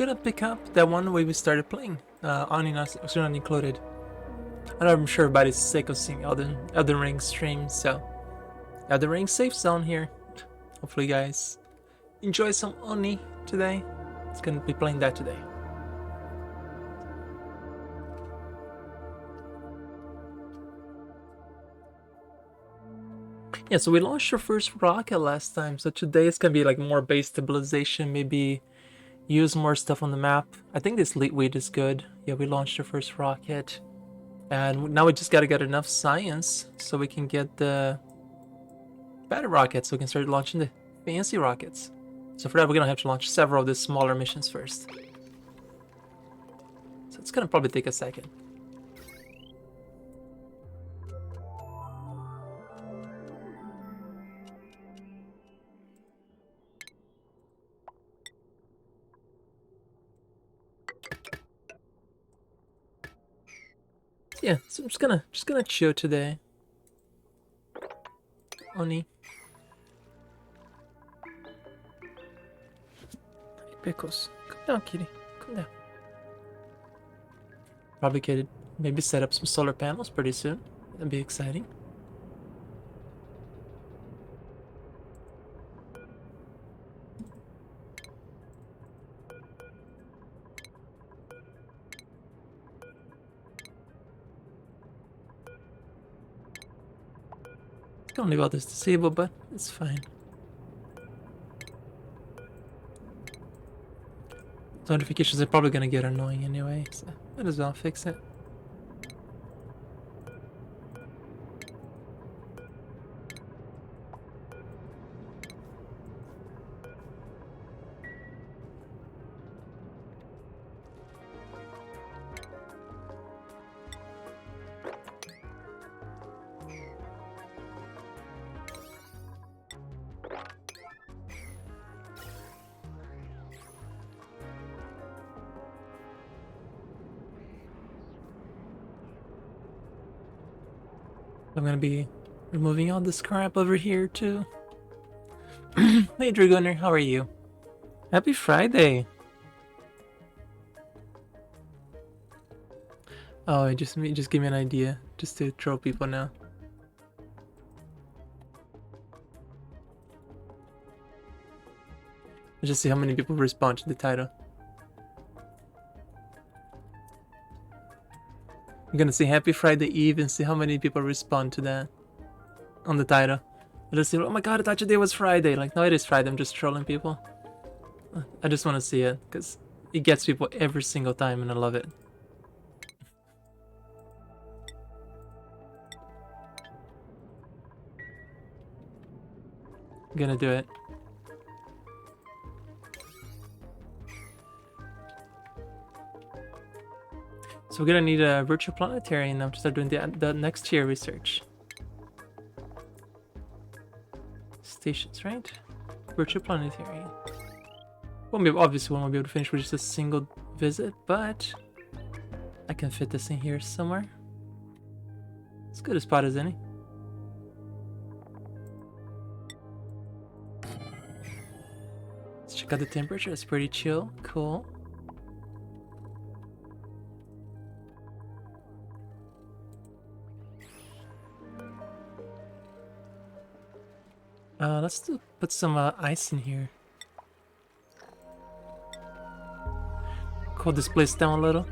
gonna pick up that one way we started playing, not included. I'm sure everybody's sick of seeing Elden Ring streams, so Elden Ring safe zone here. Hopefully, you guys enjoy some Oni today. It's gonna be playing that today. Yeah, so we launched our first rocket last time, so today it's gonna be like more base stabilization, maybe use more stuff on the map. I think this lead weight is good. Yeah, we launched our first rocket. And now we just gotta get enough science so we can get the better rockets so we can start launching the fancy rockets. So for that we're gonna have to launch several of the smaller missions first. So it's gonna probably take a second. Yeah, so I'm just gonna chill today. Oni. Hey, Pickles. Come down, kitty. Come down. Probably could maybe set up some solar panels pretty soon. That'd be exciting. Don't leave all this disabled, but it's fine. Notifications are probably gonna get annoying anyway, so might as well fix it. I'm gonna be removing all this crap over here too. Hey Drew Gunner, how are you? Happy Friday! Oh, it just give me an idea, just to troll people now. Let's just see how many people respond to the title. I'm gonna say Happy Friday Eve and see how many people respond to that on the title. I'll just say, oh my god, I thought today was Friday. Like, no, it is Friday, I'm just trolling people. I just want to see it, because it gets people every single time and I love it. I'm gonna do it. So we're gonna need a virtual planetary now to start doing the next tier research. Stations, right? Virtual planetary. Obviously won't be able to finish with just a single visit, but I can fit this in here somewhere. It's good a spot as any. Let's check out the temperature. It's pretty chill. Cool. Let's put some ice in here. Cool this place down a little.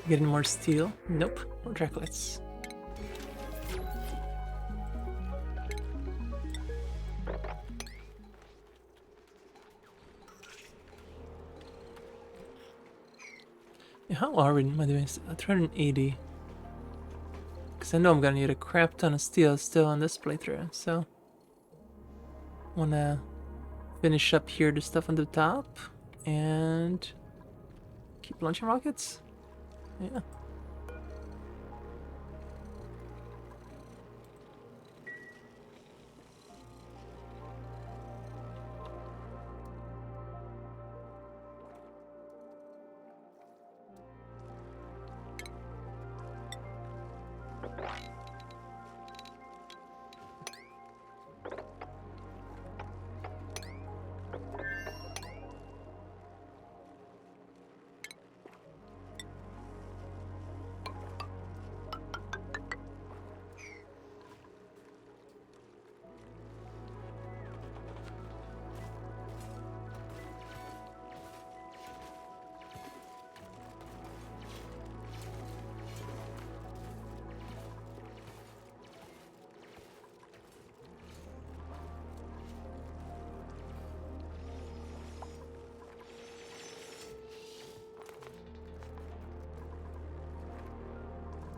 Get any more steel? Nope. More Draclets. How are we? Am I doing 380? Because I know I'm gonna need a crap ton of steel still on this playthrough, so wanna finish up here the stuff on the top and keep launching rockets. Yeah.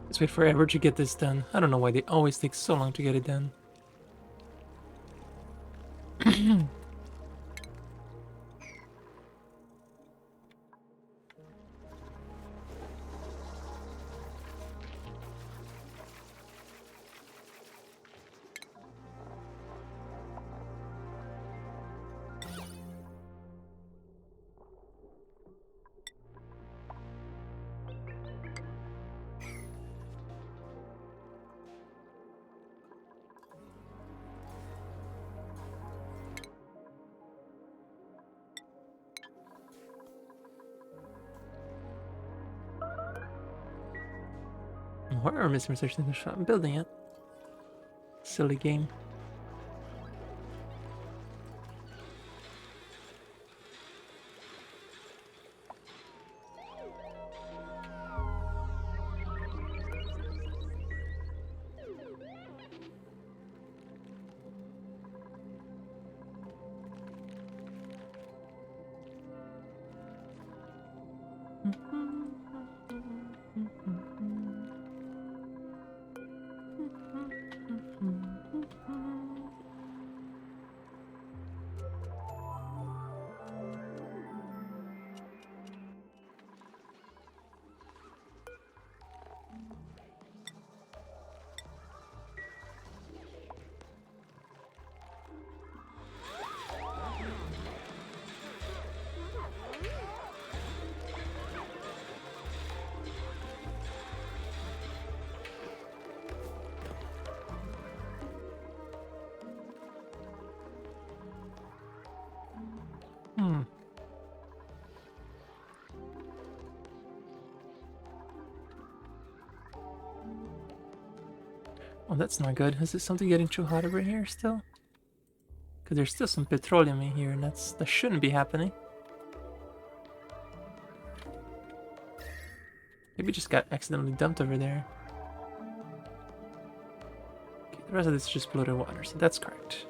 Let's wait forever to get this done. I don't know why they always take so long to get it done. Where are missing research in the shop? I'm building it. Silly game. Oh, that's not good. Is it something getting too hot over here still? Because there's still some petroleum in here, and that shouldn't be happening. Maybe it just got accidentally dumped over there. Okay, the rest of this is just polluted water, so that's correct.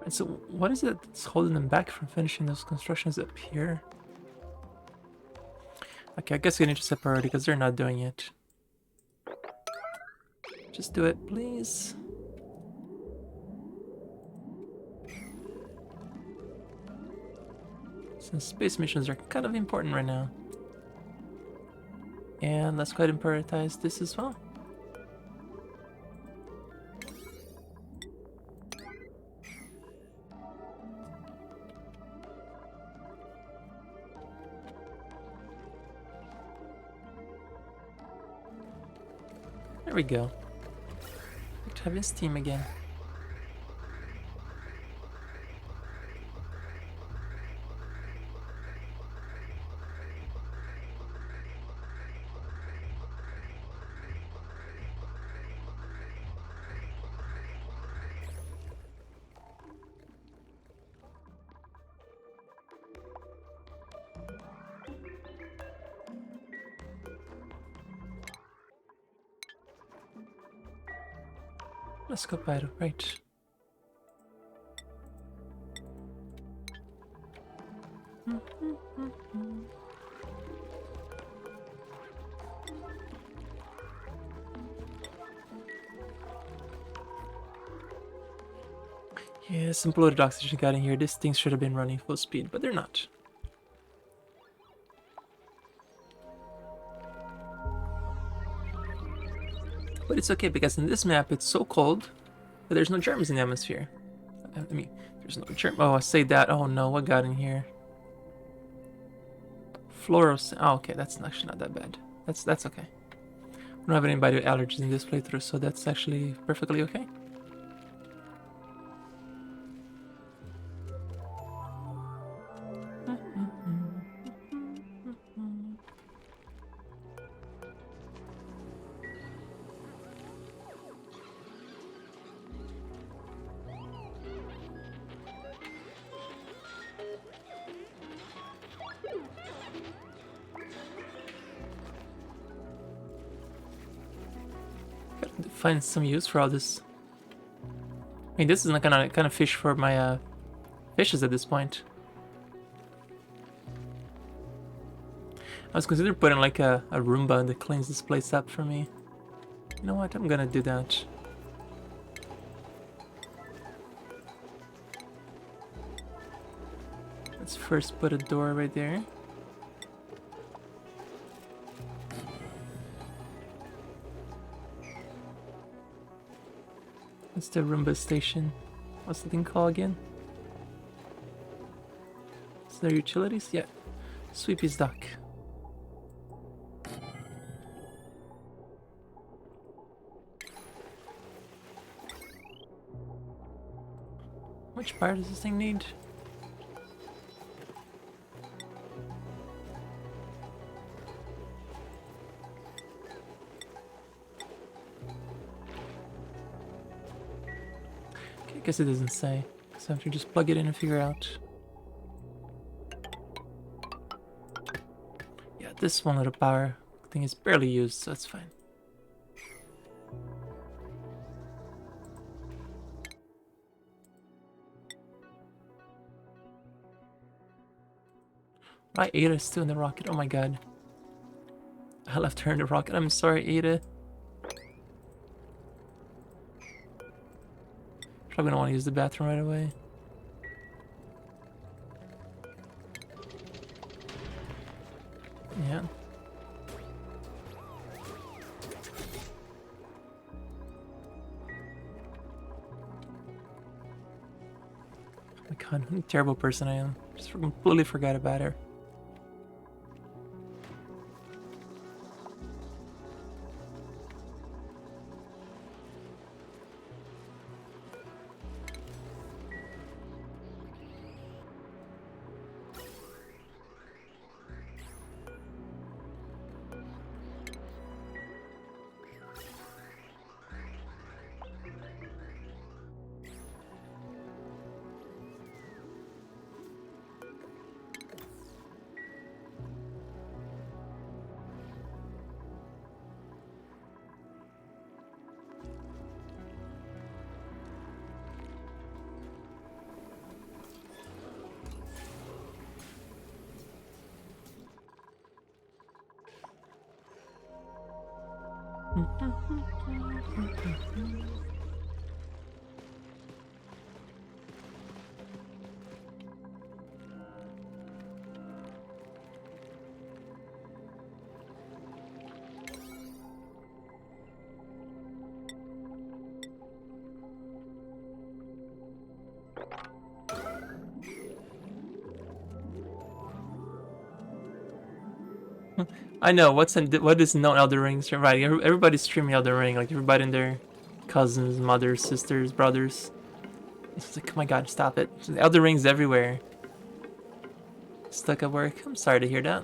And so, what is it that's holding them back from finishing those constructions up here? Okay, I guess we need to separate because they're not doing it. Just do it, please. Since space missions are kind of important right now. And let's go ahead and prioritize this as well. we go. Let's have his team again. Let's go Pyro, right. Yeah, some bloated oxygen got in here. This thing should have been running full speed, but they're not. But it's okay because in this map it's so cold that there's no germs in the atmosphere. I mean, there's no germ. Oh, I say that. Oh no, what got in here? Fluorescent. Oh, okay, that's actually not that bad. That's okay. I don't have anybody with allergies in this playthrough, so that's actually perfectly okay. Gotta find some use for all this. I mean, this is not gonna kind of fish for my fishes at this point. I was considering putting like a Roomba that cleans this place up for me. You know what? I'm gonna do that. Let's first put a door right there. What's the Roomba station? What's the thing called again? Is there utilities? Yeah. Sweepy's dock. How much power does this thing need? Okay, I guess it doesn't say. So I have to just plug it in and figure out. Yeah, this one little power thing is barely used, so that's fine. Right, Ada's still in the rocket. Oh my god. I left her in the rocket. I'm sorry, Ada. Probably gonna want to use the bathroom right away. Yeah. Oh my god, what a terrible person I am. Just completely forgot about her. I know what is known Elden Rings, right? Everybody's streaming Elden Ring, like everybody and their cousins, mothers, sisters, brothers. It's like, oh my god, stop it! Elden Rings everywhere. Stuck at work. I'm sorry to hear that.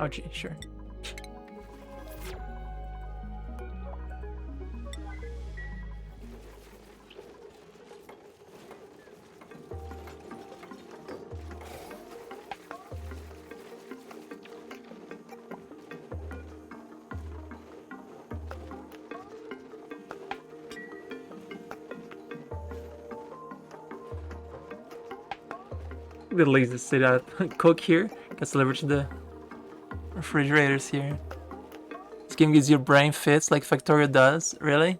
Oh, gee, sure. The lazy sit out cook here gets delivered to the refrigerators here. This game gives you brain fits like Factorio does. Really?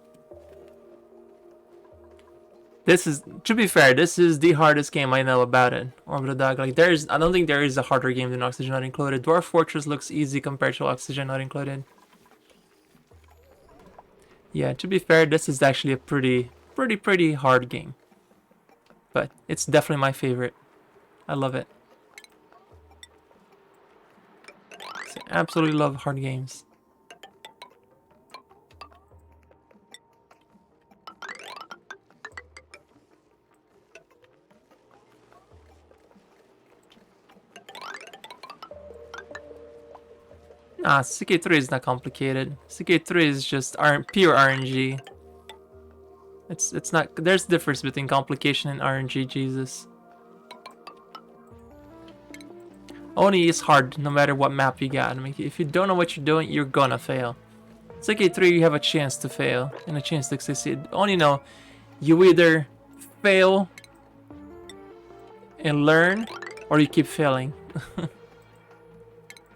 This is, to be fair, this is the hardest game I know about it. Over the Dog. Like I don't think there is a harder game than Oxygen Not Included. Dwarf Fortress looks easy compared to Oxygen Not Included. Yeah, to be fair, this is actually a pretty hard game. But it's definitely my favorite. I love it. I absolutely love hard games. Nah, CK3 is not complicated. CK3 is just pure RNG. It's not. There's a difference between complication and RNG. Jesus. Oni is hard no matter what map you got. I mean, if you don't know what you're doing, you're gonna fail. CK3, you have a chance to fail and a chance to succeed. Oni, no, you either fail and learn, or you keep failing.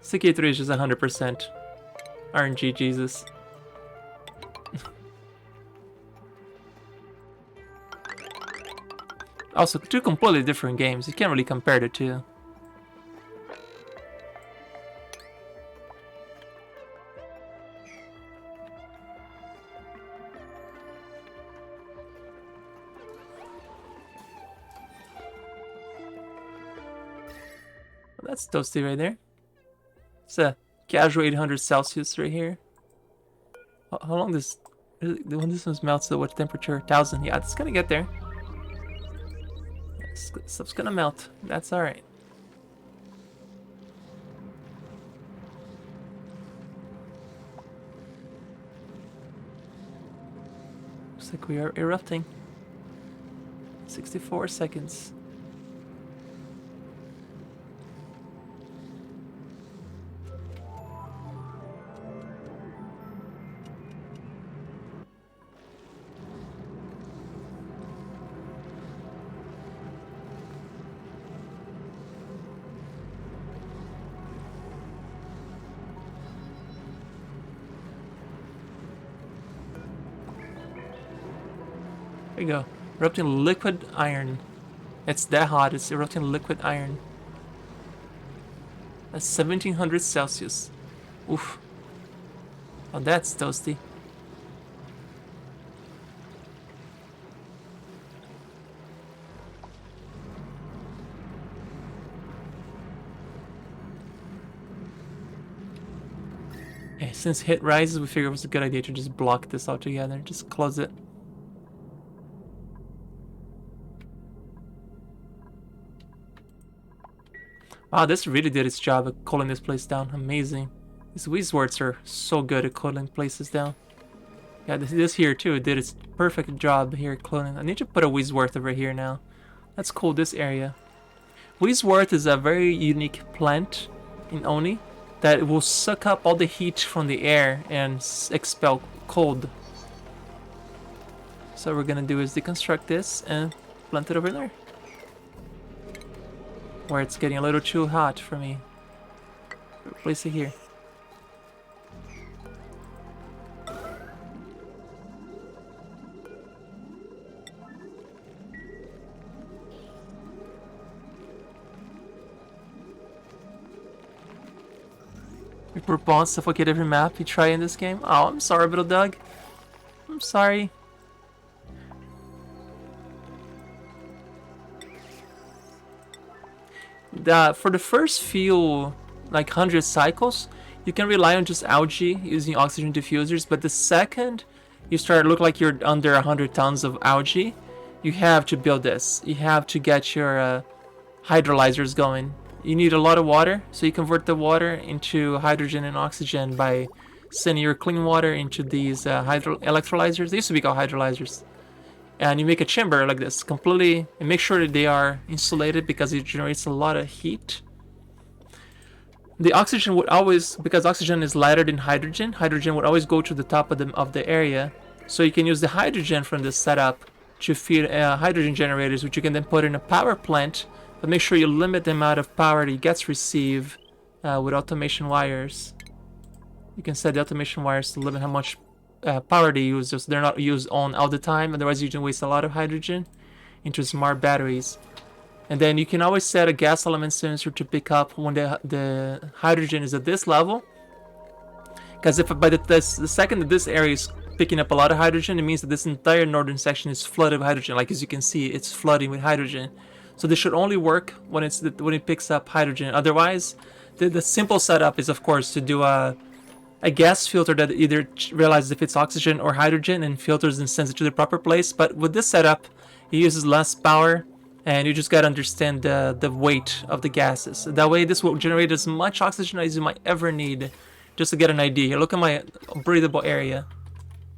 CK3 is just 100% RNG. Jesus. Also, two completely different games. You can't really compare the two. Well, that's toasty right there. It's a casual 800 Celsius right here. How long does... When this one melts at what temperature? 1000. Yeah, it's gonna get there. Stuff's gonna melt. That's alright. Looks like we are erupting. 64 seconds. There you go. Erupting liquid iron. It's that hot, it's erupting liquid iron. That's 1700 Celsius. Oof. Oh, that's toasty. Okay, since hit rises, we figured it was a good idea to just block this altogether. Just close it. Wow, this really did its job at cooling this place down. Amazing. These Weezworts are so good at cooling places down. Yeah, this here too did its perfect job here at cooling. I need to put a Weezwort over here now. Let's cool this area. Weezwort is a very unique plant in Oni that will suck up all the heat from the air and expel cold. So what we're gonna do is deconstruct this and plant it over there, where it's getting a little too hot for me. Place it here. Ripper bonds suffocate every map you try in this game. Oh, I'm sorry, little Doug. I'm sorry. For the first few, like 100 cycles, you can rely on just algae using oxygen diffusers, but the second you start to look like you're under 100 tons of algae, you have to build this. You have to get your hydrolyzers going. You need a lot of water, so you convert the water into hydrogen and oxygen by sending your clean water into these electrolyzers. They used to be called hydrolyzers. And you make a chamber like this, completely, and make sure that they are insulated because it generates a lot of heat. The oxygen would always, because oxygen is lighter than hydrogen, hydrogen would always go to the top of the area. So you can use the hydrogen from this setup to feed hydrogen generators, which you can then put in a power plant. But make sure you limit the amount of power that it gets received with automation wires. You can set the automation wires to limit how much power they use, just they're not used on all the time, otherwise you can waste a lot of hydrogen into smart batteries. And then you can always set a gas element sensor to pick up when the hydrogen is at this level, because if by the second that this area is picking up a lot of hydrogen, it means that this entire northern section is flooded with hydrogen. Like as you can see, it's flooding with hydrogen. So this should only work when it picks up hydrogen. Otherwise, the simple setup is of course to do a gas filter that either realizes if it's oxygen or hydrogen and filters and sends it to the proper place. But with this setup, it uses less power, and you just gotta understand the weight of the gases. That way, this will generate as much oxygen as you might ever need. Just to get an idea here, look at my breathable area.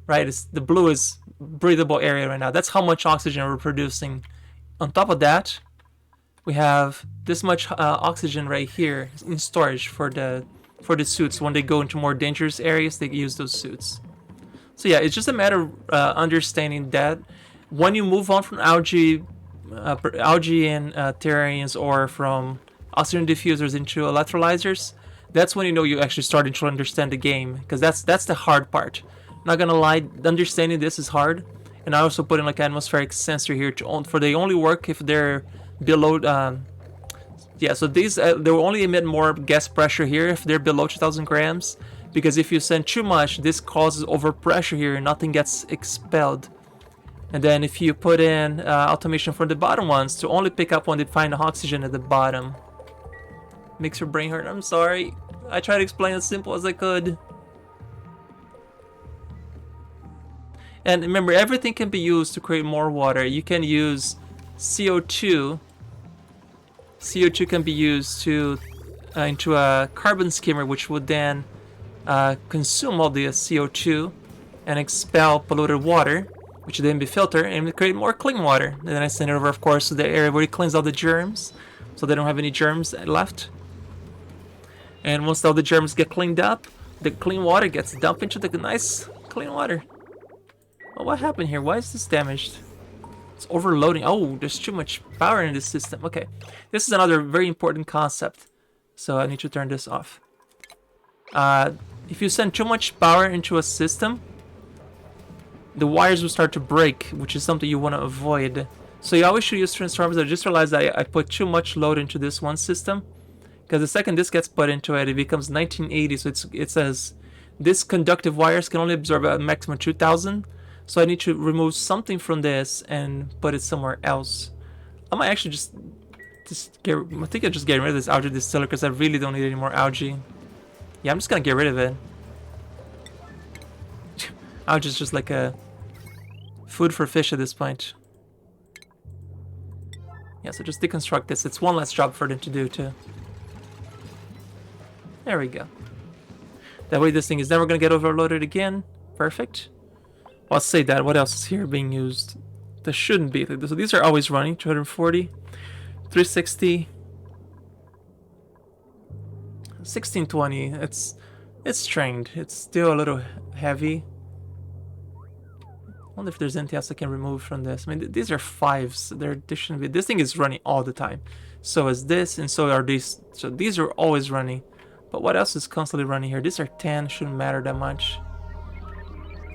Right, the blue is breathable area right now. That's how much oxygen we're producing. On top of that, we have this much oxygen right here in storage for the suits. When they go into more dangerous areas, they use those suits. So yeah, it's just a matter of understanding that when you move on from algae and terrarians, or from oxygen diffusers into electrolyzers, that's when you know you actually starting to understand the game, because that's the hard part. Not gonna lie, understanding this is hard. And I also put in like atmospheric sensor here for they only work if they're below. Yeah, so these they will only emit more gas pressure here if they're below 2,000 grams, because if you send too much, this causes overpressure here and nothing gets expelled. And then if you put in automation for the bottom ones to only pick up when they find the oxygen at the bottom. Makes your brain hurt. I'm sorry. I tried to explain as simple as I could. And remember, everything can be used to create more water. You can use CO2. CO2 can be used to into a carbon skimmer, which would then consume all the CO2 and expel polluted water, which would then be filtered and create more clean water. And then I send it over, of course, to the area where it cleans all the germs, so they don't have any germs left. And once all the germs get cleaned up, the clean water gets dumped into the nice clean water. Oh, what happened here? Why is this damaged? It's overloading. Oh, there's too much power in this system. Okay, this is another very important concept, so I need to turn this off. If you send too much power into a system, the wires will start to break, which is something you want to avoid. So you always should use transformers. I just realized that I put too much load into this one system, because the second this gets put into it, it becomes 1980. So it says this conductive wires can only absorb a maximum 2,000. So I need to remove something from this and put it somewhere else. I might actually just get. I think I'm just getting rid of this algae distiller because I really don't need any more algae. Yeah, I'm just gonna get rid of it. Algae is just like a food for fish at this point. Yeah, so just deconstruct this. It's one less job for them to do too. There we go. That way this thing is never gonna get overloaded again. Perfect. Well, let's say that. What else is here being used? This shouldn't be. So these are always running. 240, 360, 1620. It's trained. It's still a little heavy. I wonder if there's anything else I can remove from this. I mean, these are 5s. They shouldn't be. This thing is running all the time. So is this, and so are these. So these are always running. But what else is constantly running here? These are 10. Shouldn't matter that much.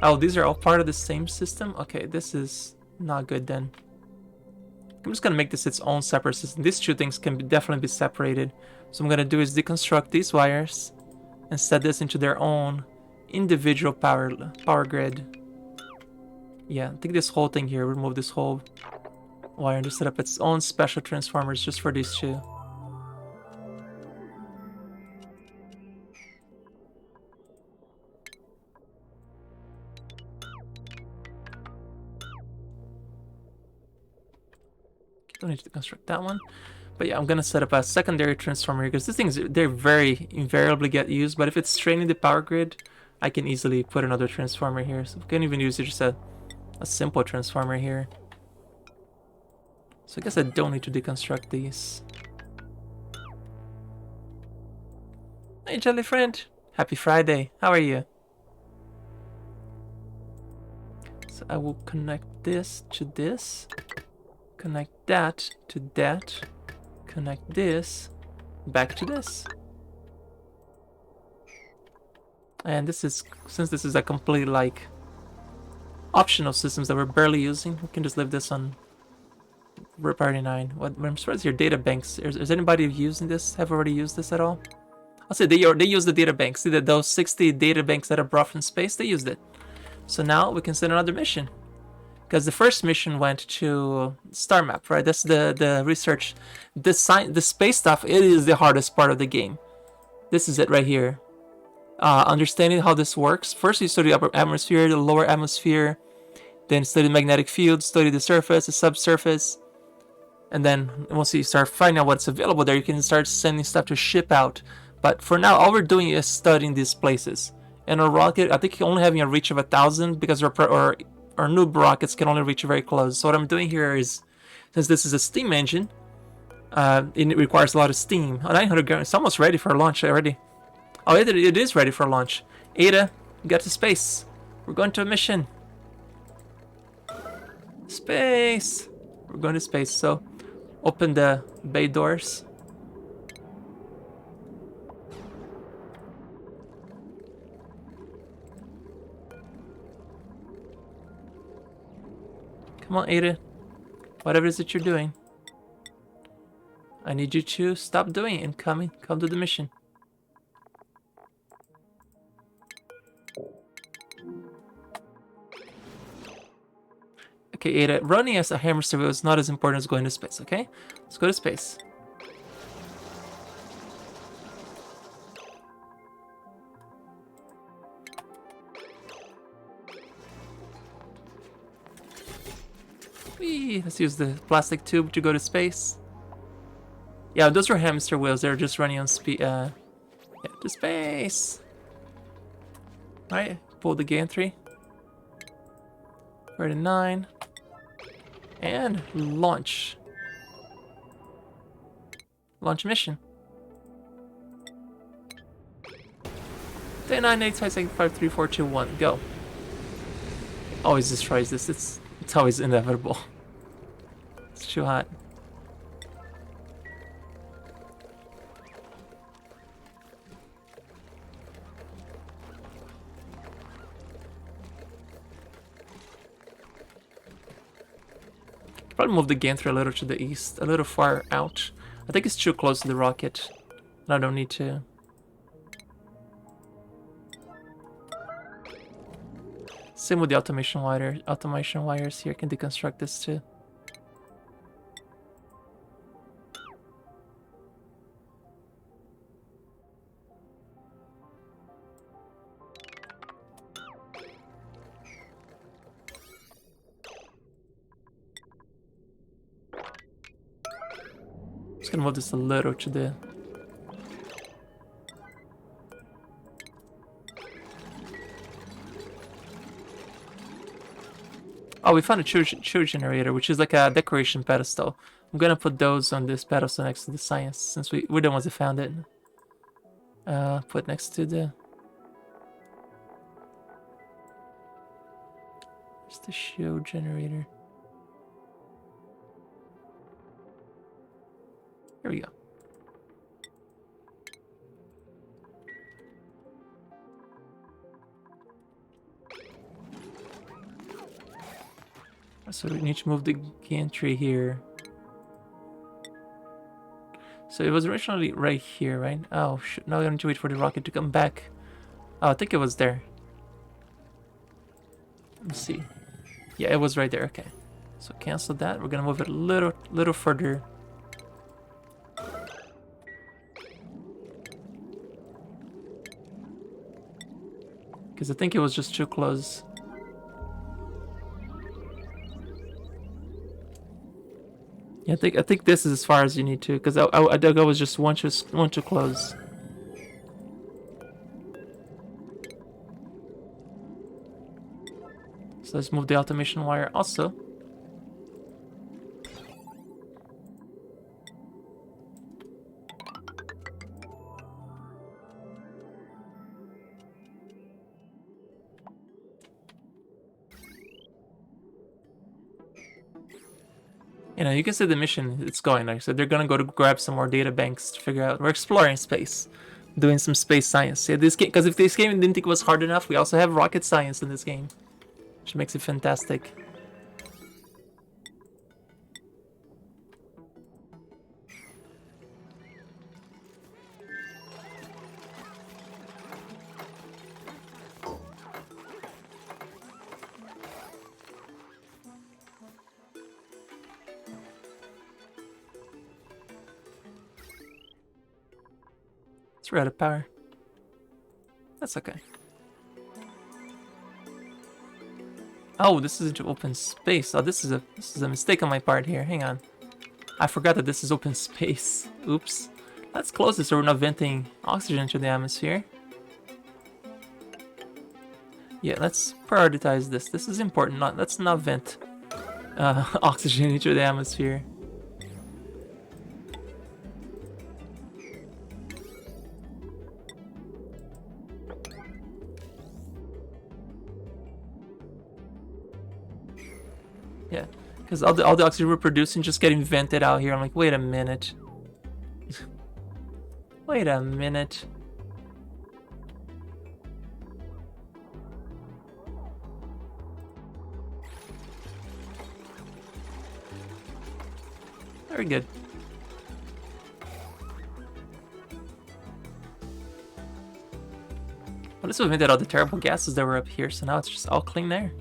Oh, these are all part of the same system? Okay, this is not good then. I'm just gonna make this its own separate system. These two things can definitely be separated. So what I'm gonna do is deconstruct these wires, and set this into their own individual power grid. Yeah, take this whole thing here, remove this whole wire, and just set up its own special transformers just for these two. Don't need to construct that one. But yeah, I'm gonna set up a secondary transformer here because these things, they're very invariably get used. But if it's straining the power grid, I can easily put another transformer here. So we can even use just a simple transformer here. So I guess I don't need to deconstruct these. Hey, Jelly friend. Happy Friday. How are you? So I will connect this to this. Connect that to that. Connect this back to this. And this is, since this is a complete like optional systems that we're barely using, we can just leave this on Party 9. What I'm surprised your data banks. Is anybody using this? Have already used this at all? I'll say they use the data banks. See that those 60 data banks that are brought from space, they used it. So now we can send another mission. Because the first mission went to Star Map, right? That's the research. The space stuff, it is the hardest part of the game. This is it right here. Understanding how this works. First you study the upper atmosphere, the lower atmosphere. Then study the magnetic field, study the surface, the subsurface. And then once you start finding out what's available there, you can start sending stuff to ship out. But for now, all we're doing is studying these places. And our rocket, I think only having a reach of 1,000 because our noob rockets can only reach very close. So what I'm doing here is, since this is a steam engine, it requires a lot of steam. Oh, 900 grams, it's almost ready for launch already. Oh, it is ready for launch. Ada, get to space. We're going to a mission. Space. We're going to space, so open the bay doors. Come on, Ada. Whatever it is that you're doing, I need you to stop doing it and come to the mission. Okay, Ada, running as a hamster wheel is not as important as going to space, okay? Let's go to space. Whee! Let's use the plastic tube to go to space. Yeah, those were hamster wheels. They're just running on speed. Yeah, to space. Alright, pull the gantry. 39. And launch. Launch mission. 985653421. Go. Always destroys this. It's always inevitable. It's too hot. Probably move the gantry a little to the east, a little far out. I think it's too close to the rocket. And I don't need to. Same with the automation wire. Automation wires here can deconstruct this too. Just gonna move this a little to the. Oh, we found a true generator, which is like a decoration pedestal. I'm gonna put those on this pedestal next to the science, since we're the ones that found it. Put next to the. Where's the show generator? Here we go. So we need to move the gantry here. So it was originally right here, right? Oh, shit. Now we need to wait for the rocket to come back. Oh, I think it was there. Let me see. Yeah, it was right there. Okay. So cancel that. We're gonna move it a little further. Because I think it was just too close. Yeah, I think this is as far as you need to, because I think I was just one too close. So let's move the automation wire also. You know, you can see the mission it's going. Like I said, they're gonna go to grab some more data banks to figure out. We're exploring space, doing some space science. Yeah, this game, because if this game didn't think it was hard enough, we also have rocket science in this game, which makes it fantastic. We're out of power. That's okay. Oh, this is into open space. Oh, this is a mistake on my part here. Hang on. I forgot that this is open space. Oops. Let's close this so we're not venting oxygen into the atmosphere. Yeah, let's prioritize this. This is important. Let's not vent oxygen into the atmosphere. Yeah, because all the oxygen we're producing just getting vented out here. I'm like, wait a minute. Wait a minute. Very good. Well, this would have vented all the terrible gases that were up here, so now it's just all clean there.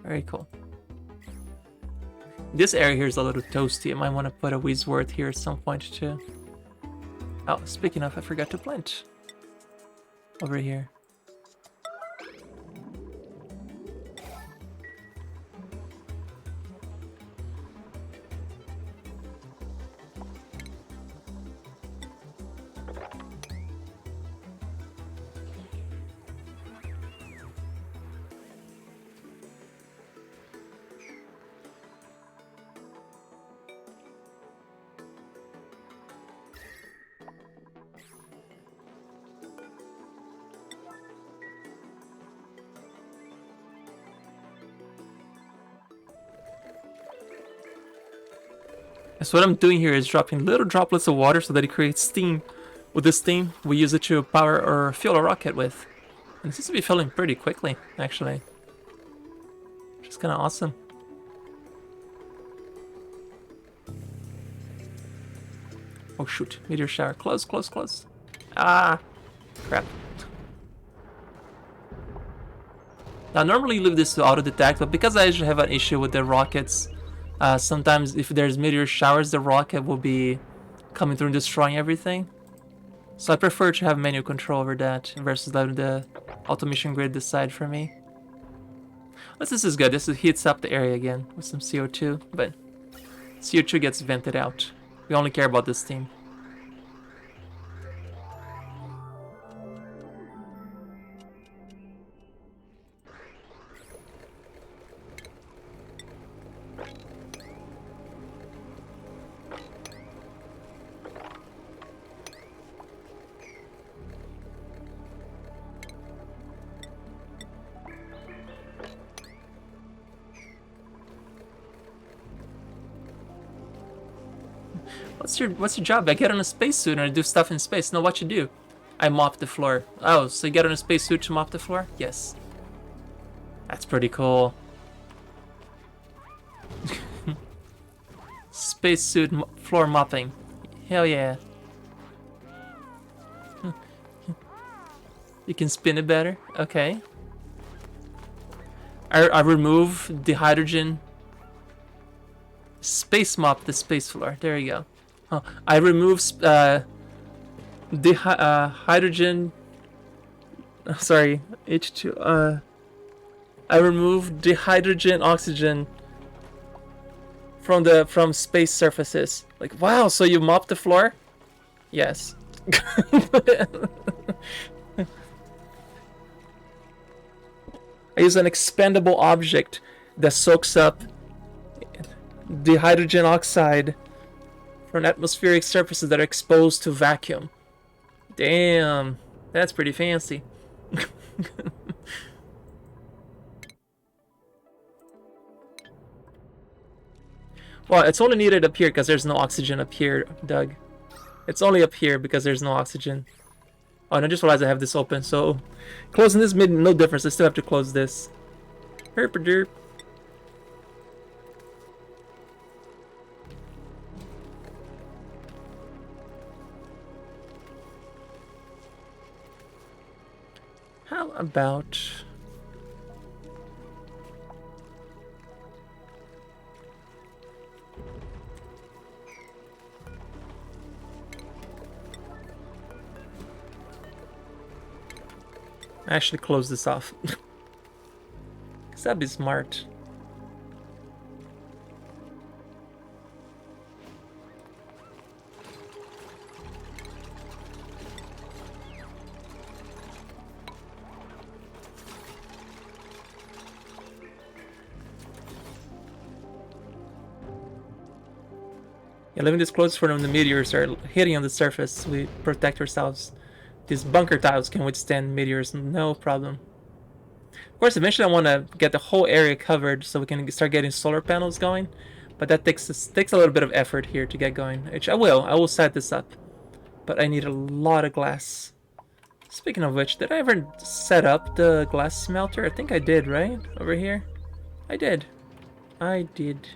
Very cool. This area here is a little toasty. I might want to put a Weezeworth here at some point too. Oh, speaking of, I forgot to plant. Over here. So what I'm doing here is dropping little droplets of water so that it creates steam. With this steam, we use it to power or fuel a rocket with. And it seems to be filling pretty quickly, actually. Which is kind of awesome. Oh shoot, meteor shower. Close, close, close. Ah, crap. Now, normally leave this to auto-detect, but because I usually have an issue with the rockets, sometimes if there's meteor showers, the rocket will be coming through and destroying everything. So I prefer to have manual control over that versus letting the automation grid decide for me. But this is good. This heats up the area again with some CO2, but CO2 gets vented out. We only care about this steam. What's your job? I get on a spacesuit and I do stuff in space. No, what you do? I mop the floor. Oh, so you get on a spacesuit to mop the floor? Yes. That's pretty cool. Spacesuit floor mopping. Hell yeah. You can spin it better? Okay. I remove the hydrogen. Space mop the space floor. There you go. Oh, I remove the hydrogen. Sorry, H2. I removed the hydrogen oxygen from space surfaces. Like, wow, so you mopped the floor? Yes. I use an expendable object that soaks up the hydrogen oxide from atmospheric surfaces that are exposed to vacuum. Damn, that's pretty fancy. Well, it's only needed up here because there's no oxygen up here, Doug. It's only up here because there's no oxygen. Oh, and I just realized I have this open, so closing this made no difference. I still have to close this. Herp derp. How about... I actually close this off. Because that'd be smart. Yeah, leaving this closed for when the meteors are hitting on the surface, we protect ourselves. These bunker tiles can withstand meteors, no problem. Of course, eventually I want to get the whole area covered so we can start getting solar panels going. But that takes a little bit of effort here to get going. Which I will set this up. But I need a lot of glass. Speaking of which, did I ever set up the glass smelter? I think I did, right? Over here? I did. I did.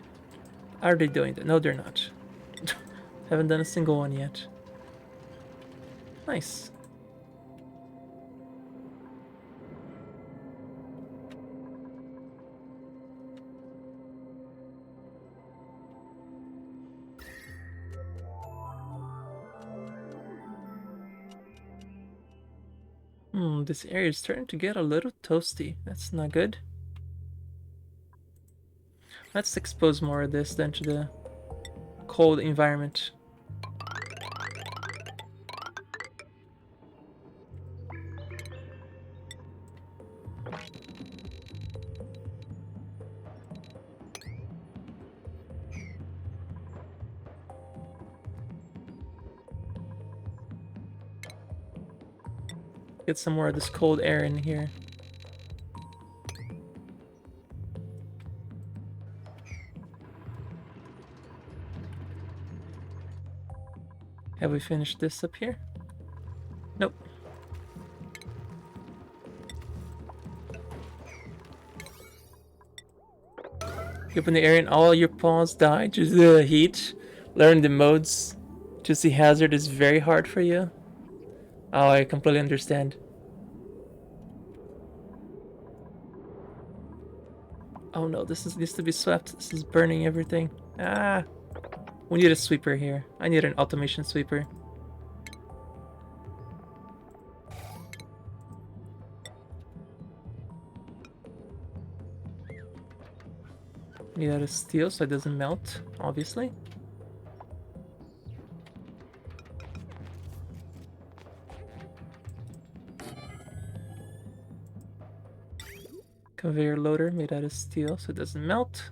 Are they doing that? No, they're not. Haven't done a single one yet. Nice. This area is starting to get a little toasty. That's not good. Let's expose more of this then to the cold environment. Get some more of this cold air in here. Have we finished this up here? Nope. You open the area and all your pawns die due to the heat. Learn the modes to see hazard is very hard for you. Oh, I completely understand. Oh no, needs to be swept. This is burning everything. Ah! We need a sweeper here. I need an automation sweeper. Need that of steel so it doesn't melt, obviously. Conveyor loader made out of steel so it doesn't melt.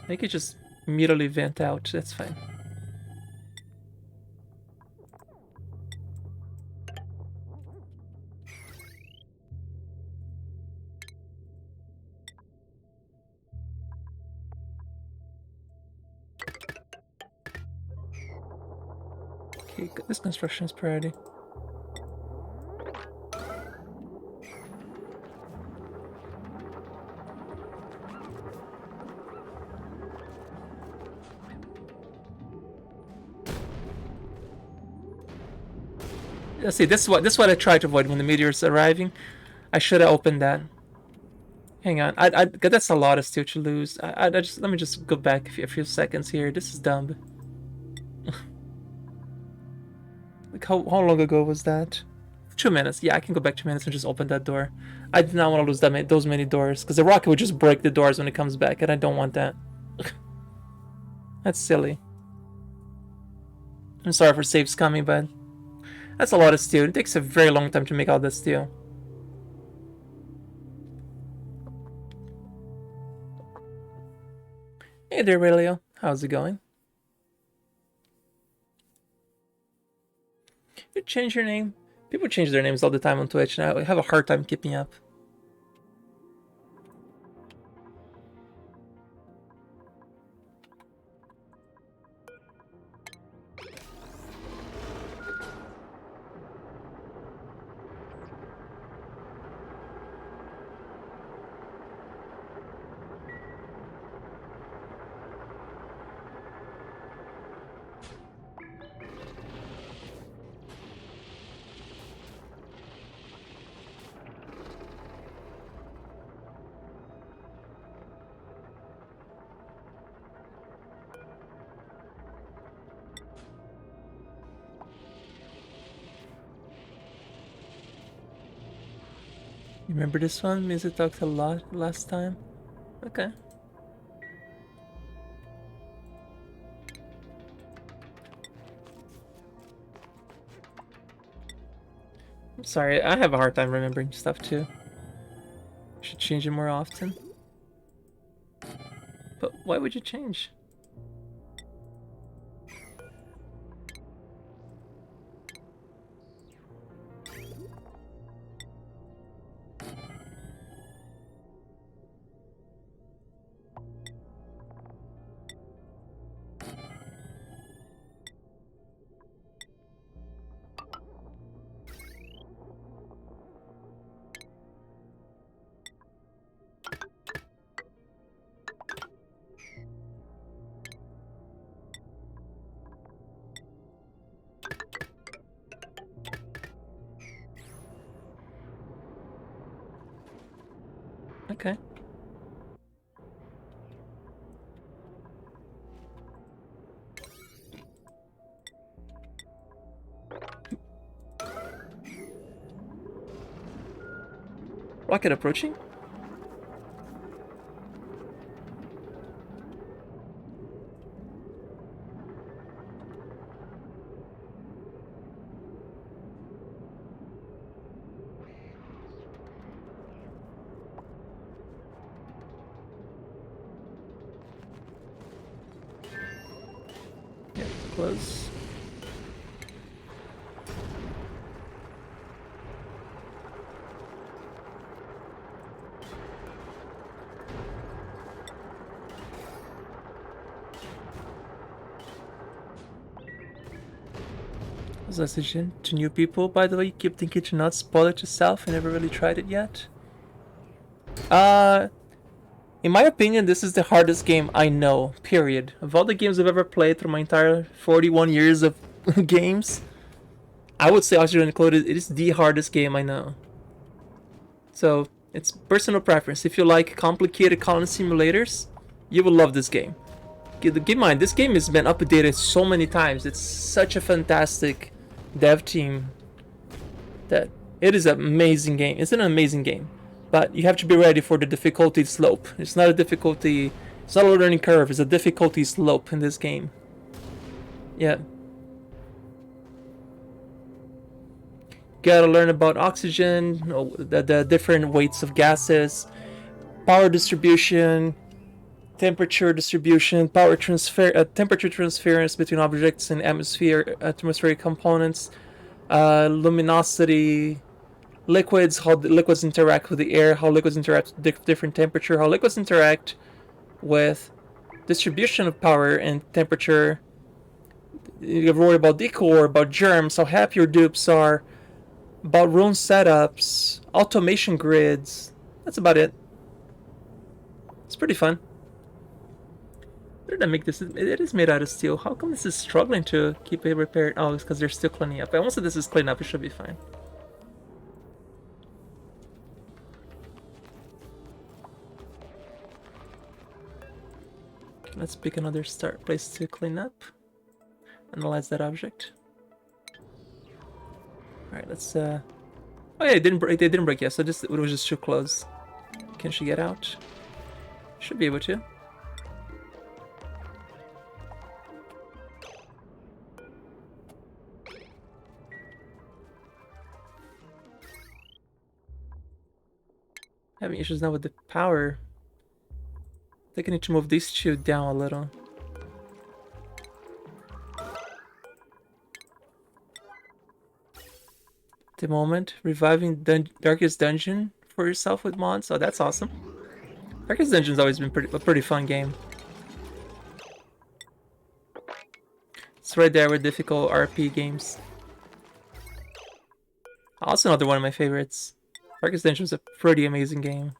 Make it just immediately vent out, that's fine. Okay, this construction is priority. Let's see, this is what I try to avoid when the meteor's arriving. I should have opened that. Hang on, that's a lot of steel to lose. I just let me just go back a few seconds here. This is dumb. Like how long ago was that? 2 minutes. Yeah, I can go back 2 minutes and just open that door. I did not want to lose those many doors because the rocket would just break the doors when it comes back, and I don't want that. That's silly. I'm sorry for saves coming, but that's a lot of steel. It takes a very long time to make all that steel. Hey there, Relio. How's it going? You change your name? People change their names all the time on Twitch, and I have a hard time keeping up. You remember this one? Music talked a lot last time. Okay. I'm sorry, I have a hard time remembering stuff too. Should change it more often. But why would you change? Okay. Rocket approaching? Yeah, close. Suggestion to new people, by the way, you keep thinking to not spoil it yourself and never really tried it yet. In my opinion, this is the hardest game I know, period. Of all the games I've ever played through my entire 41 years of games, I would say Oxygen Included, it is the hardest game I know. So, it's personal preference. If you like complicated colony simulators, you will love this game. Keep in mind, this game has been updated so many times. It's such a fantastic dev team that it is an amazing game. It's an amazing game, but you have to be ready for the difficulty slope. It's not a difficulty, it's not a learning curve, it's a difficulty slope in this game. Yeah. Gotta learn about oxygen, the different weights of gases, power distribution, temperature distribution, power transfer, temperature transference between objects and atmospheric components, luminosity, liquids, how the liquids interact with the air, how liquids interact with different temperature, how liquids interact with distribution of power and temperature. You worry about decor, about germs, how happy your dupes are, about room setups, automation grids. That's about it. It's pretty fun. did I make this? It is made out of steel. How come this is struggling to keep it repaired? Oh, it's because they're still cleaning up. But once this is cleaned up, it should be fine. Let's pick another start place to clean up. Analyze that object. Alright, let's oh yeah, it didn't break. They didn't break yet, so it was just too close. Can she get out? Should be able to. Having issues now with the power. I think I need to move these two down a little. At the moment, reviving Darkest Dungeon for yourself with mods. Oh, that's awesome. Darkest Dungeon's always been a pretty fun game. It's right there with difficult RP games. Also another one of my favorites. Darkest Dungeon's a pretty amazing game.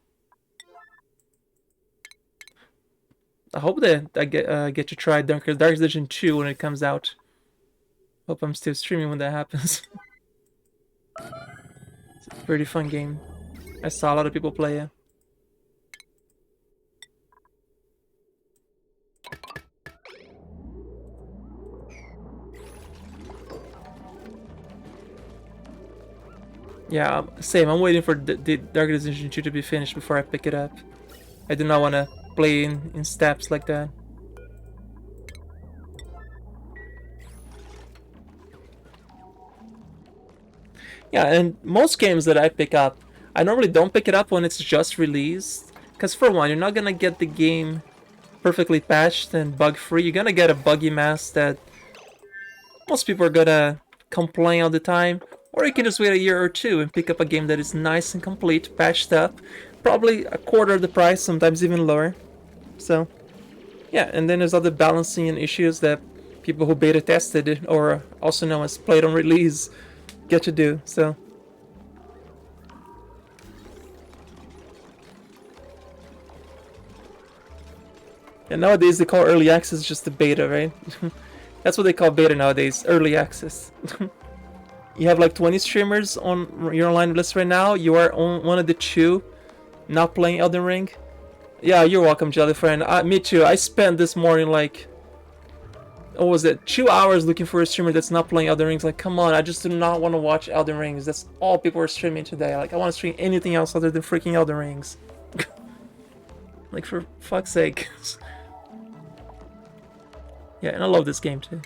I hope that I get to try Darkest Dungeon 2 when it comes out. Hope I'm still streaming when that happens. It's a pretty fun game. I saw a lot of people play it. Yeah, same. I'm waiting for the Darkest Dungeon 2 to be finished before I pick it up. I do not want to play in steps like that. Yeah, and most games that I pick up, I normally don't pick it up when it's just released. Because for one, you're not gonna get the game perfectly patched and bug-free. You're gonna get a buggy mess that most people are gonna complain all the time. Or you can just wait a year or two and pick up a game that is nice and complete, patched up. Probably a quarter of the price, sometimes even lower. So, yeah, and then there's other balancing and issues that people who beta tested it, or also known as played on release, get to do. So, and nowadays they call early access just the beta, right? That's what they call beta nowadays, early access. You have like 20 streamers on your online list right now. You are on one of the 2 not playing Elden Ring. Yeah, you're welcome, Jelly Friend. Me too. I spent this morning like, what was it, 2 hours looking for a streamer that's not playing Elden Rings. Like, come on, I just do not want to watch Elden Rings. That's all people are streaming today. Like, I want to stream anything else other than freaking Elden Rings. Like, for fuck's sake. Yeah, and I love this game too.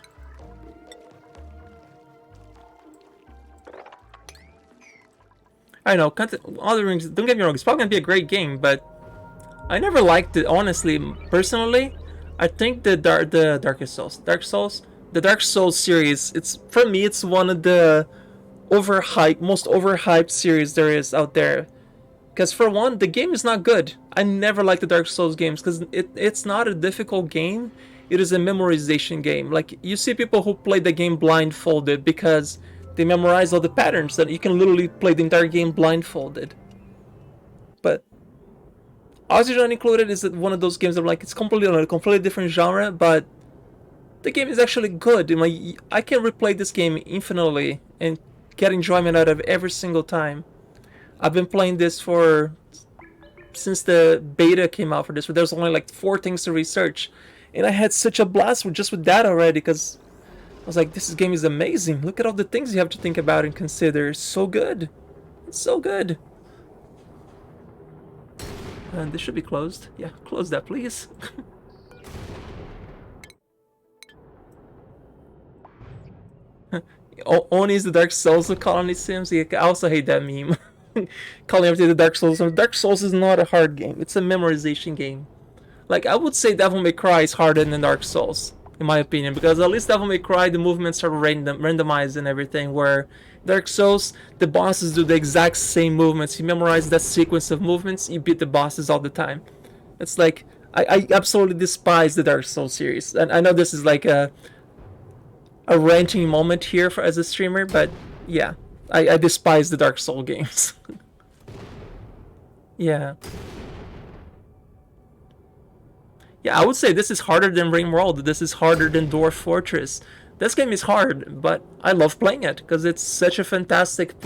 I know, Elden Rings, don't get me wrong, it's probably gonna be a great game, but I never liked it, honestly, personally. I think the Dark Souls series, it's, for me, it's one of the most overhyped series there is out there. Because for one, the game is not good. I never liked the Dark Souls games because it's not a difficult game. It is a memorization game. Like, you see people who play the game blindfolded because they memorize all the patterns that you can literally play the entire game blindfolded. But Oxygen Included is one of those games that, like, it's completely on a completely different genre, but the game is actually good. I can replay this game infinitely and get enjoyment out of it every single time. I've been playing this since the beta came out for this, where there's only like 4 things to research, and I had such a blast with that already, because I was like, this game is amazing. Look at all the things you have to think about and consider. It's so good. It's so good. And this should be closed. Yeah, close that, please. Oni is the Dark Souls of Colony Sims. Yeah, I also hate that meme. Calling everything the Dark Souls. Dark Souls is not a hard game. It's a memorization game. Like, I would say Devil May Cry is harder than Dark Souls, in my opinion, because at least Devil May Cry, the movements are randomized and everything, where Dark Souls, the bosses do the exact same movements. You memorize that sequence of movements, you beat the bosses all the time. It's like, I absolutely despise the Dark Souls series. And I know this is like a ranting moment here as a streamer, but yeah, I despise the Dark Souls games. Yeah. Yeah, I would say this is harder than Ringworld. This is harder than Dwarf Fortress. This game is hard, but I love playing it because it's such a fantastic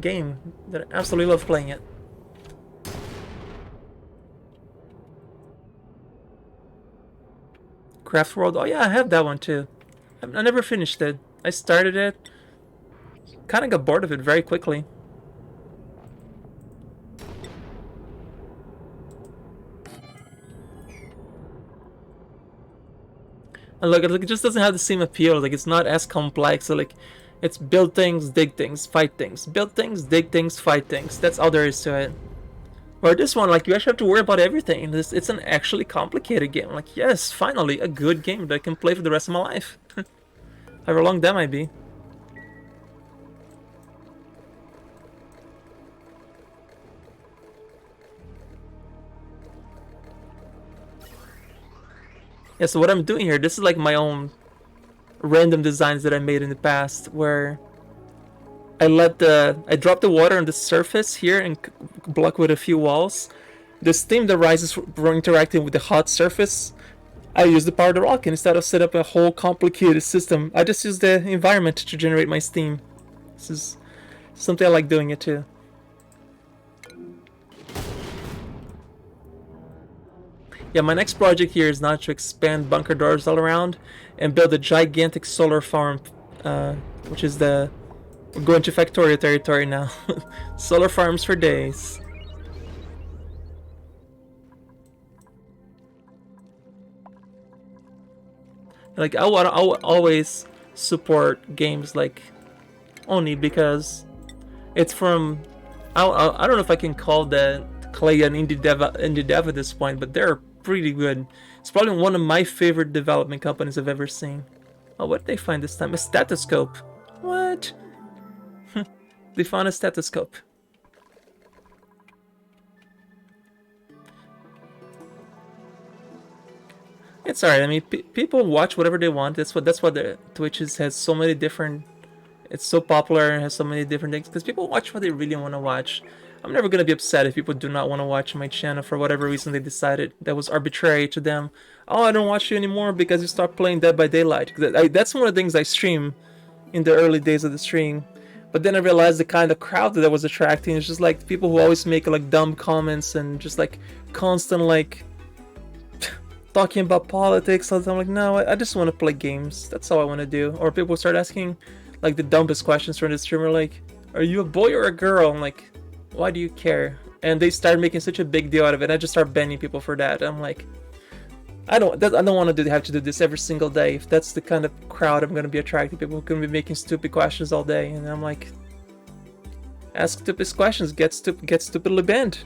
game that I absolutely love playing it. Craft World. Oh yeah, I have that one too. I never finished it. I started it, kind of got bored of it very quickly. And look, it just doesn't have the same appeal. Like, it's not as complex. So, like, it's build things, dig things, fight things. Build things, dig things, fight things. That's all there is to it. Or this one, like, you actually have to worry about everything. It's an actually complicated game. Like, yes, finally, a good game that I can play for the rest of my life. However long that might be. Yeah, so what I'm doing here, this is like my own random designs that I made in the past, where I drop the water on the surface here and block with a few walls. The steam that rises from interacting with the hot surface, I use the power of the rocket instead of set up a whole complicated system. I just use the environment to generate my steam. This is something I like doing it too. Yeah, my next project here is now to expand bunker doors all around and build a gigantic solar farm, which is the... We're going to Factorio territory now. Solar farms for days. Like, I'll always support games like Oni because it's from... I don't know if I can call the Clay an indie dev at this point, but they're pretty good. It's probably one of my favorite development companies I've ever seen. Oh, what did they find this time? A stethoscope. What? They found a stethoscope. It's alright. I mean, people watch whatever they want. That's what the Twitch has so many different. It's so popular and has so many different things because people watch what they really want to watch. I'm never gonna be upset if people do not want to watch my channel for whatever reason they decided that was arbitrary to them. Oh, I don't watch you anymore because you stopped playing Dead by Daylight. That's one of the things I stream in the early days of the stream. But then I realized the kind of crowd that I was attracting is just like people who always make like dumb comments and just like constant like talking about politics. I'm like, no, I just want to play games. That's all I want to do. Or people start asking like the dumbest questions from the streamer, like, are you a boy or a girl? I'm like, why do you care? And they start making such a big deal out of it. I just start banning people for that. I'm like, I don't want to have to do this every single day. If that's the kind of crowd I'm going to be attracting, people who are going to be making stupid questions all day. And I'm like, ask stupid questions, get stupidly banned.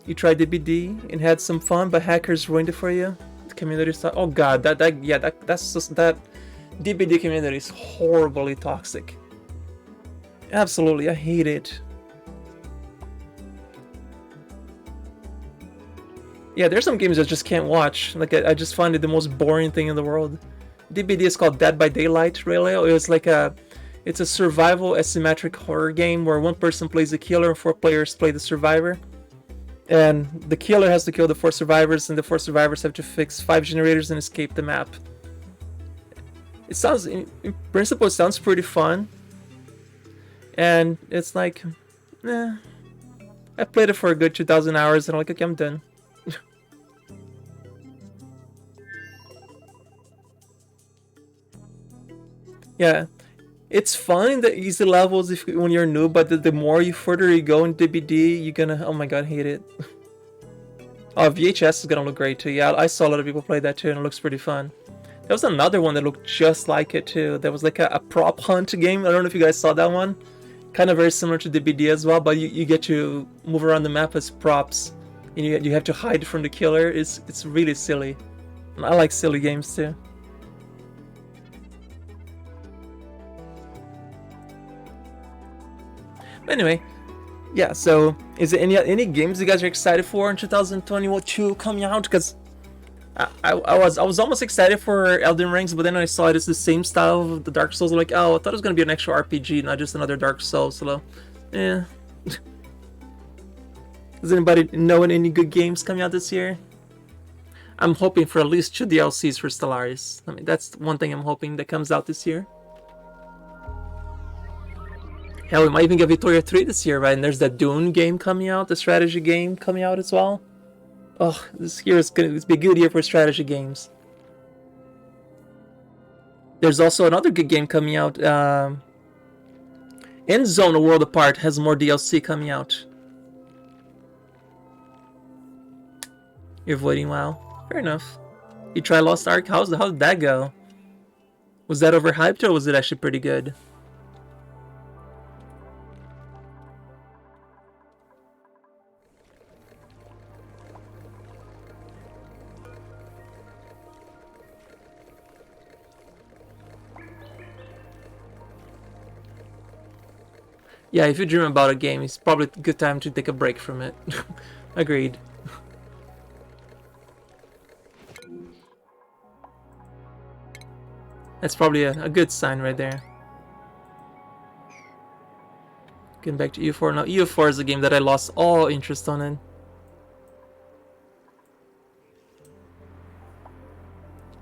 You tried DBD and had some fun, but hackers ruined it for you. The community stuff. Oh god, that's just that DBD community is horribly toxic. Absolutely, I hate it. Yeah, there's some games I just can't watch. Like, I just find it the most boring thing in the world. DBD is called Dead by Daylight, really. It's a survival asymmetric horror game where one person plays the killer and 4 players play the survivor. And the killer has to kill the 4 survivors, and the 4 survivors have to fix 5 generators and escape the map. It sounds, in principle, it sounds pretty fun. And it's like, I played it for a good 2,000 hours and I'm like, okay, I'm done. Yeah, it's fun in the easy levels when you're new, but the more further you go in DBD, you're gonna, oh my god, hate it. Oh, VHS is gonna look great too. Yeah, I saw a lot of people play that too, and it looks pretty fun. There was another one that looked just like it too. There was like a prop hunt game. I don't know if you guys saw that one. Kind of very similar to DBD as well, but you get to move around the map as props, and you have to hide from the killer. It's really silly. And I like silly games too. Anyway, yeah, so is there any games you guys are excited for in 2022 coming out? Because I was almost excited for Elden Rings, but then I saw it as the same style of the Dark Souls. I'm like, oh, I thought it was gonna be an actual RPG, not just another Dark Souls. So, yeah. Does anybody know any good games coming out this year? I'm hoping for at least 2 DLCs for Stellaris. I mean, that's one thing I'm hoping that comes out this year. Hell, we might even get Victoria 3 this year, right? And there's that Dune game coming out, the strategy game coming out as well. Oh, this year is going to be a good year for strategy games. There's also another good game coming out. End Zone: A World Apart has more DLC coming out. You're avoiding WoW. Fair enough. You try Lost Ark? How did that go? Was that overhyped or was it actually pretty good? Yeah, if you dream about a game, it's probably a good time to take a break from it. Agreed. That's probably a good sign right there. Getting back to EU4 now. EU4 is a game that I lost all interest on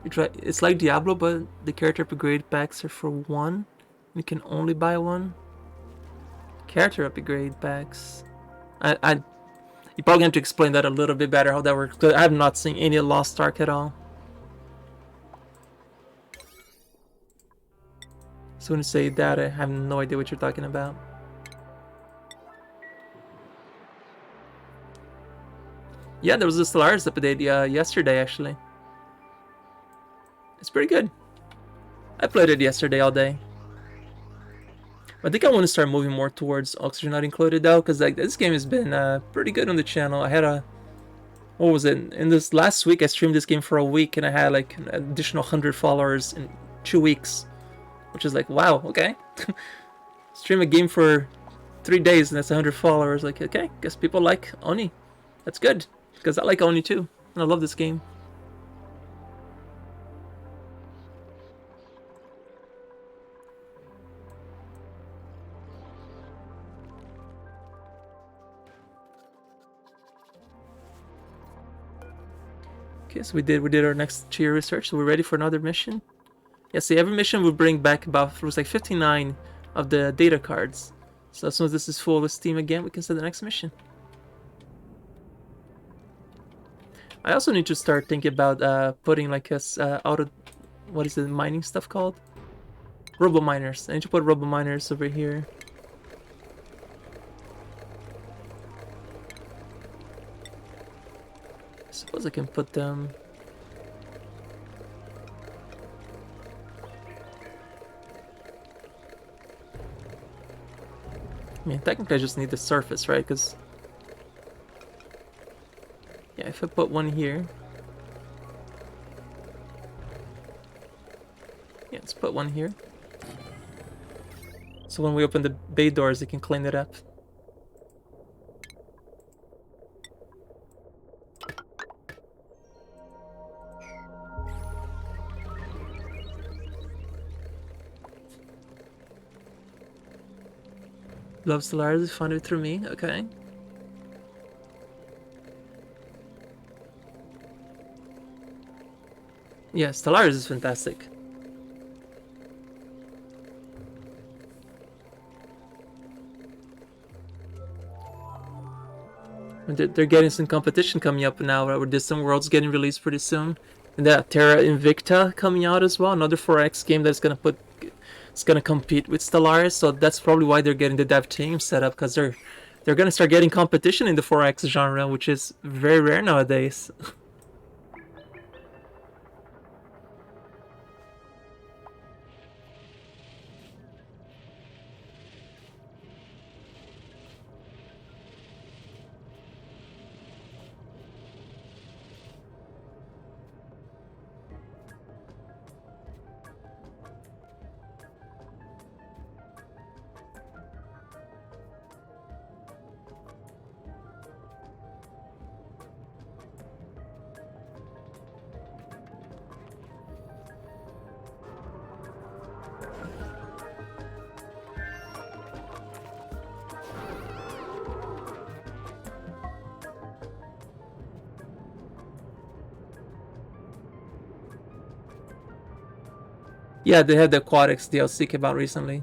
it. It's like Diablo, but the character upgrade packs are for 1. You can only buy 1. Character upgrade packs. You probably have to explain that a little bit better how that works. Cause I have not seen any Lost Ark at all. So when you say that, I have no idea what you're talking about. Yeah, there was a Stellaris update yesterday, actually. It's pretty good. I played it yesterday all day. I think I want to start moving more towards Oxygen Not Included, though, because like this game has been pretty good on the channel. I had a... What was it? In this last week, I streamed this game for a week, and I had like an additional 100 followers in 2 weeks. Which is like, wow, okay. Stream a game for 3 days and that's 100 followers. Like, okay, guess people like Oni. That's good, because I like Oni too, and I love this game. Okay, so we did our next tier research, so we're ready for another mission. Yeah, see, every mission will bring back about, it was like 59 of the data cards. So as soon as this is full with Steam again, we can start the next mission. I also need to start thinking about putting like us what is the mining stuff called? Robo miners. I need to put robo miners over here. I suppose I can put them... I mean, technically I just need the surface, right? Because... yeah, if I put one here... yeah, let's put one here. So when we open the bay doors, it can clean it up. Love Stellaris, found it through me, okay. Yeah, Stellaris is fantastic. And they're getting some competition coming up now, right? Where Distant Worlds getting released pretty soon. And that Terra Invicta coming out as well, another 4X game that's gonna compete with Stellaris, so that's probably why they're getting the dev team set up, because they're gonna start getting competition in the 4X genre, which is very rare nowadays. Yeah, they had the Aquatics DLC came out recently.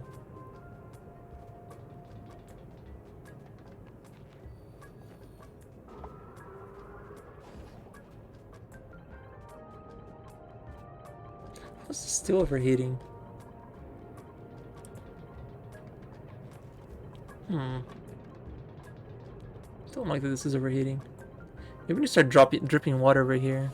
What's still overheating? Don't like that this is overheating. Maybe we need to start dripping water over here.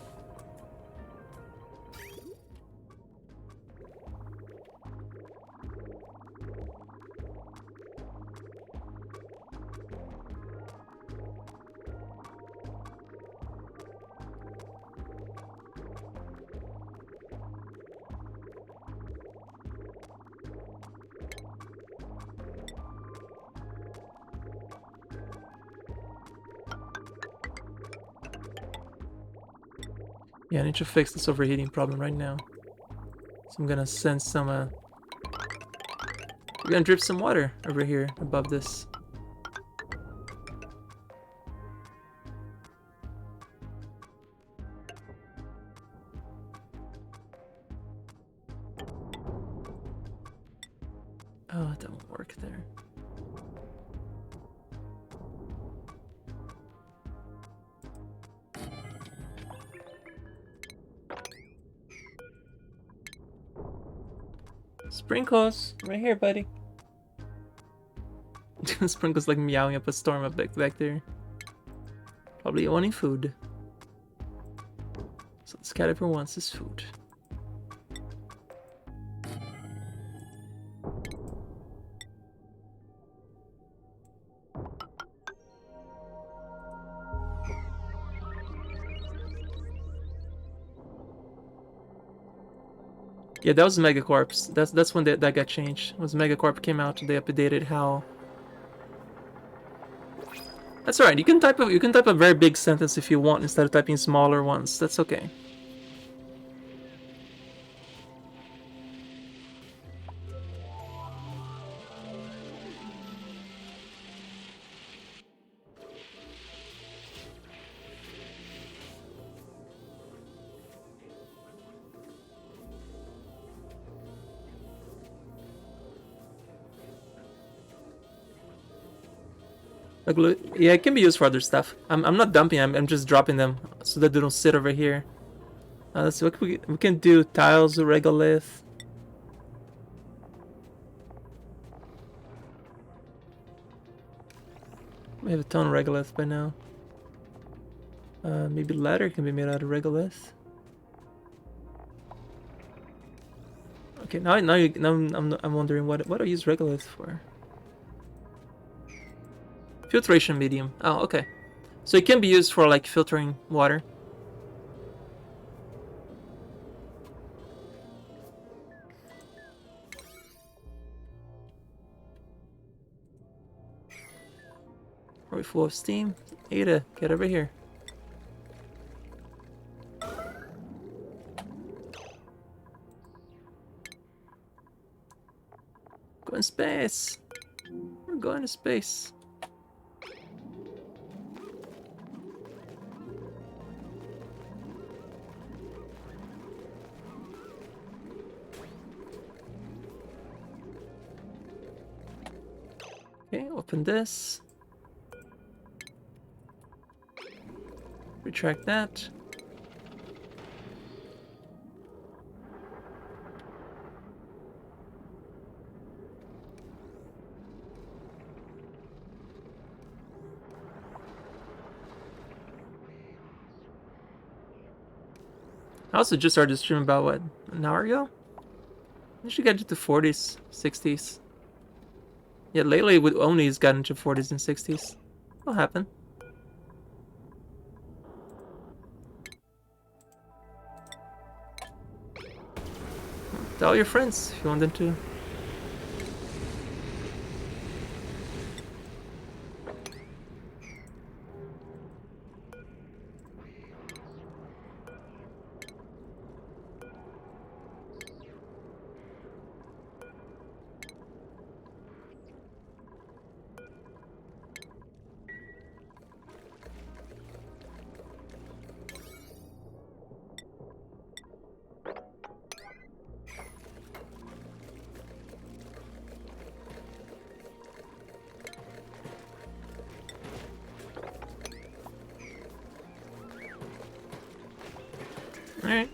Yeah, I need to fix this overheating problem right now. So I'm gonna send some, we're gonna drip some water over here above this. Oh, it don't work there. Sprinkles, right here, buddy. Sprinkles like meowing up a storm up back there. Probably wanting food. So this caterpillar wants his food. Yeah, that was Megacorps. That's when that got changed. Once Megacorp came out, they updated how. That's alright. You can type a very big sentence if you want instead of typing smaller ones. That's okay. Like, yeah, it can be used for other stuff. I'm not dumping. I'm just dropping them so that they don't sit over here. Let's see what we can do. Tiles, regolith. We have a ton of regolith by now. Maybe ladder can be made out of regolith. Okay, now I'm wondering what I use regolith for. Filtration medium. Oh, okay. So it can be used for like filtering water. Are we full of steam? Ada, get over here. Go in space. We're going to space. Okay, open this. Retract that. I also just started stream about what, an hour ago? I should get into 40s, 60s. Yeah, lately with Oni's got into 40s and 60s. What'll happen? Tell your friends if you want them to. Alright.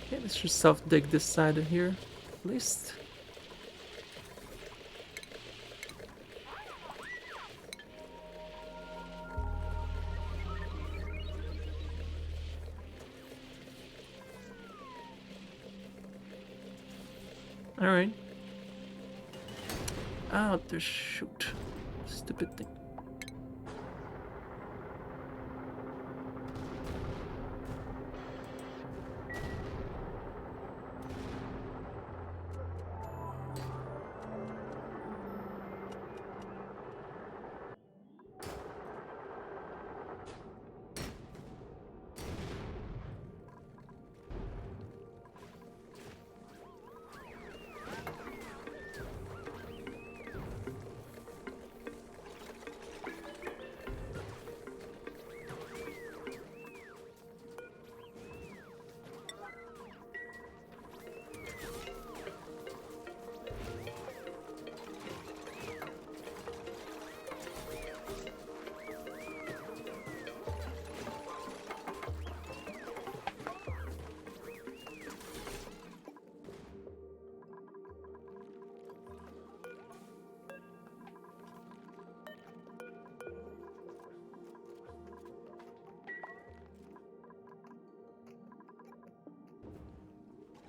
Okay, let's just self-dig this side of here, at least. Alright. Out there, shoot. Stupid thing.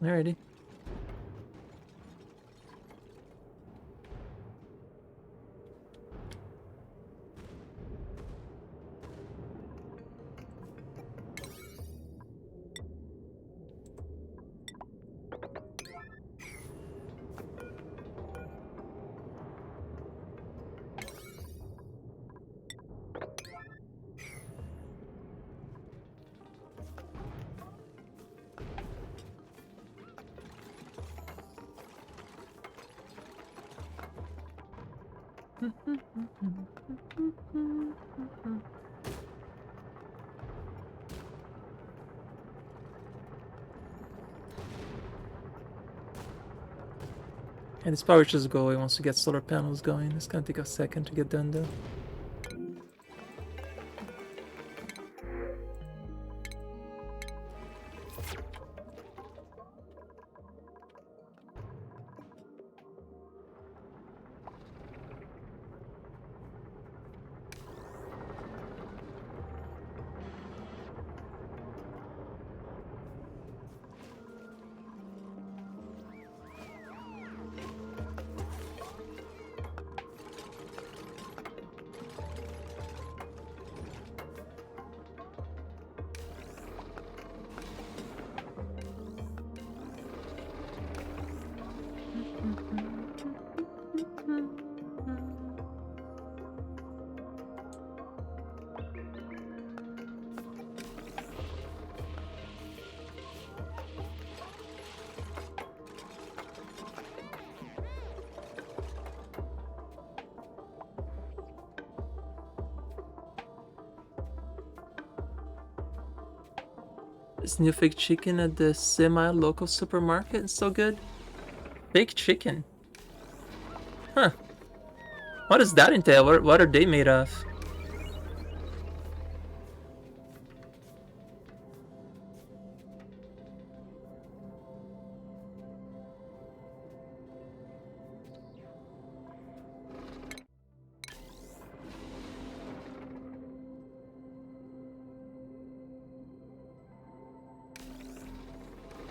Alrighty. And this power just go away once you get solar panels going. It's gonna take a second to get done though. This new fake chicken at the semi-local supermarket is so good. Fake chicken? Huh. What does that entail? What are they made of?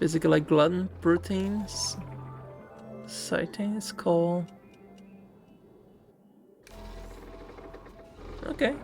Basically like gluten proteins. Citing is called. Okay.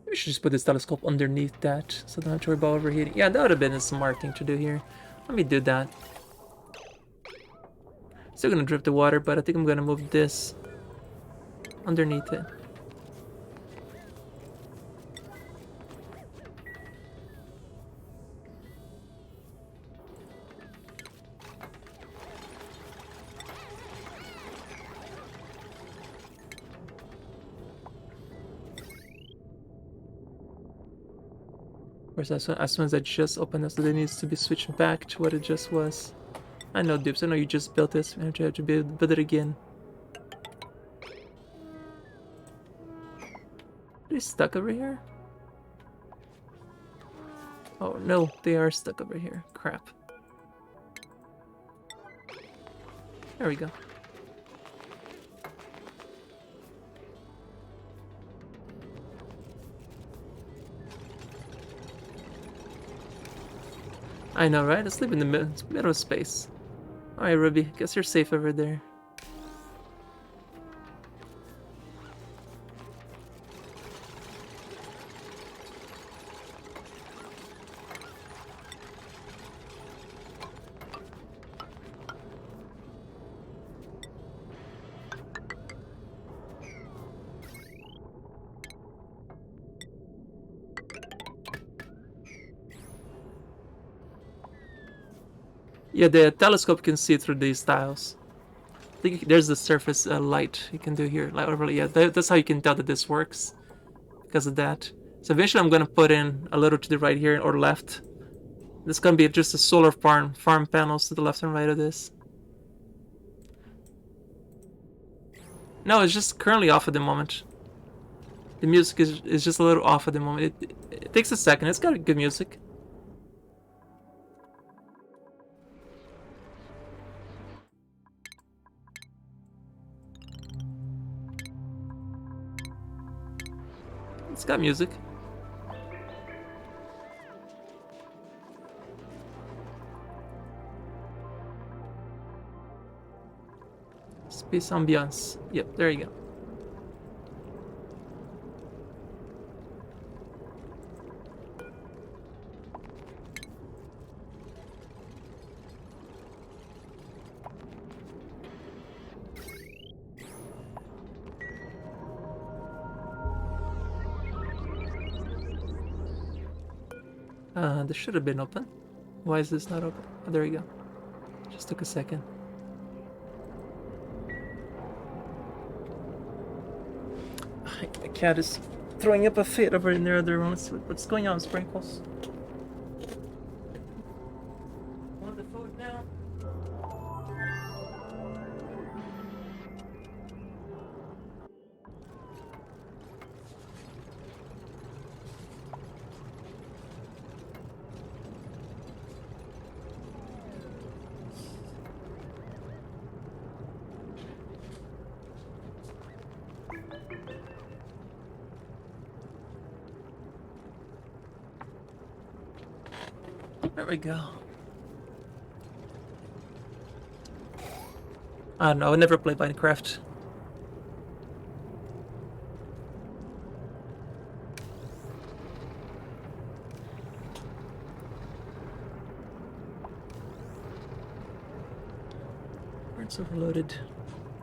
We should just put this telescope underneath that, so don't have to worry about overheating. Yeah, that would have been a smart thing to do here. Let me do that. Still gonna drip the water, but I think I'm gonna move this underneath it. Of course, as soon as I just open this, it needs to be switched back to what it just was. I know, Dupes. I know you just built this. I have to build it again. Are they stuck over here? Oh no, they are stuck over here. Crap. There we go. I know, right? Let's live in the middle of space. Alright, Ruby. Guess you're safe over there. Yeah, the telescope can see through these tiles. I think there's the surface light you can do here. Light overlay. Yeah, that's how you can tell that this works. Because of that. So eventually I'm going to put in a little to the right here or left. This is going to be just a solar farm panels to the left and right of this. No, it's just currently off at the moment. The music is just a little off at the moment. It takes a second. It's got good music. It's got music. Space ambiance. Yep, there you go. This should have been open. Why is this not open? Oh, there we go. Just took a second. My cat is throwing up a fit over in the other room. What's going on, Sprinkles? Want the food now? There we go. I don't know, I would never play Minecraft. It's overloaded.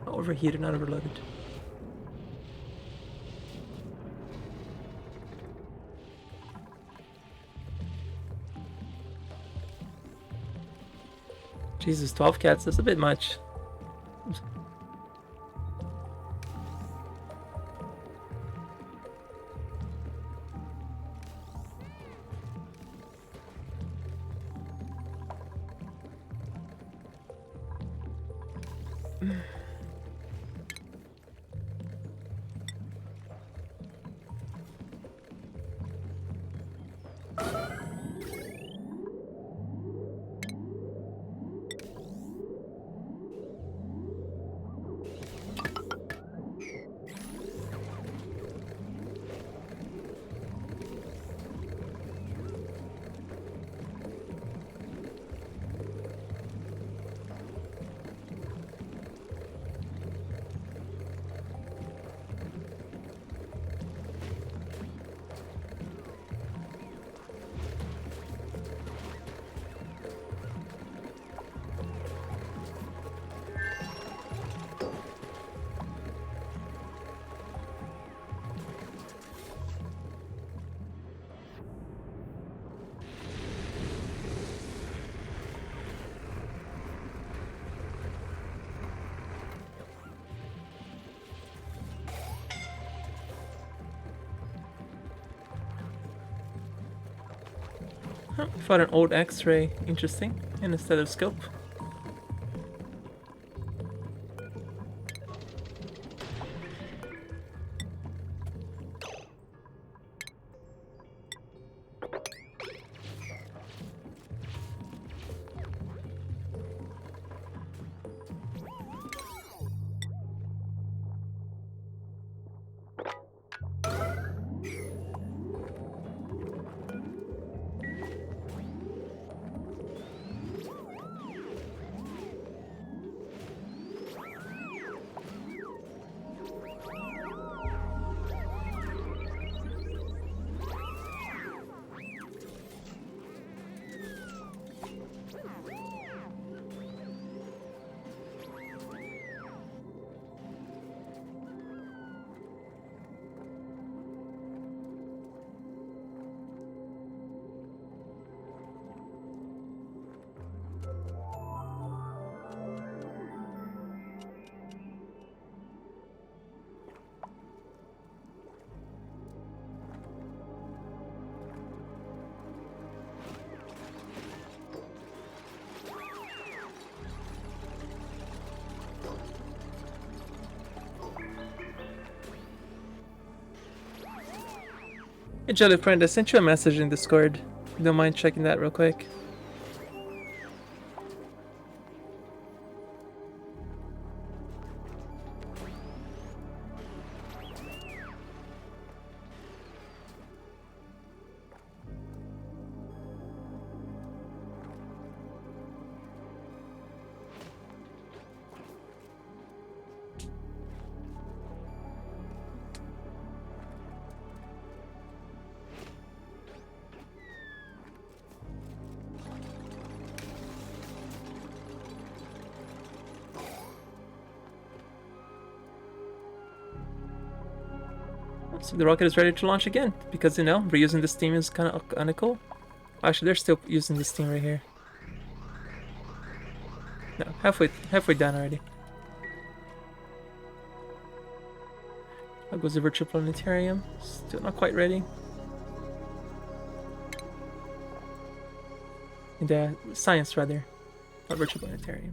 Oh, overheated, not overloaded. Jesus, 12 cats, that's a bit much. Oh, found an old X-ray. Interesting. And a stethoscope. Hey Jelly friend, I sent you a message in Discord. You don't mind checking that real quick? So the rocket is ready to launch again, because you know, reusing the steam is kind of cool. Actually, they're still using the steam right here. No, halfway done already. That goes the virtual planetarium. Still not quite ready. The science rather, not virtual planetarium.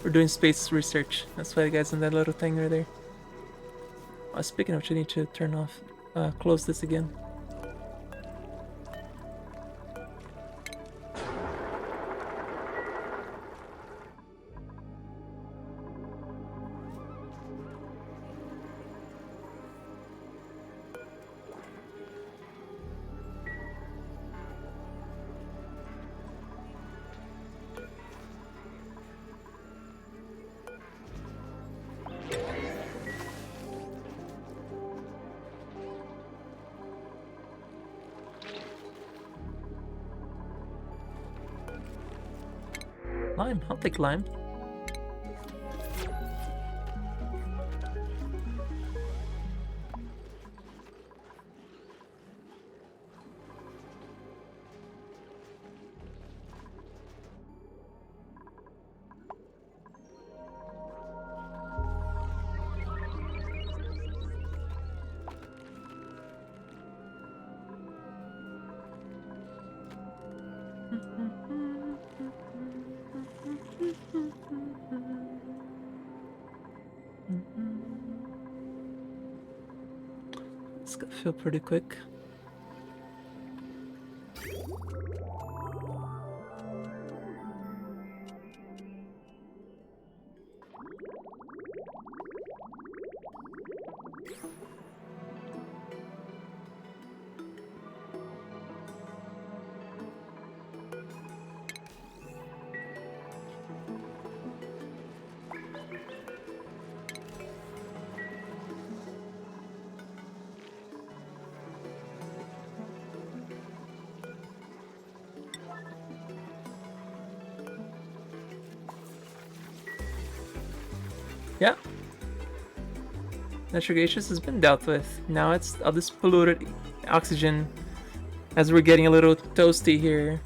We're doing space research. That's why the guy's in that little thing right there. Speaking of which, I need to turn off, close this again. Lime, I'll take lime. It's gonna feel pretty quick. Yeah. Nitric gaseous has been dealt with. Now it's all this polluted oxygen. As we're getting a little toasty here.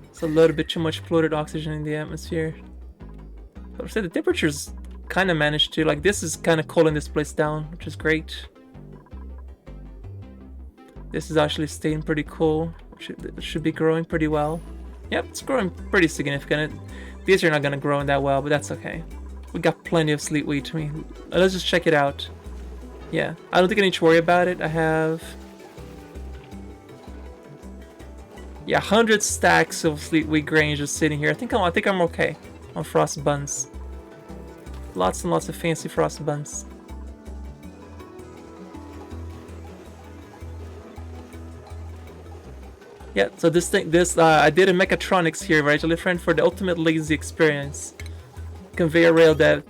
It's a little bit too much polluted oxygen in the atmosphere. But I say the temperature's kind of managed to, like, this is kind of cooling this place down, which is great. This is actually staying pretty cool. It should be growing pretty well. Yep, it's growing pretty significant. These are not going to grow that well, but that's okay. We got plenty of sleet wheat. Let's just check it out. Yeah, I don't think I need to worry about it. I have... yeah, 100 stacks of sleet wheat grain just sitting here. I think I'm okay on frost buns. Lots and lots of fancy frost buns. Yeah, so I did a mechatronics here, right, friend, for the ultimate lazy experience. Conveyor rail that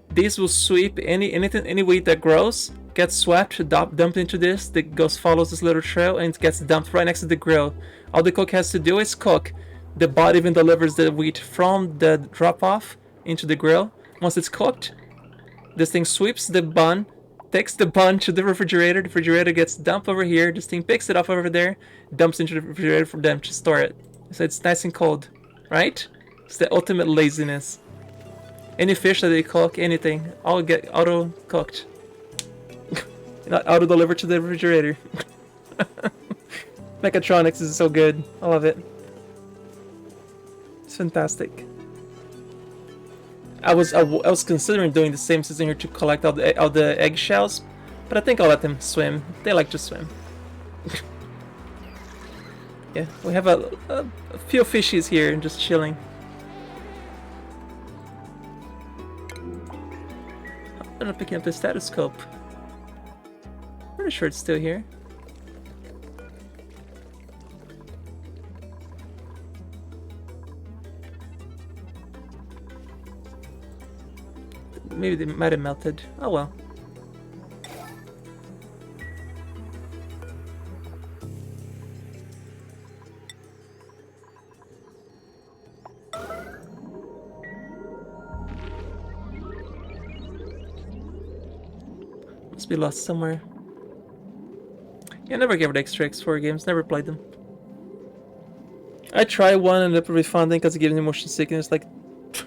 these will sweep any wheat that grows, gets swept, dumped into this, that follows this little trail, and it gets dumped right next to the grill. All the cook has to do is cook. The bot even delivers the wheat from the drop-off into the grill. Once it's cooked, this thing sweeps the bun, takes the bun to the refrigerator gets dumped over here, this thing picks it up over there, dumps into the refrigerator for them to store it. So it's nice and cold, right? It's the ultimate laziness. Any fish that they cook, anything, all get auto-cooked. Not auto-delivered to the refrigerator. Mechatronics is so good. I love it. It's fantastic. I was considering doing the same system here to collect all the eggshells, but I think I'll let them swim. They like to swim. Yeah, we have a few fishies here and just chilling. I'm not picking up the stethoscope. Pretty sure it's still here. Maybe they might have melted. Oh well. Must be lost somewhere. Yeah, I never gave it extra X4 games, never played them. I tried one and ended up refunding because it gave me motion sickness like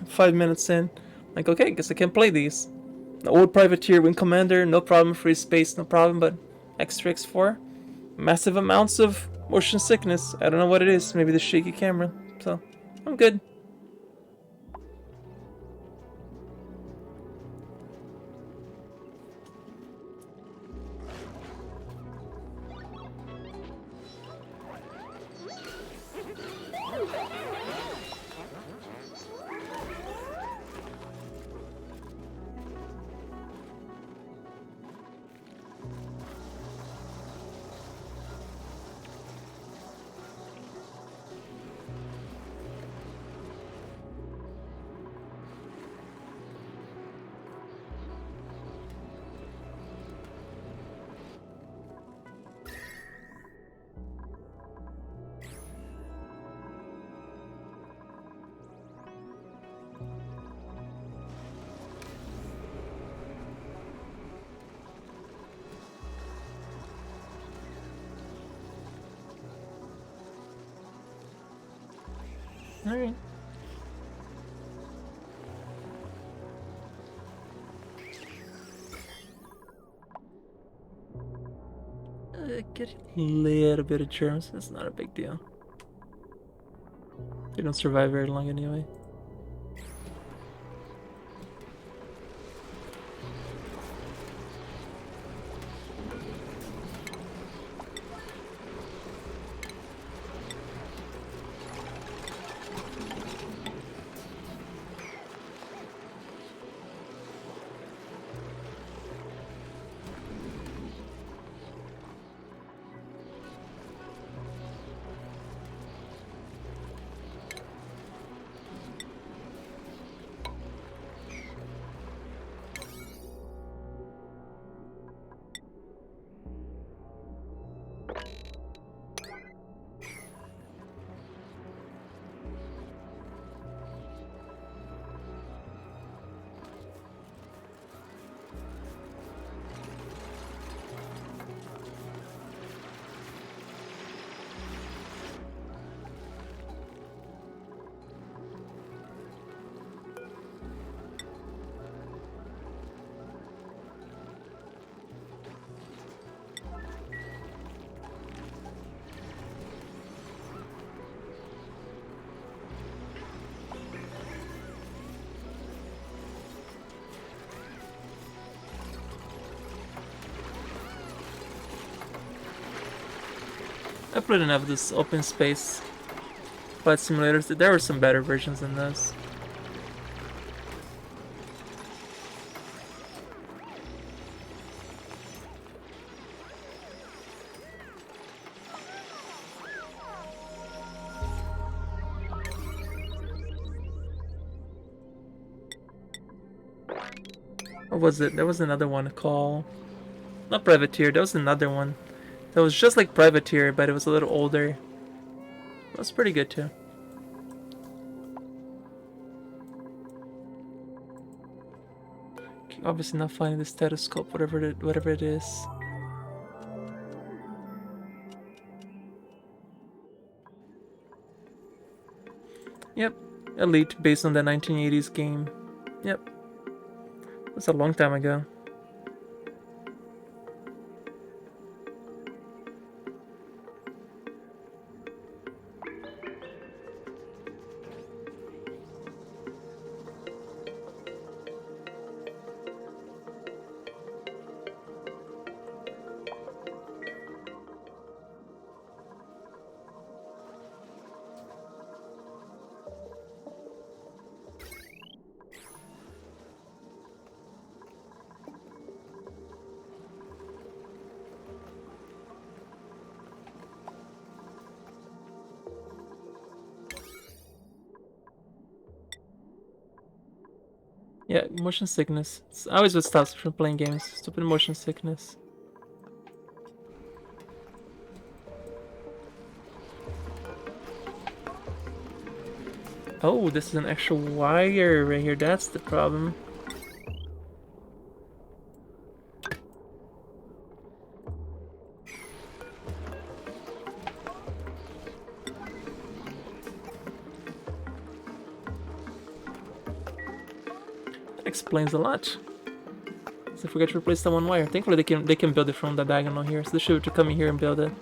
5 minutes in. Like, okay, guess I can play these. The old privateer, wing commander, no problem. Free space, no problem. But extra X4, massive amounts of motion sickness. I don't know what it is. Maybe the shaky camera. So I'm good. Alright. Get a little bit of germs, that's not a big deal. They don't survive very long anyway. I played enough of this open space flight simulators. There were some better versions than this. Or was it? There was another one called... Not Privateer, there was another one. That was just like Privateer, but it was a little older. That was pretty good too. Okay, obviously not finding the stethoscope, whatever it is. Yep, Elite based on the 1980s game. Yep. That's a long time ago. Yeah, motion sickness. It's always what stops me from playing games. Stupid motion sickness. Oh, this is an actual wire right here. That's the problem. That explains a lot. So I forgot to replace that one wire. Thankfully they can build it from the diagonal here, so they should have to come in here and build it.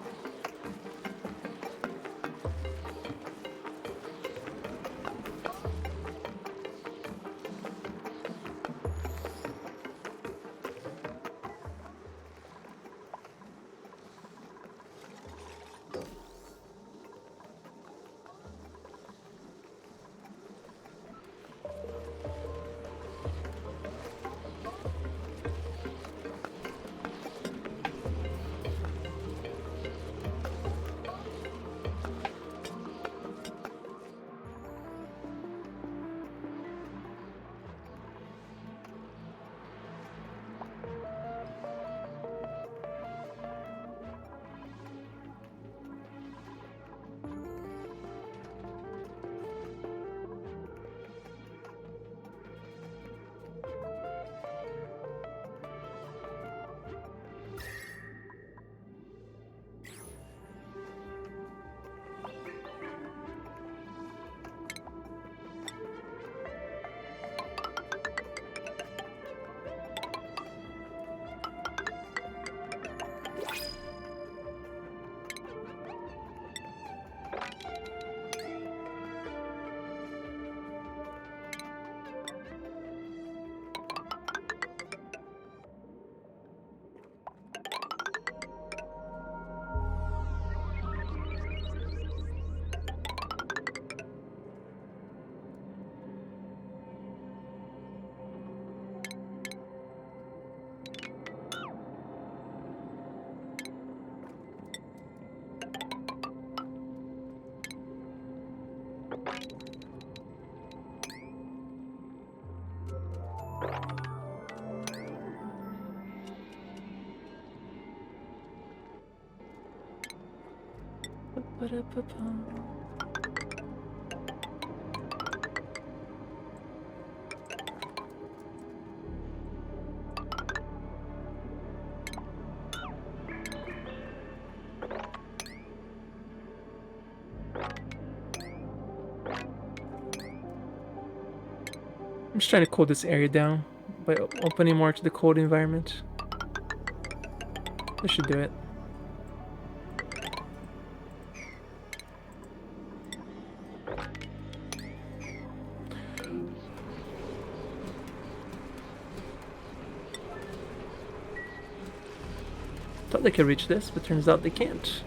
I'm just trying to cool this area down by opening more to the cold environment. This should do it. Thought they could reach this, but turns out they can't.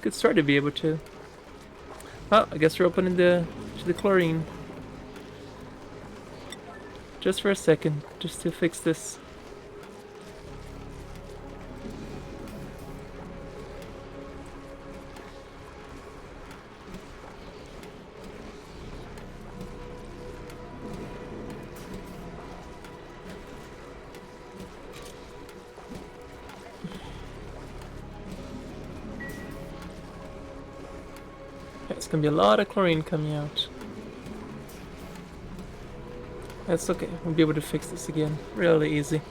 Good start to be able to. Oh, I guess we're opening the chlorine. Just for a second, just to fix this. It's gonna be a lot of chlorine coming out. That's okay, we'll be able to fix this again. Really easy.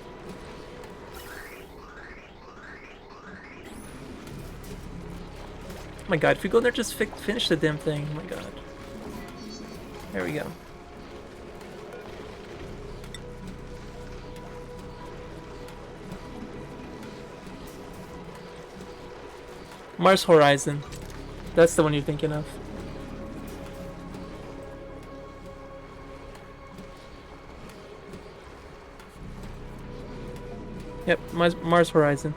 Oh my god, if we go there, just finish the damn thing. Oh my god. There we go. Mars Horizon. That's the one you're thinking of. Yep, Mars Horizon.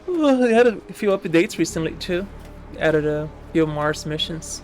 Well, they had a few updates recently too. Added a few Mars missions.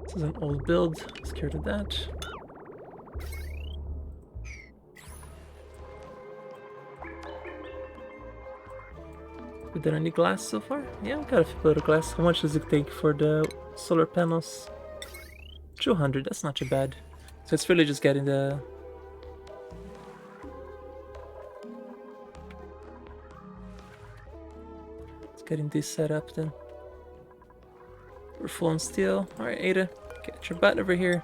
This is an old build. Scared of that. We done any glass so far? Yeah, we got a bit of glass. How much does it take for the solar panels? 200, that's not too bad. So it's really just getting the... It's getting this set up then. We're full on steel. Alright, Ada, get your butt over here.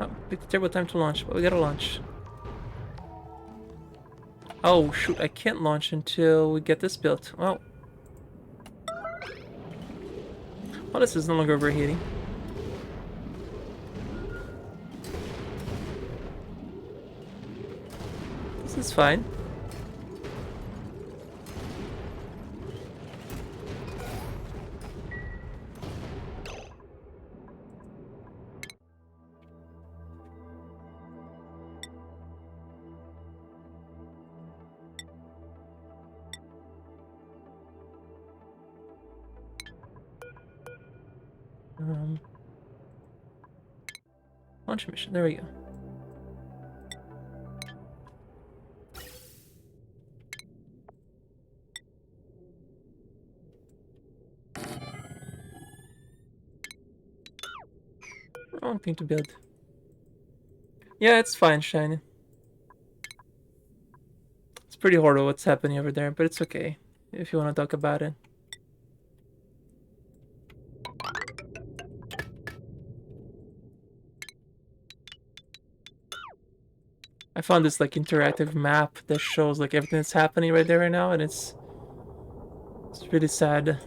Oh, pick a terrible time to launch, but we gotta launch. Oh shoot, I can't launch until we get this built. Well, this is no longer overheating. This is fine. Launch mission, there we go. Wrong thing to build. Yeah, it's fine, Shiny. It's pretty horrible what's happening over there, but it's okay if you want to talk about it. I found this like interactive map that shows like everything that's happening right there right now, and it's really sad.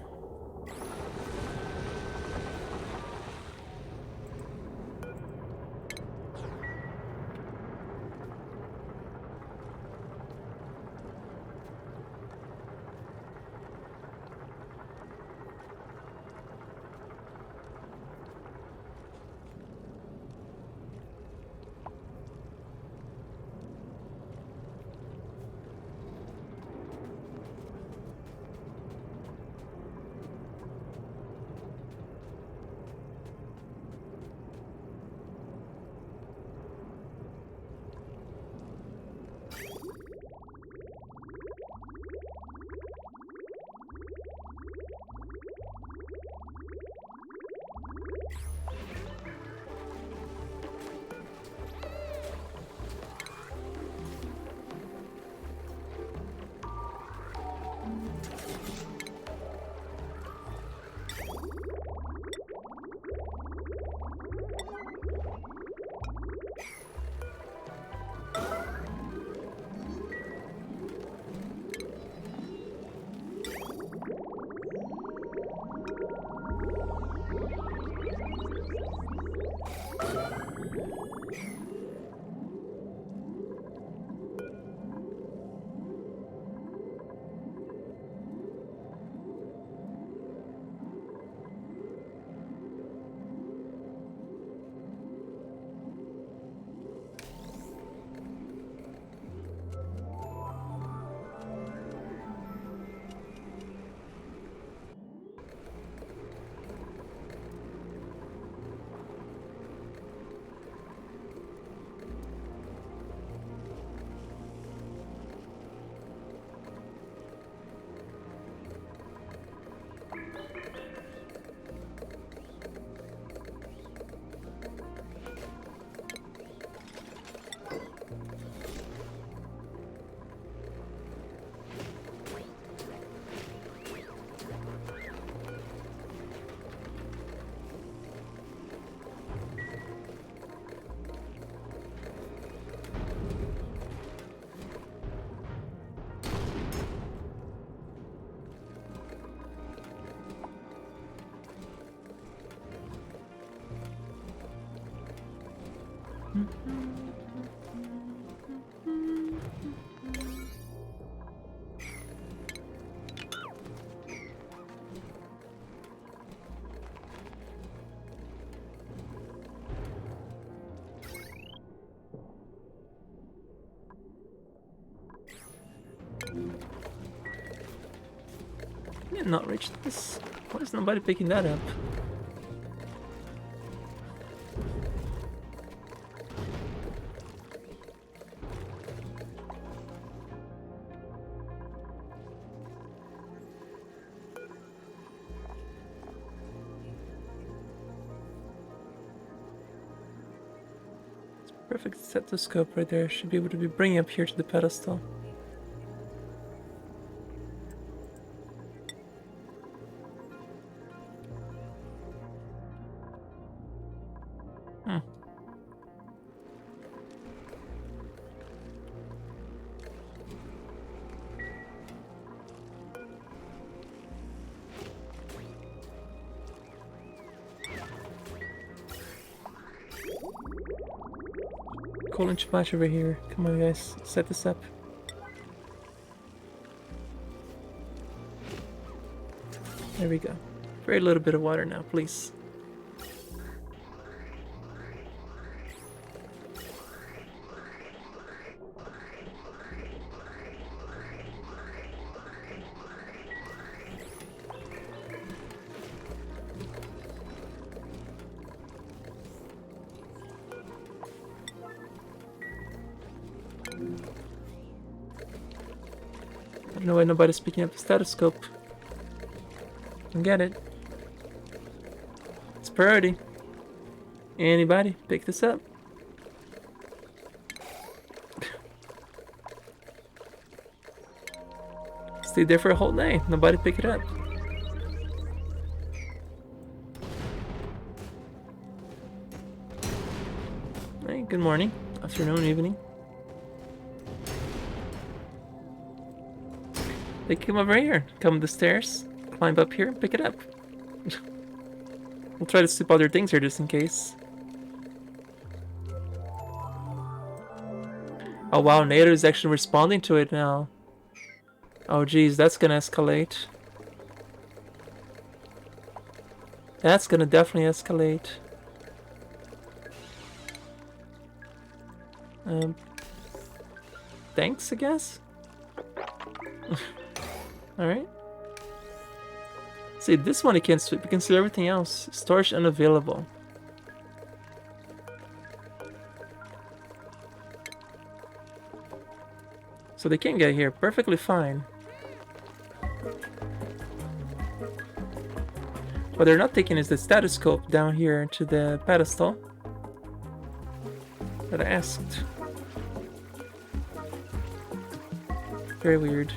Can you not reach this? Why is nobody picking that up? Perfect stethoscope right there. Should be able to be bringing up here to the pedestal. Cool and splash over here. Come on, guys. Set this up. There we go. Very little bit of water now, please. I don't know why nobody's picking up the stethoscope. Don't get it. It's priority. Anybody pick this up? Stayed there for a whole day. Nobody pick it up. Hey, good morning, afternoon, evening. They come over here. Come the stairs. Climb up here. Pick it up. We'll try to sweep other things here just in case. Oh wow, NATO is actually responding to it now. Oh geez, that's gonna escalate. That's gonna definitely escalate. Thanks, I guess? Alright. See, this one you can't sweep. You can sweep everything else. Storage unavailable. So they can get here perfectly fine. What they're not taking is the stethoscope down here to the pedestal that I asked. Very weird.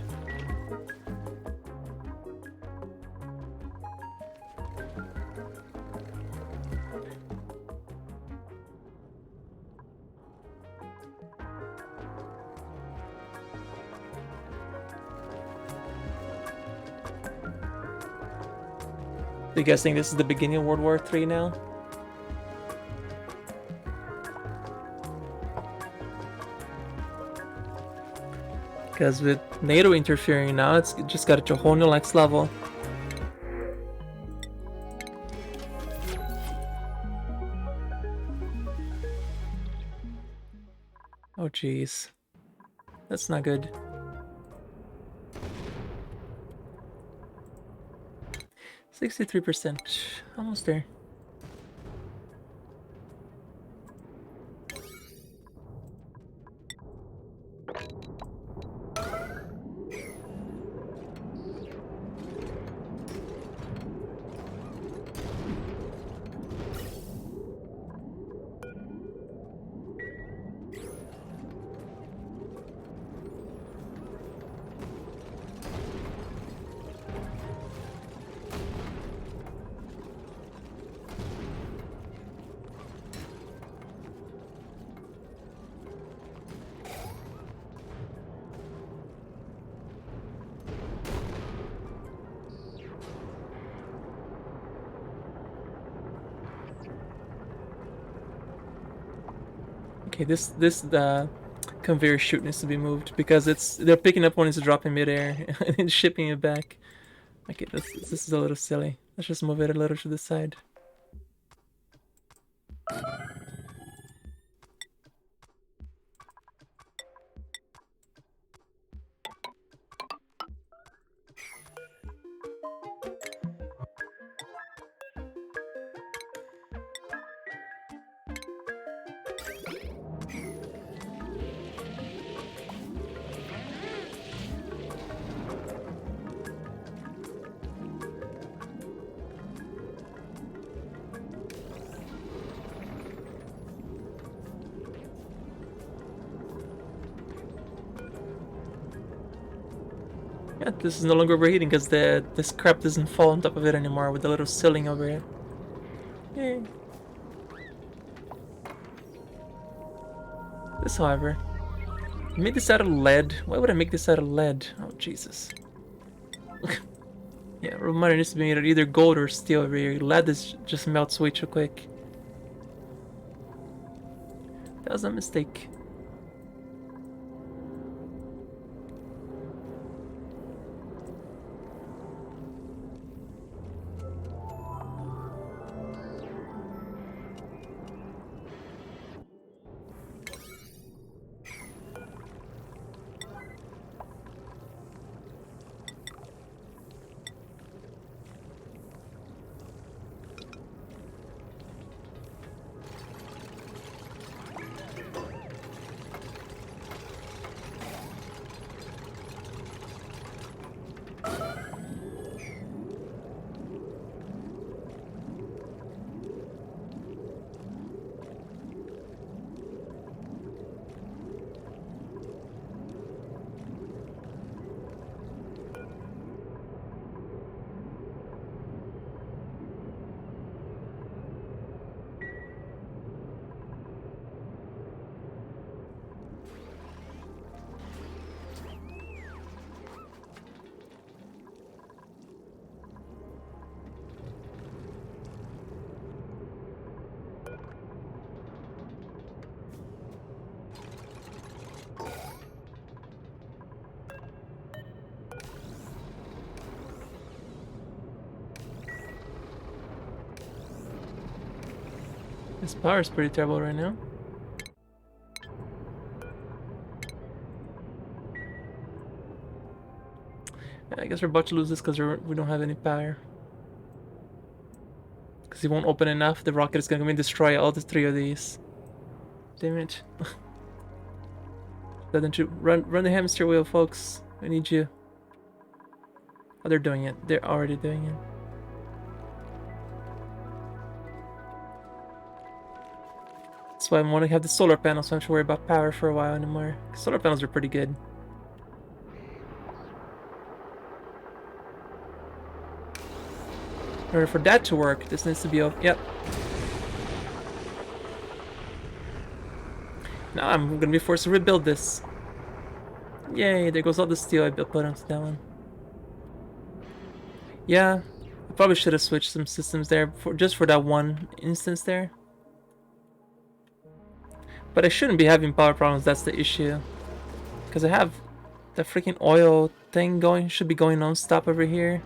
You guys think this is the beginning of World War III now? Because with NATO interfering now, it's just got to a whole new next level. Oh jeez. That's not good. 63%. Almost there. Okay, this conveyor chute needs to be moved because they're picking up when it's dropping midair and shipping it back. Okay, this is a little silly. Let's just move it a little to the side. Yeah, this is no longer overheating because this crap doesn't fall on top of it anymore with the little ceiling over it. Yay. This, however, I made this out of lead. Why would I make this out of lead? Oh Jesus. Yeah, reminder needs to be made out of either gold or steel over here. Lead just melts way too quick. That was a mistake. This power is pretty terrible right now. I guess we're about to lose this because we don't have any power. Because he won't open enough, the rocket is going to come and destroy all the 3 of these. Damn it. Doesn't you run the hamster wheel, folks. I need you. Oh, they're doing it. They're already doing it. That's why I want to have the solar panels, so I don't have to worry about power for a while anymore. Solar panels are pretty good. In order for that to work, this needs to be off. Yep. Now I'm gonna be forced to rebuild this. Yay, there goes all the steel I put onto that one. Yeah, I probably should have switched some systems there just for that one instance there. But I shouldn't be having power problems, that's the issue. Because I have the freaking oil thing going, should be going non-stop over here.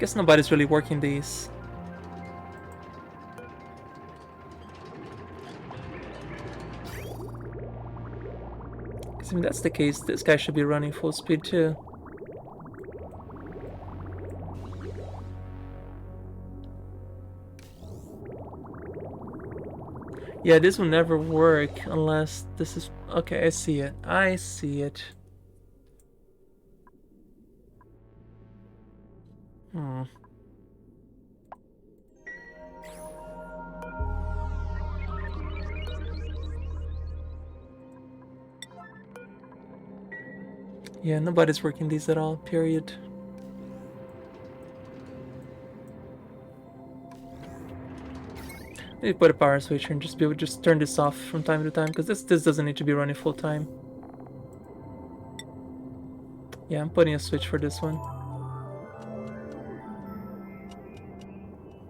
Guess nobody's really working these. Because if that's the case, this guy should be running full speed too. Yeah, this will never work unless this is... Okay, I see it. I see it. Yeah, nobody's working these at all, period. Maybe put a power switch and just be able to just turn this off from time to time, because this doesn't need to be running full time. Yeah, I'm putting a switch for this one.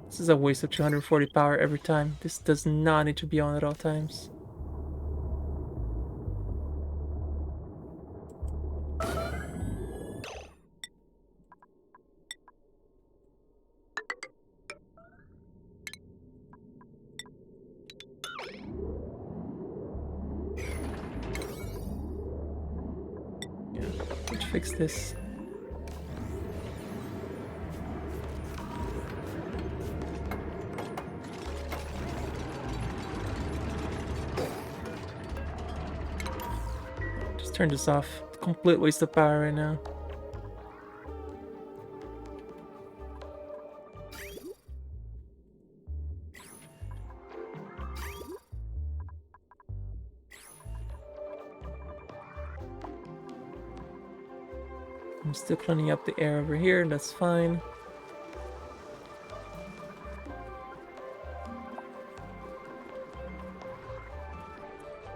This is a waste of 240 power every time. This does not need to be on at all times. Let's fix this. Just turn this off. Complete waste of power right now. I'm still cleaning up the air over here, that's fine.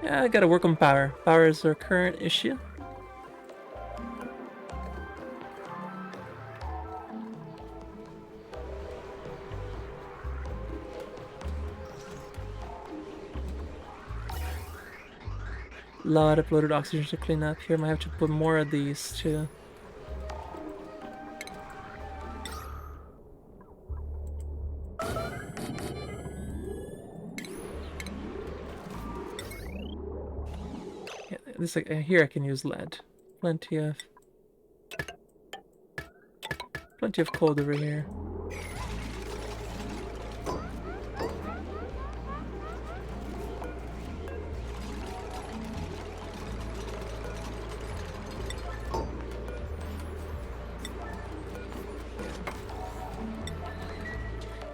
Yeah, I gotta work on power. Power is our current issue. Lot of bloated oxygen to clean up here. Might have to put more of these too. This here I can use lead. Plenty of cold over here.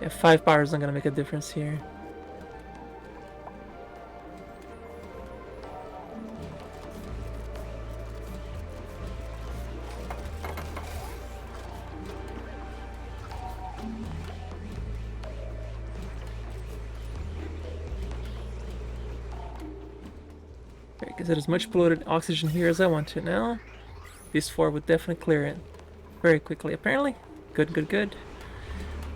Yeah, 5 power is not gonna make a difference here. Get as much bloated oxygen here as I want to now. These 4 would definitely clear it very quickly, apparently. Good, good, good.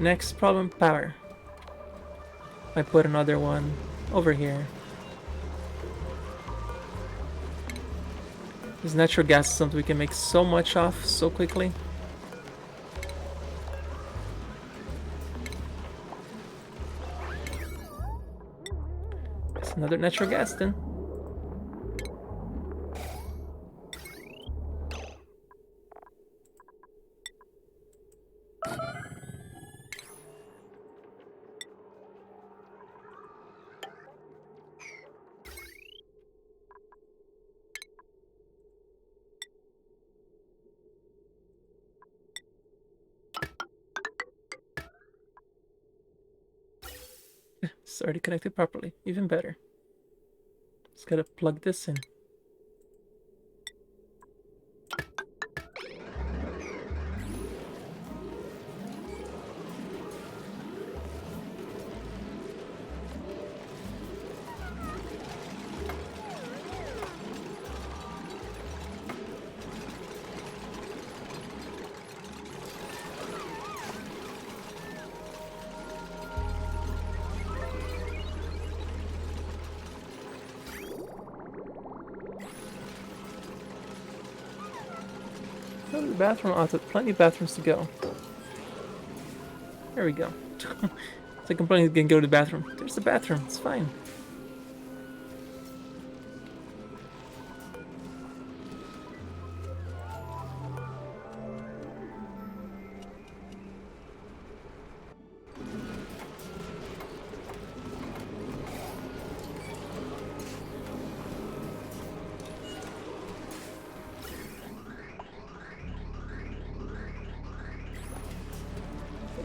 Next problem, power. I put another one over here. This natural gas is something we can make so much off so quickly. It's another natural gas then. It's already connected properly. Even better. Just gotta plug this in. Go to the bathroom. Oh, plenty of bathrooms to go. There we go. It's like I'm planning to go to the bathroom. There's the bathroom. It's fine.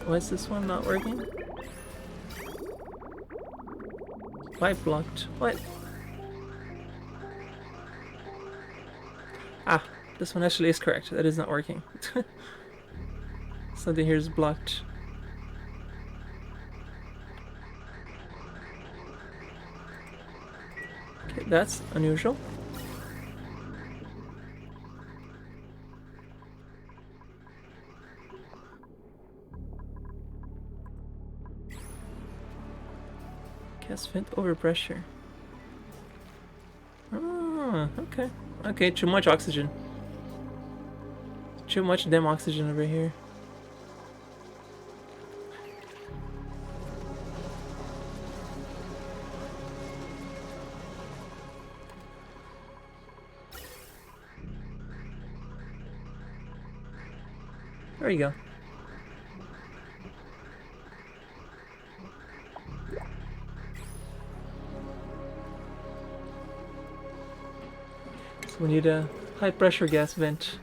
Why is this one not working? Pipe blocked. What? Ah, this one actually is correct. That is not working. Something here is blocked. Okay, that's unusual. Gas vent overpressure. Oh, okay. Okay, too much oxygen. Too much damn oxygen over here. There you go. So we need a high pressure gas vent.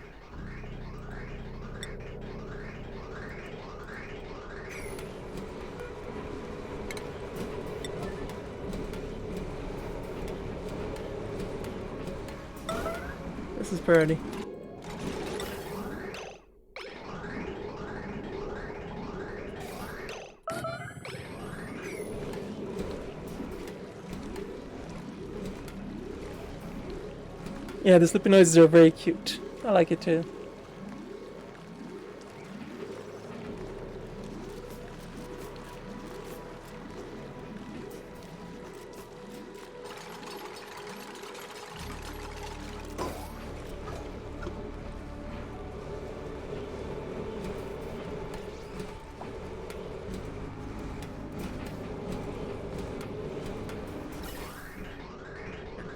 This is priority. Yeah, the sleepy noises are very cute. I like it too.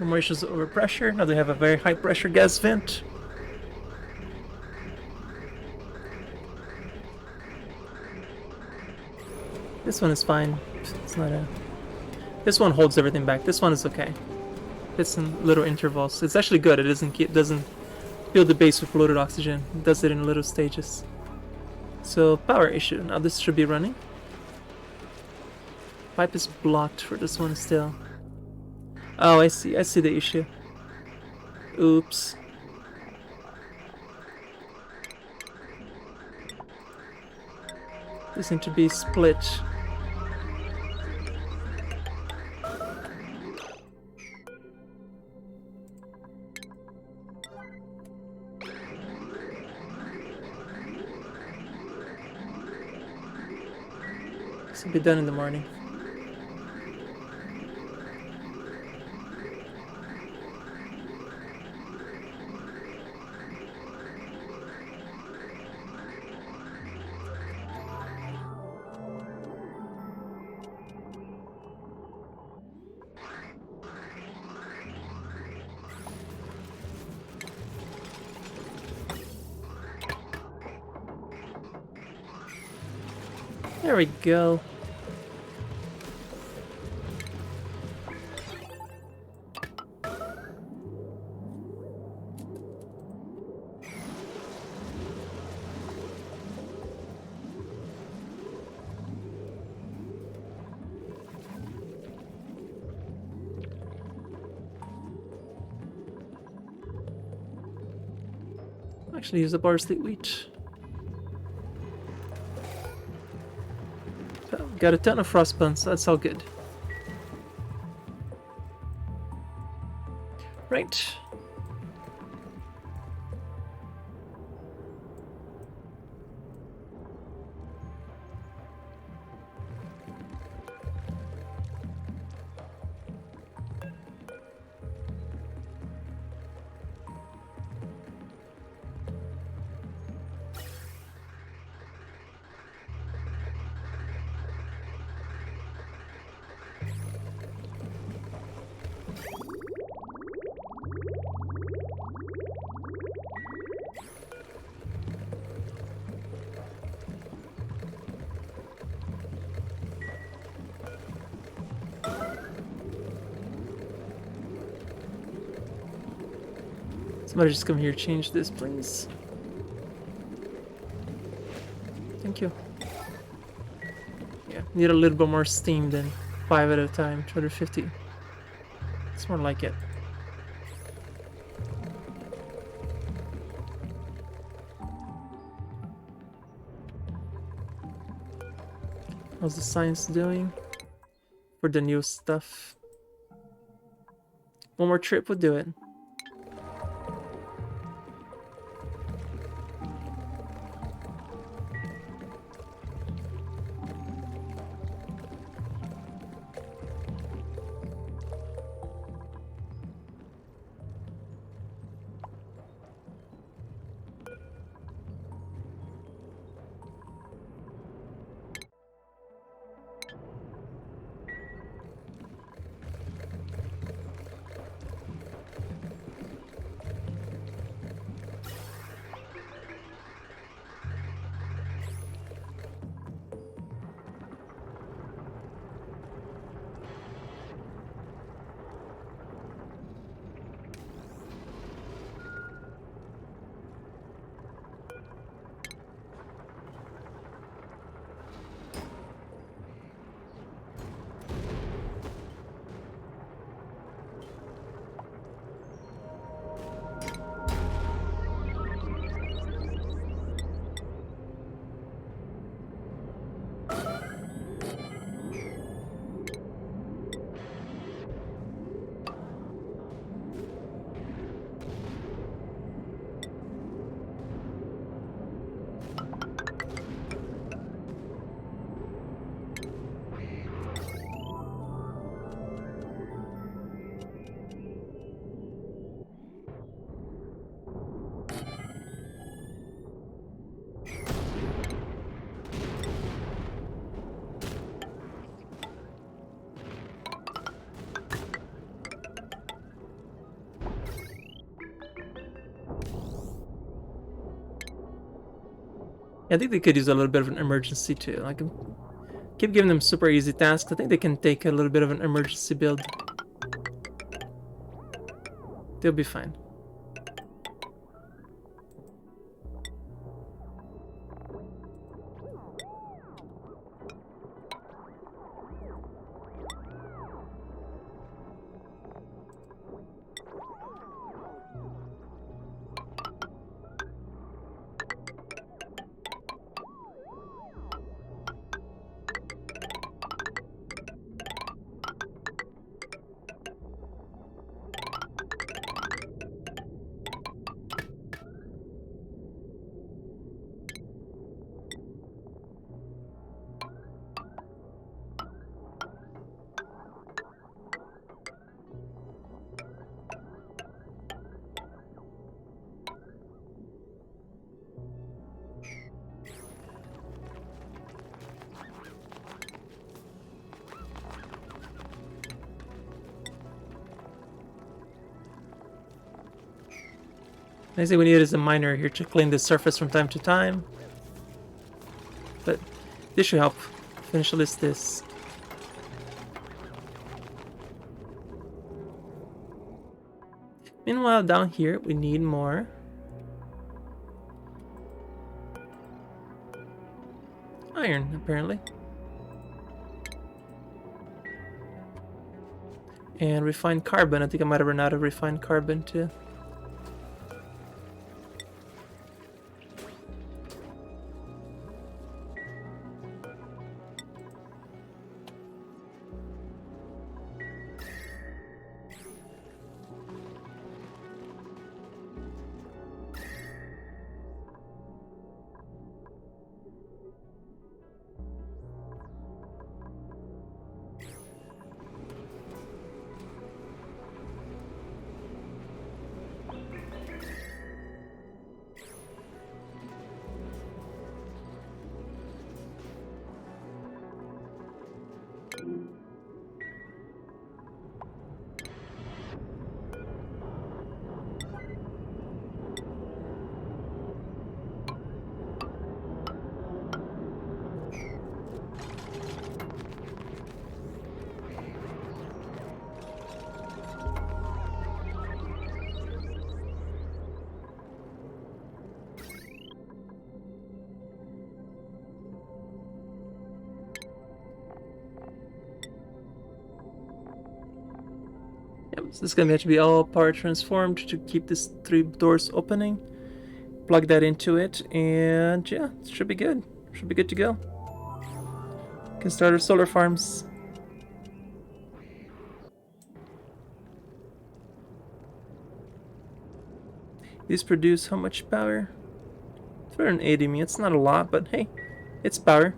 No more issues with overpressure. Now they have a very high pressure gas vent. This one is fine. It's not a... This one holds everything back. This one is okay. It's in little intervals. It's actually good. It doesn't fill the base with loaded oxygen. It does it in little stages. So power issue. Now this should be running. Pipe is blocked for this one still. Oh, I see. I see the issue. Oops. They seem to be split. This will be done in the morning. There we go. Actually use the bar sleep wheat. Got a ton of frost buns, that's all good. Right. Somebody just come here, change this, please. Thank you. Yeah, need a little bit more steam than 5 at a time, 250. It's more like it. How's the science doing for the new stuff? One more trip would do it. I think they could use a little bit of an emergency too. Like, keep giving them super easy tasks. I think they can take a little bit of an emergency build. They'll be fine. Next thing we need is a miner here to clean the surface from time to time. But This should help finish at least this. Meanwhile, down here, we need more iron, apparently. And refined carbon. I think I might have run out of refined carbon too. Yep, so this is gonna have to be all power transformed to keep this 3 doors opening. Plug that into it, and yeah, it should be good. Should be good to go. Can start our solar farms. These produce how much power? 380 me. It's not a lot, but hey, it's power.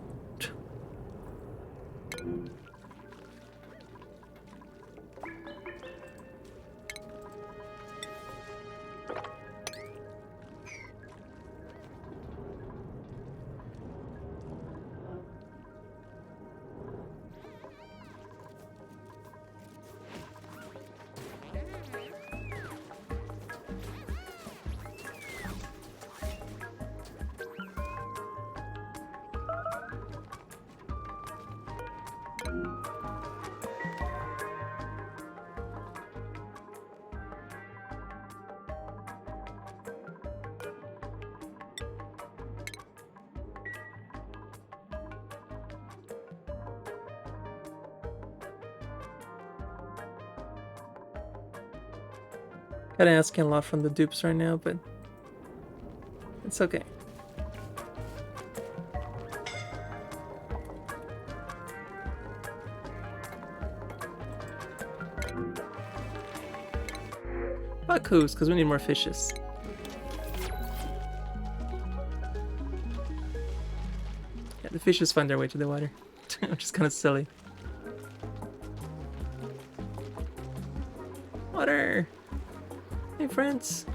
Kinda asking a lot from the dupes right now, but it's okay. Bakus, because we need more fishes. Yeah, the fishes find their way to the water, which is kind of silly. Water! Hey, friends!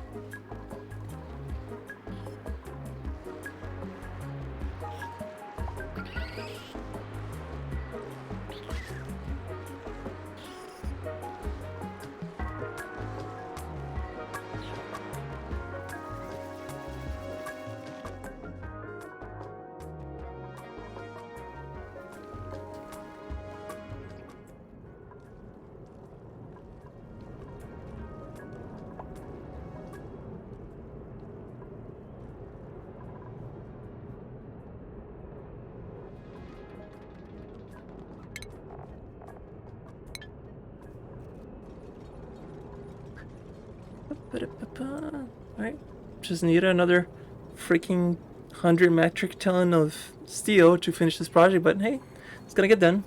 Alright, just need another freaking 100 metric ton of steel to finish this project, but hey, it's gonna get done.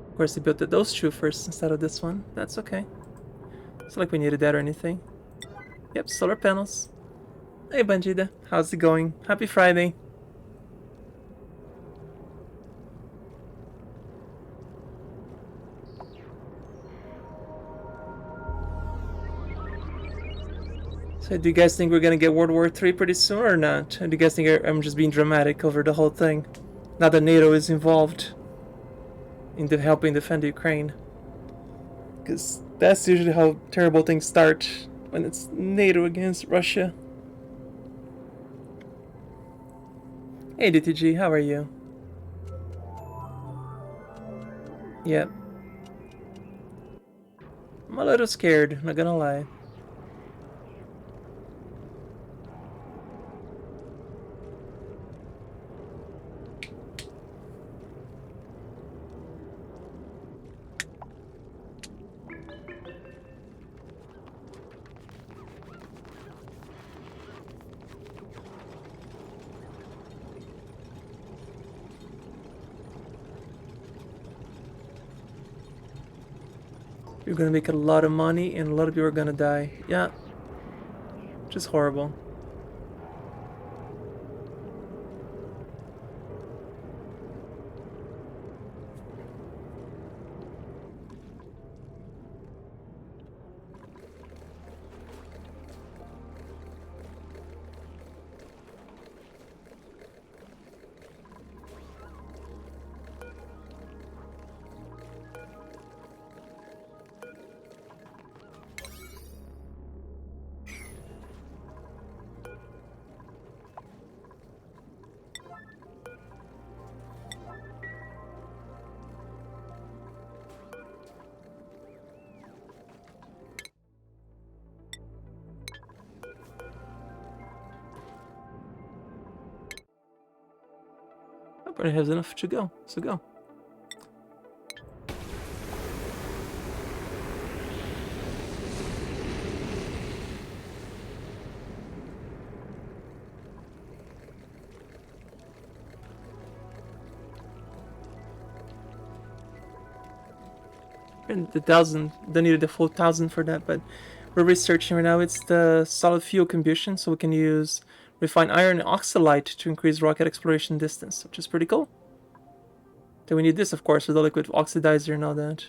Of course, they built those two first instead of this one. That's okay. It's not like we needed that or anything. Yep, solar panels. Hey Bandida, how's it going? Happy Friday. So do you guys think we're gonna get World War III pretty soon or not? Or do you guys think I'm just being dramatic over the whole thing? Now that NATO is involved. into helping defend Ukraine. Because that's usually how terrible things start when it's NATO against Russia. Hey DTG, how are you? Yep. I'm a little scared, not gonna lie. You're gonna make a lot of money and a lot of people are gonna die. Yeah. Just horrible. But it has enough to go, so go. And the 1,000, don't need the full 1,000 for that, but we're researching right now. It's the solid fuel combustion, so we can use refined iron and oxalate to increase rocket exploration distance, which is pretty cool. Then we need this, of course, with the liquid oxidizer and all that.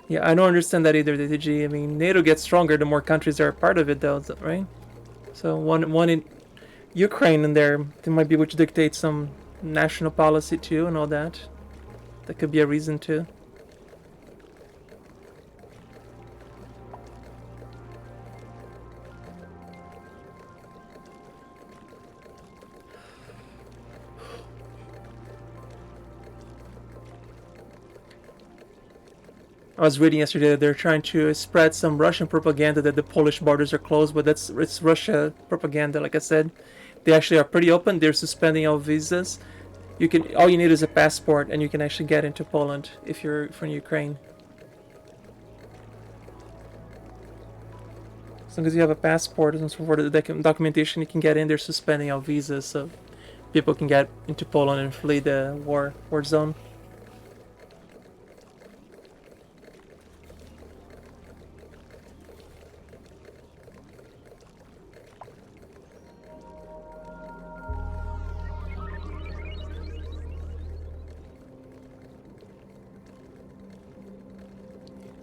Yeah, I don't understand that either, DTG. I mean, NATO gets stronger the more countries are a part of it, though, right? So one in Ukraine in there might be which dictates some national policy too and all that. That could be a reason too. I was reading yesterday that they're trying to spread some Russian propaganda that the Polish borders are closed, but it's Russia propaganda. Like I said, they actually are pretty open. They're suspending all visas. All you need is a passport, and you can actually get into Poland if you're from Ukraine. As long as you have a passport and some sort of documentation, you can get in. They're suspending all visas, so people can get into Poland and flee the war zone.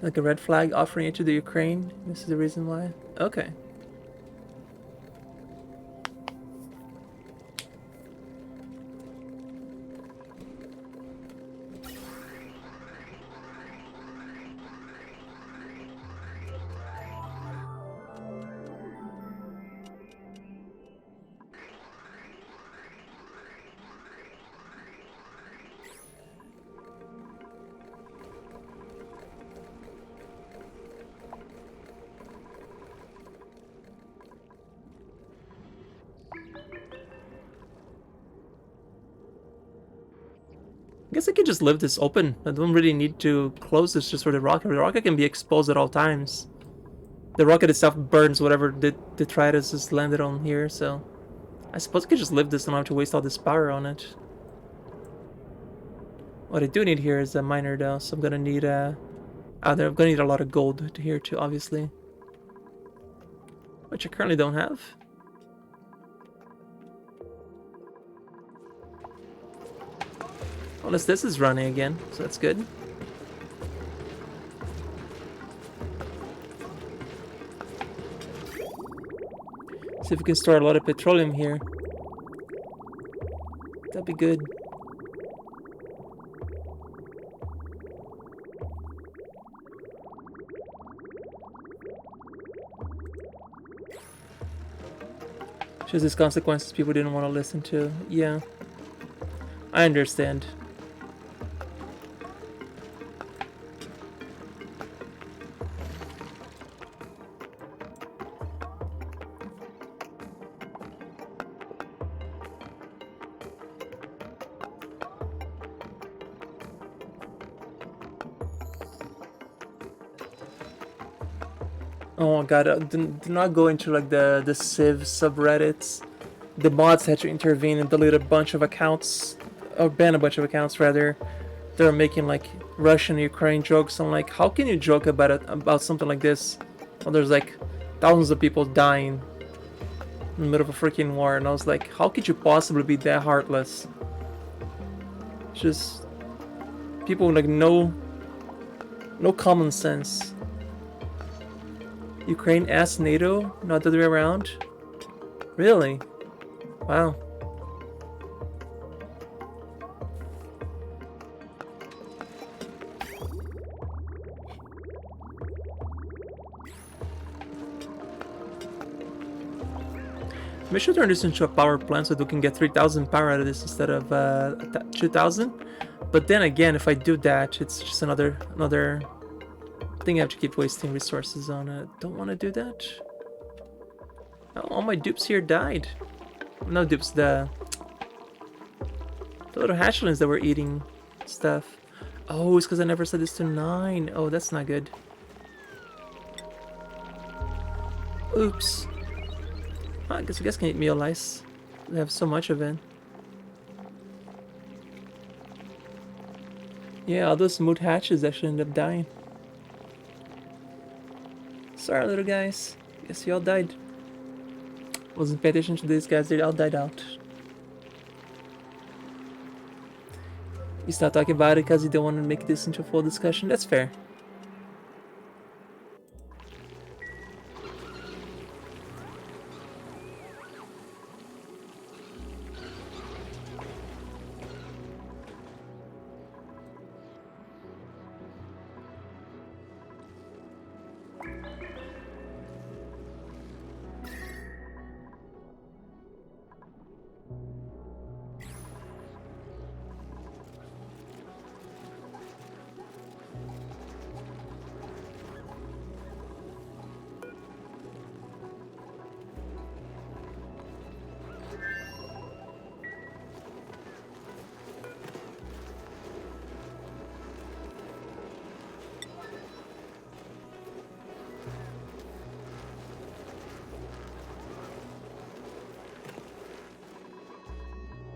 Like a red flag offering it to the Ukraine. This is the reason why. Okay. I guess I could just leave this open. I don't really need to close this just for the rocket. The rocket can be exposed at all times. The rocket itself burns whatever detritus is landed on here, so I suppose I could just leave this and not have to waste all this power on it. What I do need here is a miner though, so I'm gonna need I'm gonna need a lot of gold here too, obviously. Which I currently don't have. Unless this is running again, so that's good. See if we can store a lot of petroleum here. That'd be good. Just these consequences people didn't want to listen to. Yeah. I understand. Oh god, do not go into like the Civ subreddits. The mods had to intervene and delete a bunch of accounts, or ban a bunch of accounts rather. They're making like Russian Ukraine jokes. I'm like, how can you joke about it, about something like this? Well, there's like thousands of people dying in the middle of a freaking war, and I was like, how could you possibly be that heartless? Just people with like no common sense. Ukraine asked NATO, not the other way around? Really? Wow. We should turn this into a power plant so that we can get 3,000 power out of this instead of 2,000. But then again, if I do that, it's just another thing I have to keep wasting resources on. Don't want to do that. Oh, all my dupes here died. No dupes, the little hatchlings that were eating stuff. Oh, it's because I never set this to 9. Oh, that's not good. Oops. I guess can eat meal lice. They have so much of it. Yeah, all those moot hatches actually end up dying. Sorry, little guys. Guess you all died. Wasn't paying attention to these guys. They all died out. You start talking about it because you don't want to make this into a full discussion. That's fair.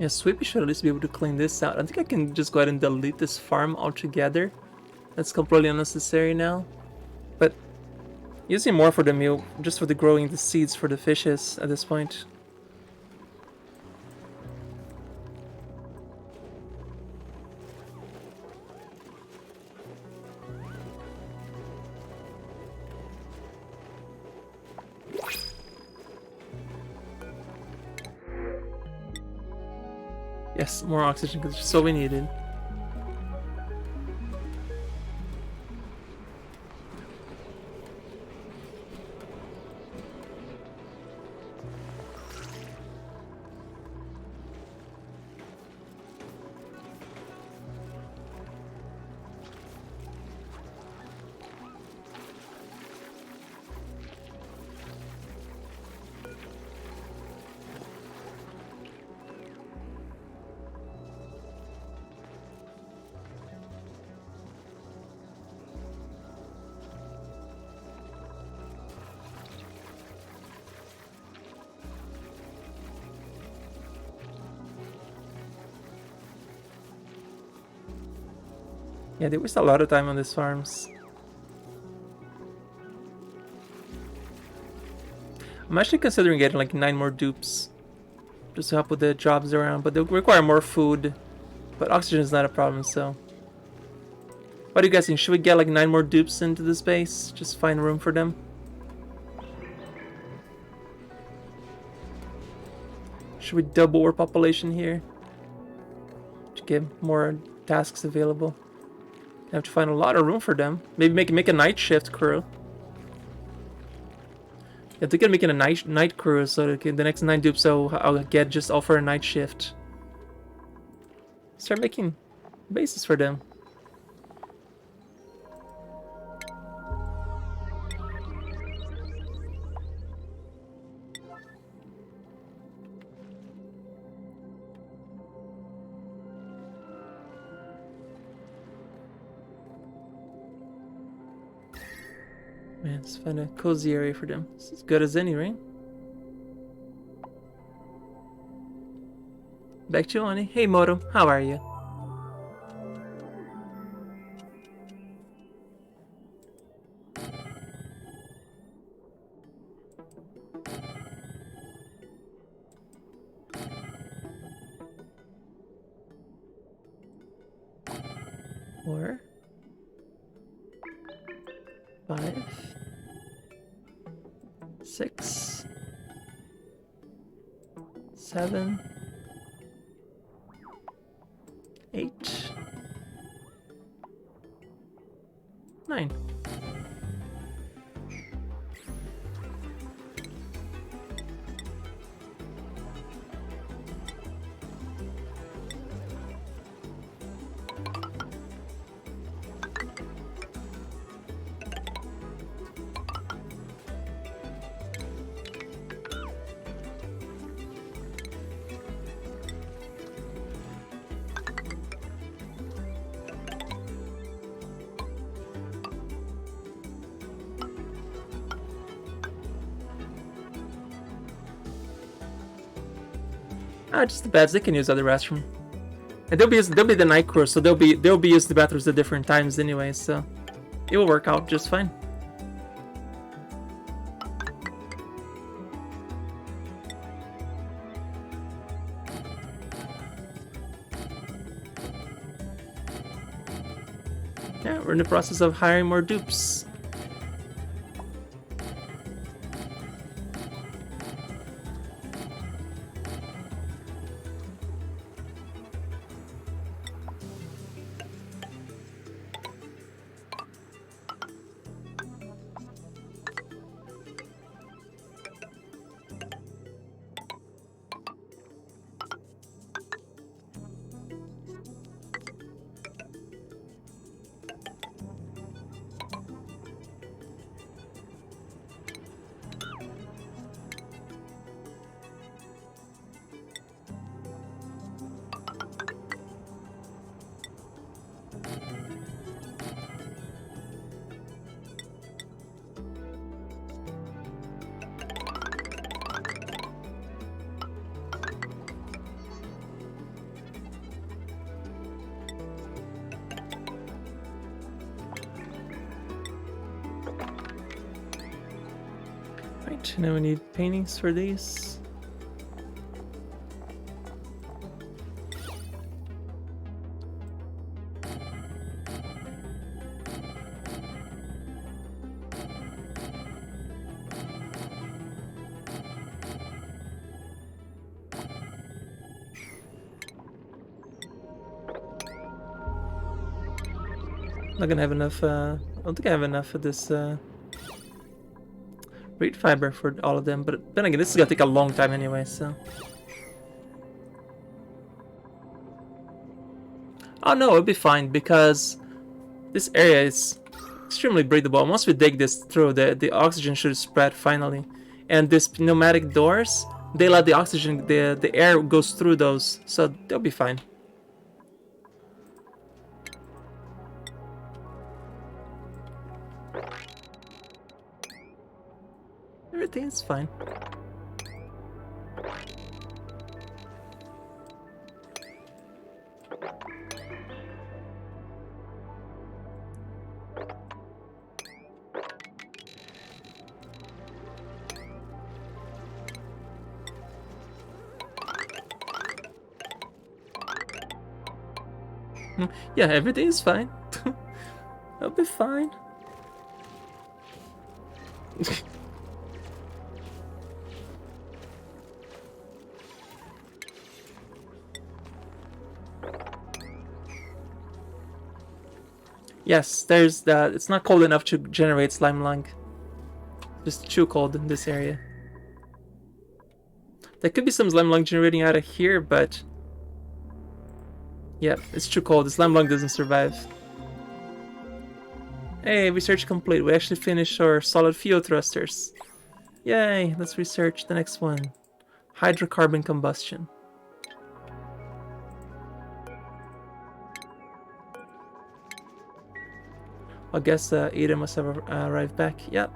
Yeah, Sweepy should at least be able to clean this out. I think I can just go ahead and delete this farm altogether. That's completely unnecessary now. But using more for the meal, just for the growing the seeds for the fishes at this point. Yes, more oxygen because it's so we needed. Yeah, they waste a lot of time on these farms. I'm actually considering getting like 9 more dupes just to help with the jobs around, but they'll require more food. But oxygen is not a problem, so. What are you guys think? Should we get like 9 more dupes into this base? Just find room for them? Should we double our population here to get more tasks available? I have to find a lot of room for them. Maybe make a night shift crew. Yeah, they're gonna make it a night crew, so that the next 9 dupes I'll get just all for a night shift. Start making bases for them. Man, let's find a cozy area for them. It's as good as any, right? Back to Oni. Hey Moto, how are you? Four, 5, 6, 7, 8, 9. Ah, just the beds. They can use other restroom, and they'll be the night crew, so they'll be using the bathrooms at different times anyway. So it will work out just fine. Yeah, we're in the process of hiring more dupes. Right, now we need paintings for these. Not gonna have enough, I don't think I have enough of this, reed fiber for all of them, but then again, this is gonna take a long time anyway, so. Oh no, it'll be fine, because this area is extremely breathable. Once we dig this through, the oxygen should spread finally. And these pneumatic doors, they let the oxygen, the air goes through those, so they'll be fine. Everything is fine. Yeah, everything is fine. I'll be fine. Yes, there's that. It's not cold enough to generate slime lung. Just too cold in this area. There could be some slime lung generating out of here, but yeah, it's too cold. The slime lung doesn't survive. Hey, research complete. We actually finished our solid fuel thrusters. Yay, let's research the next one. Hydrocarbon combustion. I guess Ada must have arrived back. Yep.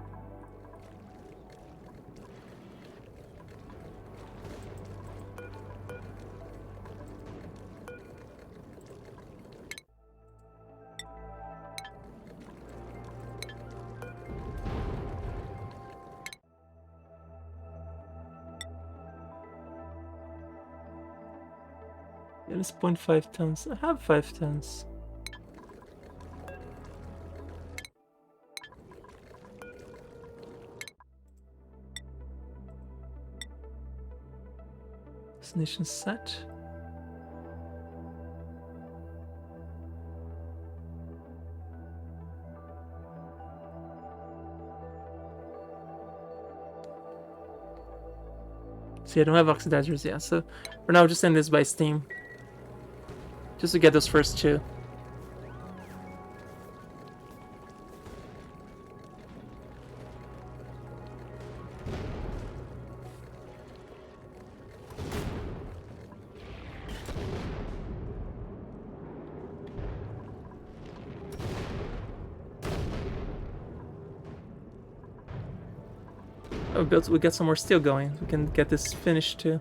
It is 0.5 tons. I have 5 tons. Destination set. See, I don't have oxidizers yet, so for now, just send this by Steam. Just to get those first two. Oh, we got some more steel going. We can get this finished too.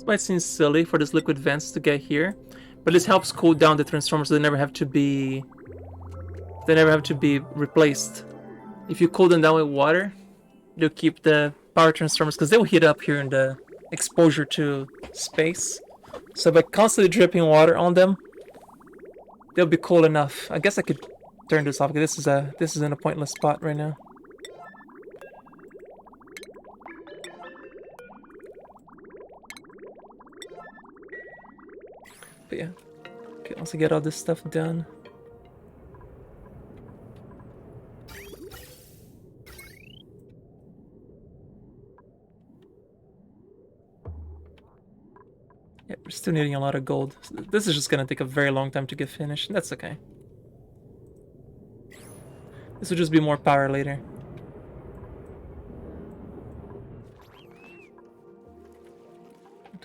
Might seem silly for this liquid vents to get here, but this helps cool down the transformers so they never have to be replaced. If you cool them down with water, you'll keep the power transformers because they'll heat up here in the exposure to space. So by constantly dripping water on them, they'll be cool enough. I guess I could turn this off because this is in a pointless spot right now. But yeah, okay, once I get all this stuff done. Yeah, we're still needing a lot of gold. So this is just gonna take a very long time to get finished, and that's okay. This will just be more power later.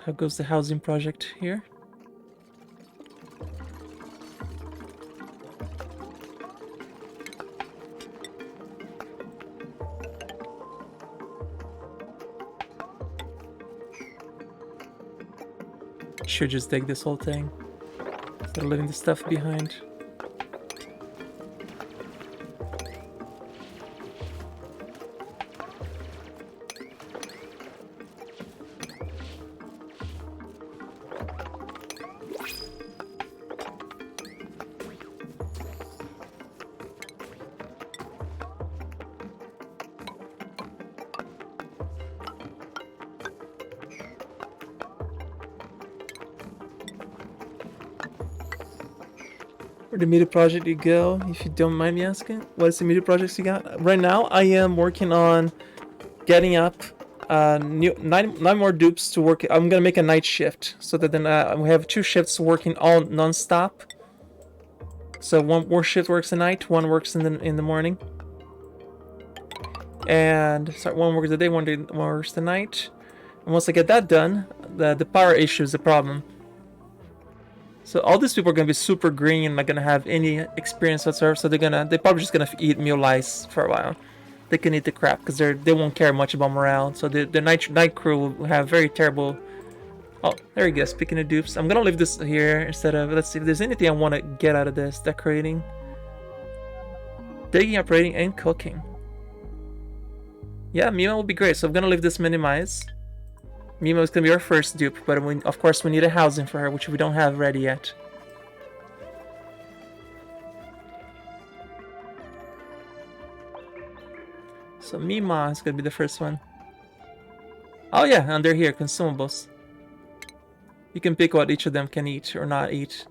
How goes the housing project here? Should just dig this whole thing instead of leaving the stuff behind. Where the media project you go, if you don't mind me asking? What is the media projects you got? Right now, I am working on getting up nine more dupes to work. I'm gonna make a night shift so that then we have 2 shifts working all non-stop. So one more shift works at night, one works in the morning. And sorry, one works the day, one works the night. And once I get that done, the power issue is a problem. So all these people are gonna be super green, not gonna have any experience whatsoever. So they're probably just gonna eat meal lice for a while. They can eat the crap because they won't care much about morale. So the night crew will have very terrible. Oh, there you go. Speaking of dupes, I'm gonna leave this here instead of. Let's see if there's anything I want to get out of this. Decorating, digging, operating, and cooking. Yeah, Mima will be great. So I'm gonna leave this minimize. Mima is gonna be our first dupe, but of course we need a housing for her, which we don't have ready yet. So Mima is gonna be the first one. Oh yeah, and they're here, consumables. You can pick what each of them can eat or not eat.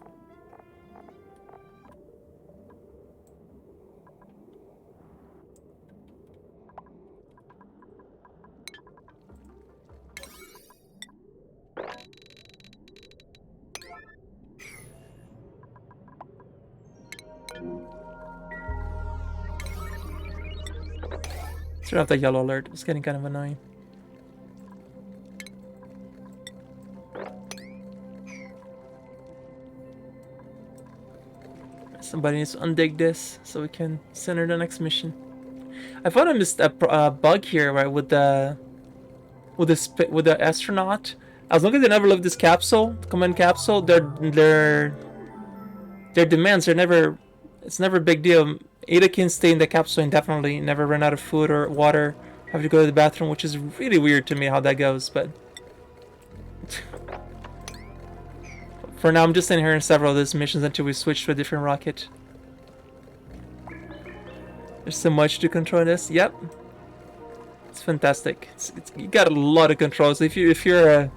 Turn off the yellow alert. It's getting kind of annoying. Somebody needs to undig this so we can send her the next mission. I thought I missed a bug here, right? With the astronaut. As long as they never leave this capsule, command capsule, their demands are never. It's never a big deal. Ada can stay in the capsule indefinitely, never run out of food or water, have to go to the bathroom, which is really weird to me how that goes, but for now I'm just in here in several of these missions until we switch to a different rocket. There's so much to control this. Yep. It's fantastic. You got a lot of controls. If you love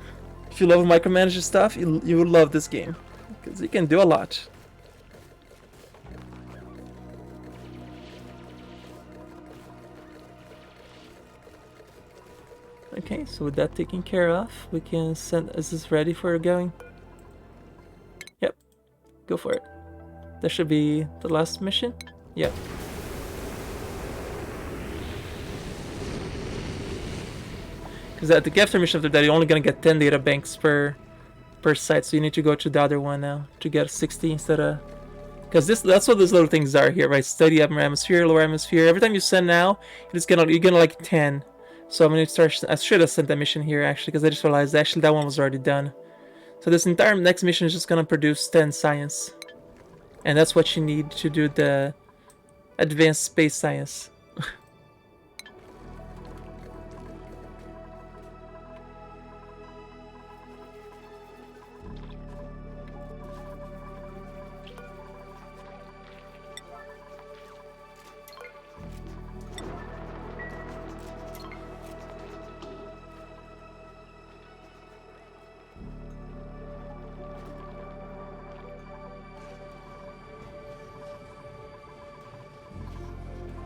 micromanaging stuff, you will love this game. Because you can do a lot. Okay, so with that taken care of, we can send. Is this ready for going? Yep, go for it. That should be the last mission. Yep. Because at the after mission after that, you're only gonna get 10 data banks per site, so you need to go to the other one now to get 60 instead of. Because that's what those little things are here, right? Steady upper atmosphere, lower atmosphere. Every time you send now, you're gonna like 10. So I'm gonna start. I should have sent that mission here actually, because I just realized actually that one was already done. So this entire next mission is just gonna produce 10 science, and that's what you need to do the advanced space science.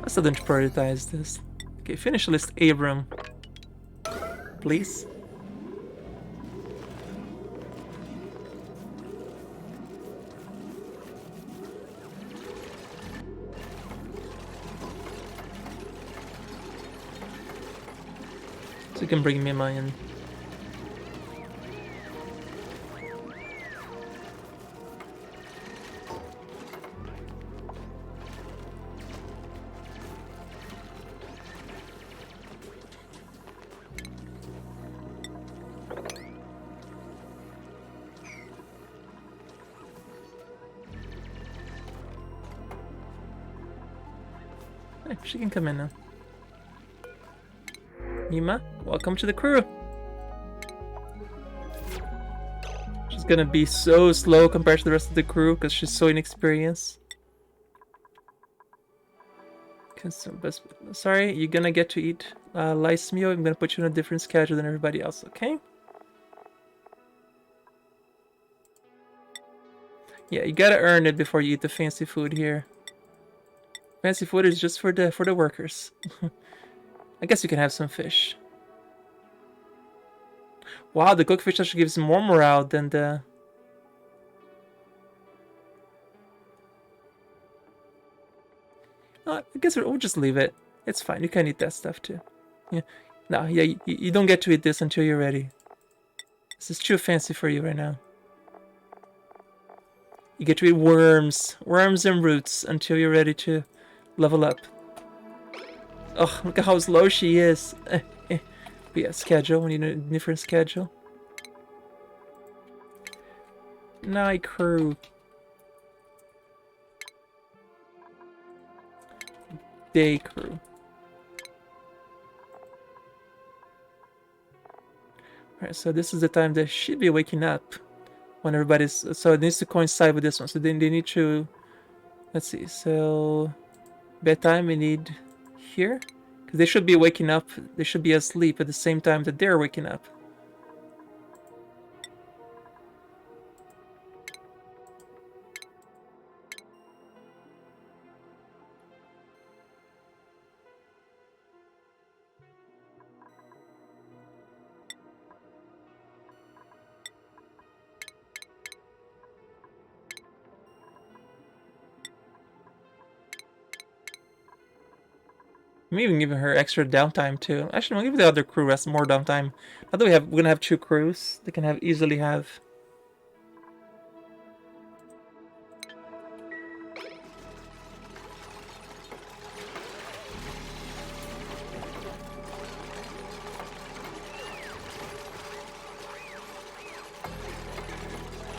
I still didn't prioritize this. Okay, finish list Abram. Please. So you can bring Mima in. She can come in now. Mima, welcome to the crew. She's gonna be so slow compared to the rest of the crew because she's so inexperienced. Sorry, you're gonna get to eat lice meal. I'm gonna put you on a different schedule than everybody else, okay? Yeah, you gotta earn it before you eat the fancy food here. Fancy food is just for the workers. I guess you can have some fish. Wow, the cookfish actually gives more morale than the... I guess we'll just leave it. It's fine. You can eat that stuff too. Yeah. No, yeah, you don't get to eat this until you're ready. This is too fancy for you right now. You get to eat worms. Worms and roots until you're ready to level up. Oh, look at how slow she is. But yeah, schedule. We need a different schedule. Night crew. Day crew. Alright, so this is the time they should be waking up. When everybody's... So it needs to coincide with this one. So then they need to... Let's see. So... Bedtime we need here. Because they should be waking up. They should be asleep at the same time that they're waking up. I'm even giving her extra downtime too. Actually, I'll give the other crew rest more downtime. Now that we're gonna have 2 crews, they can easily have.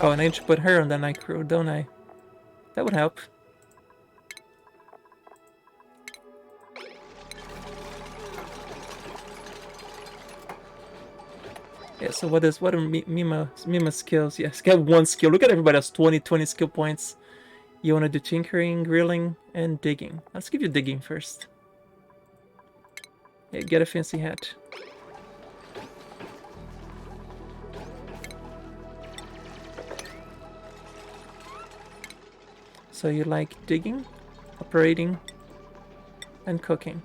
Oh, and I need to put her on the night crew, don't I? That would help. Yeah, so what are Mima's skills? Yes, get 1 skill. Look at everybody has 20 skill points. You want to do tinkering, grilling, and digging. Let's give you digging first. Yeah, get a fancy hat. So you like digging, operating, and cooking.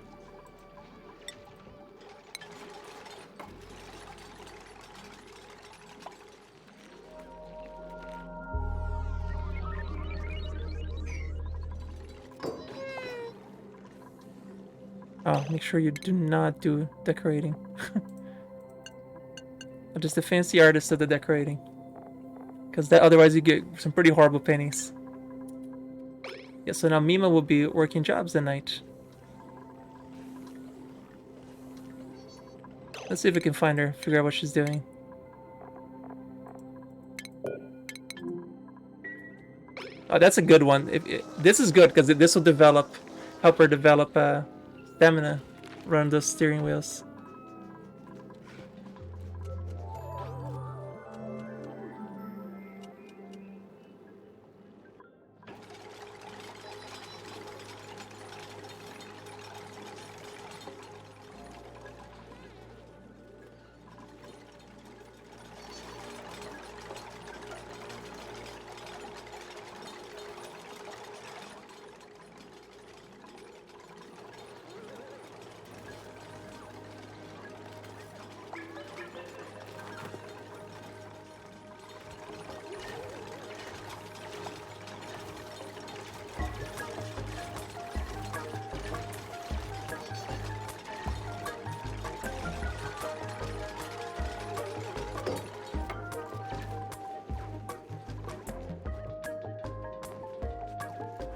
Oh, make sure you do not do decorating. I'm just a fancy artist of the decorating. Because otherwise you get some pretty horrible paintings. Yeah, so now Mima will be working jobs at night. Let's see if we can find her, figure out what she's doing. Oh, that's a good one. This is good because this will help her develop stamina, run those steering wheels.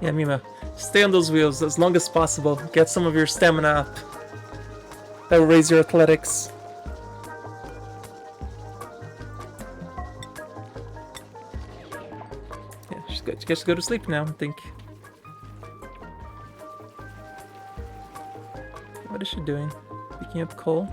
Yeah, Mima, stay on those wheels as long as possible. Get some of your stamina up. That will raise your athletics. Yeah, she gets to go to sleep now, I think. What is she doing? Picking up coal?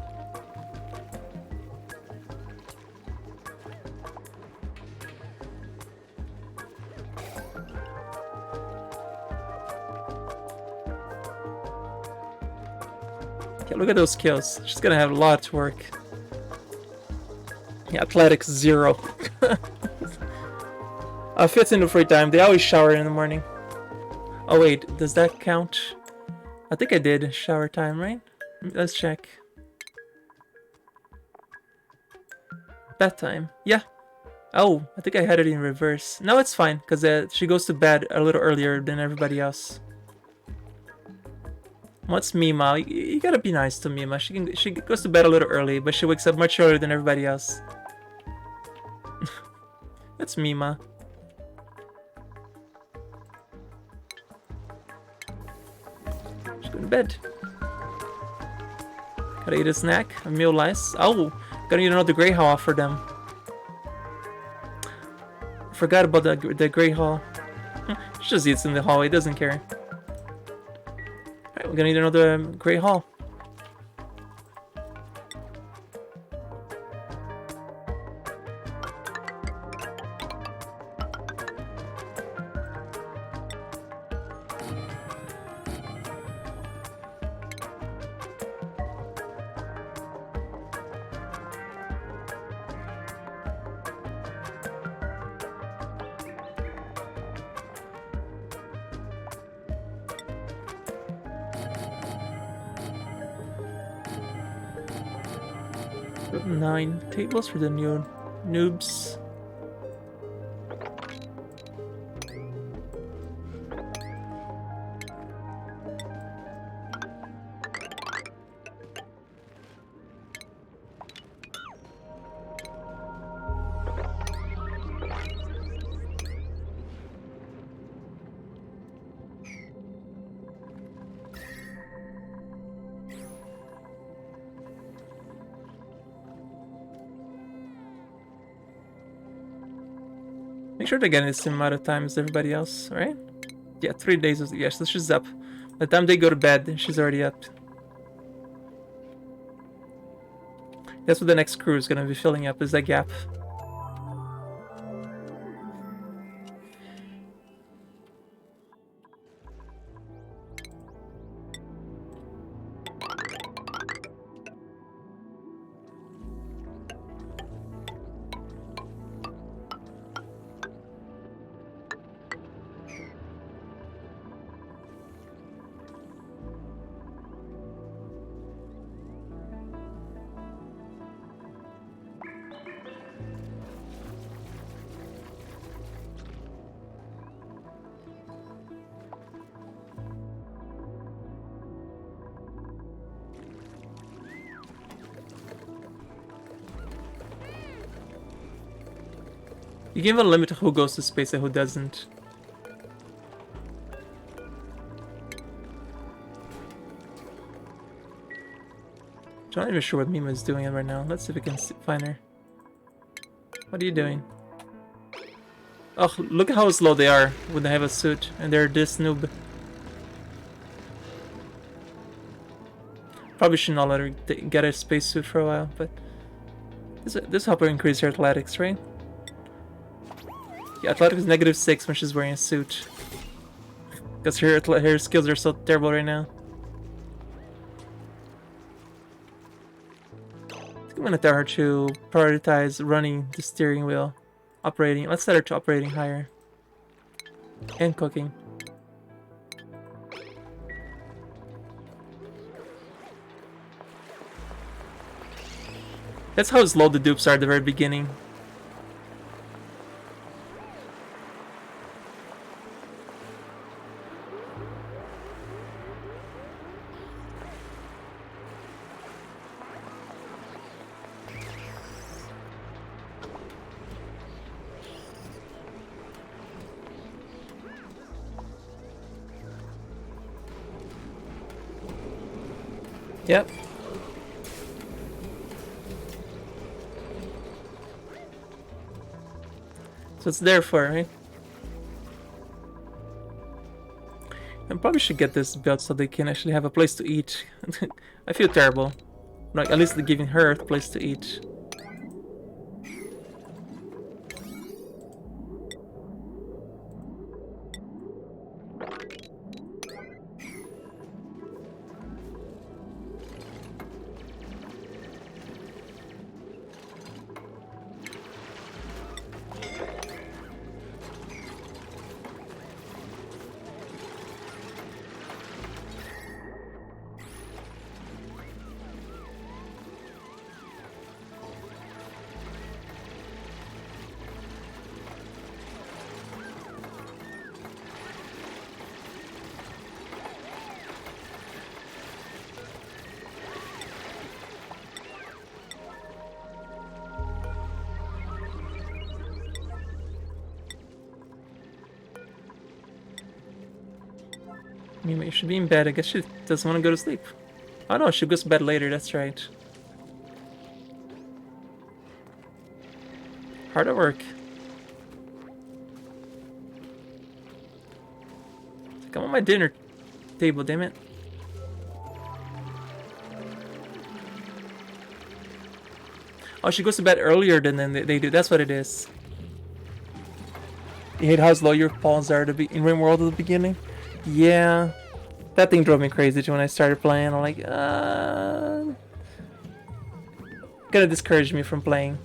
Yeah, look at those skills. She's gonna have a lot to work. Yeah, athletics 0. Fits into free time. They always shower in the morning. Oh wait, does that count? I think I did shower time, right? Let's check. Bedtime. Yeah. Oh, I think I had it in reverse. No, it's fine, because she goes to bed a little earlier than everybody else. What's Mima? You gotta be nice to Mima. She goes to bed a little early, but she wakes up much earlier than everybody else. That's Mima. She's going to bed. Gotta eat a snack, a meal lice. Oh, gotta eat another Grey Hall for them. Forgot about the Grey Hall. She just eats in the hallway, doesn't care. Alright, we're gonna eat another Grey Hall. Got 9 tables for the new noobs. Make sure to get in the same amount of time as everybody else, right? Yeah, 3 days. Yeah, so she's up. By the time they go to bed, she's already up. That's what the next crew is gonna be filling up, is that gap. You give a limit to who goes to space and who doesn't. I'm not even sure what Mima is doing right now. Let's see if we can find her. What are you doing? Oh, look at how slow they are when they have a suit and they're this noob. Probably should not let her get a spacesuit for a while, but this help her increase her athletics, right? Yeah, athletics is -6 when she's wearing a suit. Because her skills are so terrible right now. I'm gonna tell her to prioritize running the steering wheel. Operating. Let's set her to operating higher. And cooking. That's how slow the dupes are at the very beginning. Yep. So it's there for, right? I probably should get this built so they can actually have a place to eat. I feel terrible. Like, at least they're giving her a place to eat. Mima, you should be in bed. I guess she doesn't want to go to sleep. Oh no, she goes to bed later, that's right. Hard at work. Come on my dinner table, damn it. Oh, she goes to bed earlier than they do. That's what it is. You hate how slow your pawns are to be in Rim World at the beginning? Yeah. That thing drove me crazy too when I started playing. I'm like, gonna discourage me from playing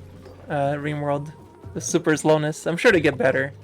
Rim World. The super slowness. I'm sure they get better.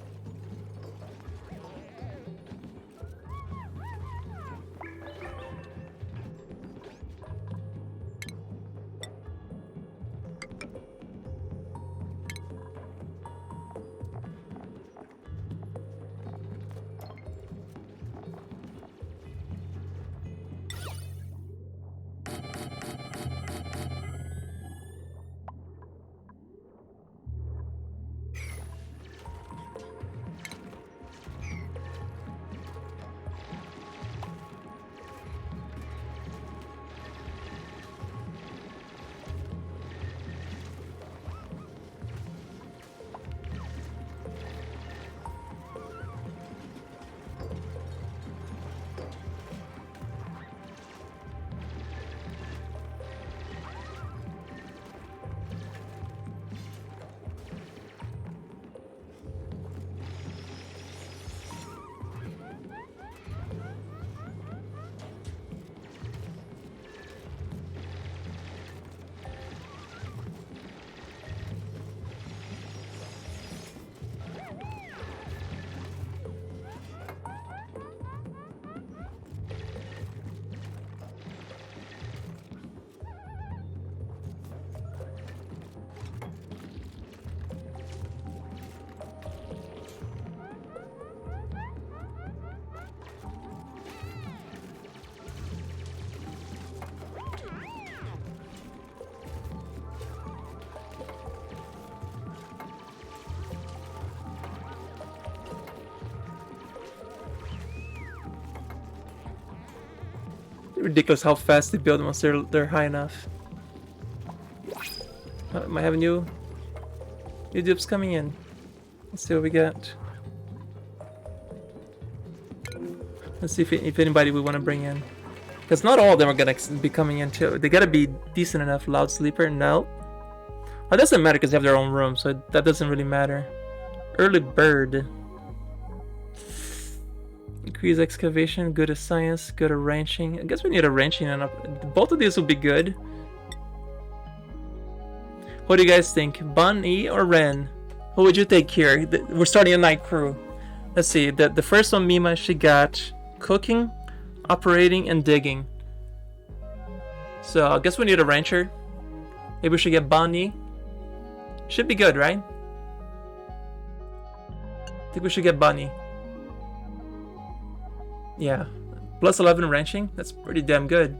Ridiculous how fast they build once they're high enough. Am I having new dupes coming in? Let's see what we got. Let's see if anybody we want to bring in. Because not all of them are gonna be coming in too. They gotta be decent enough. Loud sleeper? No. Oh, it doesn't matter because they have their own room, so that doesn't really matter. Early bird. Increase excavation, good at science, good at ranching. I guess we need a ranching and both of these would be good. What do you guys think? Bunny or Ren? Who would you take here? We're starting a night crew. Let's see. The first one, Mima, she got cooking, operating, and digging. So I guess we need a rancher. Maybe we should get Bunny. Should be good, right? I think we should get Bunny. Yeah. Plus 11 ranching? That's pretty damn good.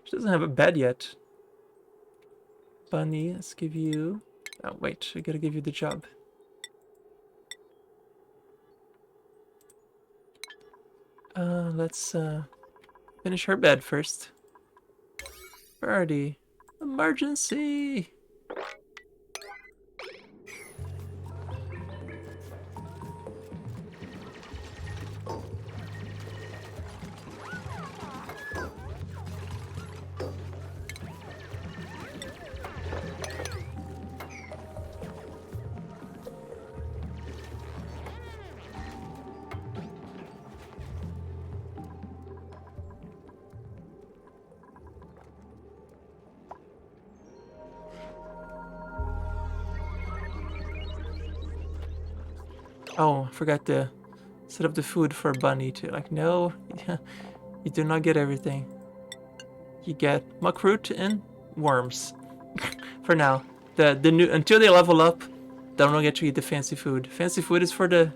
She doesn't have a bed yet. Bunny, let's give you... Oh, wait. I gotta give you the job. Let's finish her bed first. Birdie. Emergency! Oh, I forgot to set up the food for Bunny too. Like, no, you do not get everything. You get muckroot and worms. For now. The new until they level up, they don't get to eat the fancy food. Fancy food is for the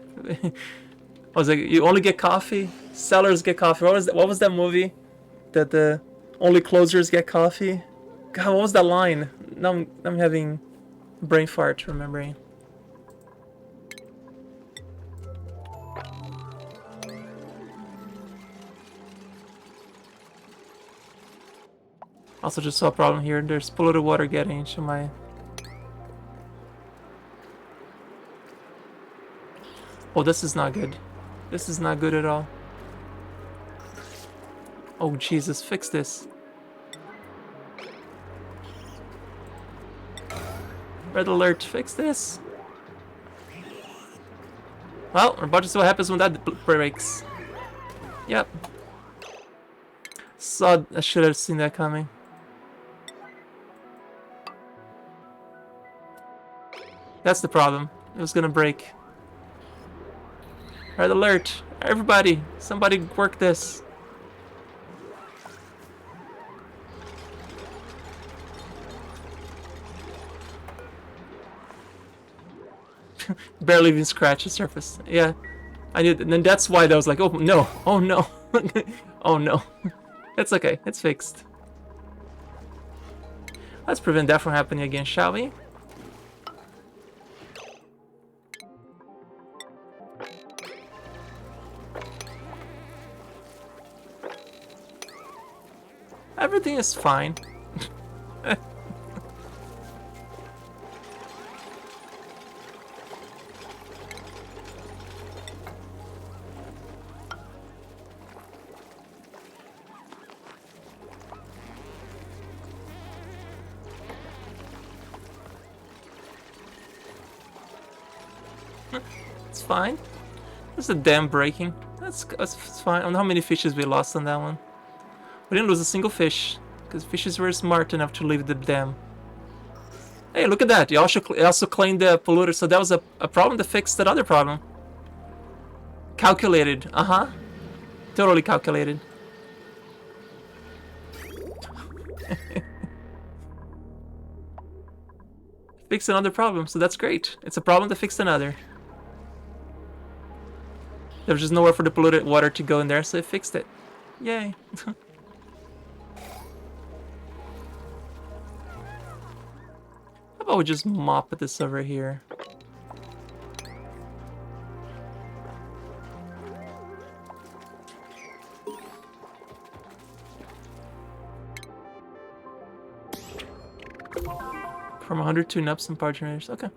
I was like, you only get coffee? Sellers get coffee. What was that movie? That the only closers get coffee? God, what was that line? Now I'm having brain fart remembering. Also just saw a problem here. There's polluted water getting into my... Oh, this is not good. This is not good at all. Oh, Jesus, fix this. Red alert, fix this. Well, we're about to see what happens when that breaks. Yep. I should have seen that coming. That's the problem. It was gonna break. Red alert! Everybody! Somebody work this! Barely even scratch the surface. Yeah. I knew, and then that's why I was like, oh no, oh no, oh no. It's okay, it's fixed. Let's prevent that from happening again, shall we? Everything is fine. It's fine. There's a dam breaking. That's fine. I don't know how many fishes we lost on that one. We didn't lose a single fish, because fishes were smart enough to leave the dam. Hey, look at that! You also claimed the polluter, so that was a problem to fix that other problem. Calculated. Uh-huh. Totally calculated. Fix another problem, so that's great. It's a problem to fix another. There was just nowhere for the polluted water to go in there, so it fixed it. Yay. How about we just mop this over here? From 102 nups and power generators. Okay.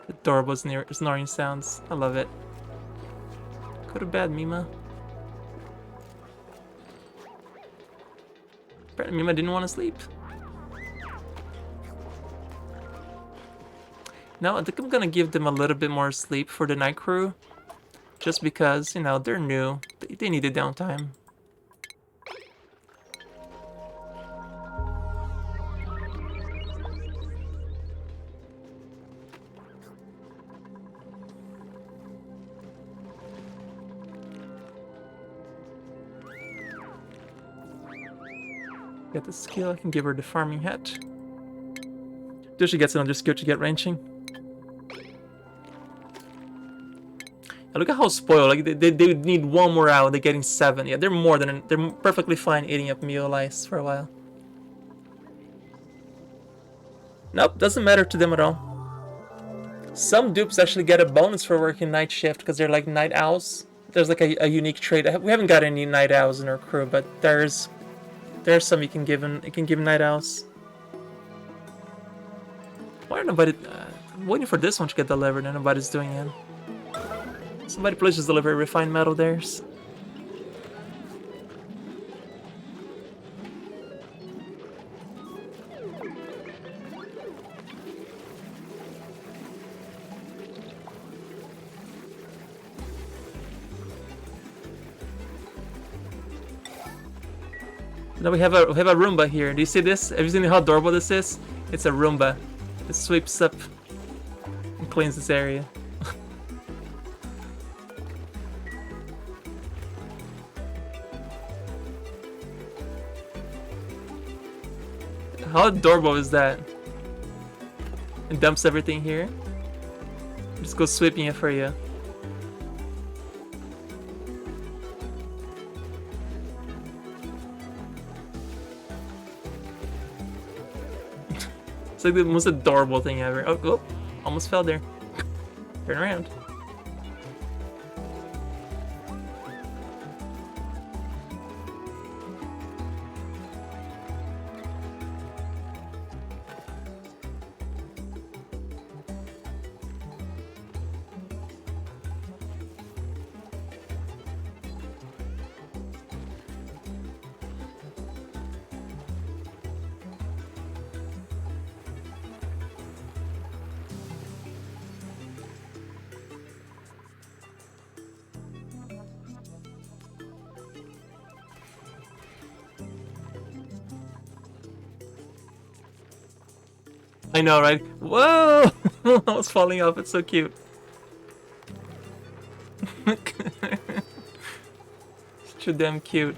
Adorable snoring sounds. I love it. Go to bed, Mima. Apparently Mima didn't want to sleep. No, I think I'm gonna give them a little bit more sleep for the night crew. Just because, you know, they're new. They need a downtime. Get the skill, I can give her the farming hat. Till she gets another skill to get ranching. Now look at how spoiled, like they need one more hour, they're getting 7. Yeah, they're perfectly fine eating up meal ice for a while. Nope, doesn't matter to them at all. Some dupes actually get a bonus for working night shift because they're like night owls. There's like a unique trait. We haven't got any night owls in our crew, but there's some you can give them. You can give night owls. Why are nobody? I'm waiting for this one to get delivered and nobody's doing it. Somebody please just deliver refined metal theirs. Now we have a Roomba here. Do you see this? Have you seen how adorable this is? It's a Roomba. It sweeps up and cleans this area. How adorable is that? It dumps everything here. Just go sweeping it for you. It's like the most adorable thing ever. Oh, oh, almost fell there. Turn around. I know, right? Whoa! I was falling off. It's so cute. It's too damn cute.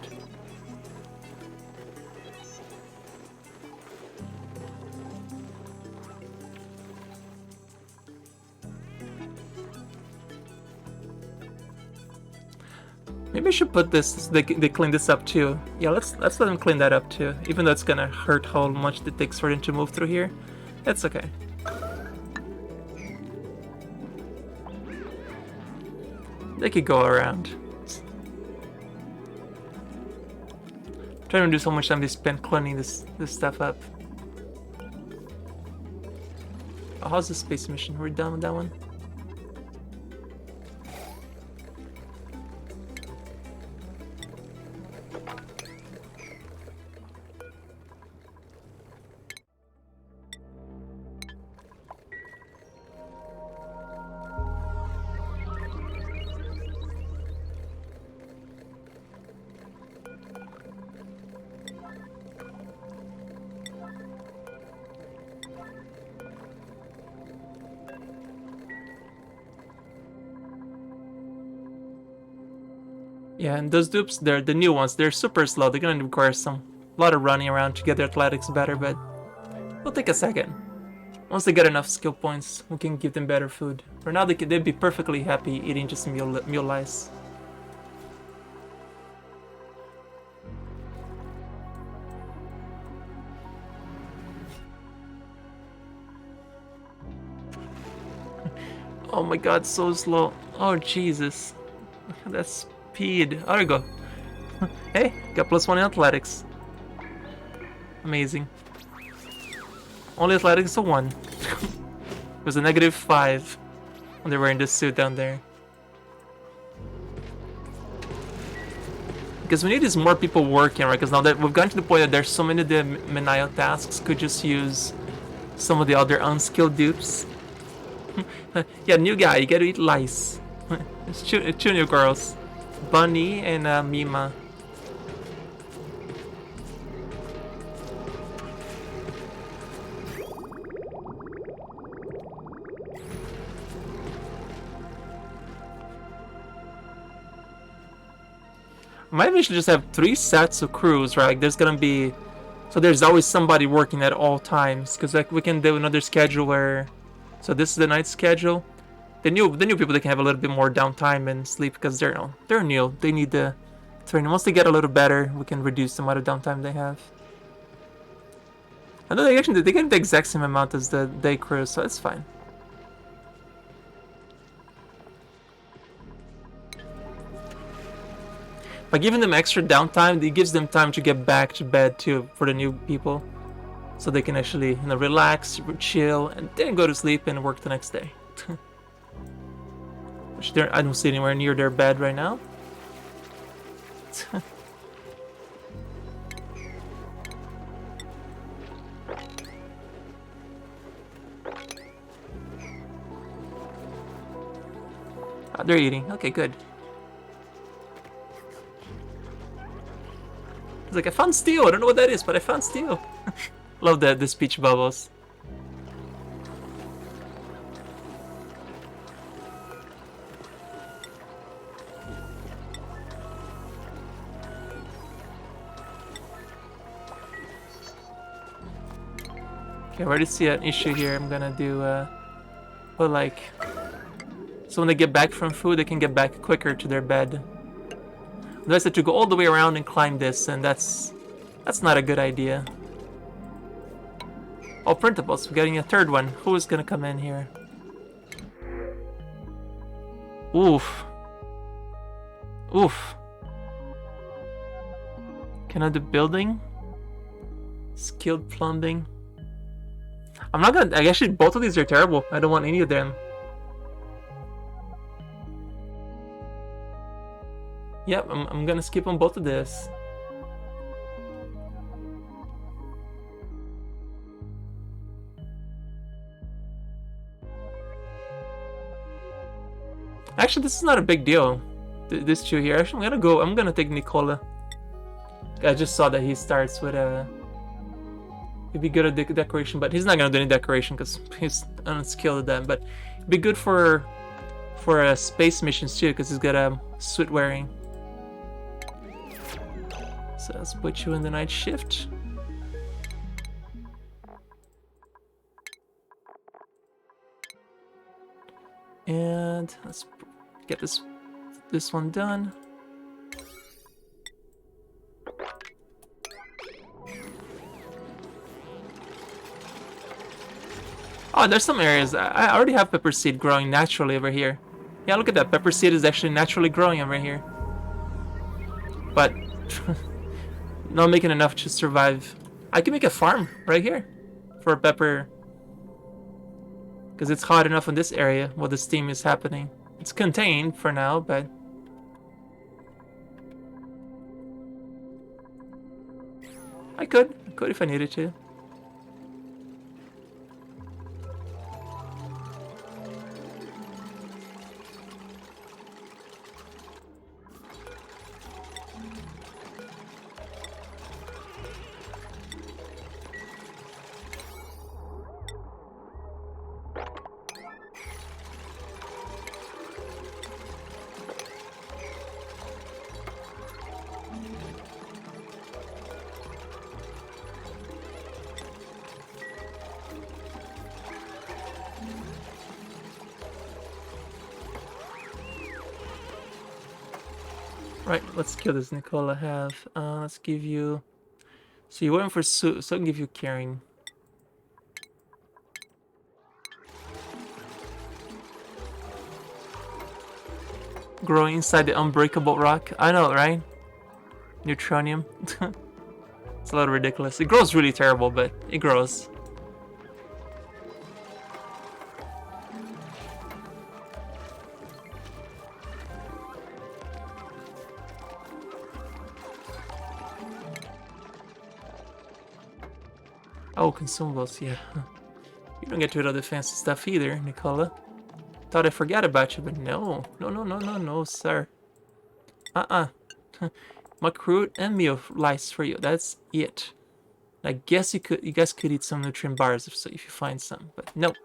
Maybe I should put this. They clean this up too. Yeah, let's let them clean that up too. Even though it's gonna hurt how much it takes for them to move through here, that's okay. They could go around. I'm trying to reduce how much time they spend cleaning this stuff up. Oh, how's the space mission? We're done with that one. Yeah, and those dupes, they're the new ones. They're super slow. They're gonna require a lot of running around to get their athletics better, but it'll take a second. Once they get enough skill points, we can give them better food. For now, they'd be perfectly happy eating just mule lice. Oh my god, so slow. Oh Jesus. That's speed. Oh, there you go. Hey, got +1 in athletics. Amazing. Only athletics a 1. It was a -5 when they were in this suit down there. Because we need is more people working, right? Because now that we've gotten to the point that there's so many of the menial tasks, could just use some of the other unskilled dupes. Yeah, new guy, you gotta eat lice. It's two new girls, Bunny and Mima. Maybe we should just have 3 sets of crews, right? Like there's gonna be, so there's always somebody working at all times. Because like we can do another schedule where, so this is the night schedule. The new people, they can have a little bit more downtime and sleep because they're new. They need the training. Once they get a little better, we can reduce the amount of downtime they have. I know they get the exact same amount as the day crew, so it's fine. By giving them extra downtime, it gives them time to get back to bed too for the new people, so they can actually relax, chill, and then go to sleep and work the next day. Which I don't see anywhere near their bed right now. Oh, they're eating. Okay, good. It's like, I found steel. I don't know what that is, but I found steel. Love the speech bubbles. Okay, I already see an issue here. I'm gonna do, put like... So when they get back from food, they can get back quicker to their bed. Otherwise, I have to go all the way around and climb this, and that's not a good idea. Oh, printables. We're getting a third one. Who is gonna come in here? Oof. Oof. Can I do building? Skilled plumbing. I'm not gonna... Actually, both of these are terrible. I don't want any of them. Yep, I'm gonna skip on both of this. Actually, this is not a big deal. This two here. Actually, I'm gonna take Nicola. I just saw that he starts with a... He'd be good at decoration, but he's not gonna do any decoration because he's unskilled at that. But it'd be good for space missions too, because he's got a suit wearing. So let's put you in the night shift. And let's get this one done. Oh, there's some areas. I already have pepper seed growing naturally over here. Yeah, look at that. Pepper seed is actually naturally growing over here. But not making enough to survive. I can make a farm right here for pepper. Because it's hot enough in this area while the steam is happening. It's contained for now, but... I could if I needed to. Right, let's kill this Nicola have. Let's give you... So you went for so I can give you caring. Growing inside the unbreakable rock. I know, right? Neutronium. It's a little ridiculous. It grows really terrible, but it grows. Oh, consumables, yeah. You don't get rid of the fancy stuff either, Nicola. Thought I forgot about you, but no. No, sir. Macroot and meal lice for you. That's it. I guess you guys could eat some nutrient bars if you find some, but nope.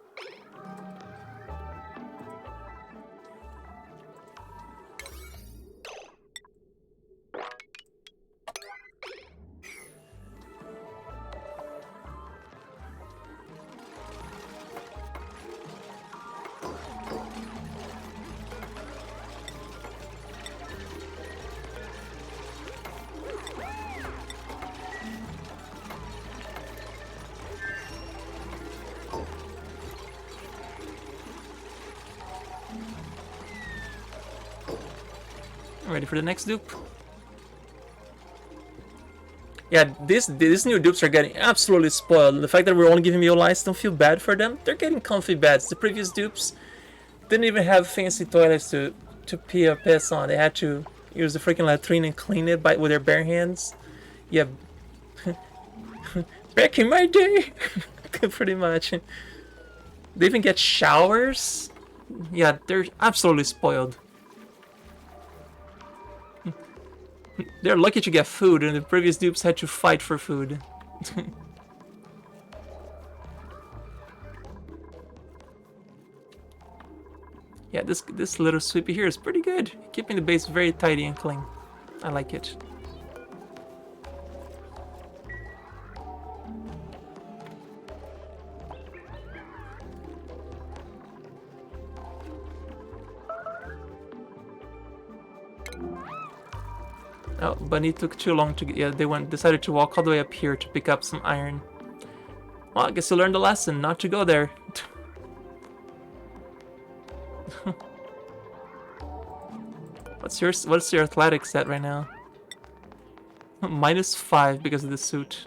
Ready for the next dupe? Yeah, these new dupes are getting absolutely spoiled. The fact that we're only giving meal lice, don't feel bad for them. They're getting comfy beds. The previous dupes didn't even have fancy toilets to pee or piss on. They had to use the freaking latrine and clean it with their bare hands. Yeah, back in my day, pretty much. They even get showers. Yeah, they're absolutely spoiled. They're lucky to get food, and the previous dupes had to fight for food. Yeah, this little sweepy here is pretty good. Keeping the base very tidy and clean. I like it. Oh, Bunny took too long to get. Yeah, they decided to walk all the way up here to pick up some iron. Well, I guess you learned the lesson not to go there. What's your athletics set right now? -5 because of the suit.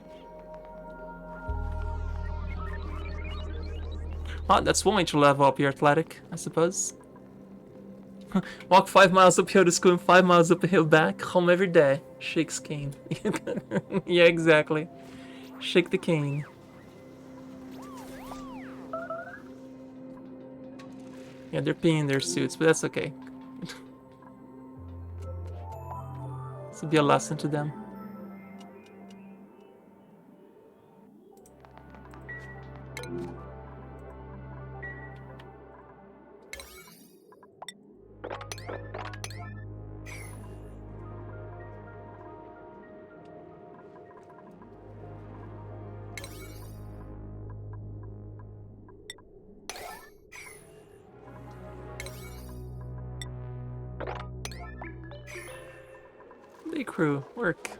Well, that's one way to level up your athletic, I suppose. Walk 5 miles uphill to school and 5 miles uphill back. Home every day. Shakes cane. Yeah, exactly. Shake the cane. Yeah, they're peeing their suits, but that's okay. This will be a lesson to them. Hey crew, work.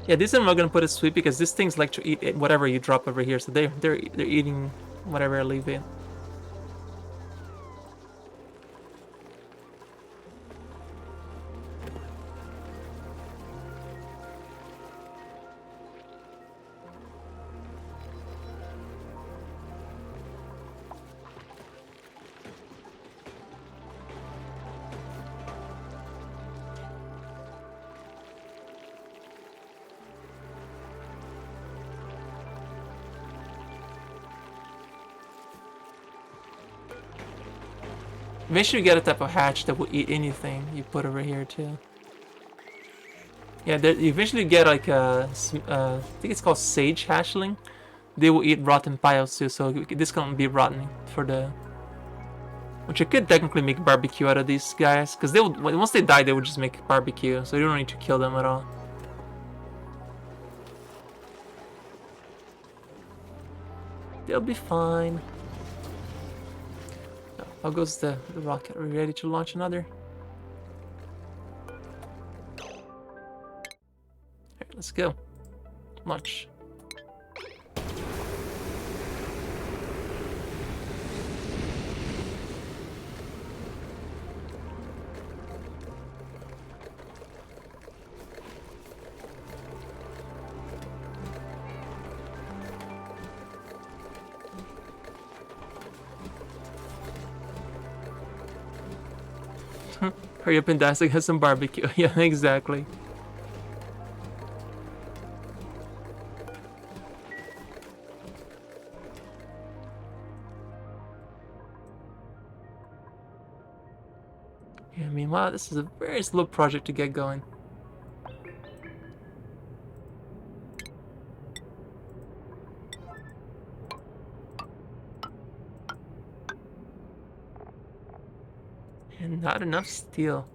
Yeah, these I'm not gonna put a sweep because these things like to eat whatever you drop over here, so they're eating whatever I leave in. Eventually you get a type of hatch that will eat anything you put over here too. Yeah, you eventually get like a, I think it's called sage hatchling. They will eat rotten piles too, so this can be rotten for the... Which I could technically make barbecue out of these guys, because once they die they would just make barbecue, so you don't need to kill them at all. They'll be fine. How goes the rocket? Are we ready to launch another? Alright, let's go. Launch. Hurry up and dance and have some barbecue. Yeah, exactly. Yeah, meanwhile, this is a very slow project to get going. And not enough steel.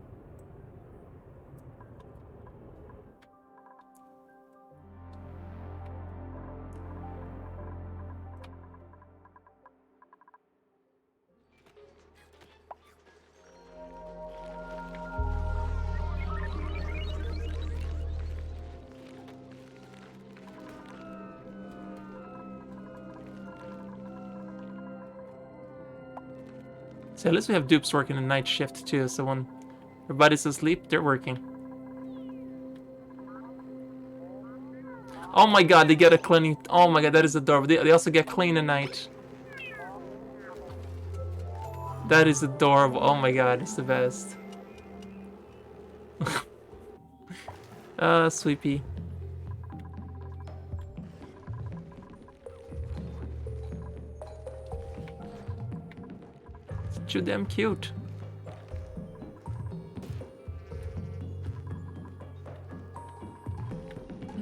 So at least we have dupes working a night shift too, so when everybody's asleep, they're working. Oh my god, they get a cleaning. Oh my god, that is adorable. They also get clean at night. That is adorable. Oh my god, it's the best. Sweepy. It's too damn cute.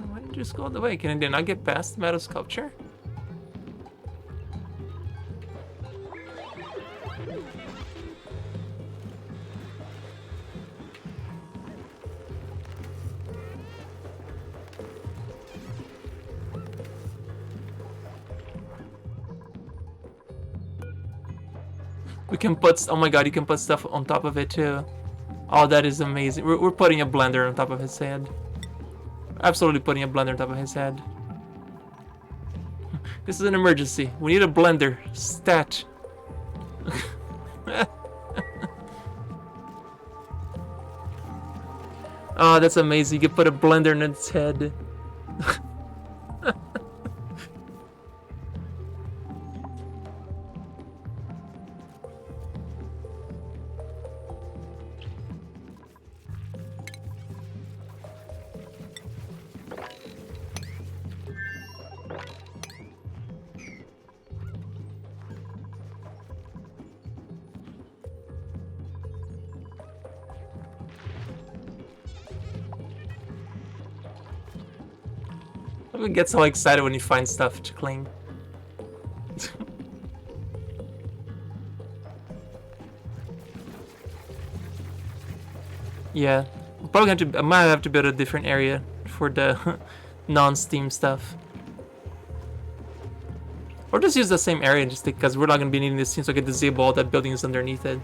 Why did you just go all the way? Can I not get past the metal sculpture? We can put, oh my god, you can put stuff on top of it too. Oh, that is amazing. We're putting a blender on top of his head. Absolutely putting a blender on top of his head. This is an emergency. We need a blender. Stat. Oh, that's amazing. You can put a blender in its head. Everyone gets so excited when you find stuff to clean. Yeah, I'm probably have to. I might have to build a different area for the non-Steam stuff, or just use the same area just because we're not gonna be needing this Steam, so I can disable all that buildings underneath it.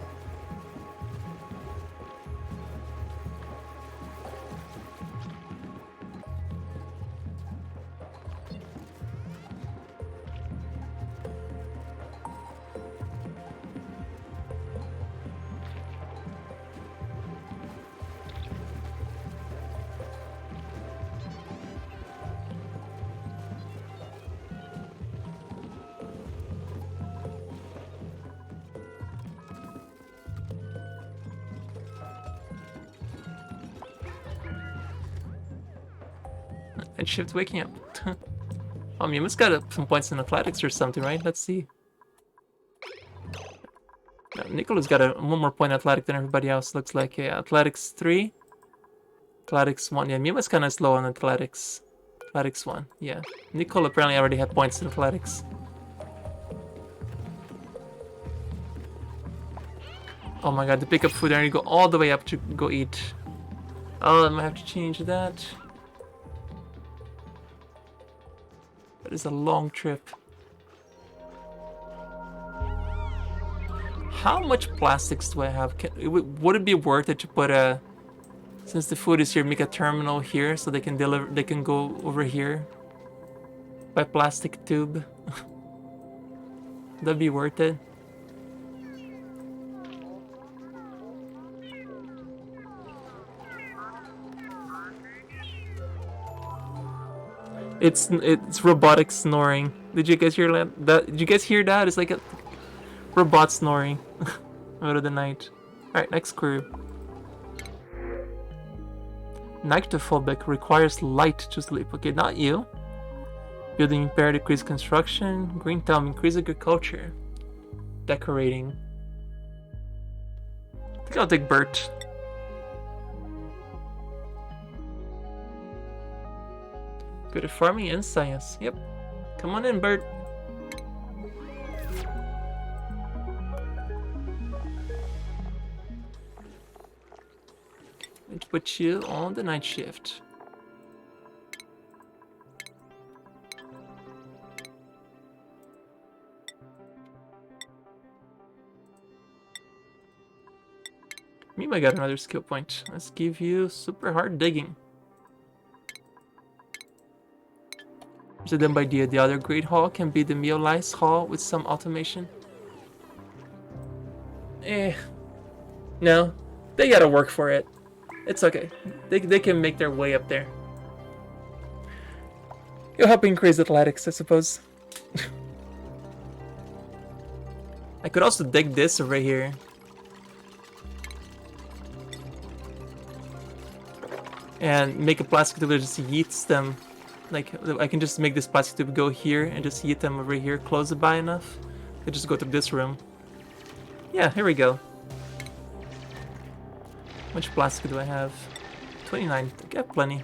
And shift waking up. Oh, Mima's got some points in athletics or something, right? Let's see. No, Nicola's got one more point in athletic than everybody else, looks like. Yeah, athletics 3. Athletics 1. Yeah, Mima's kind of slow on athletics. Athletics 1. Yeah. Nicola apparently already had points in athletics. Oh my god, to pick up food, I need to go all the way up to go eat. Oh, I might have to change that. That is a long trip. How much plastics do I have? Would it be worth it to put a, since the food is here, make a terminal here so they can deliver, they can go over here by plastic tube? That'd be worth it. It's robotic snoring. Did you guys hear that? Did you guys hear that? It's like a robot snoring out of the night. Alright, next crew. Nyctophobic requires light to sleep. Okay, not you. Building impaired, decrease construction. Green thumb, increase agriculture. Decorating. I think I'll take Bert. Good at farming and science. Yep. Come on in, Bert. Let's put you on the night shift. Mima got another skill point. Let's give you super hard digging. So then by the other great hall can be the Meolice hall with some automation. No, they gotta work for it. It's okay. They can make their way up there. You'll help increase athletics, I suppose. I could also dig this over here. And make a plastic tube that just yeets them. Like, I can just make this plastic tube go here and just yeet them over here, close it by enough. They just go to this room. Yeah, here we go. How much plastic do I have? 29. I have plenty.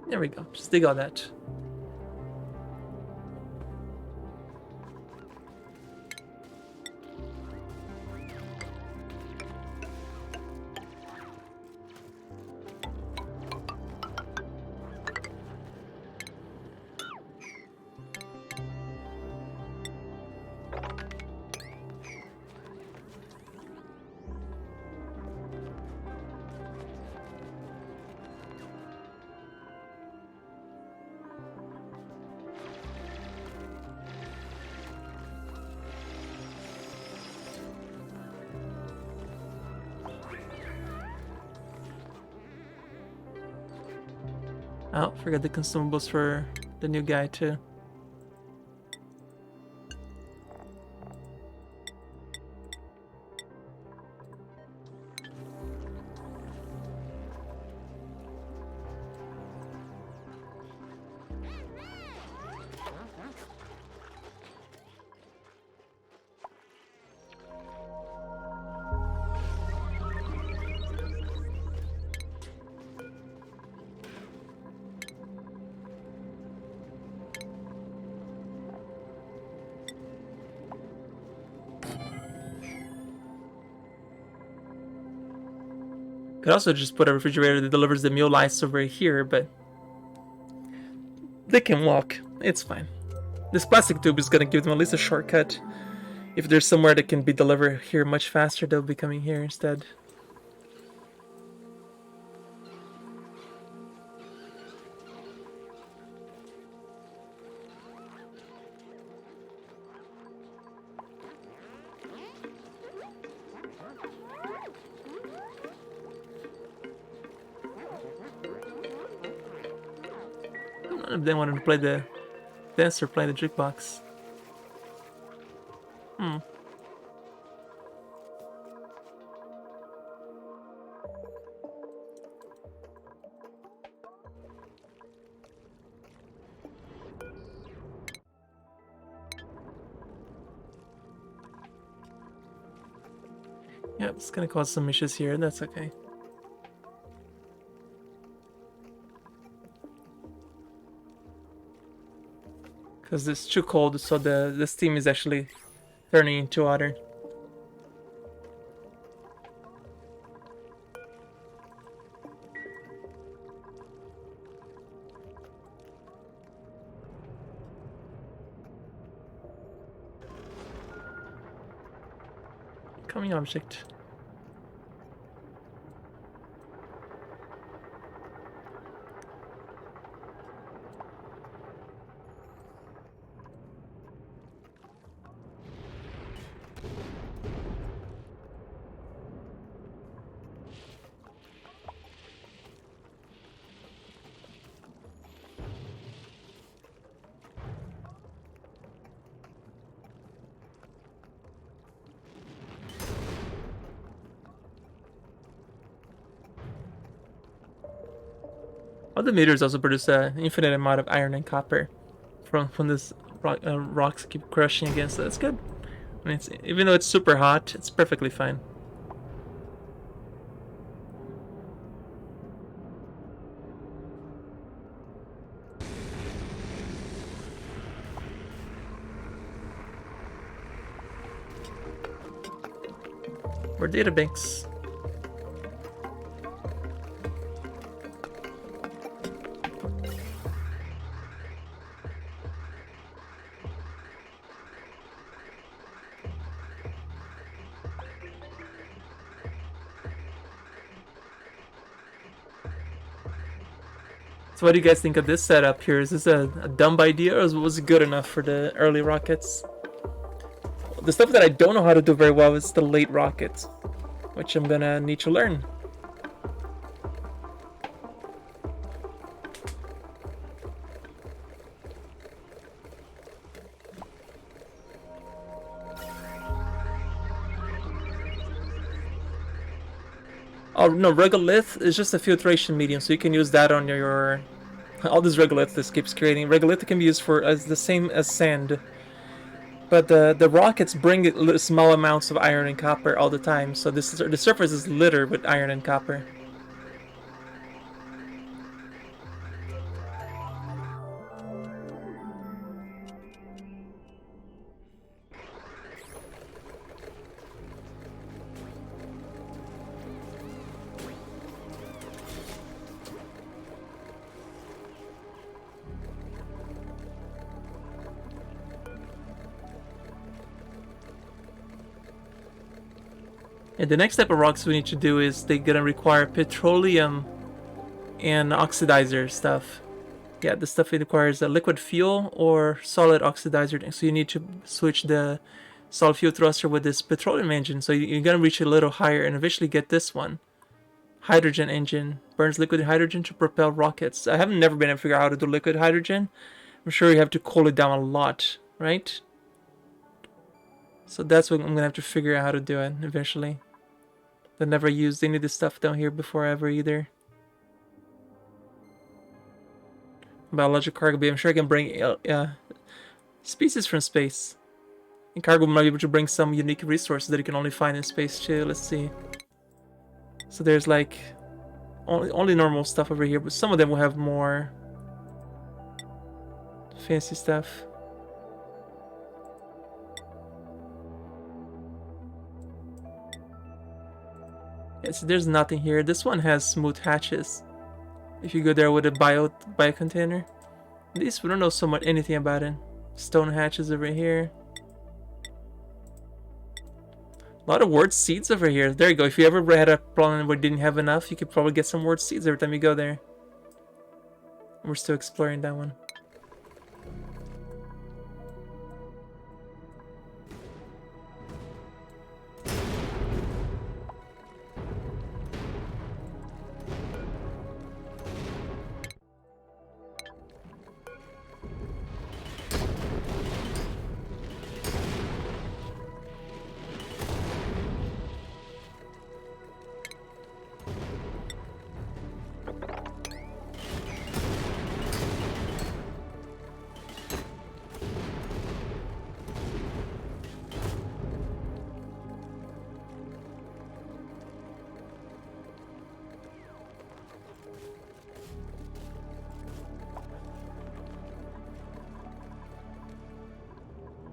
There we go. Just dig all that. Oh, forgot the consumables for the new guy too. Could also just put a refrigerator that delivers the meal ice over here, but they can walk. It's fine. This plastic tube is gonna give them at least a shortcut. If there's somewhere that can be delivered here much faster, they'll be coming here instead. None of them wanted to play the dance or play the jukebox. Yep, it's gonna cause some issues here, that's okay. Because it's too cold, so the steam is actually turning into water. Coming object. Other meters also produce an infinite amount of iron and copper from this rocks keep crushing against. So that's good. I mean, even though it's super hot, it's perfectly fine. More data banks. So what do you guys think of this setup here? Is this a dumb idea, or was it good enough for the early rockets? The stuff that I don't know how to do very well is the late rockets, which I'm gonna need to learn. Oh no, regolith is just a filtration medium, so you can use that on your all this regolith this keeps creating. Regolith can be used for as the same as sand, but the rockets bring small amounts of iron and copper all the time, so the surface is littered with iron and copper. And the next type of rocks we need to do is they're gonna require petroleum and oxidizer stuff. Yeah, the stuff it requires a liquid fuel or solid oxidizer. So you need to switch the solid fuel thruster with this petroleum engine. So you're gonna reach a little higher and eventually get this one. Hydrogen engine. Burns liquid hydrogen to propel rockets. I haven't never been able to figure out how to do liquid hydrogen. I'm sure you have to cool it down a lot, right? So that's what I'm gonna have to figure out how to do it eventually. I've never used any of this stuff down here before ever either. Biological cargo bay. I'm sure I can bring species from space. And cargo might be able to bring some unique resources that you can only find in space too. Let's see. So there's like only normal stuff over here, but some of them will have more fancy stuff. Yeah, so there's nothing here. This one has smooth hatches. If you go there with a bio container. These we don't know so much anything about it. Stone hatches over here. A lot of word seeds over here. There you go. If you ever had a problem where you didn't have enough, you could probably get some word seeds every time you go there. We're still exploring that one.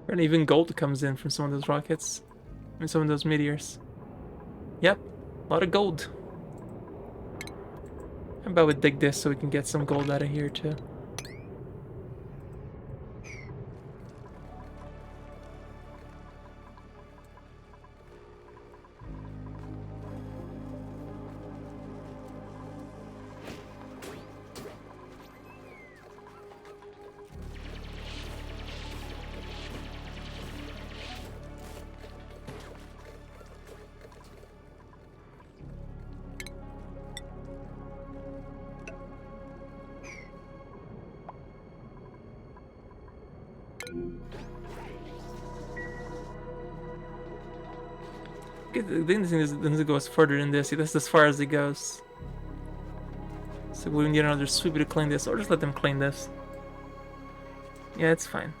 And even gold comes in from some of those rockets. And some of those meteors. Yep, a lot of gold. How about we dig this so we can get some gold out of here too? The thing is, it doesn't go further than this. That's as far as it goes. So we need another sweeper to clean this, or just let them clean this. Yeah, it's fine.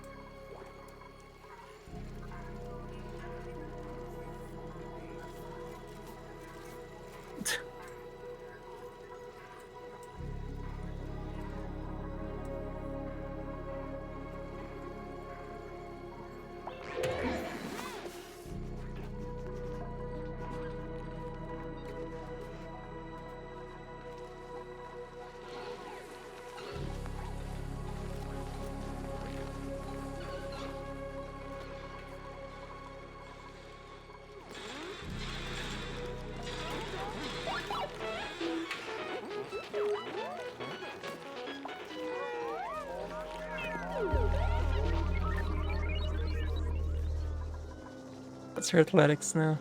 What's her athletics now?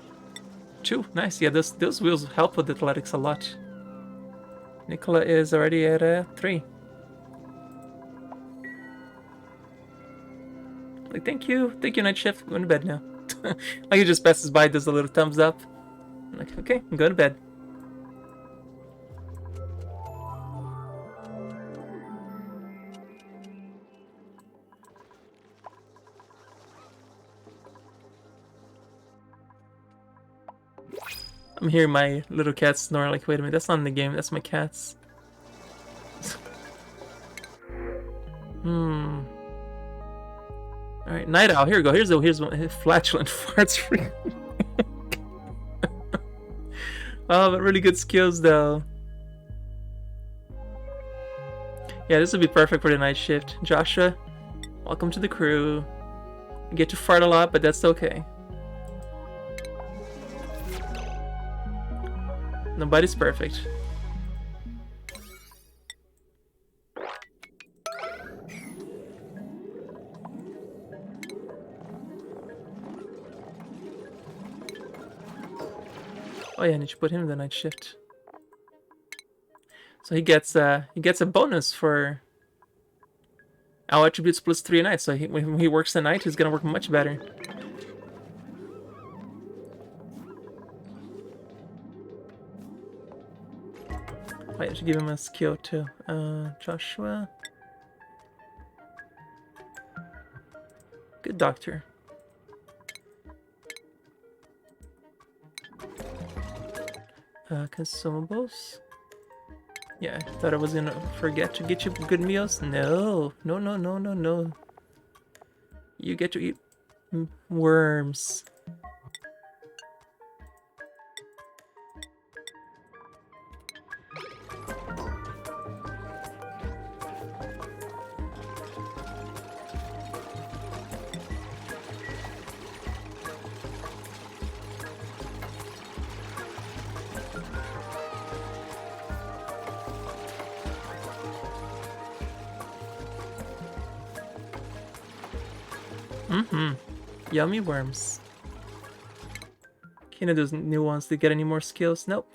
2. Nice. Yeah, those wheels help with athletics a lot. Nicola is already at 3. Like, thank you, night shift. I'm going to bed now. Like, he just passes by, does a little thumbs up. I'm like, okay, I'm going to bed. I'm hearing my little cat snore. Like, wait a minute, that's not in the game. That's my cats. All right, night owl. Here we go. Here's one. Flatulent farts. Oh, but really good skills though. Yeah, this would be perfect for the night shift. Joshua, welcome to the crew. You get to fart a lot, but that's okay. nobody's perfect. Oh yeah, I need to put him in the night shift. So he gets a bonus for our attributes plus 3 a night. So when he works the night, he's gonna work much better. Wait, I should give him a skill too. Joshua. Good doctor. Consumables. Yeah, I thought I was gonna forget to get you good meals. No, no, no, no, no, no. You get to eat worms. Yummy worms. Can I do those new ones to get any more skills? Nope.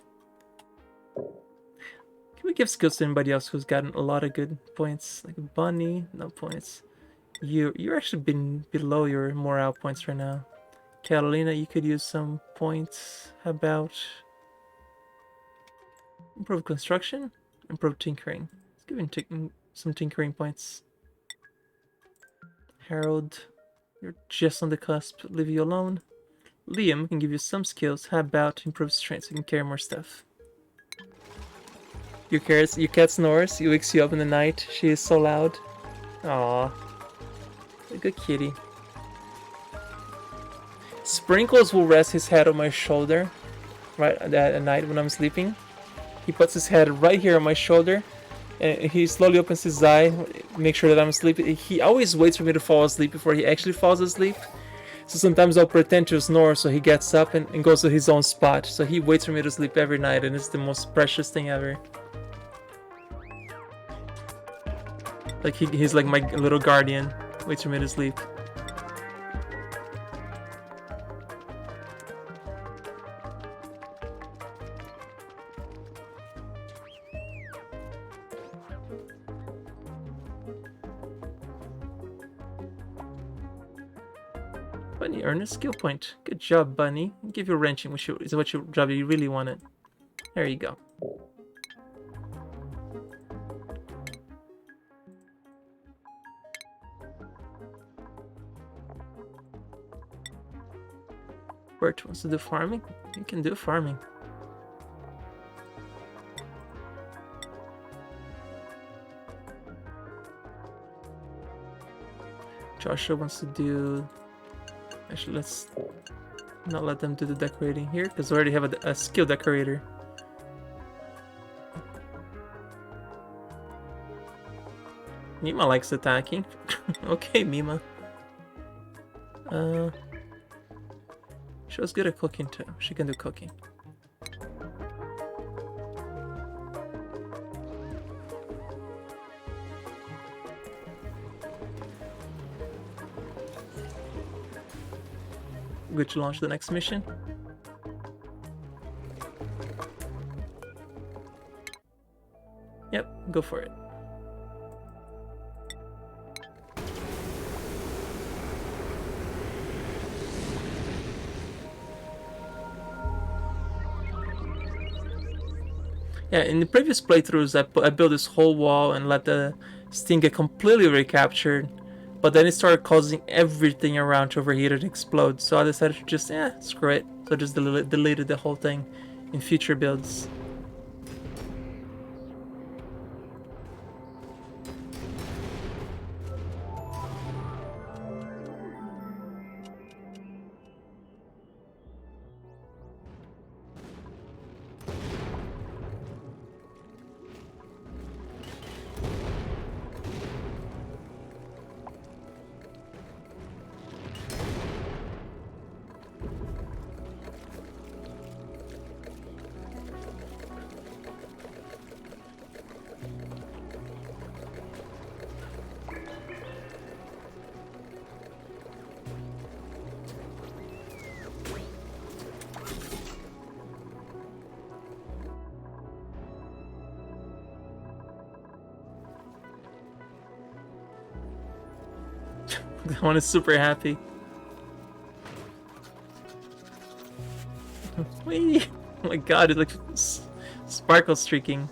Can we give skills to anybody else who's gotten a lot of good points? Like Bunny, no points. You're actually been below your morale points right now. Catalina, you could use some points. How about improve construction, improve tinkering? Let's give him some tinkering points. Harold, you're just on the cusp. Leave you alone. Liam can give you some skills. How about improve strength so you can carry more stuff? Your cat snores. He wakes you up in the night. She is so loud. Aww. A good kitty. Sprinkles will rest his head on my shoulder right at night when I'm sleeping. He puts his head right here on my shoulder and he slowly opens his eye, make sure that I'm asleep. He always waits for me to fall asleep before he actually falls asleep. So sometimes I'll pretend to snore so he gets up and goes to his own spot. So he waits for me to sleep every night and it's the most precious thing ever. Like he's like my little guardian, waits for me to sleep. Bunny, earn a skill point. Good job, Bunny. I'll give you wrenching, which is what your job you really wanted. There you go. Bert wants to do farming? You can do farming. Joshua wants to do... Actually, let's not let them do the decorating here, because we already have a skill decorator. Mima likes attacking. Okay, Mima. She was good at cooking too. She can do cooking. Good to launch the next mission. Yep, go for it. Yeah, in the previous playthroughs, I built this whole wall and let the sting get completely recaptured, but then it started causing everything around to overheat and explode, so I decided to just, screw it. So I just deleted the whole thing in future builds. That one is super happy. Whee! Oh my god, it looks sparkle streaking.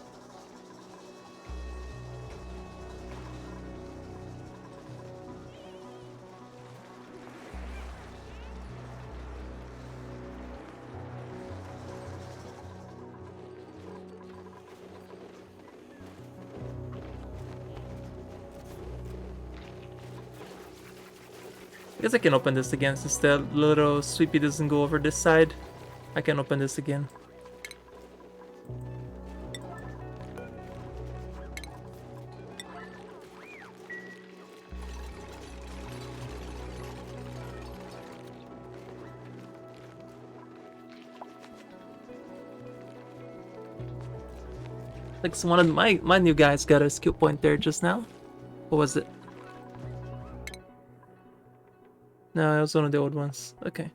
I guess I can open this again since the little sweepy doesn't go over this side. I can open this again. Like one of my new guys got a skill point there just now. What was it? No, it was one of the old ones. Okay.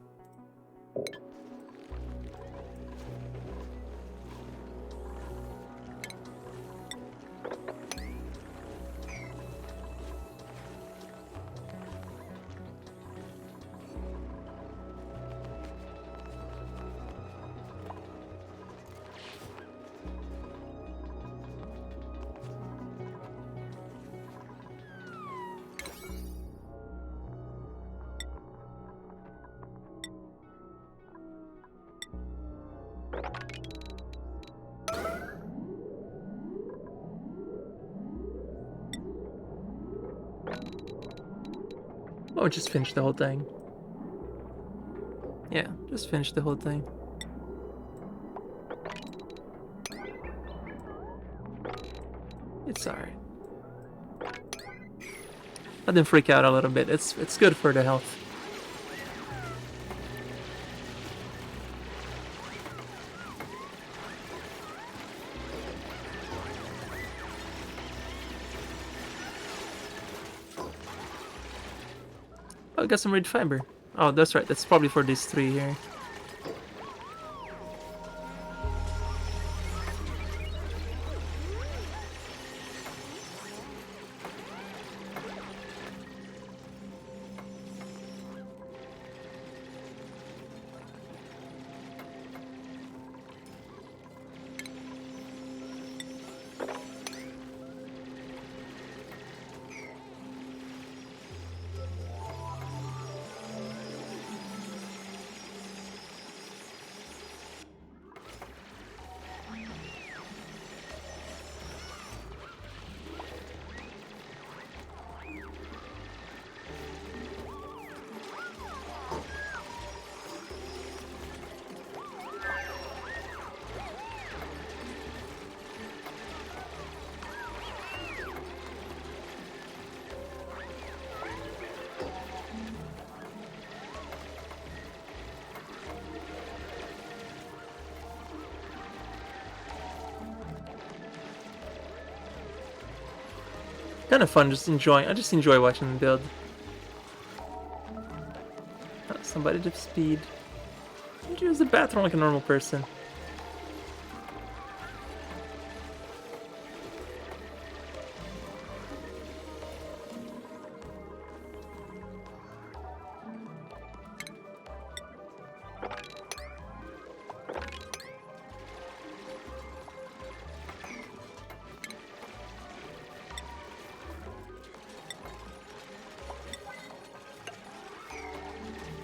Oh, just finish the whole thing. Yeah, just finish the whole thing. It's alright. Let them freak out a little bit. It's good for the health. Oh, I got some red fiber. Oh, that's right. That's probably for these three here. Kind of fun, just enjoying. I just enjoy watching them build. Oh, somebody did speed. Use the bathroom like a normal person.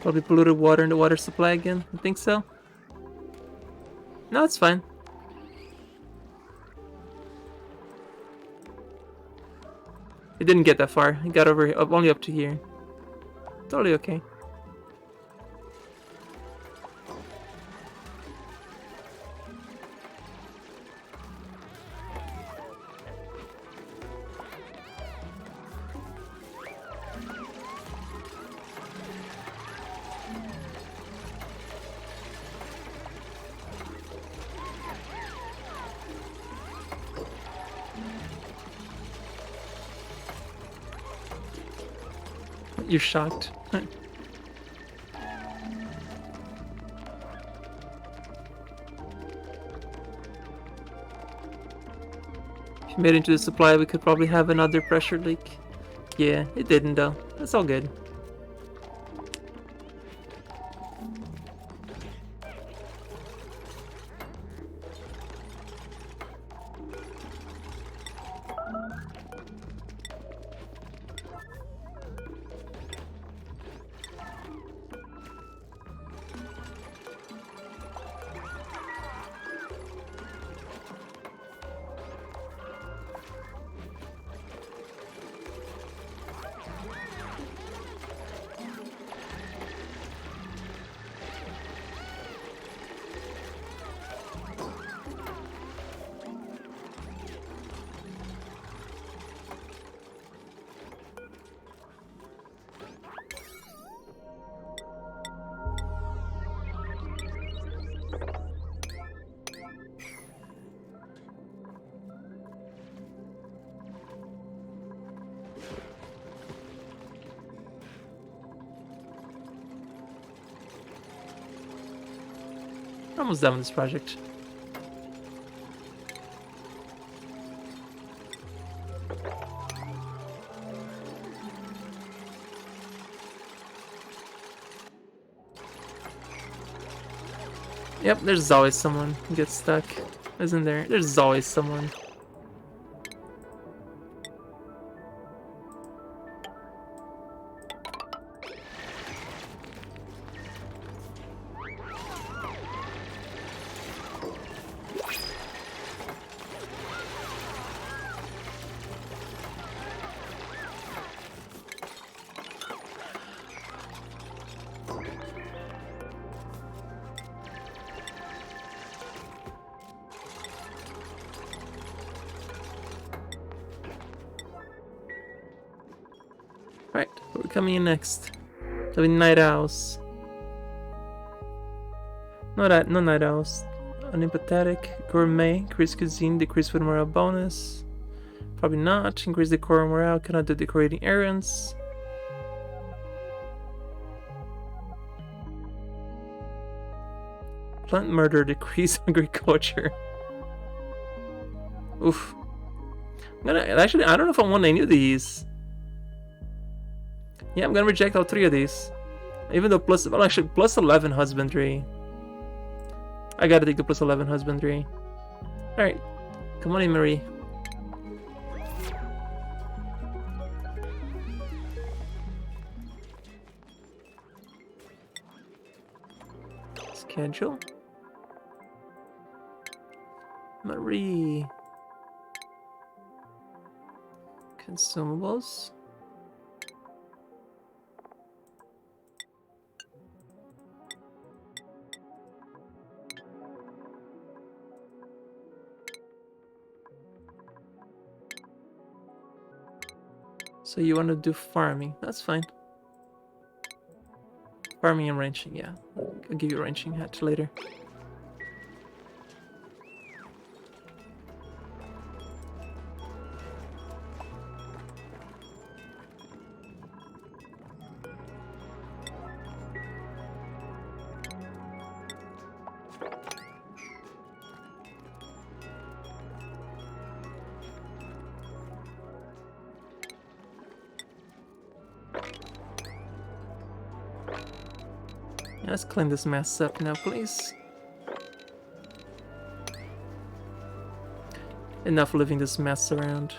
Probably polluted water in the water supply again. I think so. No, it's fine. It didn't get that far. It got over only up to here. Totally okay. You're shocked. If you made it into the supply, we could probably have another pressure leak. Yeah, it didn't though. That's all good. Almost done with this project. Yep, there's always someone who gets stuck, isn't there? There's always someone. Alright, we're coming in next. The night owls. No night owls. Unempathetic, gourmet, increase cuisine, decrease food morale bonus. Probably not. Increase decor morale, cannot do decorating errands. Plant murder, decrease agriculture. Oof. Actually, I don't know if I want any of these. Yeah, I'm gonna reject all 3 of these. Even though actually, plus 11 husbandry. I gotta take the plus 11 husbandry. Alright. Come on in, Marie. Schedule. Marie. Consumables. So you want to do farming? That's fine. Farming and ranching, yeah. I'll give you a ranching hat later. Let's clean this mess up now, please. Enough leaving this mess around.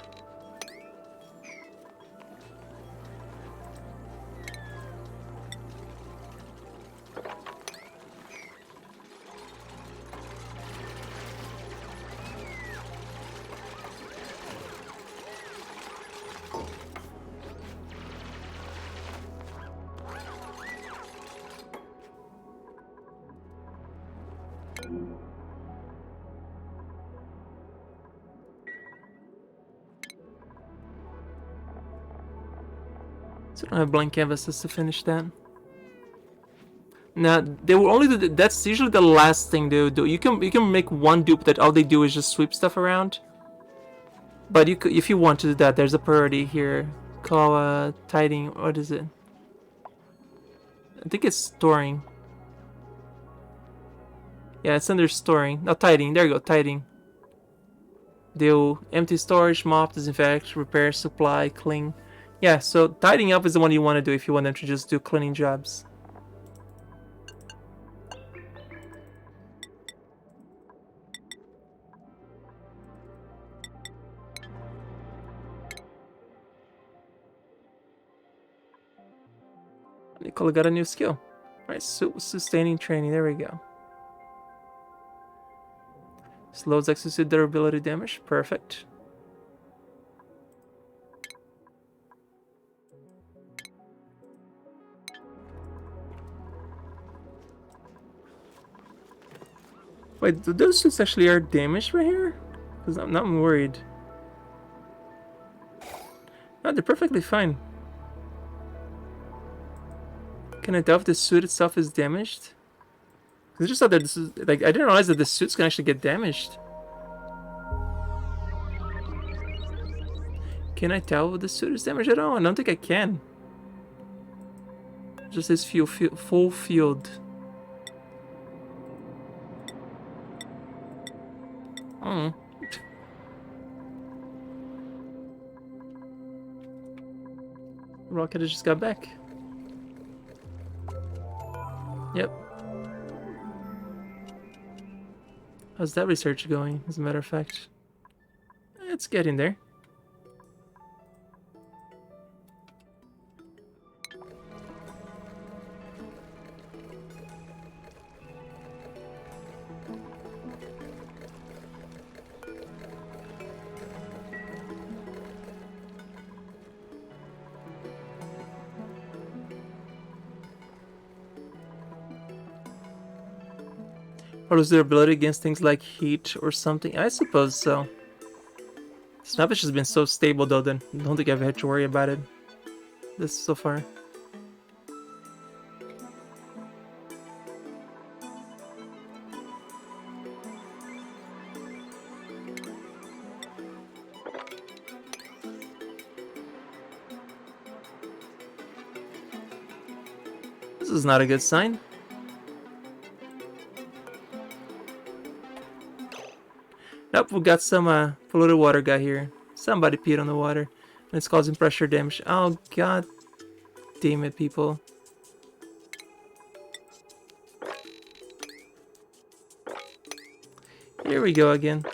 So I don't have blank canvases to finish that. Now they will only do that's usually the last thing they do. You can make one dupe that all they do is just sweep stuff around. But you could, if you want to do that, there's a priority here. Call tiding. What is it? I think it's storing. Yeah, it's under storing. No, tiding. There you go, tiding. Do empty storage, mop, disinfect, repair, supply, clean. Yeah, so tidying up is the one you want to do if you want them to just do cleaning jobs. Nicola got a new skill. Alright, sustaining training, there we go. Slows execute durability damage, perfect. Wait, do those suits actually are damaged right here? Because I'm not worried. No, they're perfectly fine. Can I tell if the suit itself is damaged? I just thought that this is like I didn't realize that the suits can actually get damaged. Can I tell if the suit is damaged at all? I don't think I can. Just this full field. Hmm. Rocket just got back. Yep. How's that research going, as a matter of fact? It's getting there. Or lose their ability against things like heat or something? I suppose so. Snapfish has been so stable though, then I don't think I've had to worry about it this so far. This is not a good sign. Nope, we got some polluted water guy here. Somebody peed on the water. And it's causing pressure damage. Oh god damn it, people. Here we go again.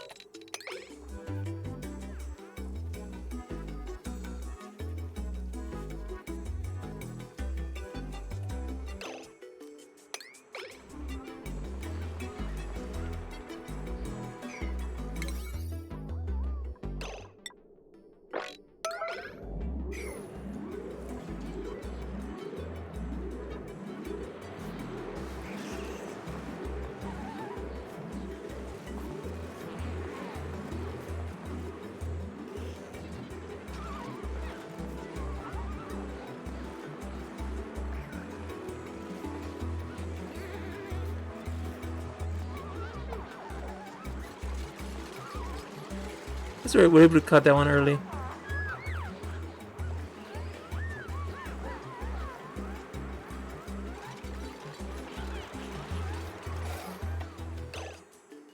That's right, we're able to cut that one early.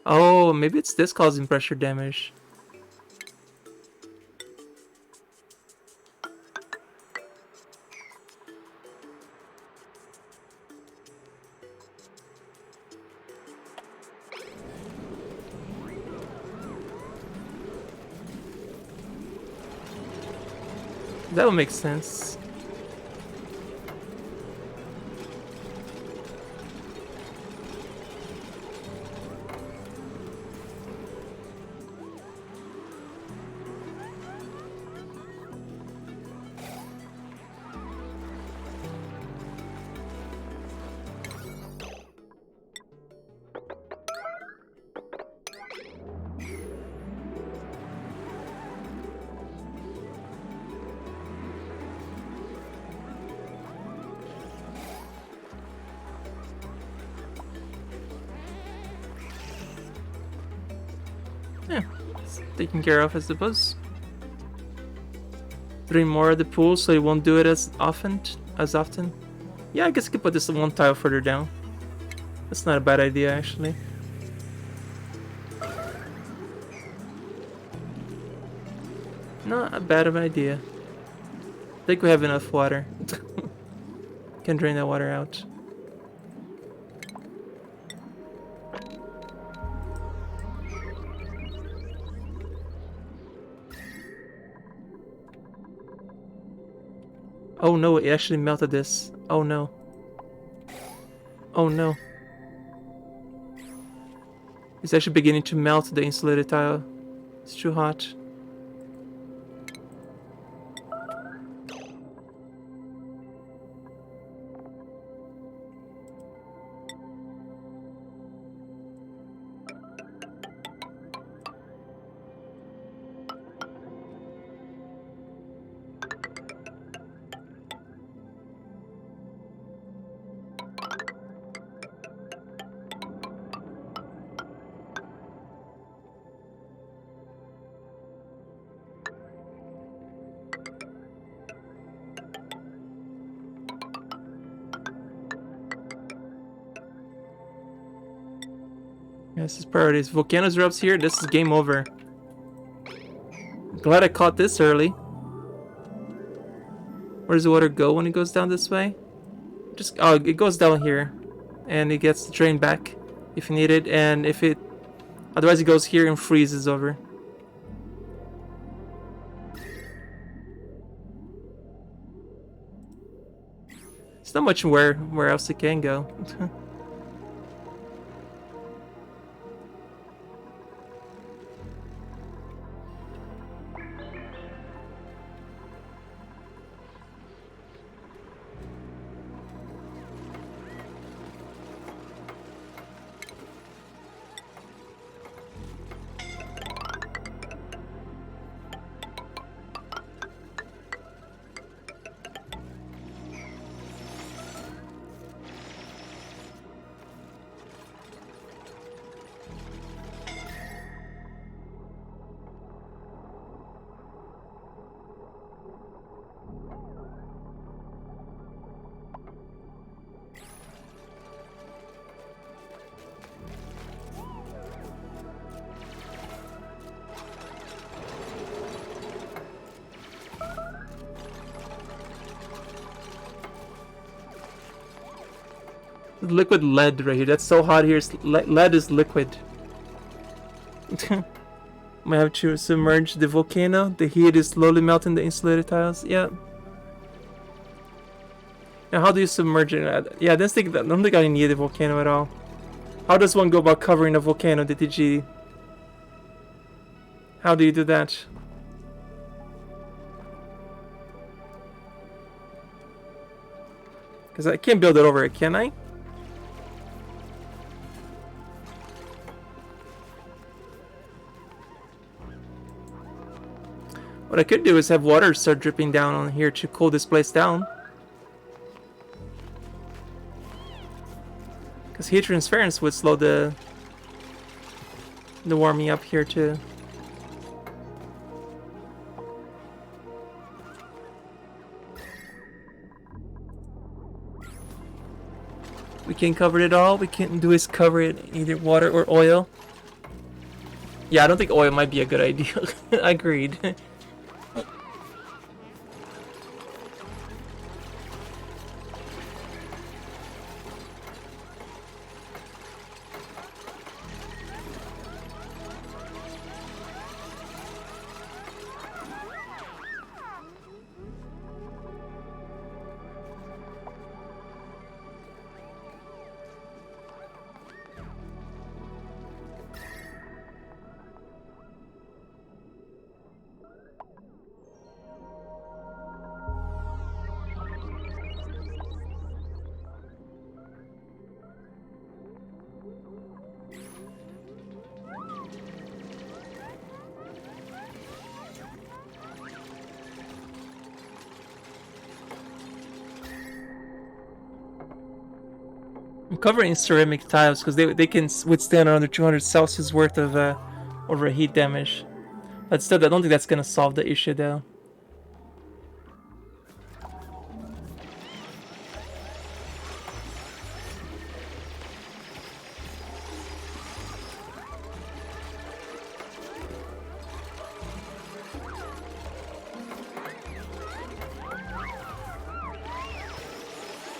Oh, maybe it's this causing pressure damage. That would make sense. Yeah, it's taken care of, I suppose. 3 more at the pool, so you won't do it as often. Yeah, I guess I could put this one tile further down. That's not a bad idea, actually. Not a bad of an idea. I think we have enough water. Can drain that water out. Oh no, it actually melted this. Oh no. Oh no. It's actually beginning to melt the insulated tile. It's too hot. This is priorities. Volcanoes erupts here. This is game over. Glad I caught this early. Where does the water go when it goes down this way? Oh, it goes down here, and it gets drained back if you need it, and if it otherwise it goes here and freezes over. There's not much where else it can go. Liquid lead right here. That's so hot here. Lead is liquid. Might have to submerge the volcano. The heat is slowly melting the insulated tiles. Yeah. Now, how do you submerge it? Yeah, I don't think I need the volcano at all. How does one go about covering a volcano, the DTG? How do you do that? Because I can't build it over it, can I? What I could do is have water start dripping down on here to cool this place down. Because heat transference would slow the warming up here too. We can cover it all. We can't do is cover it either water or oil. Yeah, I don't think oil might be a good idea. Agreed. I'm covering ceramic tiles because they can withstand under 200 Celsius worth of overheat damage. But still, I don't think that's gonna solve the issue though.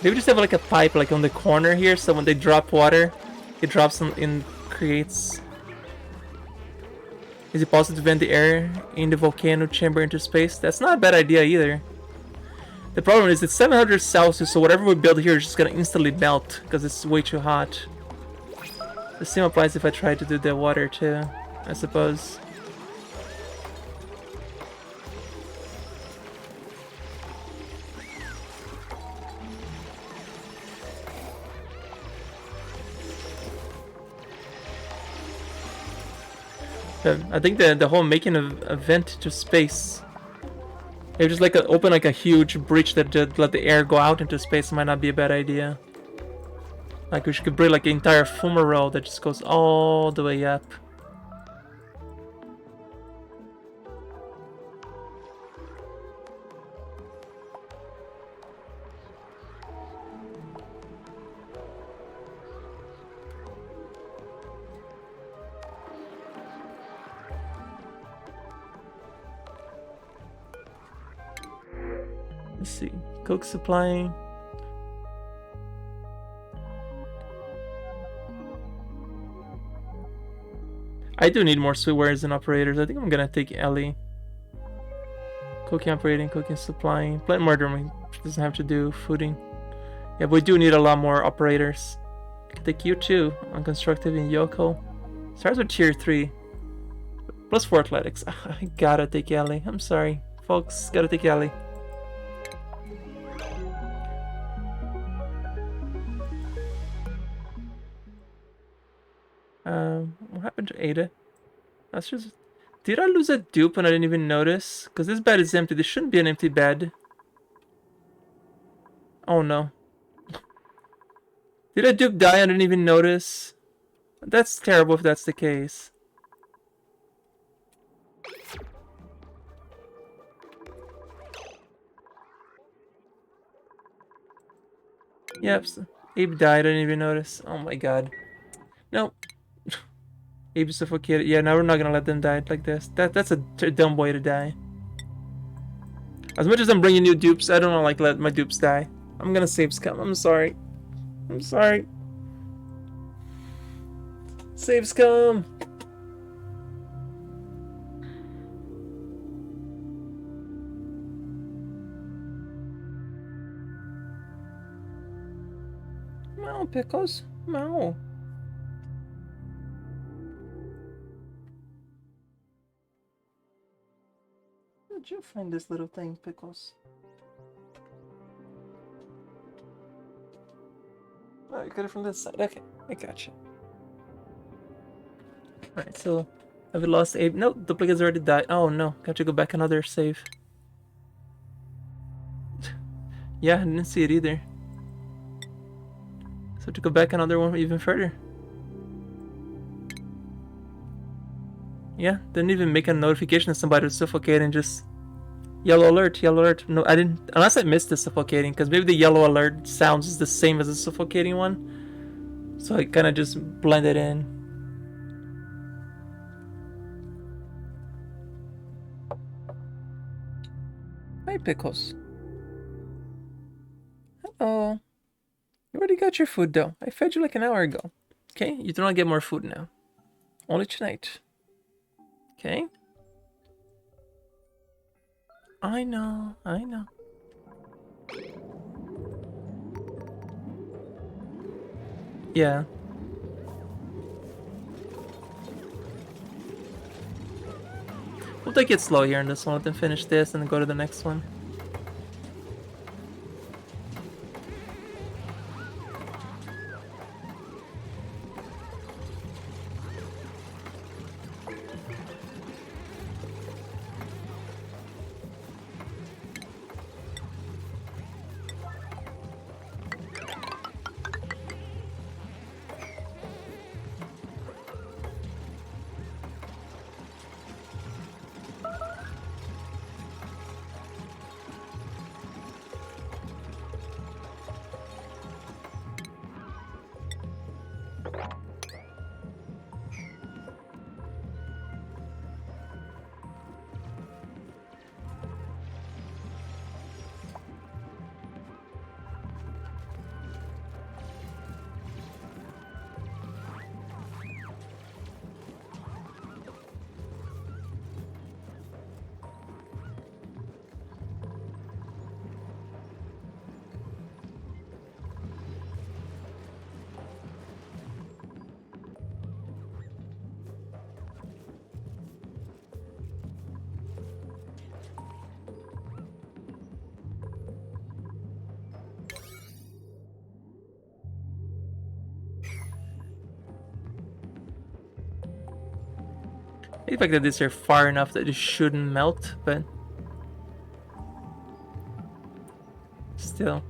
Maybe just have like a pipe like on the corner here, so when they drop water, it drops in creates. Is it possible to vent the air in the volcano chamber into space? That's not a bad idea either. The problem is it's 700 Celsius, so whatever we build here is just gonna instantly melt because it's way too hot. The same applies if I try to do the water too, I suppose. I think the whole making a vent to space, maybe just like open like a huge breach that just let the air go out into space might not be a bad idea. Like we could bring like an entire fumarole that just goes all the way up. Let's see. Coke supply. I do need more sweetwares and operators. I think I'm gonna take Ellie. Cooking operating, cooking supplying. Plant murder doesn't have to do fooding. Yeah, but we do need a lot more operators. I can take you too. On constructive in Yoko. Stars are tier 3. Plus 4 athletics. I gotta take Ellie. I'm sorry. Folks, gotta take Ellie. What happened to Ada? That's just... Did I lose a dupe and I didn't even notice? Because this bed is empty. This shouldn't be an empty bed. Oh no. Did a dupe die and I didn't even notice? That's terrible if that's the case. Yep, Abe died, I didn't even notice. Oh my god. No. Abe suffocated. Yeah, now we're not gonna let them die like this. That's a dumb way to die. As much as I'm bringing new dupes, I don't want to like let my dupes die. I'm gonna save scum. I'm sorry. I'm sorry. Save scum. Meow, Pickles. Meow. Where'd you find this little thing, Pickles? Oh, you got it from this side. Okay, I gotcha. Alright, so have we lost Abe? No, duplicates already died. Oh no, got to go back another save. Yeah, I didn't see it either. So to go back another one even further. Yeah, didn't even make a notification that somebody was suffocating, just yellow alert, yellow alert. No, I didn't, unless I missed the suffocating, because maybe the yellow alert sounds is the same as the suffocating one. So I kind of just blended in. Hi, Pickles. Hello. You already got your food, though. I fed you like an hour ago. Okay, you do not get more food now. Only tonight. Okay? I know, I know. Yeah. We'll take it slow here in this one. Let them finish this and then go to the next one. The fact that these are far enough that it shouldn't melt, but still.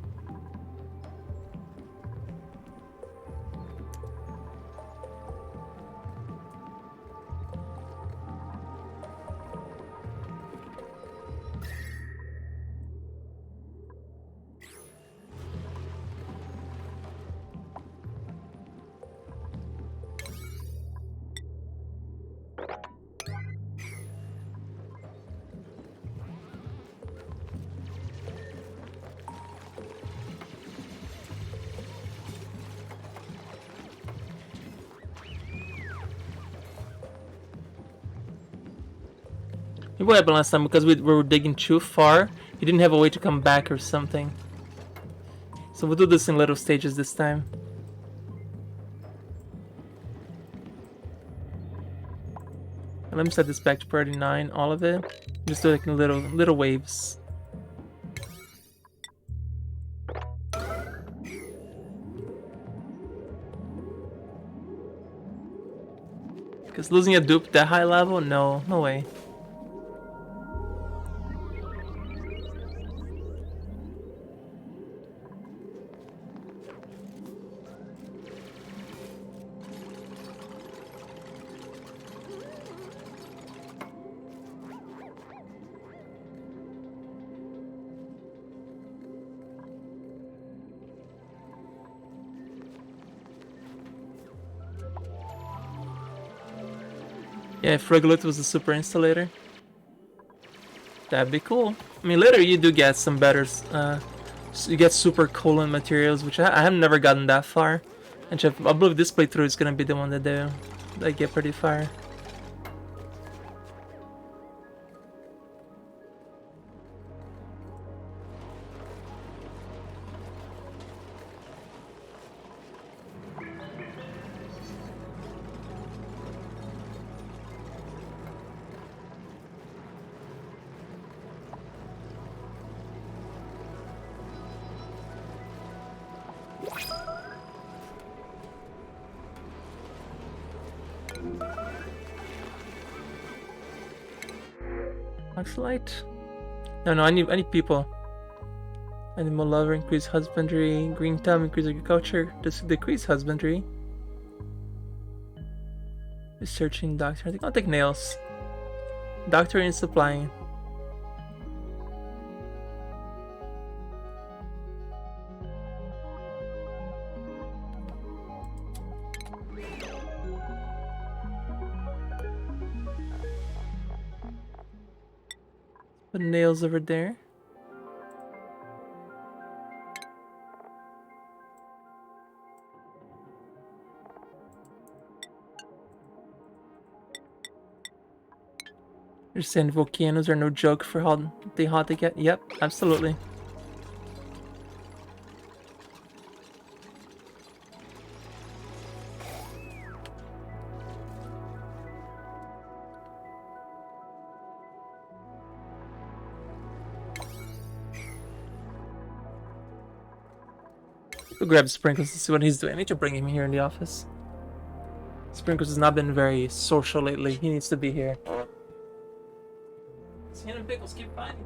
Maybe what happened last time because we were digging too far. He didn't have a way to come back or something. So we'll do this in little stages this time. And let me set this back to priority 9, all of it. Just do it like in little waves. Because losing a dupe that high level? No, no way. Yeah, if Regolith was a super installator, that'd be cool. I mean, later you do get some better, you get super coolant materials, which I have never gotten that far. And I believe this playthrough is gonna be the one that they get pretty far. Light? No, I need people. Animal lover, increase husbandry. Green thumb, increase agriculture. Decrease husbandry. Researching doctor. I think I'll take nails. Doctor and supplying. Put nails over there. You're saying volcanoes are no joke for how hot they get? Yep, absolutely. We'll grab Sprinkles to see what he's doing. I need to bring him here in the office. Sprinkles has not been very social lately. He needs to be here. Sand and Pickles, keep fighting.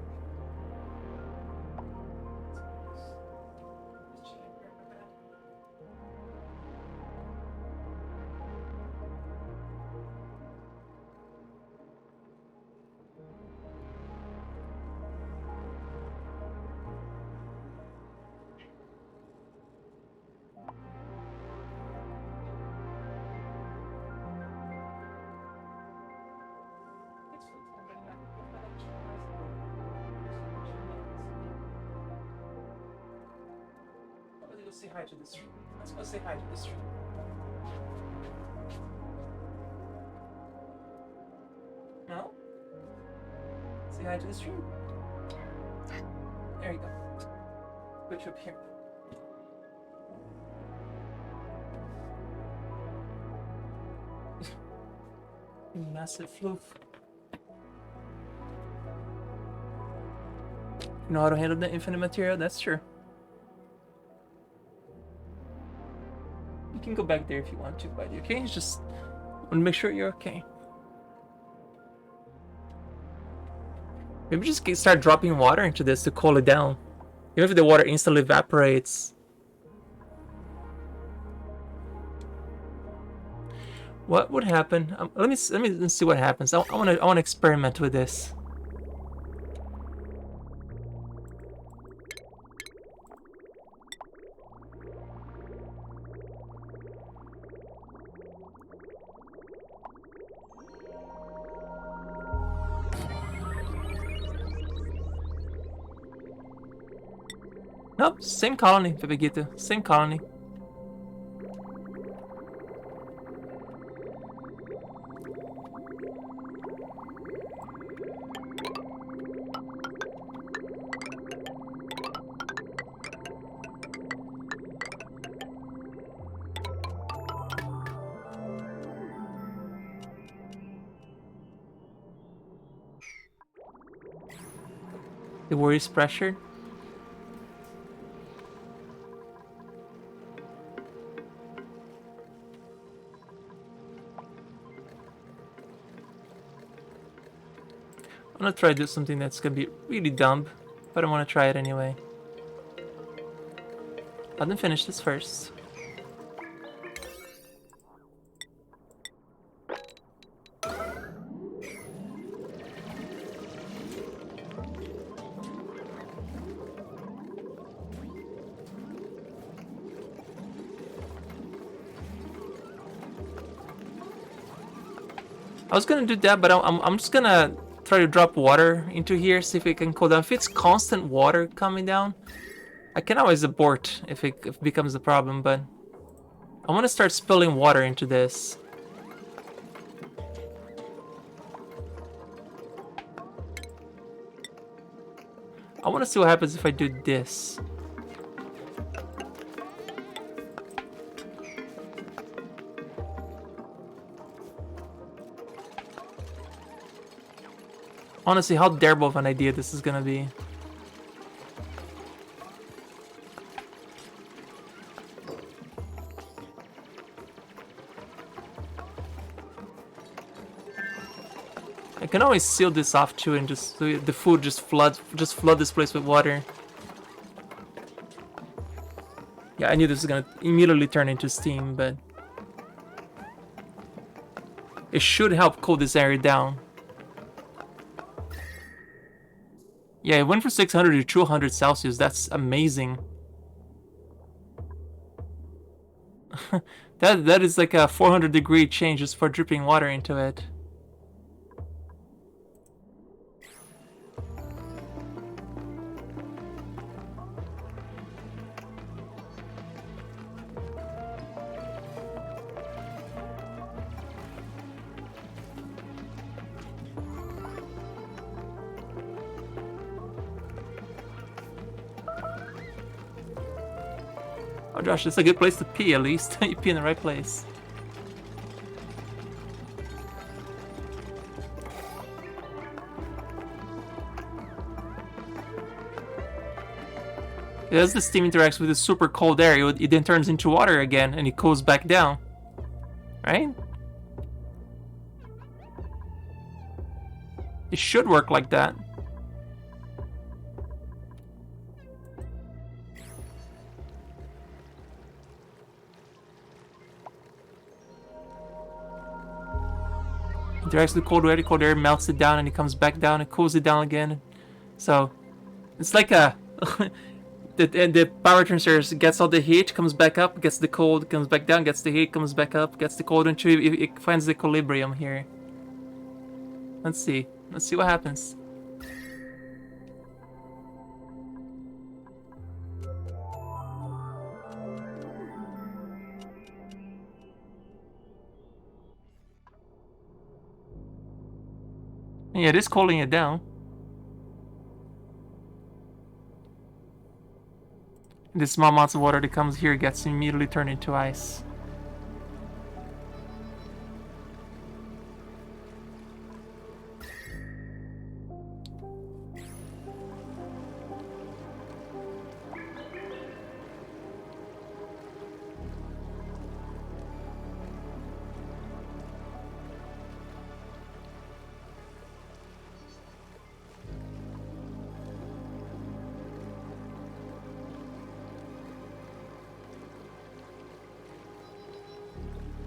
Say hi to this room. Let's go say hi to this room. No? Say hi to this room. There you go. Put you up here. Massive floof. You know how to handle the infinite material? That's true. You can go back there if you want to, buddy. Okay? Just want to make sure you're okay. Maybe just start dropping water into this to cool it down. Even if the water instantly evaporates. What would happen? Let me see what happens. I want to experiment with this. Nope, same colony, Pepegito. Same colony. The worries pressured. I'm gonna try to do something that's gonna be really dumb, but I want to try it anyway. Let them finish this first. I was gonna do that, but I'm just gonna try to drop water into here, see if it can cool down. If it's constant water coming down, I can always abort if it becomes a problem, but I want to start spilling water into this. I want to see what happens if I do this. Honestly, how terrible of an idea this is gonna be. I can always seal this off too, and just so the food just flood this place with water. Yeah, I knew this was gonna immediately turn into steam, but it should help cool this area down. Yeah, it went from 600 to 200 Celsius. That's amazing. that is like a 400-degree change just for dripping water into it. Oh, Josh, it's a good place to pee, at least. You pee in the right place. As the steam interacts with the super cold air, it then turns into water again, and it cools back down. Right? It should work like that. Interacts with the cold air melts it down, and it comes back down and cools it down again. So, it's like a... the power transfer gets all the heat, comes back up, gets the cold, comes back down, gets the heat, comes back up, gets the cold, until it finds the equilibrium here. Let's see. Let's see what happens. Yeah, it is cooling it down. The small amounts of water that comes here gets immediately turned into ice.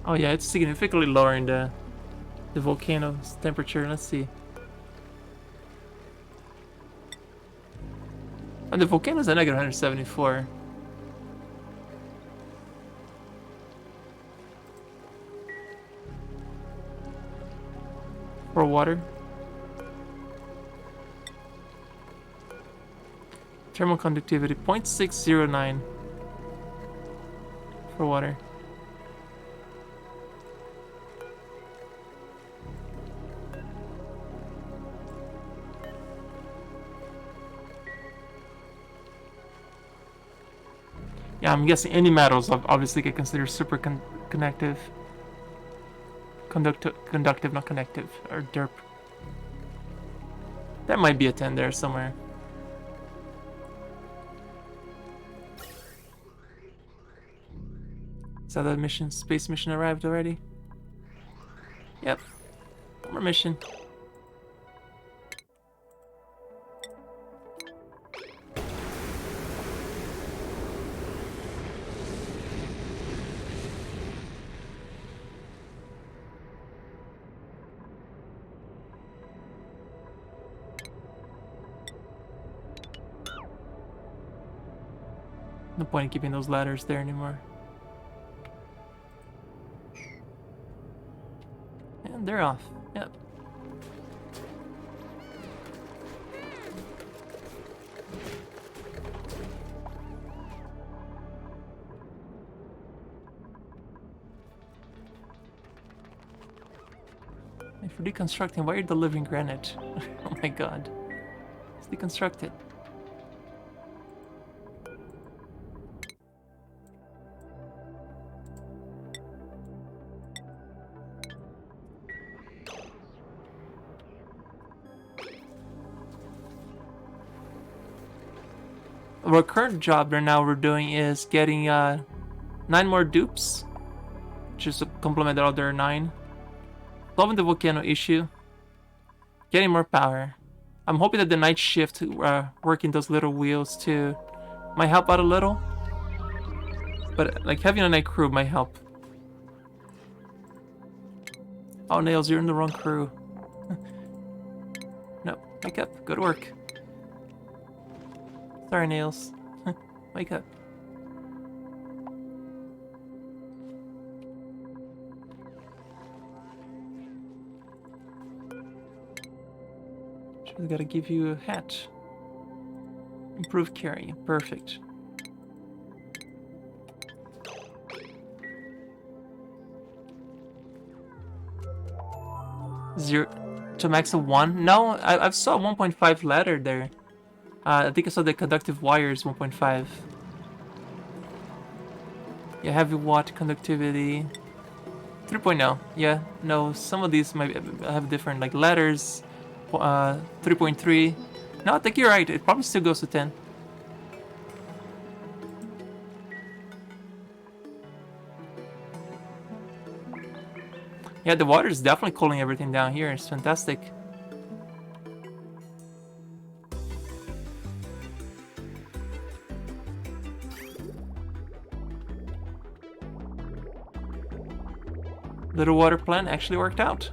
Oh yeah, it's significantly lowering the volcano's temperature. Let's see. And the volcano's at negative 174. For water. Thermal conductivity 0.609 for water. Yeah, I'm guessing any metals obviously get considered super conductive. Conductive, not connective, or derp. That might be a 10 there somewhere. So the mission, space mission arrived already? Yep. More mission. No point in keeping those ladders there anymore. And they're off. Yep. And for deconstructing, why are you delivering granite? Oh my god. It's deconstructed. Our current job right now we're doing is getting 9 more dupes, just to complement the other 9. Solving the volcano issue, getting more power. I'm hoping that the night shift working those little wheels too might help out a little, but like having a night crew might help. Oh, Nails, you're in the wrong crew. No, wake up, go to work. Sorry, Nails. Wake up. Just gotta give you a hat. Improve carry. Perfect. Zero to max of 1? No, I saw 1.5 ladder there. I think I saw the conductive wires 1.5. Yeah, heavy watt conductivity 3.0. Yeah, no, some of these might have different like ladders. 3.3. No, I think you're right. It probably still goes to 10. Yeah, the water is definitely cooling everything down here. It's fantastic. Little water plant actually worked out.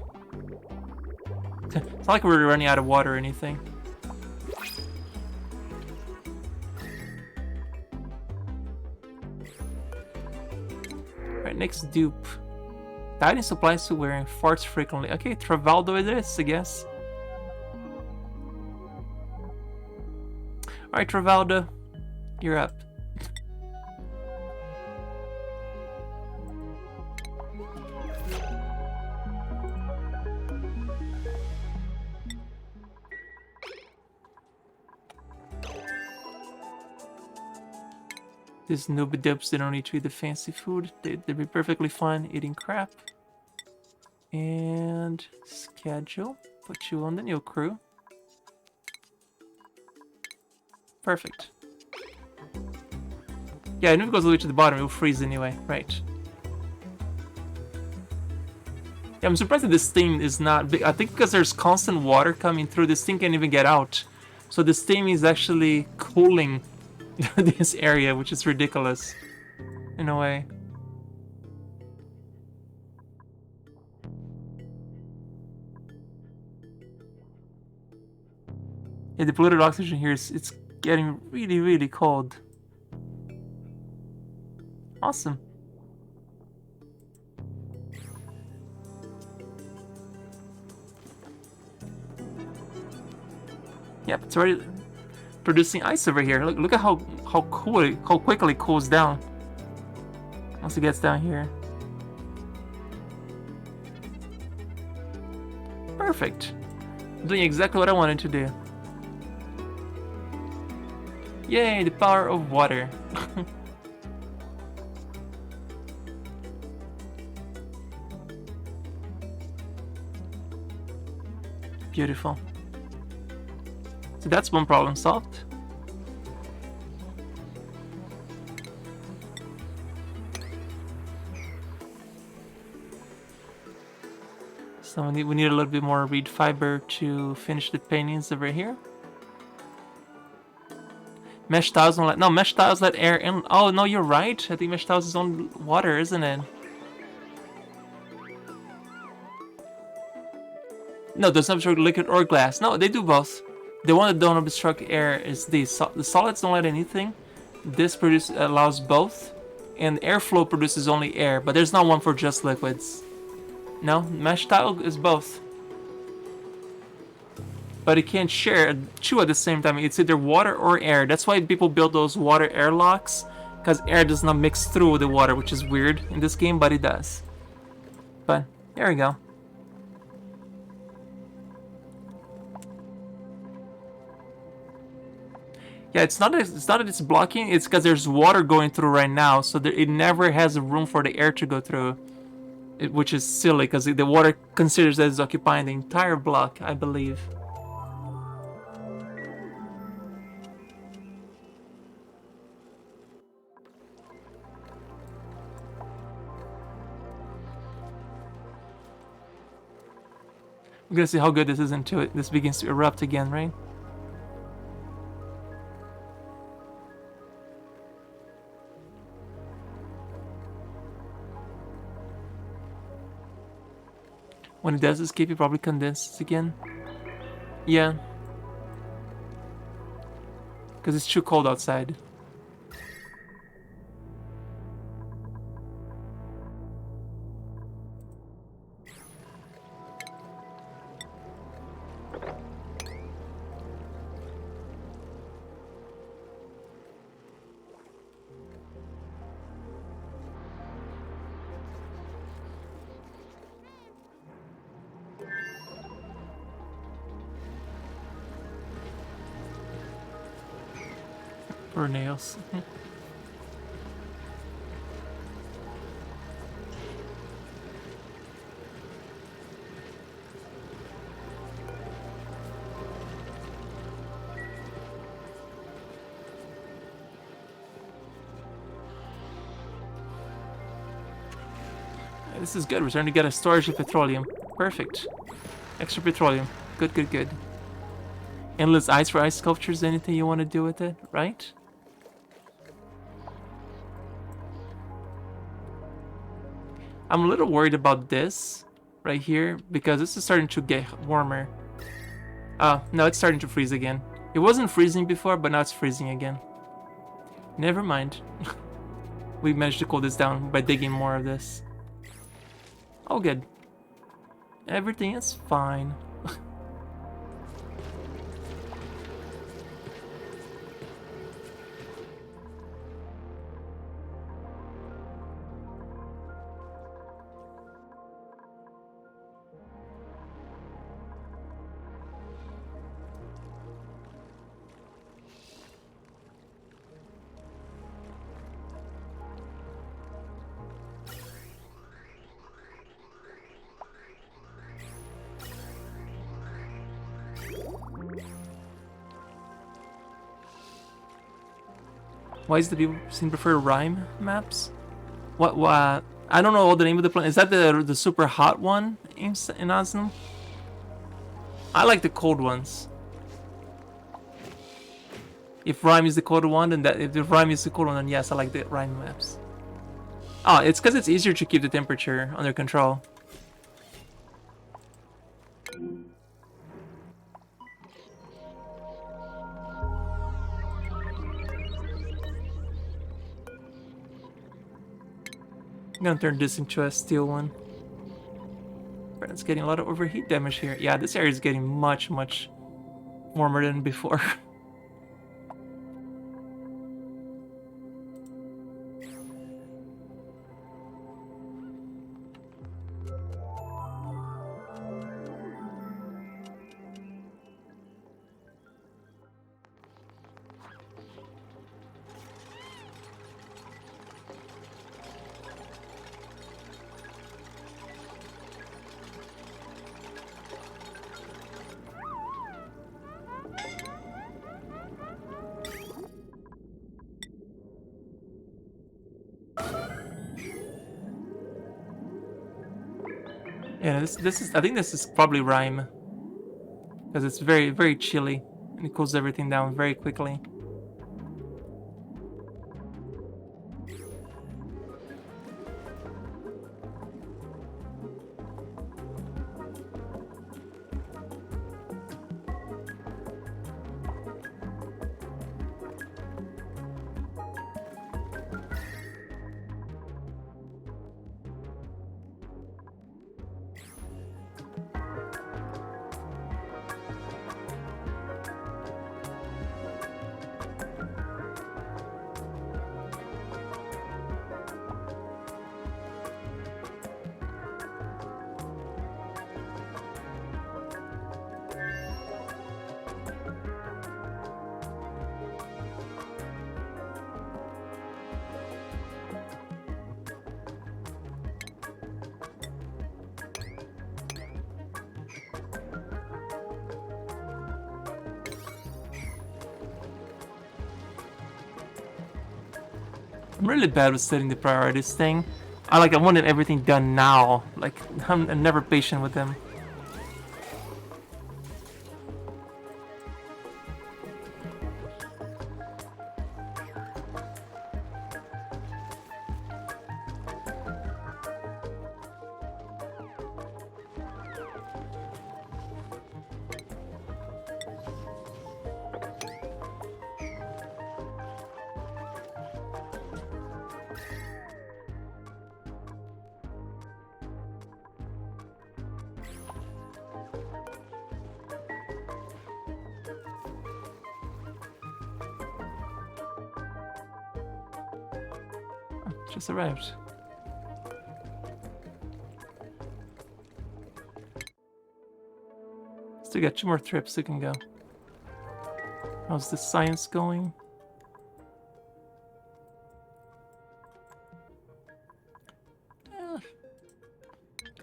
It's not like we're running out of water or anything. Alright, next dupe. Died in supplies to wearing farts frequently. Okay, Travaldo it is, I guess. Alright, Travaldo, you're up. These newbie dupes, they don't need to eat the fancy food. They'd be perfectly fine eating crap. And schedule. Put you on the new crew. Perfect. Yeah, I knew if it goes all the way to the bottom, it will freeze anyway. Right. Yeah, I'm surprised that this thing is not big. I think because there's constant water coming through, this thing can't even get out. So this thing is actually cooling this area, which is ridiculous in a way. Yeah, the polluted oxygen here is it's getting really, really cold. Awesome. Yep, it's already producing ice over here. Look at how quickly it cools down once it gets down here. Perfect. Doing exactly what I wanted to do. Yay, the power of water. Beautiful. So that's one problem solved. So we need a little bit more reed fiber to finish the paintings over here. Mesh tiles don't let... No, mesh tiles let air in... Oh, no, you're right. I think mesh tiles is on water, isn't it? No, it doesn't obstruct liquid or glass. No, they do both. The one that don't obstruct air is these. The solids don't let anything. This allows both. And airflow produces only air, but there's not one for just liquids. No, mesh tile is both. But it can't share two at the same time. It's either water or air. That's why people build those water air locks, because air does not mix through the water, which is weird in this game, but it does. But there we go. Yeah, it's not that it's blocking. It's because there's water going through right now, so it never has room for the air to go through. Which is silly, because the water considers that it's occupying the entire block, I believe. We're gonna see how good this is until this begins to erupt again, right? When it does escape, it probably condenses again. Yeah. Because it's too cold outside. Or nails. This is good. We're starting to get a storage of petroleum. Perfect. Extra petroleum. Good, good, good. Endless ice for ice sculptures. Anything you want to do with it, right? I'm a little worried about this right here because this is starting to get warmer. No, it's starting to freeze again. It wasn't freezing before, but now it's freezing again. Never mind. We managed to cool this down by digging more of this. Oh, good. Everything is fine. Why is the people seem to prefer rime maps? What? I don't know the name of the planet. Is that the super hot one in Osnum? I like the cold ones. If rime is the cold one, then if rime is the cold one, then yes, I like the rime maps. Oh, it's because it's easier to keep the temperature under control. I'm gonna turn this into a steel one. It's getting a lot of overheat damage here. Yeah, this area is getting much, much warmer than before. Yeah, this is I think this is probably rime because it's very chilly and it cools everything down very quickly. I'm really bad with setting the priorities thing. I wanted everything done now. Like I'm never patient with them. Just arrived. Still got 2 more trips we can go. How's the science going?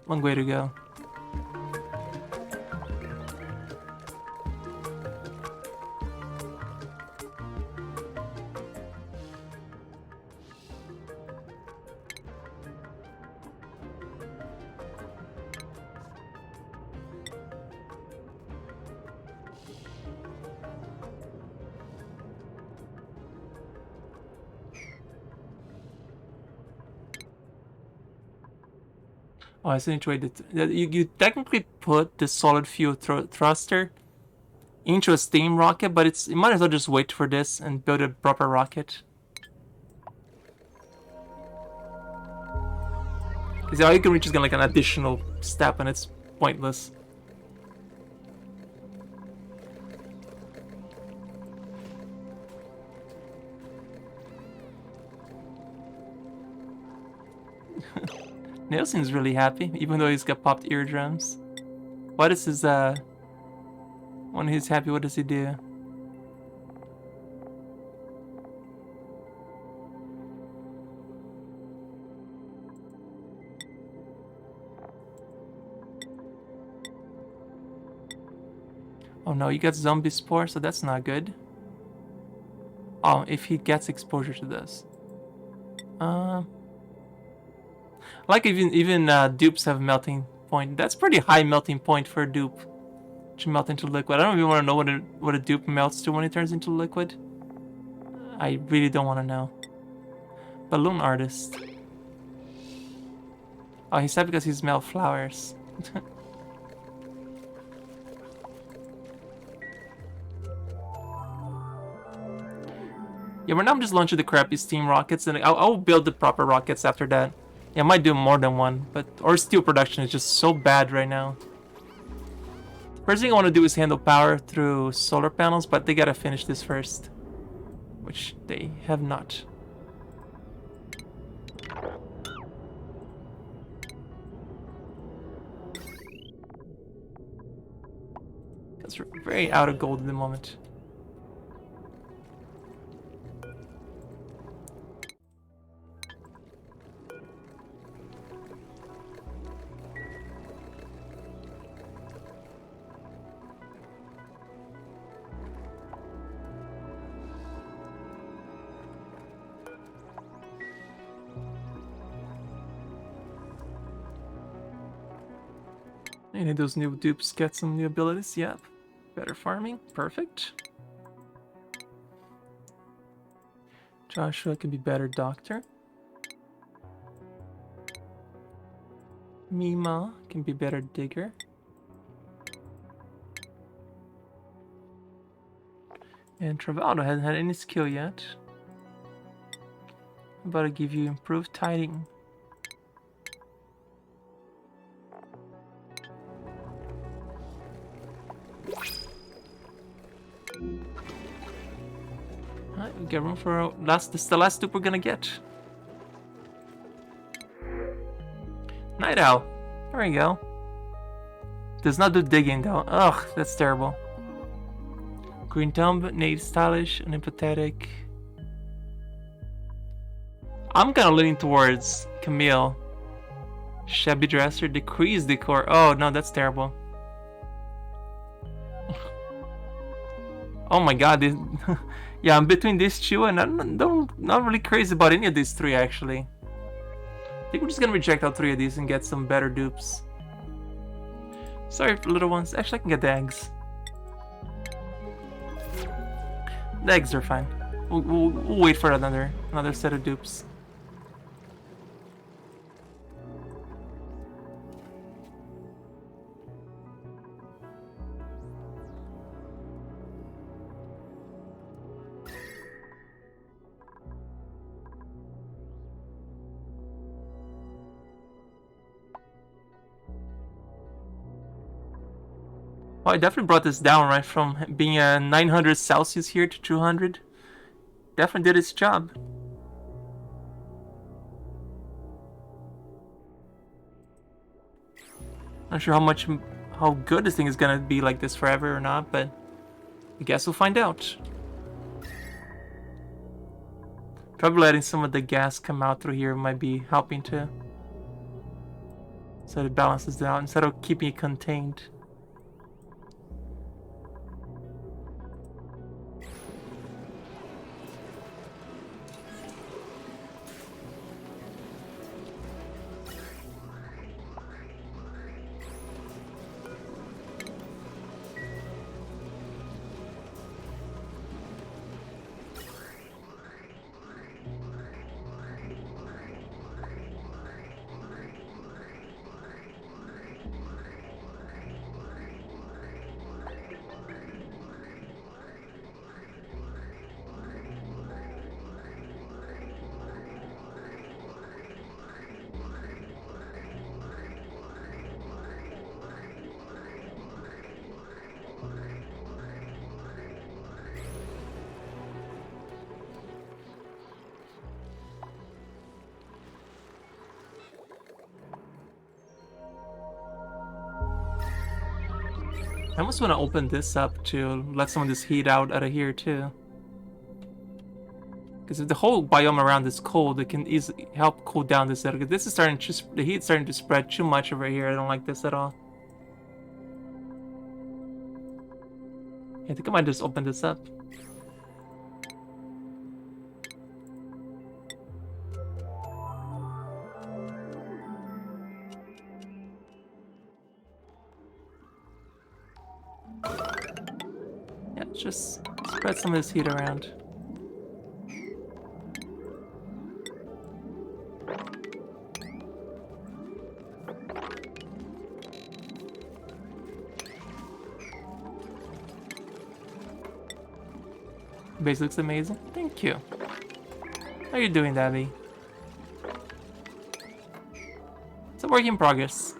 Long way to go. Oh, I see. You technically put the solid fuel thruster into a steam rocket, but you might as well just wait for this and build a proper rocket. Because all you can reach is like an additional step, and it's pointless. Neil seems really happy, even though he's got popped eardrums. What is his when he's happy, what does he do? Oh no, you got zombie spore, so that's not good. Oh, if he gets exposure to this. Like even dupes have melting point. That's pretty high melting point for a dupe to melt into liquid. I don't even want to know what a dupe melts to when it turns into liquid. I really don't want to know. Balloon artist. Oh, he's sad because he smells flowers. Yeah, right now I'm just launching the crappy steam rockets, and I'll build the proper rockets after that. Yeah, I might do more than one, but our steel production is just so bad right now. First thing I want to do is handle power through solar panels, but they gotta finish this first, which they have not. Because we're very out of gold at the moment. Any of those new dupes get some new abilities? Yep. Better farming. Perfect. Joshua can be better doctor. Mima can be better digger. And Travaldo hasn't had any skill yet. I'm about to give you improved tiding. Alright, we get room for this is the last dupe we're gonna get. Night Owl. There we go. Does not do digging though. Ugh, that's terrible. Green Thumb, Nate Stylish, and Empathetic. I'm kind of leaning towards Camille. Shabby Dresser, Decrease Decor. Oh no, that's terrible. Oh my god. Yeah, I'm between these two and I'm not really crazy about any of these three actually. I think we're just gonna reject all three of these and get some better dupes. Sorry for little ones. Actually, I can get the eggs. The eggs are fine. We'll wait for another set of dupes. Oh, I definitely brought this down, right? From being 900 Celsius here to 200. Definitely did its job. Not sure how good this thing is gonna be like this forever or not, but I guess we'll find out. Probably letting some of the gas come out through here might be helping too. So it balances it out instead of keeping it contained. I almost want to open this up to let some of this heat out of here too. Because if the whole biome around is cold, it can easily help cool down this area. This is starting to, the heat's starting to spread too much over here. I don't like this at all. I think I might just open this up. Yeah, just spread some of this heat around. Base looks amazing. Thank you. How are you doing, Daddy? It's a work in progress.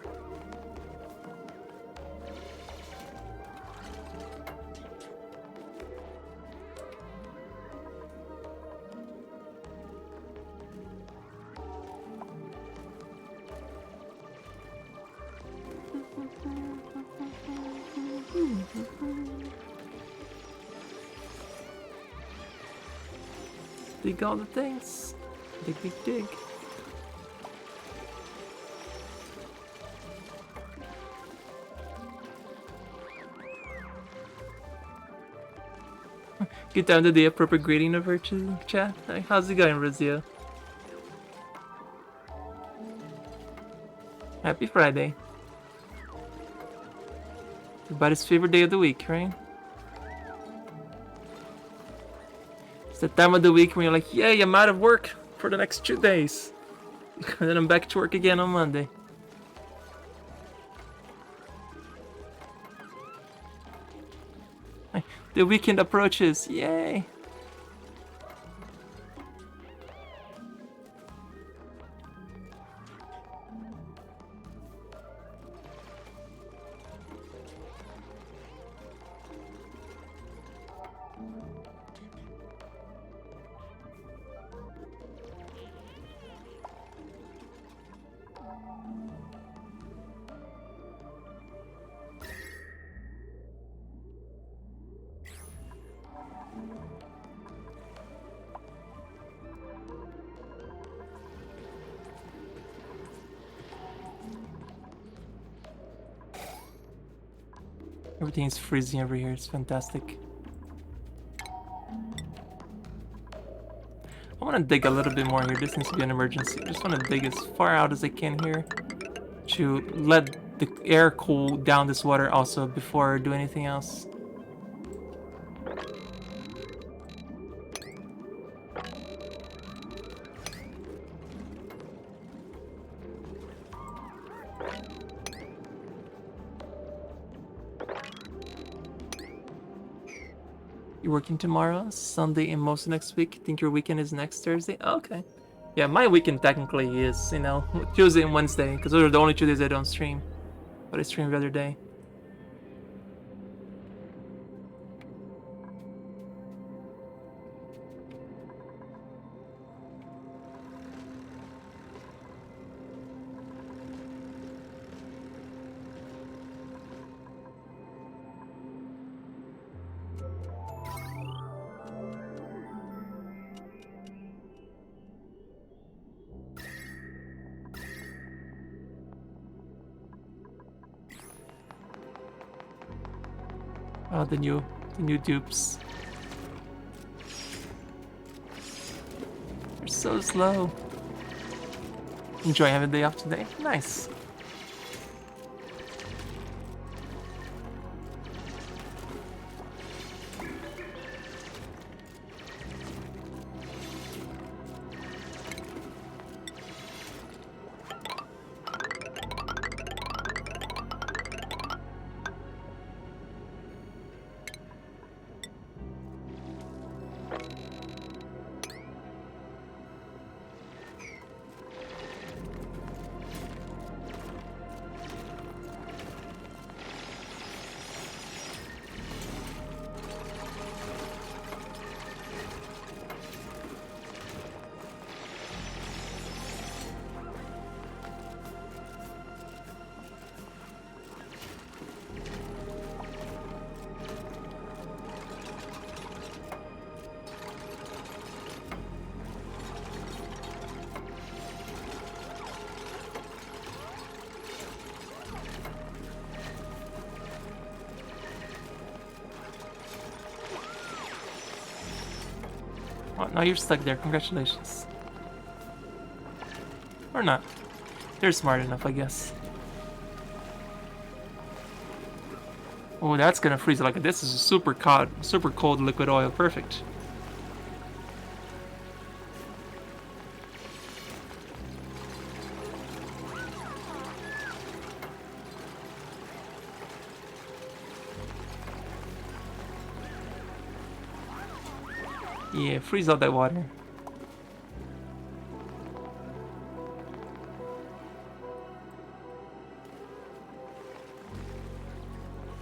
Dig all the things. Dig, dig, dig. Get down to the appropriate greeting of her to chat. Hi, how's it going, Rizia? Happy Friday. Everybody's favorite day of the week, right? It's the time of the week when you're like, yay, I'm out of work for the next 2 days. And then I'm back to work again on Monday. The weekend approaches, yay! Everything is freezing over here, it's fantastic. I want to dig a little bit more here. This needs to be an emergency. I just want to dig as far out as I can here to let the air cool down this water also before I do anything else. You're working tomorrow, Sunday, and most of next week? Think your weekend is next Thursday? Okay. Yeah, my weekend technically is, you know, Tuesday and Wednesday, because those are the only 2 days I don't stream. But I stream every other day. Oh, the new dupes. They're so slow. Enjoy having a day off today. Nice. Oh, now you're stuck there. Congratulations. Or not. They're smart enough, I guess. Oh, that's gonna freeze like this is a super cold liquid oil. Perfect. Yeah, freeze out that water.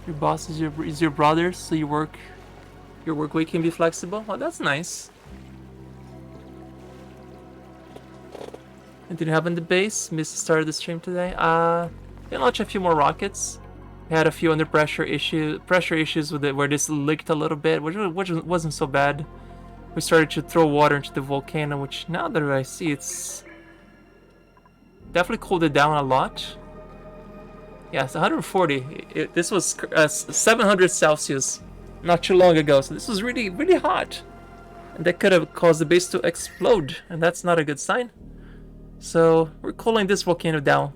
Your boss is your brother, so your work week can be flexible. Oh, that's nice. And did you have on the base? Missed the start of the stream today. We launched a few more rockets. We had a few under pressure issues with it where this leaked a little bit, which wasn't so bad. We started to throw water into the volcano, which now that I see, it's definitely cooled it down a lot. Yeah, it's 140. This was 700 Celsius not too long ago, so this was really, really hot. And that could have caused the base to explode, and that's not a good sign. So we're cooling this volcano down.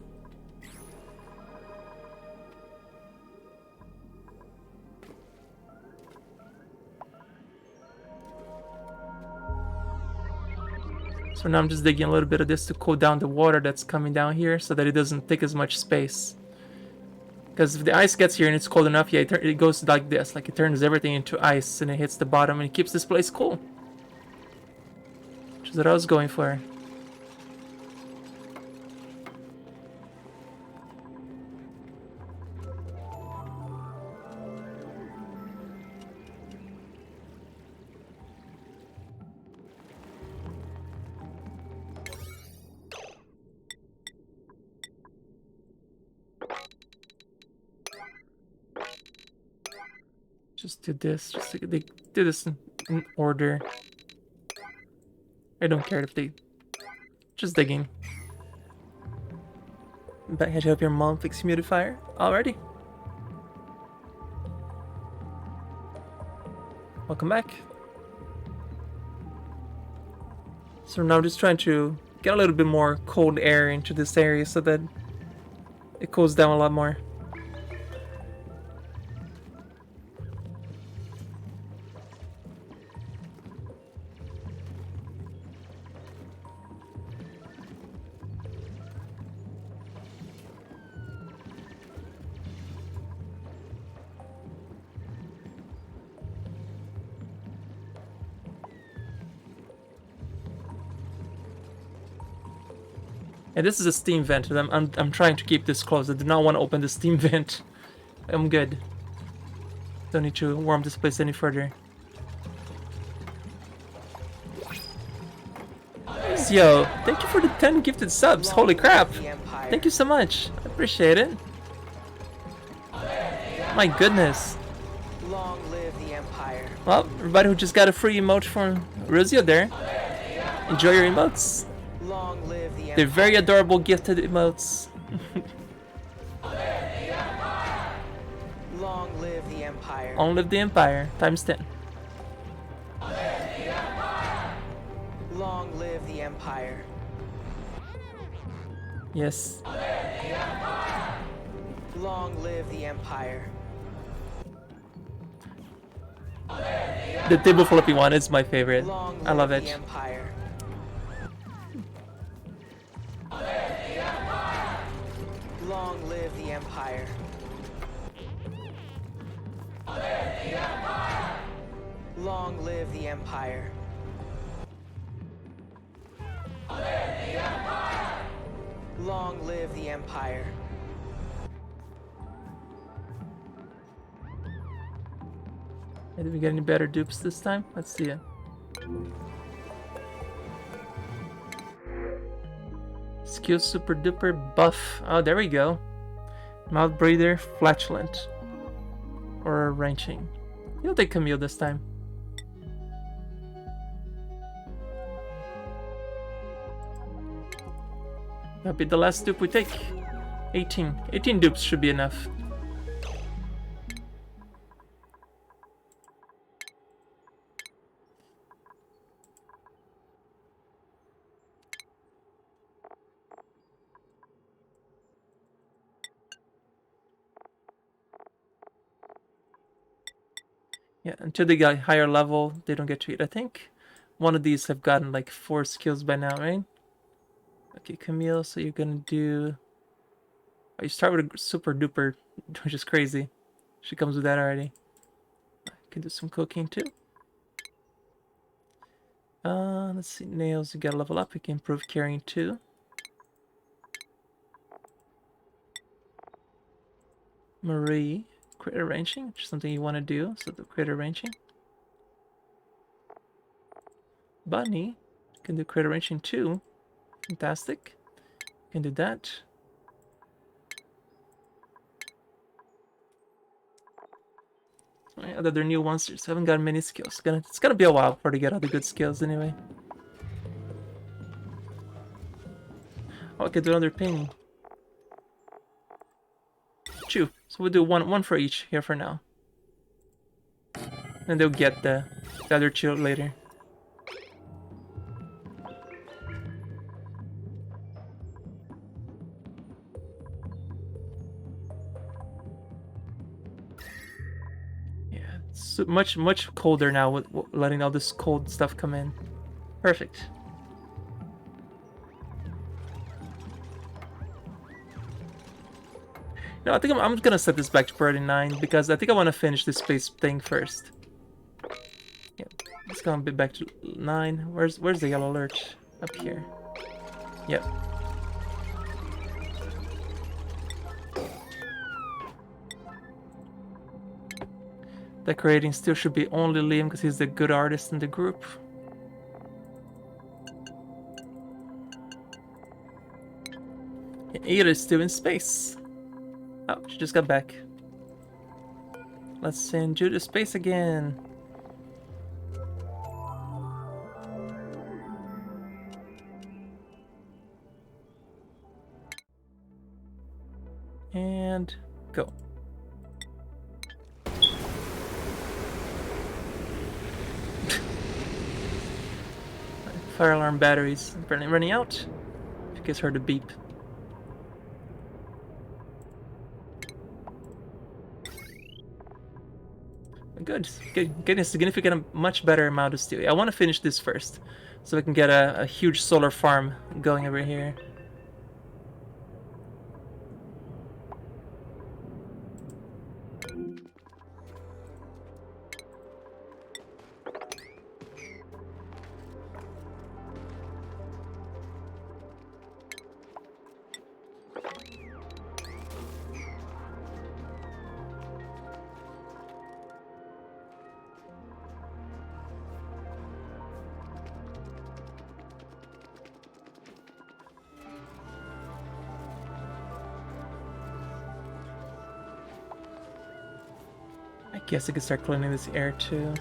So now I'm just digging a little bit of this to cool down the water that's coming down here so that it doesn't take as much space. Because if the ice gets here and it's cold enough, yeah, it goes like this. Like it turns everything into ice and it hits the bottom and it keeps this place cool. Which is what I was going for. Just do this. They do this in order. I don't care if they... Just digging. But had to help your mom fix humidifier. Alrighty. Welcome back. So now I'm just trying to get a little bit more cold air into this area so that it cools down a lot more. And this is a steam vent, and I'm trying to keep this closed. I do not want to open the steam vent. I'm good. Don't need to warm this place any further. Yo, thank you for the 10 gifted subs. Holy crap. Thank you so much. I appreciate it. My goodness. Long live the Empire. Well, everybody who just got a free emote from Rosio there, enjoy your emotes. Long live the Empire. They're very adorable gifted emotes. Long live the Empire. Long live the Empire, times 10. Long live the Empire. Yes. Long live the Empire. The table flippy one is my favorite. Long I love live the it. Empire. Long live the Empire. Long live the Empire. Long live the Empire. Did we get any better dupes this time? Let's see it. Skill super duper buff. Oh, there we go. Mouth breather, flatulent. Or wrenching. You'll take Camille this time. That'll be the last dupe we take. 18. 18 dupes should be enough. Yeah, until they get higher level, they don't get to eat. I think one of these have gotten like 4 skills by now, right? Okay, Camille, so you're gonna do... Oh, you start with a super duper, which is crazy. She comes with that already. I can do some cooking too. Let's see, nails, you gotta level up. You can improve carrying too. Marie, crit arranging, which is something you want to do, so the crit arranging. Bunny can do crit arranging too. Fantastic. Can do that. Yeah, they're new ones, just haven't got many skills. It's gonna be a while before they get all the good skills anyway. Oh, I can do another ping. Chew. So we'll do one for each here for now. And they'll get the other chew later. Yeah, it's much colder now with letting all this cold stuff come in. Perfect. No, I think I'm gonna set this back to priority 9 because I think I want to finish this space thing first. Yeah, it's gonna be back to 9. Where's the yellow alert? Up here. Yep. Decorating still should be only Liam because he's the good artist in the group. Ada is still in space. Oh, she just got back. Let's send you to space again. And go. Fire alarm batteries apparently running out. If you guys heard the beep. Good. Getting a significant, much better amount of steel. I want to finish this first, so we can get a huge solar farm going over here. I guess I could start cleaning this air too.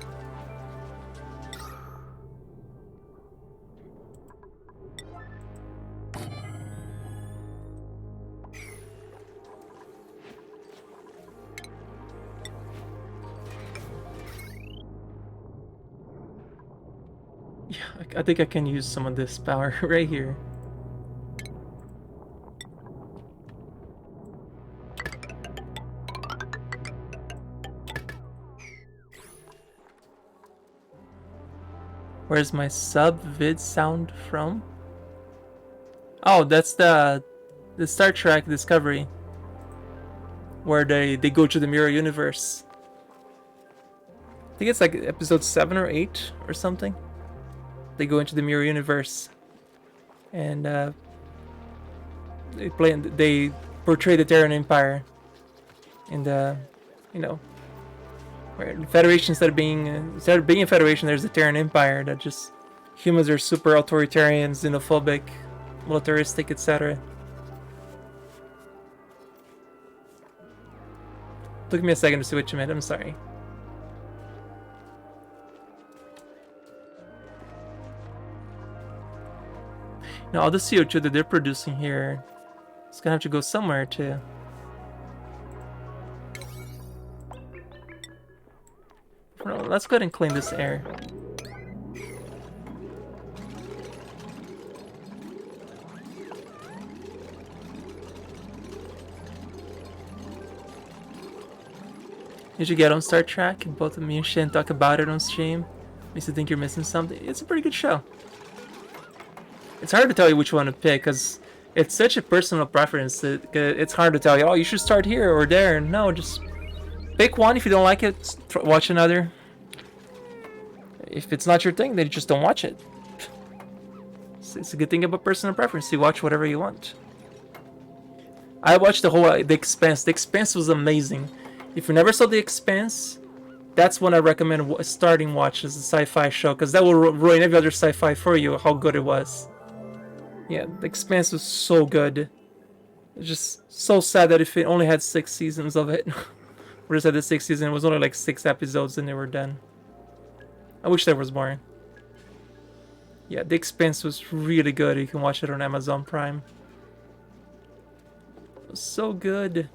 Yeah, I think I can use some of this power right here. Where's my sub-vid sound from? Oh, that's the Star Trek Discovery, where they go to the mirror universe. I think it's like episode 7 or 8 or something. They go into the mirror universe, and they portray the Terran Empire in the, you know, where the Federation instead of being a Federation, there's the Terran Empire that just humans are super authoritarian, xenophobic, militaristic, etc. Took me a second to see what you meant. I'm sorry. Now all the CO2 that they're producing here, it's gonna have to go somewhere too. Well, let's go ahead and clean this air. Did you get on Star Trek? Both of me and Shin talk about it on stream. Makes you think you're missing something. It's a pretty good show. It's hard to tell you which one to pick because it's such a personal preference that it's hard to tell you, oh, you should start here or there. No, just pick one. If you don't like it, watch another. If it's not your thing, then you just don't watch it. It's a good thing about personal preference. You watch whatever you want. I watched the whole The Expanse. The Expanse was amazing. If you never saw The Expanse, that's when I recommend starting watch as a sci-fi show, because that will ruin every other sci-fi for you, how good it was. Yeah, The Expanse was so good. It's just so sad that if it only had 6 seasons of it. Whereas at the 6th season, it was only like 6 episodes and they were done. I wish there was more. Yeah, The Expanse was really good. You can watch it on Amazon Prime. It was so good.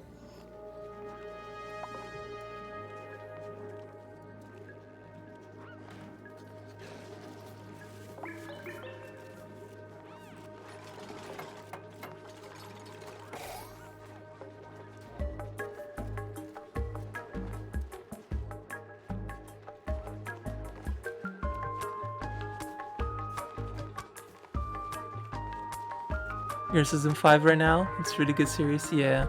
You're in season 5 right now? It's a really good series, yeah.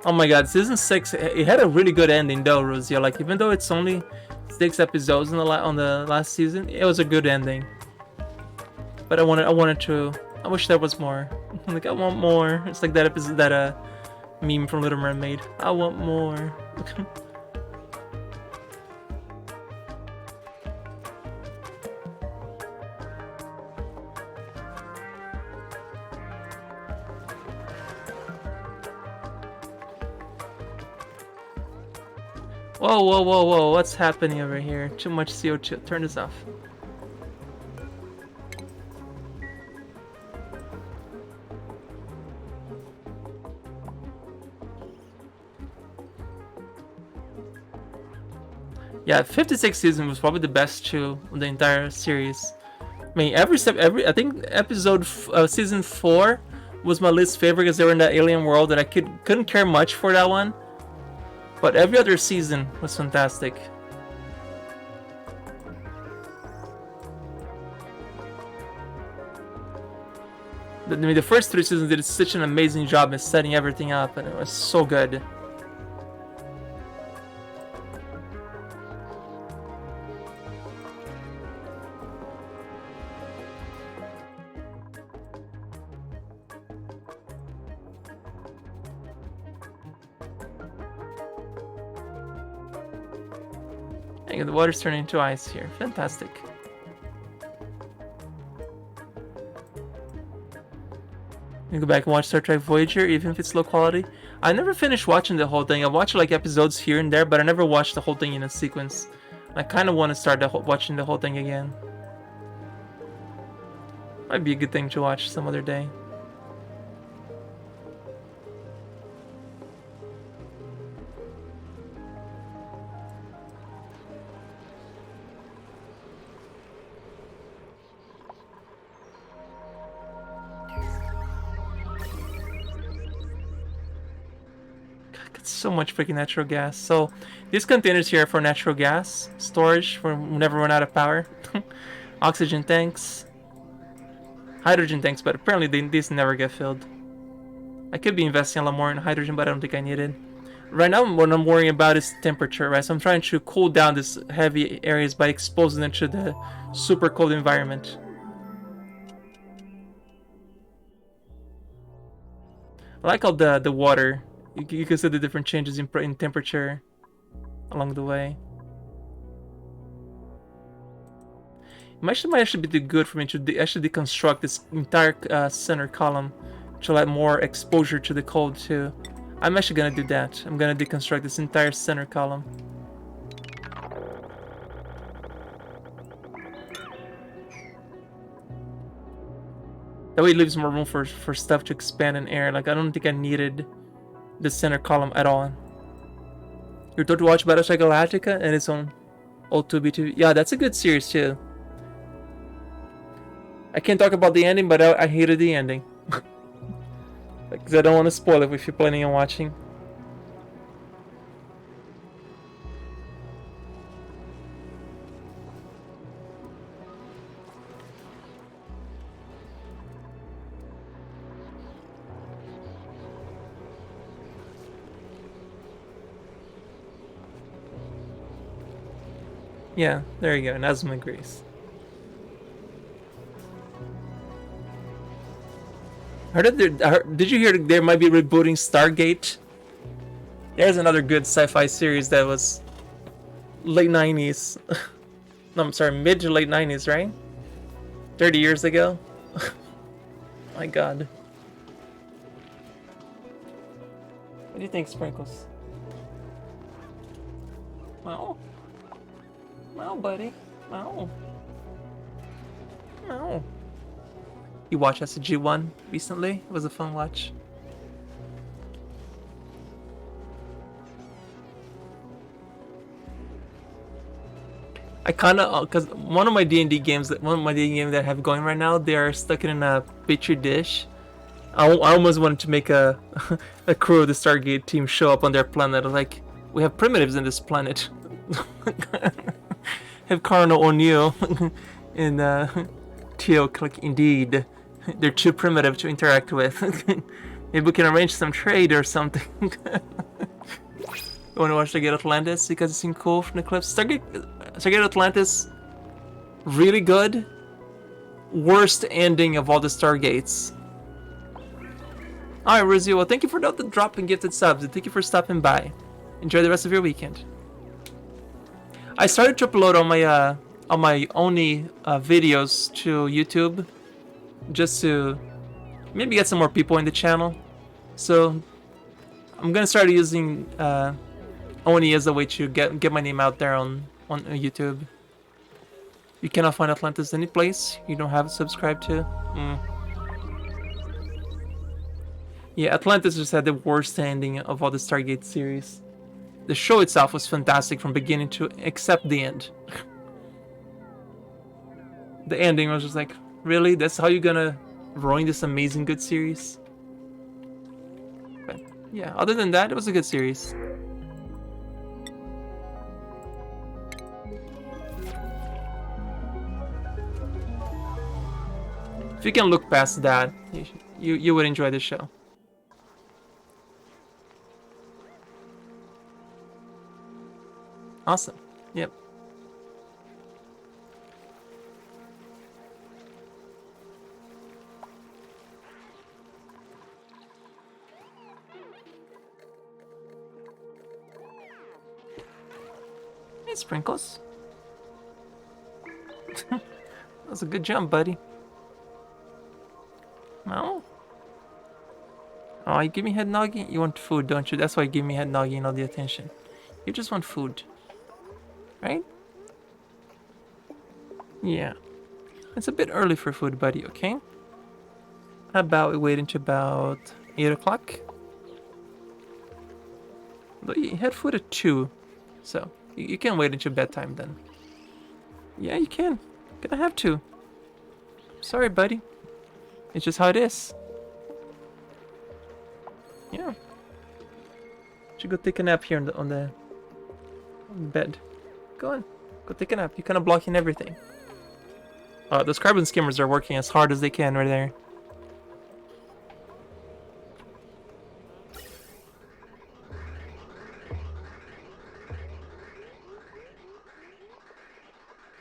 Oh my god, season 6, it had a really good ending though, Rosia. Like, even though it's only 6 episodes on the last season, it was a good ending. But I wanted to, I wish there was more. Like, I want more. It's like that episode, that meme from Little Mermaid. I want more. Whoa, whoa, whoa, whoa, what's happening over here? Too much CO2. Turn this off. Yeah, 56 season was probably the best show of the entire series. I mean, I think season 4 was my least favorite because they were in that alien world and I couldn't care much for that one. But every other season was fantastic. I mean, the first 3 seasons did such an amazing job in setting everything up, and it was so good. And the water's turning into ice here. Fantastic. You go back and watch Star Trek Voyager, even if it's low quality. I never finished watching the whole thing. I watched like episodes here and there, but I never watched the whole thing in a sequence. I kind of want to start watching the whole thing again. Might be a good thing to watch some other day. So much freaking natural gas. So these containers here are for natural gas storage for whenever we run out of power. Oxygen tanks, hydrogen tanks, but apparently these never get filled. I could be investing a lot more in hydrogen, but I don't think I need it. Right now, what I'm worrying about is temperature, right? So I'm trying to cool down these heavy areas by exposing them to the super cold environment. I like how the water, you can see the different changes in temperature along the way. It might actually be good for me to actually deconstruct this entire center column to let more exposure to the cold too. I'm actually gonna do that. I'm gonna deconstruct this entire center column. That way it leaves more room for stuff to expand in air. Like, I don't think I needed the center column at all. You're told to watch Battlestar Galactica and it's on O2B2. Yeah, that's a good series too. I can't talk about the ending, but I hated the ending. Because I don't want to spoil it if you're planning on watching. Yeah, there you go, Nazma Grace. Did you hear there might be rebooting Stargate? There's another good sci-fi series that was late 90s. No, I'm sorry, mid to late 90s, right? 30 years ago? My god. What do you think, Sprinkles? Well, buddy. No. You watched SG1 recently? It was a fun watch. I kinda, cause one of my D&D games that I have going right now, they are stuck in a petri dish. I almost wanted to make a a crew of the Stargate team show up on their planet. Like, we have primitives in this planet. Have Cardinal O'Neill and Teal click, indeed. They're too primitive to interact with. Maybe we can arrange some trade or something. You want to watch Stargate Atlantis because it seemed cool from the clips? Stargate Atlantis, really good. Worst ending of all the Stargates. Alright, Rizio, well, thank you for the drop and gifted subs, and thank you for stopping by. Enjoy the rest of your weekend. I started to upload on my Oni videos to YouTube, just to maybe get some more people in the channel. So I'm gonna start using Oni as a way to get my name out there on YouTube. You cannot find Atlantis any place you don't have subscribed to. Yeah, Atlantis just had the worst ending of all the Stargate series. The show itself was fantastic from beginning to except the end. The ending was just like, really? That's how you're gonna ruin this amazing good series? But yeah, other than that, it was a good series. If you can look past that, you would enjoy the show. Awesome. Yep. Hey, Sprinkles. That was a good jump, buddy. No? Oh, you give me head noggin? You want food, don't you? That's why you give me head noggin all the attention. You just want food. Right? Yeah. It's a bit early for food, buddy, okay? How about we wait until about 8 o'clock? Though you had food at 2, so you can wait until bedtime then. Yeah, you can. Gonna have to. Sorry, buddy. It's just how it is. Yeah. Should go take a nap here on the bed. Go on. Go take a nap. You're kind of blocking everything. Those carbon skimmers are working as hard as they can right there.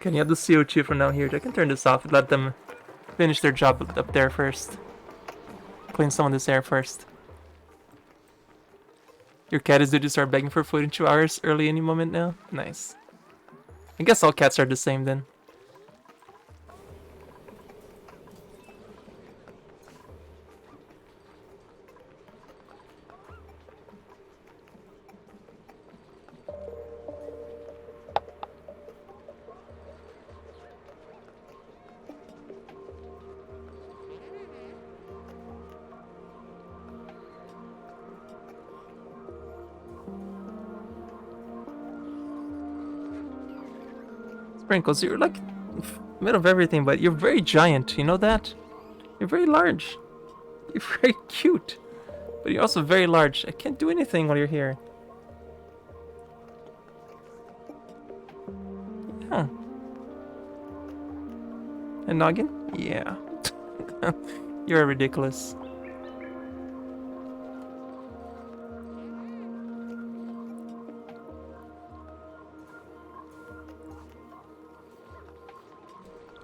Can you have the CO2 from down here? I can turn this off and let them finish their job up there first. Clean some of this air first. Your cat is due to start begging for food in 2 hours early any moment now? Nice. I guess all cats are the same then. Sprinkles, you're like made of everything, but you're very giant, you know that? You're very large. You're very cute. But you're also very large. I can't do anything while you're here. Yeah. And noggin? Yeah. You're ridiculous.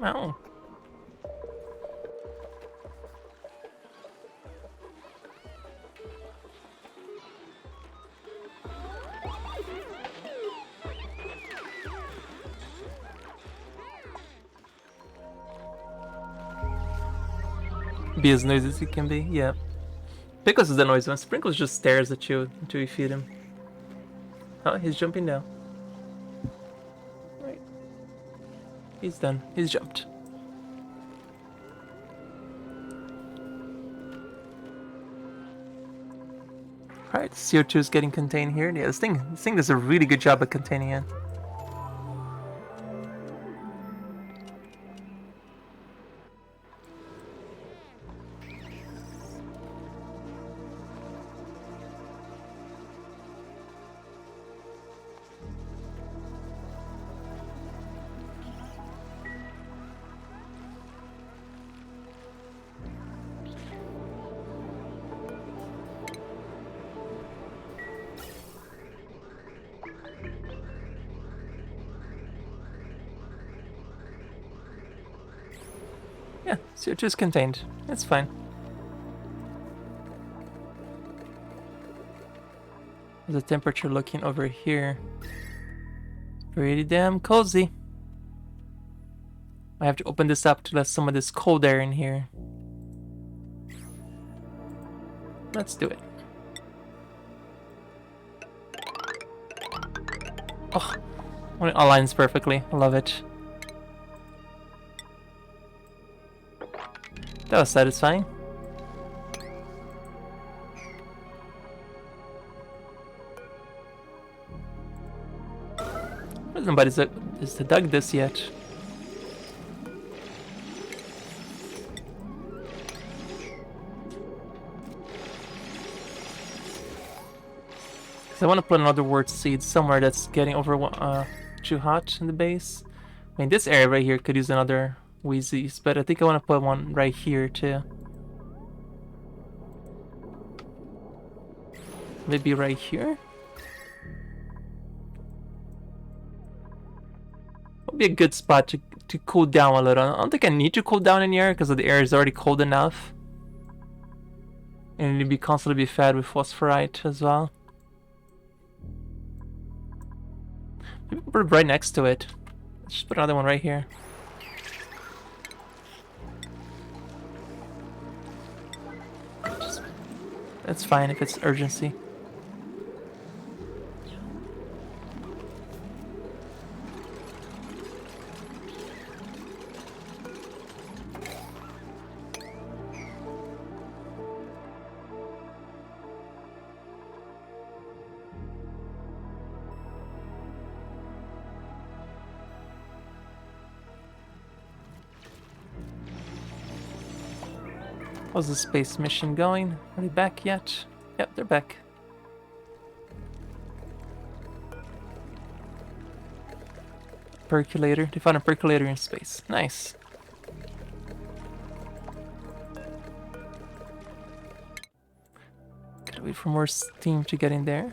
Oh. Be as noisy as he can be, yeah. Pickles is the noisy one. Sprinkles just stares at you until you feed him. Oh, he's jumping now. Right. He's done. He's jumped. Alright, CO2 is getting contained here. Yeah, this thing does a really good job at containing it. CO2 is contained. It's fine. The temperature looking over here. Pretty damn cozy. I have to open this up to let some of this cold air in here. Let's do it. Oh, it aligns perfectly. I love it. That was satisfying. Nobody's dug this yet. Because I want to put another word seed somewhere that's getting over too hot in the base. I mean, this area right here could use another Wheezies, but I think I want to put one right here too. Maybe right here? Would be a good spot to cool down a little. I don't think I need to cool down in here because the air is already cold enough. And it need to be constantly be fed with phosphorite as well. Maybe put it right next to it. Let's just put another one right here. That's fine if it's urgency. How's the space mission going? Are they back yet? Yep, they're back. Percolator. They found a percolator in space. Nice. Gotta wait for more steam to get in there.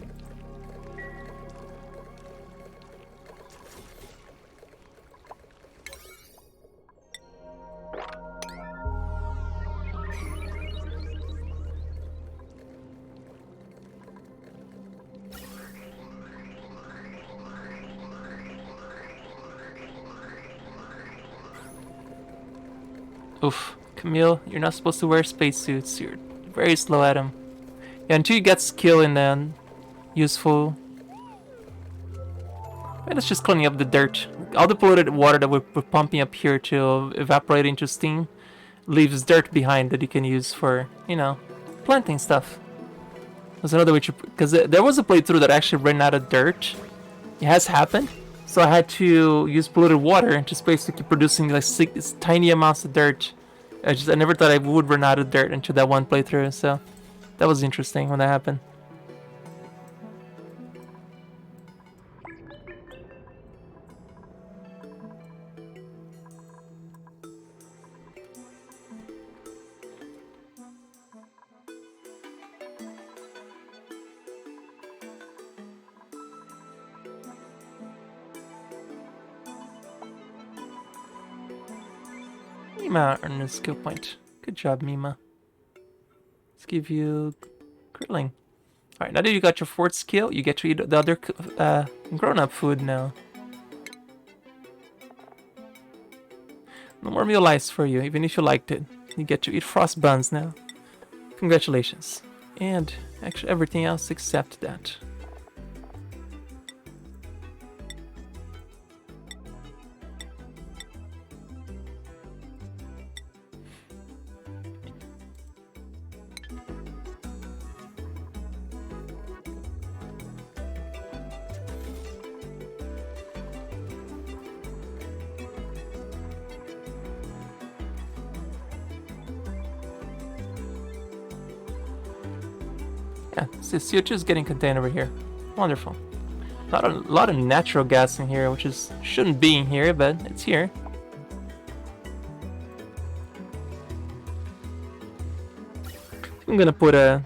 Oof, Camille, you're not supposed to wear spacesuits. You're very slow at them. Yeah, until you get skill in them, useful. And it's just cleaning up the dirt. All the polluted water that we're pumping up here to evaporate into steam leaves dirt behind that you can use for, you know, planting stuff. There's another way to, because there was a playthrough that actually ran out of dirt. It has happened. So I had to use polluted water to basically keep producing like tiny amounts of dirt. I never thought I would run out of dirt until that one playthrough. So that was interesting when that happened. Mima earned a skill point. Good job, Mima. Let's give you grilling. Alright, now that you got your fourth skill, you get to eat the other grown-up food now. No more meal ice for you, even if you liked it. You get to eat frost buns now. Congratulations. And actually everything else except that. Yeah, see, CO2 is getting contained over here. Wonderful. A lot of natural gas in here, which shouldn't be in here, but it's here. I'm gonna put a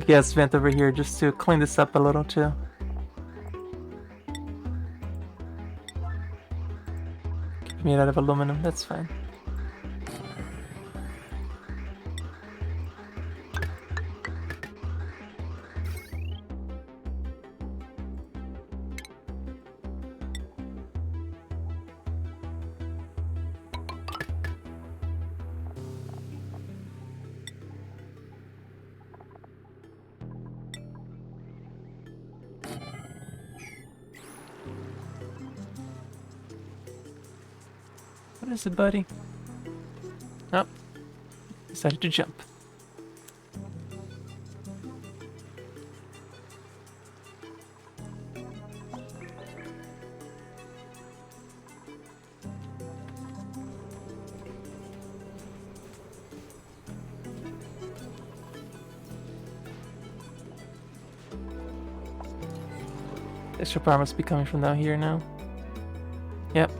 gas vent over here just to clean this up a little too. Made out of aluminum, that's fine. What is it, buddy? Oh, decided to jump. Extra power must be coming from down here now. Yep.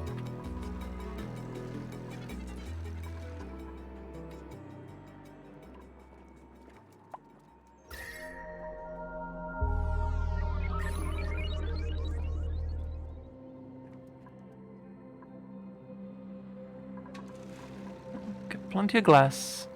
Got plenty of glass.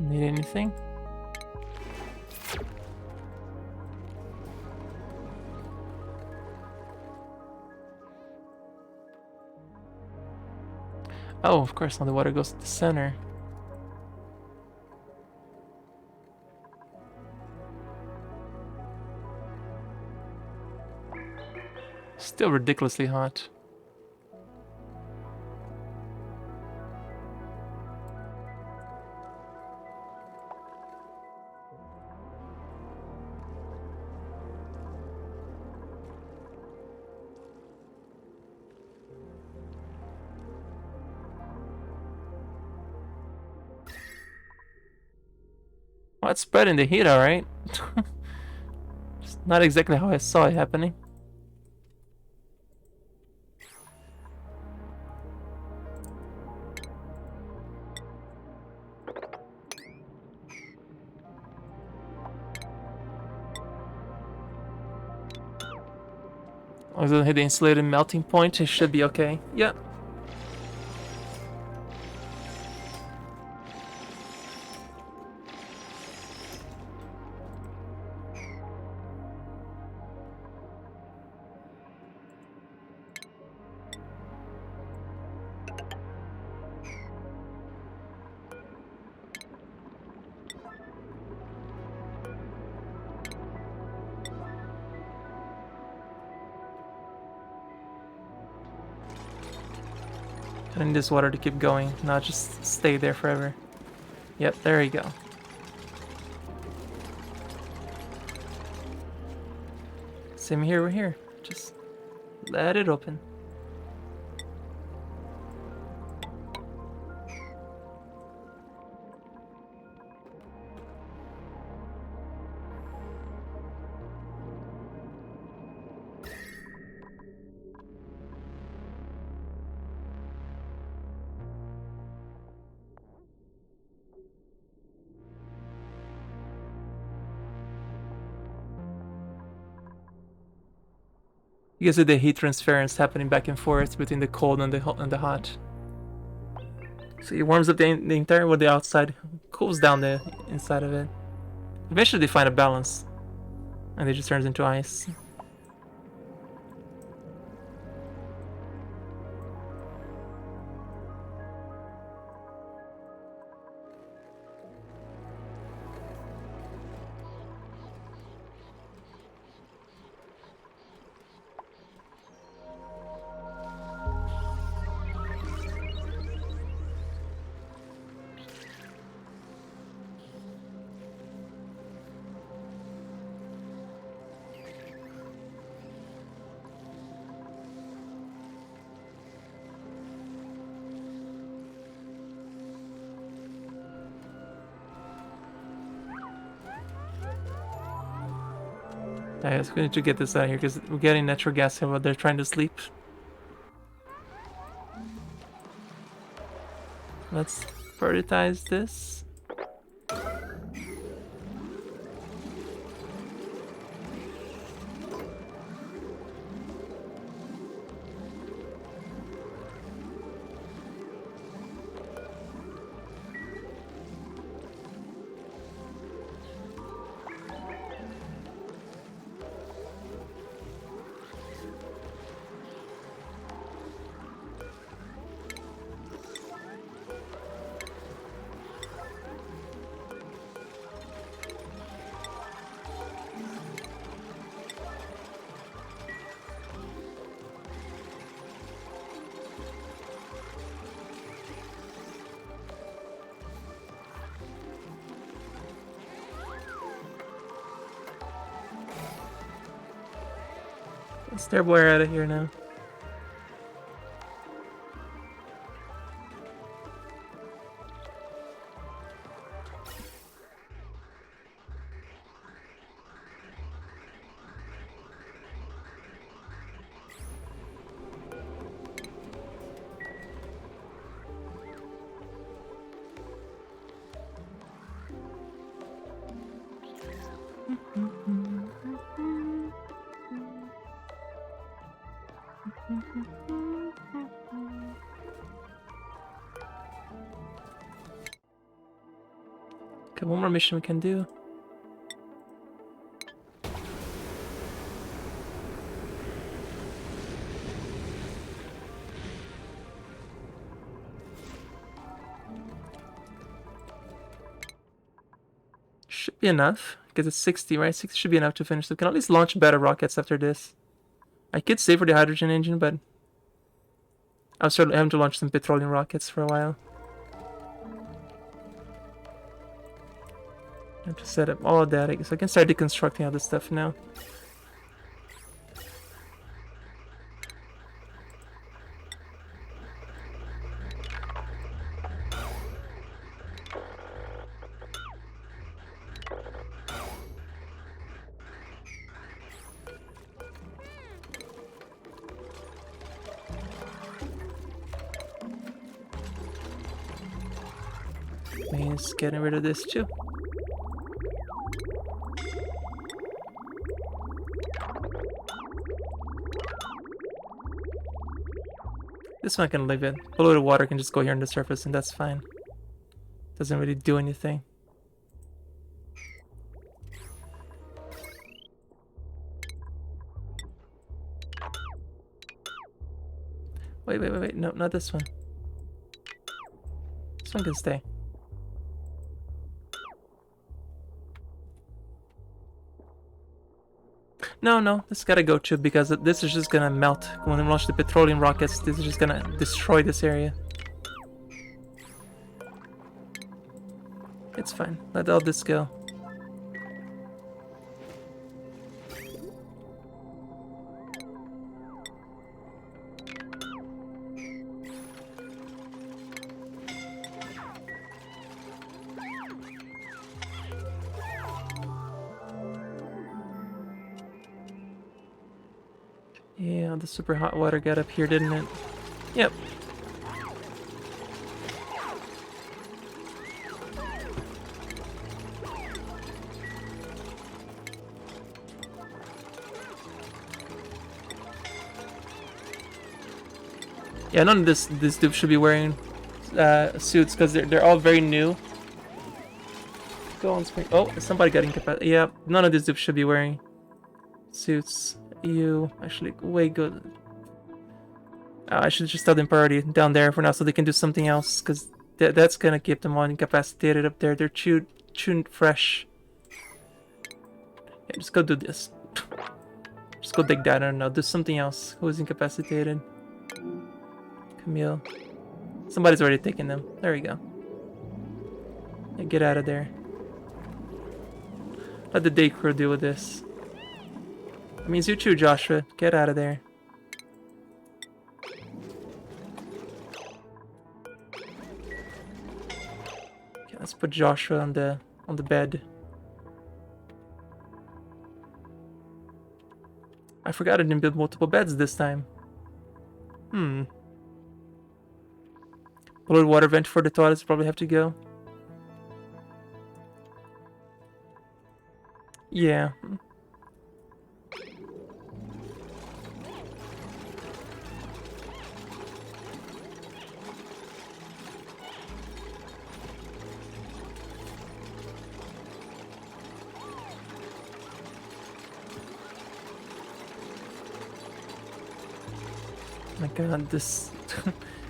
Need anything? Oh, of course, now the water goes to the center. Still ridiculously hot. Well, it's spreading the heat, alright. It's not exactly how I saw it happening. As long as I hit the insulated melting point, it should be okay. Yep. I need this water to keep going, not just stay there forever. Yep, there you go. Same here, we're here. Just let it open. You can see the heat transference happening back and forth between the cold and the hot. So it warms up the entire with the outside, cools down the inside of it. Eventually they find a balance, and it just turns into ice. I guess we need to get this out of here because we're getting natural gas here while they're trying to sleep. Let's prioritize this. Let's Starboy out of here now. Okay, one more mission we can do. Should be enough, because it's 60, right? 60 should be enough to finish. So we can at least launch better rockets after this. I could save for the hydrogen engine, but I'll start having to launch some petroleum rockets for a while. I have to set up all of that, so I can start deconstructing all this stuff now. Means getting rid of this too. This one can leave it. Polluted water can just go here on the surface and that's fine. Doesn't really do anything. Wait. No, not this one. This one can stay. No, this gotta go too, because this is just gonna melt. When we launch the petroleum rockets, this is just gonna destroy this area. It's fine. Let all this go. Yeah, the super hot water got up here, didn't it? Yep. Yeah, none of this dude should be wearing suits because they're all very new. Go on screen. Oh, somebody got incapacitated. Yeah, none of these dupes should be wearing suits. You actually way good. I should just tell them priority down there for now so they can do something else, because that's gonna keep them on incapacitated up there. They're chewed fresh. Yeah, just go do this. Just go dig that. I don't know. Do something else. Who is incapacitated? Camille. Somebody's already taken them. There we go. Yeah, get out of there. Let the day crew deal with this. That means you too, Joshua. Get out of there. Okay, let's put Joshua on the bed. I forgot I didn't build multiple beds this time. Polluted water vent for the toilets probably have to go. Yeah. My god, this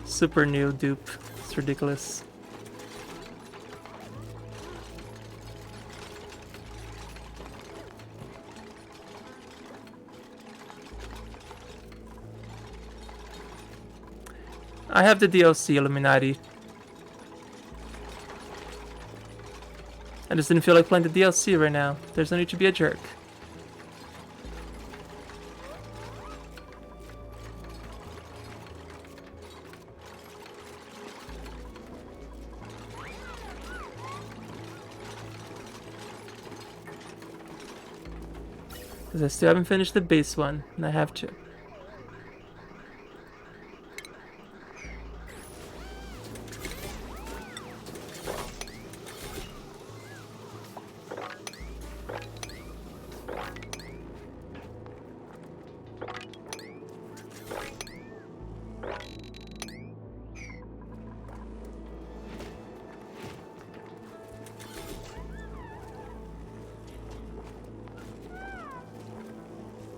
super new dupe. It's ridiculous. I have the DLC Illuminati. I just didn't feel like playing the DLC right now. There's no need to be a jerk. Because I still haven't finished the base one, and I have to.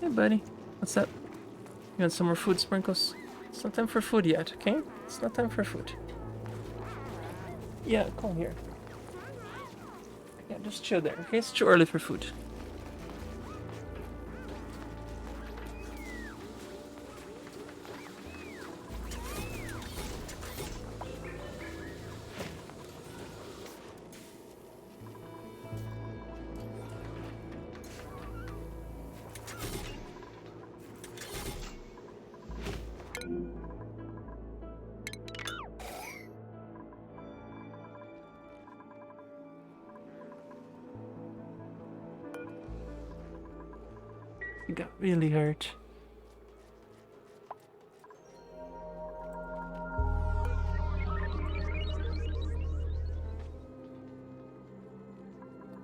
Hey, buddy. What's up? You want some more food, Sprinkles? It's not time for food yet, okay? It's not time for food. Yeah, come here. Yeah, just chill there, okay? It's too early for food. You got really hurt.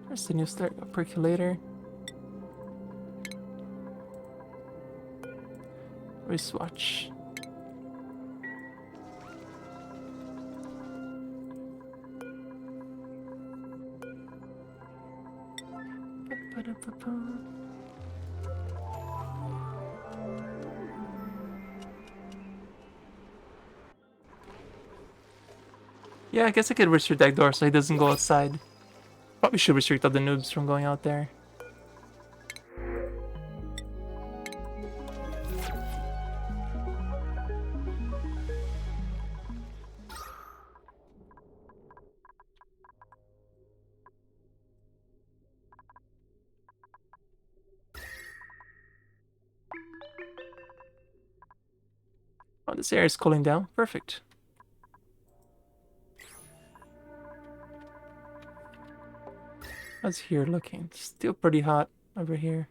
There's the new start percolator. Wristwatch. Yeah, I guess I could restrict that door so he doesn't go outside. Probably should restrict all the noobs from going out there. Oh, this area is cooling down. Perfect. How's here looking? Still pretty hot over here.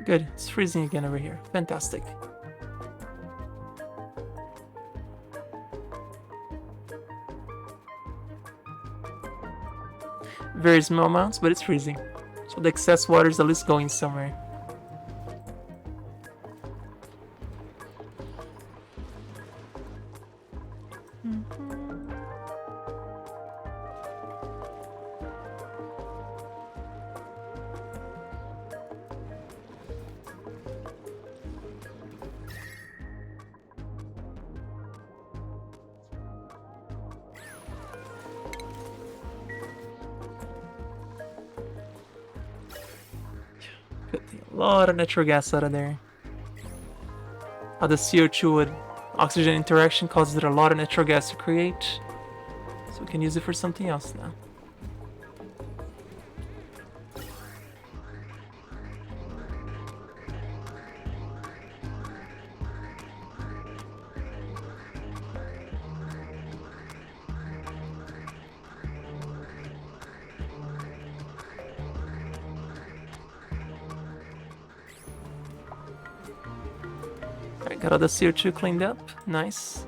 Good. It's freezing again over here. Fantastic. Very small amounts, but it's freezing. So the excess water is at least going somewhere. A lot of natural gas out of there. How the CO2 with oxygen interaction causes it a lot of natural gas to create. So we can use it for something else now. Alright, got all the CO2 cleaned up. Nice.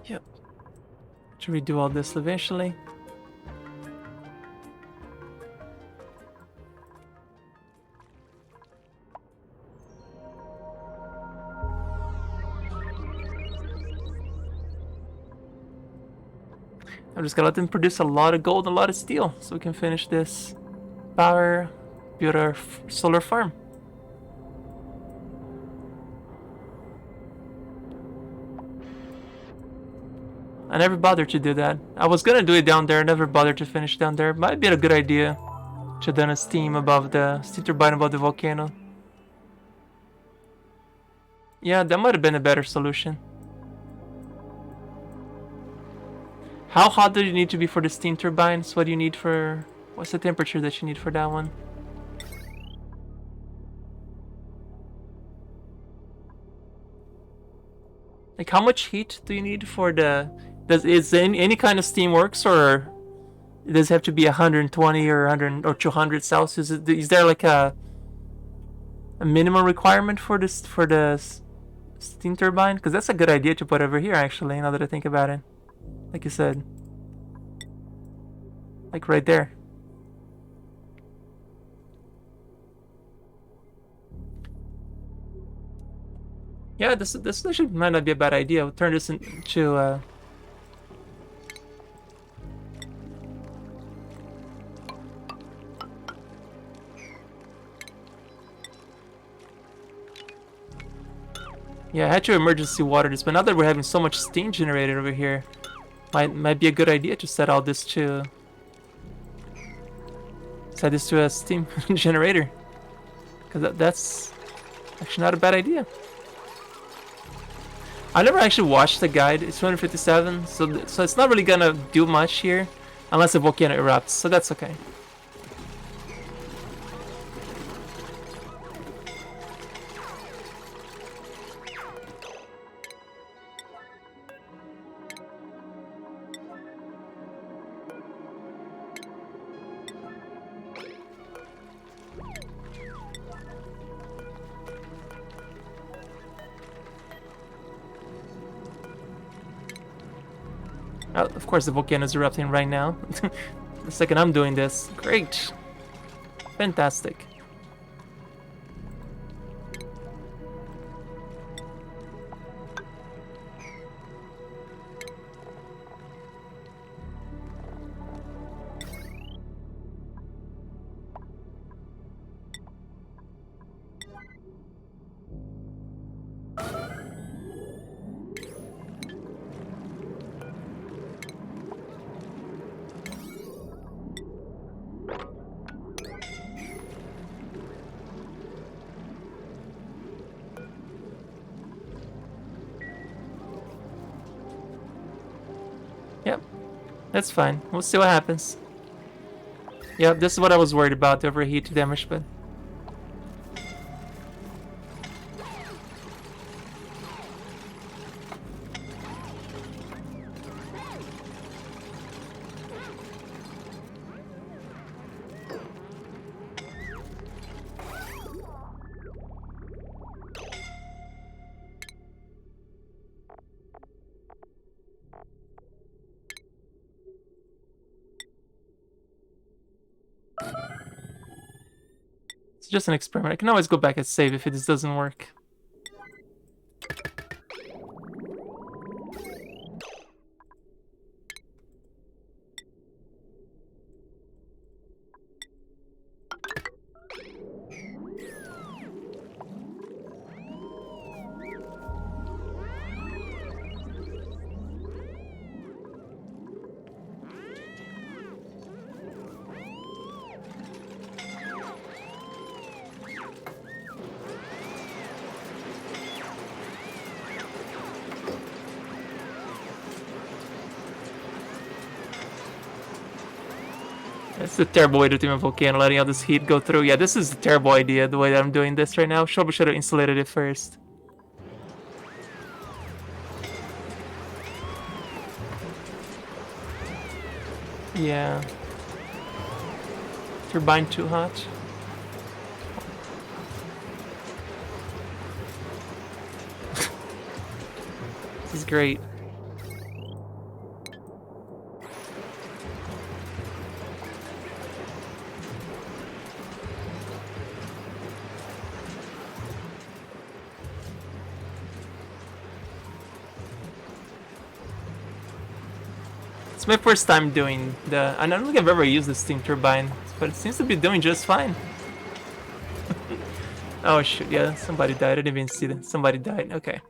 Yep. Should we do all this eventually? I'm just gonna let them produce a lot of gold and a lot of steel so we can finish this. power, build our solar farm. I never bothered to do that. I was gonna do it down there, never bothered to finish down there. Might be a good idea to done a steam turbine above the volcano. Yeah, that might have been a better solution. How hot do you need to be for the steam turbines? What do you need for... What's the temperature that you need for that one? Like, how much heat do you need for the... Is any kind of steam works, or does it have to be 120 or 100 or 200 Celsius? Is there like a minimum requirement for this for the steam turbine? Because that's a good idea to put over here, actually, now that I think about it. Like you said. Like right there. Yeah, this actually might not be a bad idea. We'll turn this into yeah, I had to emergency water this, but now that we're having so much steam generated over here, might be a good idea to set all this to a steam generator, because that's actually not a bad idea. I never actually watched the guide. It's 257, so it's not really gonna do much here, unless the volcano erupts. So that's okay. Of course, the volcano is erupting right now. The second I'm doing this. Great. Fantastic. Yep, that's fine. We'll see what happens. Yep, this is what I was worried about, the overheat damage, but... It's just an experiment. I can always go back and save if this doesn't work. It's a terrible way to do a volcano, letting all this heat go through. Yeah, this is a terrible idea, the way that I'm doing this right now. Probably should have insulated it first. Yeah. Turbine too hot. This is great. It's my first time doing I don't think I've ever used the steam turbine. but it seems to be doing just fine. Oh shoot, yeah, somebody died. I didn't even see that. Somebody died. Okay.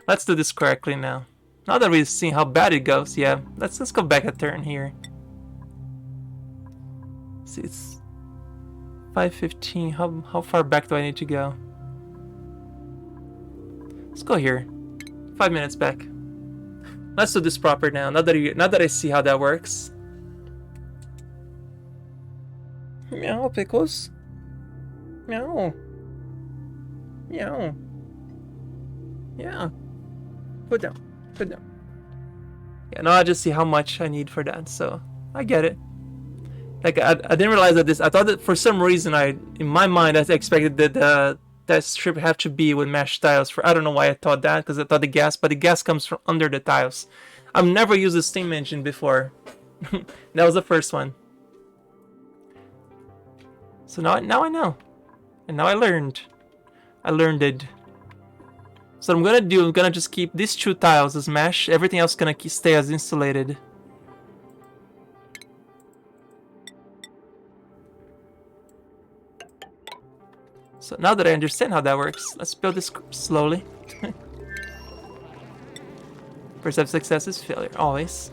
Let's do this correctly now. Now that we've seen how bad it goes, yeah, let's go back a turn here. See, it's 5:15. How far back do I need to go? Let's go here. 5 minutes back. Let's do this proper now. Now that I see how that works. Meow, pickles. Meow. Meow. Yeah. Put down. Put down. Yeah, now I just see how much I need for that, so I get it. Like I didn't realize that this. I thought that for some reason in my mind I expected that that strip have to be with mesh tiles. For I don't know why I thought that, because I thought but the gas comes from under the tiles. I've never used a steam engine before. That was the first one. So now I know, and now I learned. I learned it. So what I'm gonna do, I'm gonna just keep these 2 tiles as mesh. Everything else gonna stay as insulated. So now that I understand how that works, let's build this slowly. First step success is failure, always.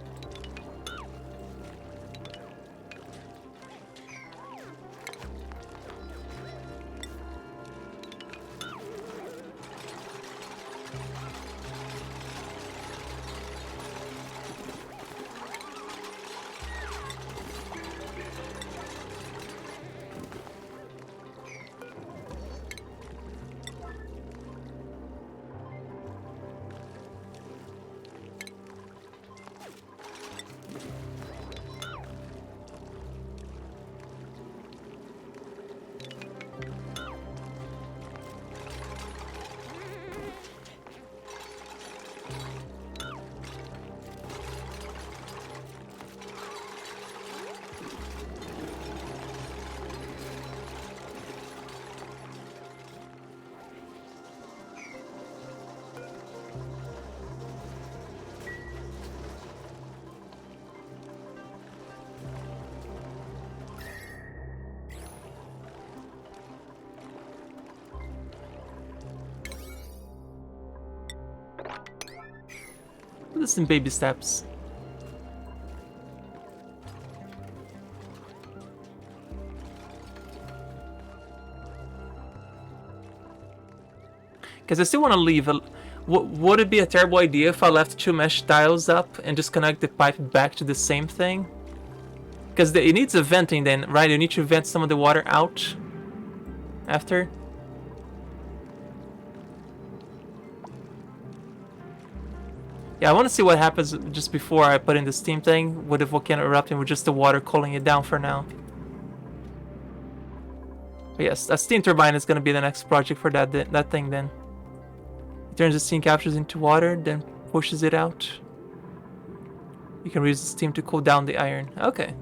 This in baby steps. Because I still want to leave. Would it be a terrible idea if I left 2 mesh tiles up and just connect the pipe back to the same thing? Because it needs a venting then, right? You need to vent some of the water out after. Yeah, I want to see what happens just before I put in the steam thing with the volcano erupting with just the water cooling it down for now. But yes, a steam turbine is going to be the next project for that thing then. It turns the steam captures into water, then pushes it out. You can use the steam to cool down the iron. Okay.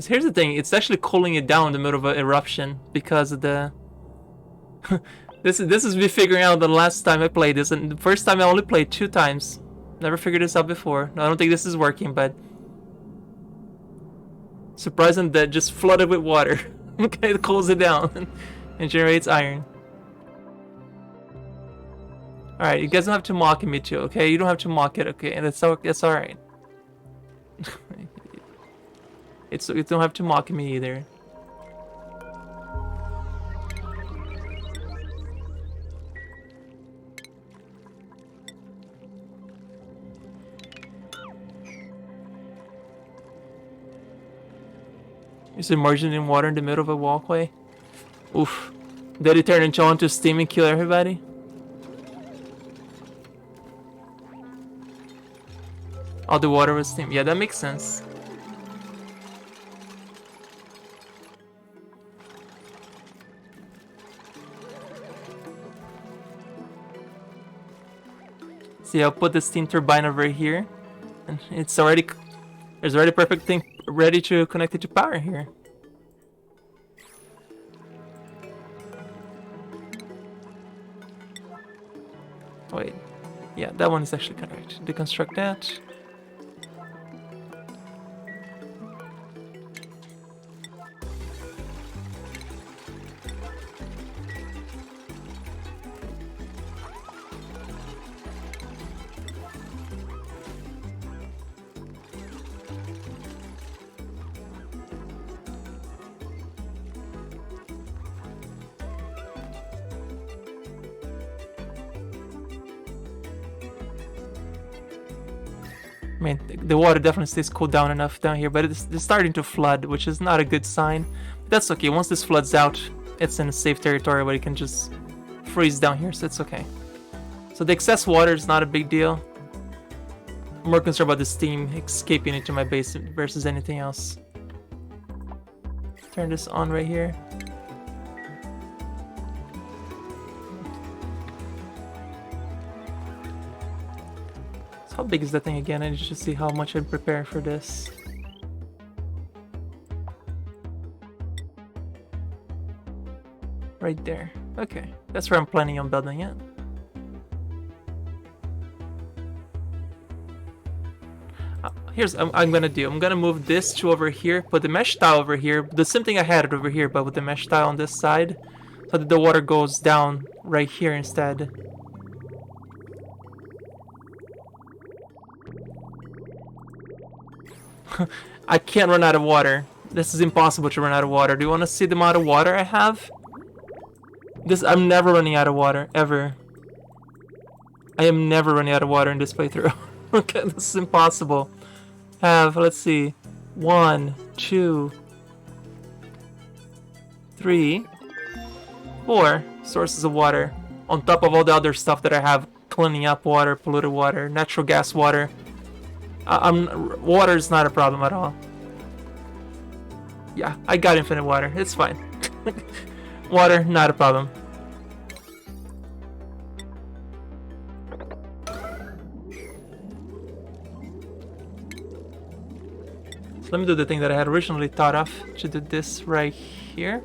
Here's the thing, it's actually cooling it down in the middle of an eruption because of the... this is me figuring out the last time I played this, and the first time I only played 2 times. Never figured this out before. I don't think this is working, but... surprising that just flooded with water. Okay, it cools it down and generates iron. Alright, you guys don't have to mock me too, okay? You don't have to mock it, okay? And that's alright. You don't have to mock me either. You're submerging in water in the middle of a walkway. Oof. Did it turn into steam and kill everybody? All the water was steam. Yeah, that makes sense. See, I'll put the steam turbine over here, and there's already perfect thing ready to connect it to power here. Wait. Yeah, that one is actually correct. Deconstruct that. I mean, the water definitely stays cooled down enough down here, but it's starting to flood, which is not a good sign. But that's okay. Once this floods out, it's in a safe territory where it can just freeze down here, so it's okay. So the excess water is not a big deal. I'm more concerned about the steam escaping into my base versus anything else. Turn this on right here. So how big is that thing again? I need to see how much I'm preparing for this. Right there. Okay, that's where I'm planning on building it. Here's what I'm gonna do. I'm gonna move this to over here, put the mesh tile over here. The same thing I had it over here, but with the mesh tile on this side, so that the water goes down right here instead. I can't run out of water. This is impossible to run out of water. Do you want to see the amount of water I have? I'm never running out of water, ever. I am never running out of water in this playthrough. Okay, this is impossible. Let's see, 1, 2, 3, 4 sources of water on top of all the other stuff that I have: cleaning up water, polluted water, natural gas water. Water is not a problem at all. Yeah, I got infinite water. It's fine. Water, not a problem. Let me do the thing that I had originally thought of, to do this right here.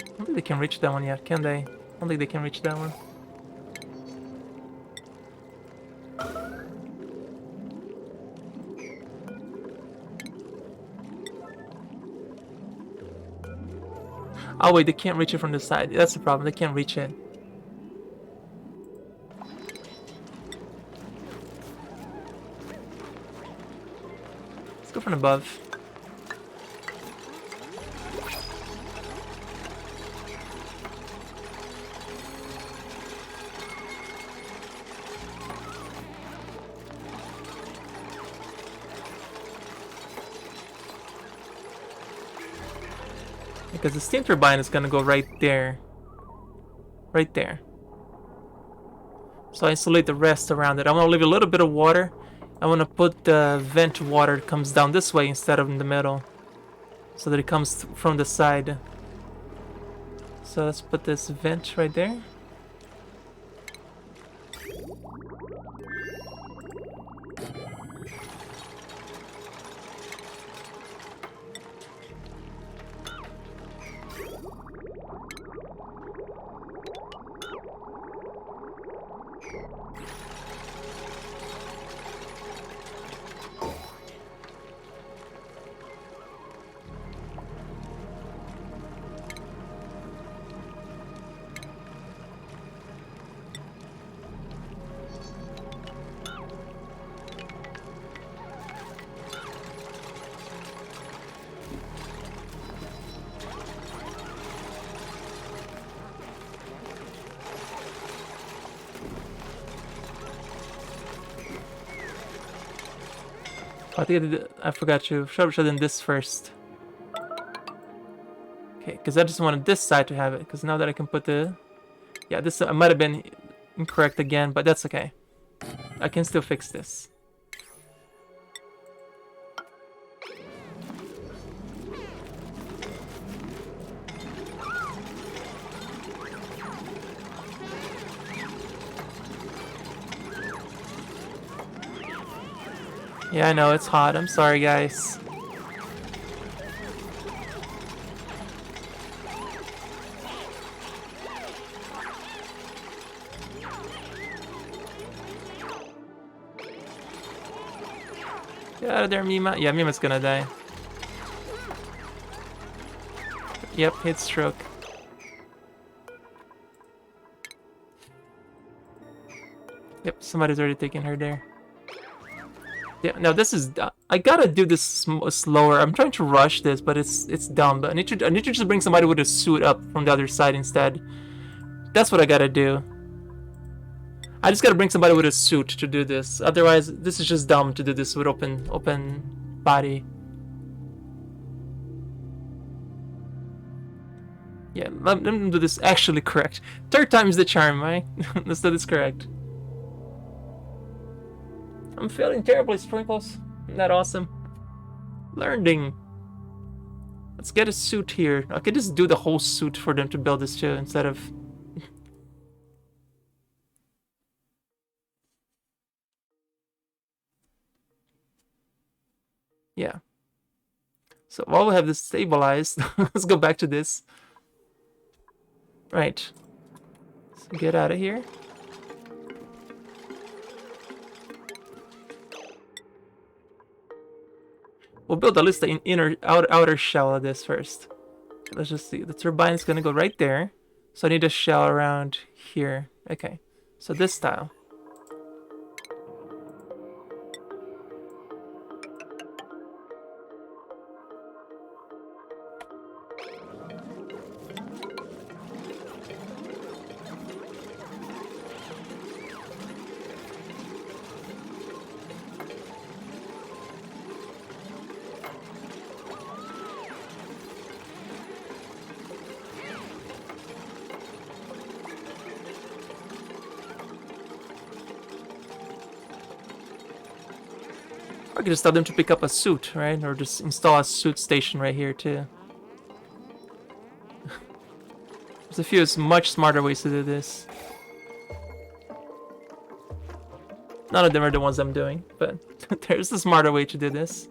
I don't think they can reach that one yet, can they? I don't think they can reach that one. Oh wait, they can't reach it from the side. That's the problem, they can't reach it. Let's go from above. Because the steam turbine is gonna go right there. Right there. So I isolate the rest around it. I want to leave a little bit of water. I want to put the vent water that comes down this way instead of in the middle, so that it comes from the side. So let's put this vent right there. I think I forgot to show them this first. Okay, because I just wanted this side to have it. Because now that I can put the... Yeah, this might have been incorrect again, but that's okay. I can still fix this. Yeah, I know, it's hot. I'm sorry, guys. Get out of there, Mima. Yeah, Mima's gonna die. Yep, hit stroke. Yep, somebody's already taking her there. Yeah, now this is I gotta do this slower. I'm trying to rush this, but it's dumb. But I need to just bring somebody with a suit up from the other side instead. That's what I gotta do. I just gotta bring somebody with a suit to do this. Otherwise, this is just dumb to do this with open body. Yeah, let me do this actually correct. Third time's the charm, right? Let's do this correct. I'm feeling terribly, Sprinkles. Isn't that awesome? Learning. Let's get a suit here. I could just do the whole suit for them to build this too, instead of... Yeah. So while we have this stabilized, let's go back to this. Right. So get out of here. We'll build at least the outer shell of this first. Let's just see. The turbine is gonna go right there. So I need a shell around here. Okay. So this style. Or I could just tell them to pick up a suit, right? Or just install a suit station right here too. There's a few much smarter ways to do this. None of them are the ones I'm doing, but there's a smarter way to do this.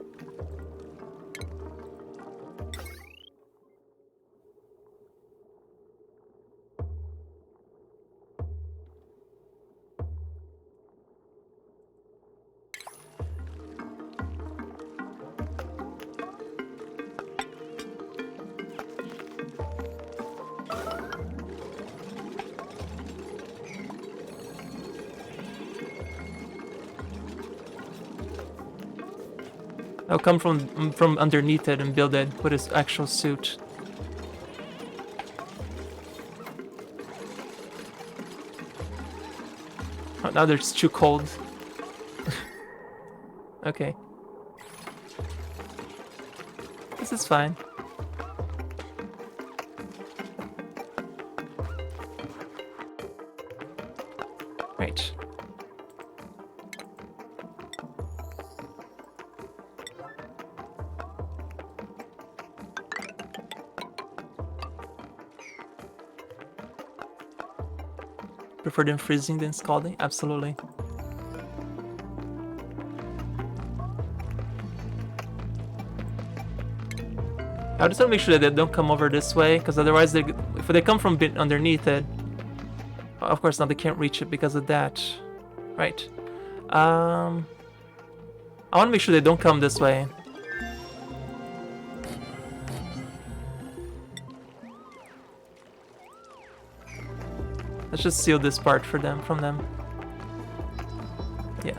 I'll come from underneath it and build it with his actual suit. Oh, now it's too cold. Okay. This is fine. Right. Prefer them freezing than scalding? Absolutely. I just want to make sure that they don't come over this way, because otherwise, if they come from underneath it, of course now they can't reach it because of that. Right. I want to make sure they don't come this way. Let's just seal this part for them, from them. Yeah.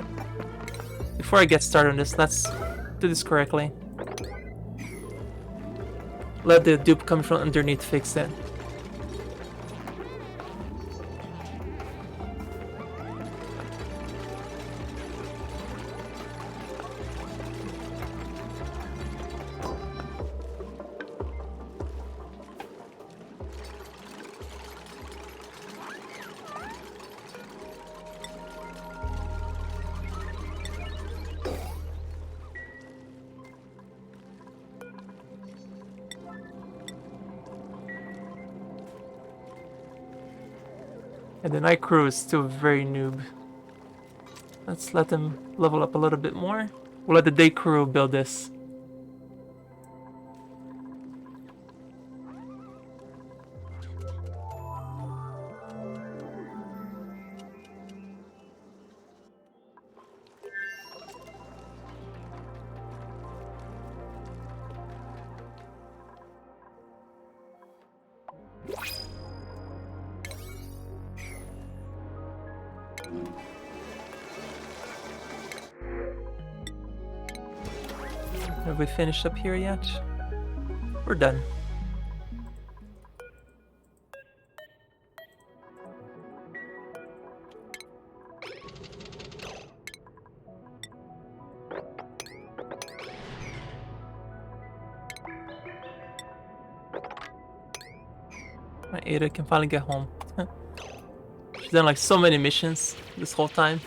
Before I get started on this, let's do this correctly. Let the dupe come from underneath fix it. And the night crew is still very noob. Let's let them level up a little bit more. We'll let the day crew build this. Have we finished up here yet? We're done. My Ada can finally get home. She's done like so many missions this whole time.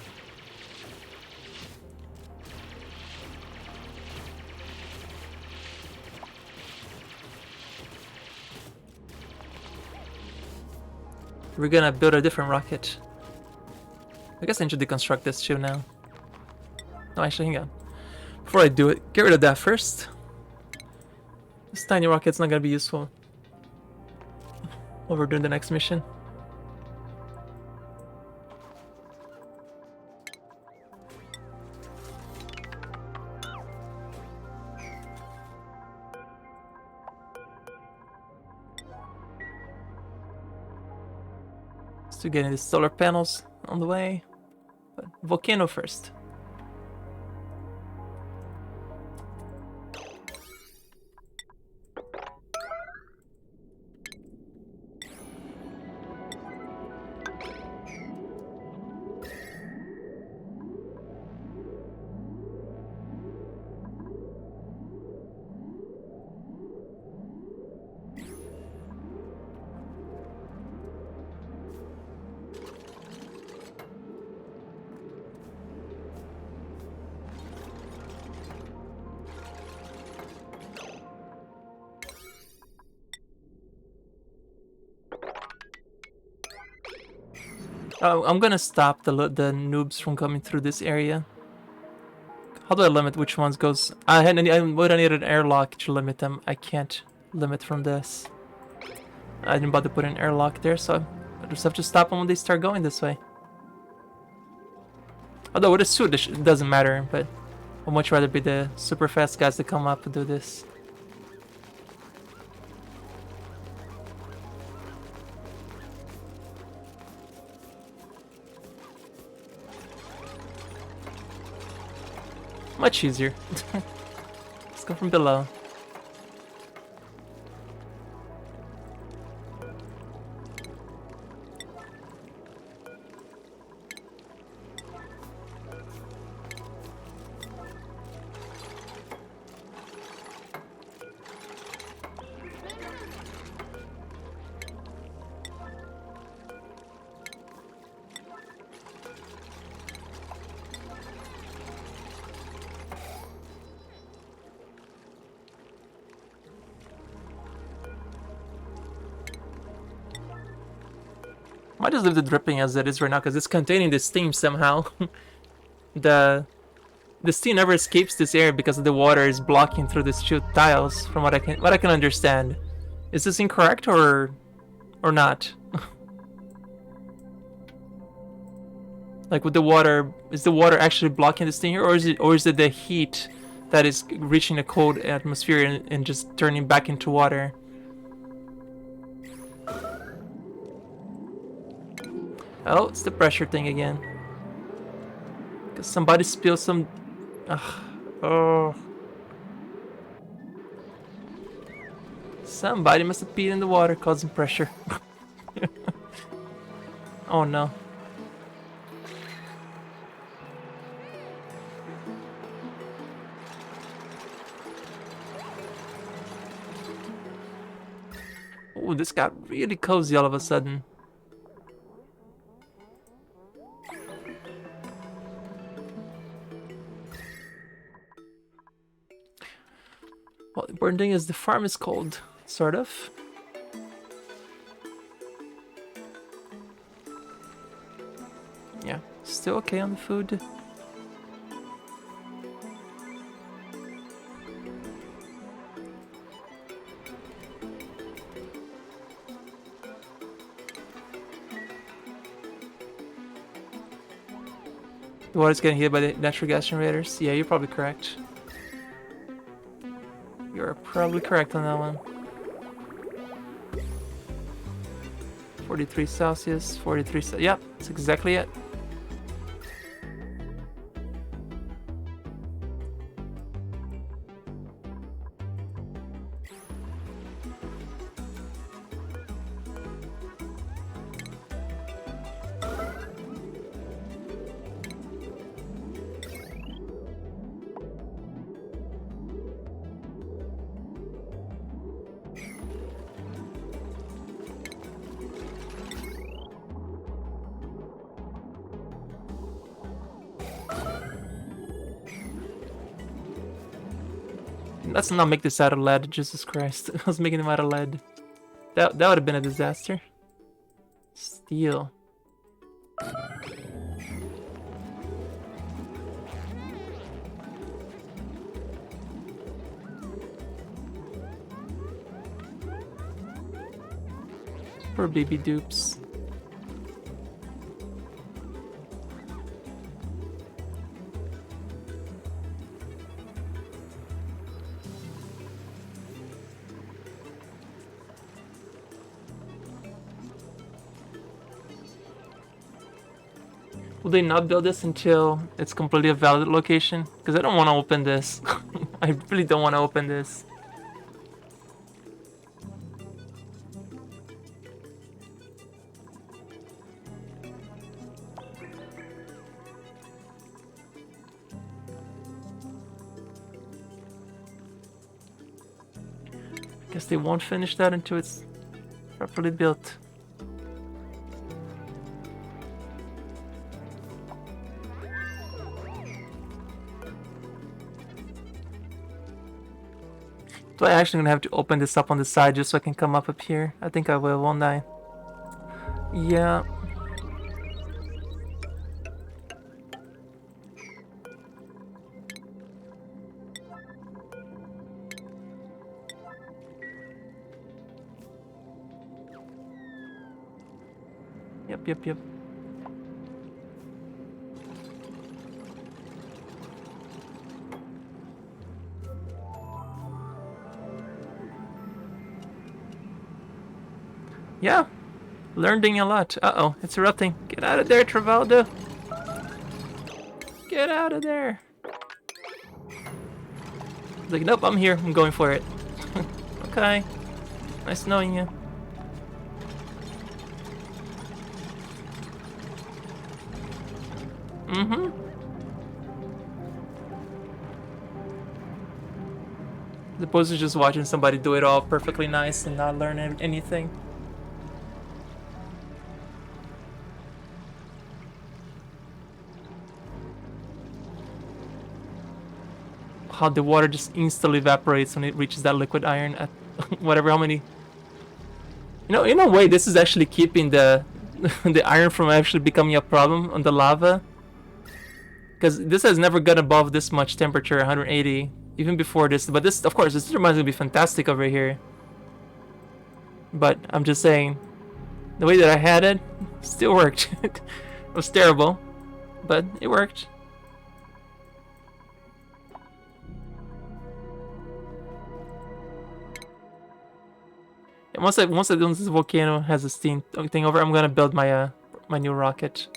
We're gonna build a different rocket. I guess I need to deconstruct this too now. No, actually, hang on. Before I do it, get rid of that first. This tiny rocket's not gonna be useful while we're doing the next mission. Still getting the solar panels on the way. But volcano first. I'm gonna stop the noobs from coming through this area. How do I limit which ones goes? I would have needed an airlock to limit them. I can't limit from this. I didn't bother putting an airlock there, so I just have to stop them when they start going this way. Although with a suit, it doesn't matter, but I'd much rather be the super fast guys that come up and do this. Much easier. Let's go from below. Might just leave the dripping as it is right now because it's containing the steam somehow. the steam never escapes this area because the water is blocking through these two tiles. From what I can understand, is this incorrect or not? Like with the water, is the water actually blocking the steam here, or is it the heat that is reaching a cold atmosphere and just turning back into water? Oh, it's the pressure thing again. Cause somebody spilled some. Oh. Somebody must have peed in the water, causing pressure. Oh no. Oh, this got really cozy all of a sudden. Well, the important thing is the farm is cold, sort of. Yeah, still okay on the food. The water's getting hit by the natural gas generators. Yeah, you're probably correct. You're probably correct on that one. 43 Celsius, 43 Celsius. Yep, that's exactly it. Let's not make this out of lead, Jesus Christ. I was making them out of lead. That would have been a disaster. Steel. Poor baby dupes. Will they not build this until it's completely a valid location? Because I don't want to open this. I really don't want to open this. Guess they won't finish that until it's properly built. So I'm actually gonna have to open this up on the side just so I can come up here. I think I will, won't I? Yeah. Yep. Yeah, learning a lot. Uh-oh, it's erupting. Get out of there, Travaldo. Get out of there. Like, nope, I'm here. I'm going for it. Okay. Nice knowing you. Mm-hmm. As opposed to just watching somebody do it all perfectly nice and not learn anything. How the water just instantly evaporates when it reaches that liquid iron at whatever, how many. You know, in a way, this is actually keeping the the iron from actually becoming a problem on the lava. Because this has never gone above this much temperature, 180, even before this. But this, of course, this reminds me to be fantastic over here. But I'm just saying, the way that I had it still worked. It was terrible, but it worked. And once this volcano has a steam thing over, I'm gonna build my my new rocket.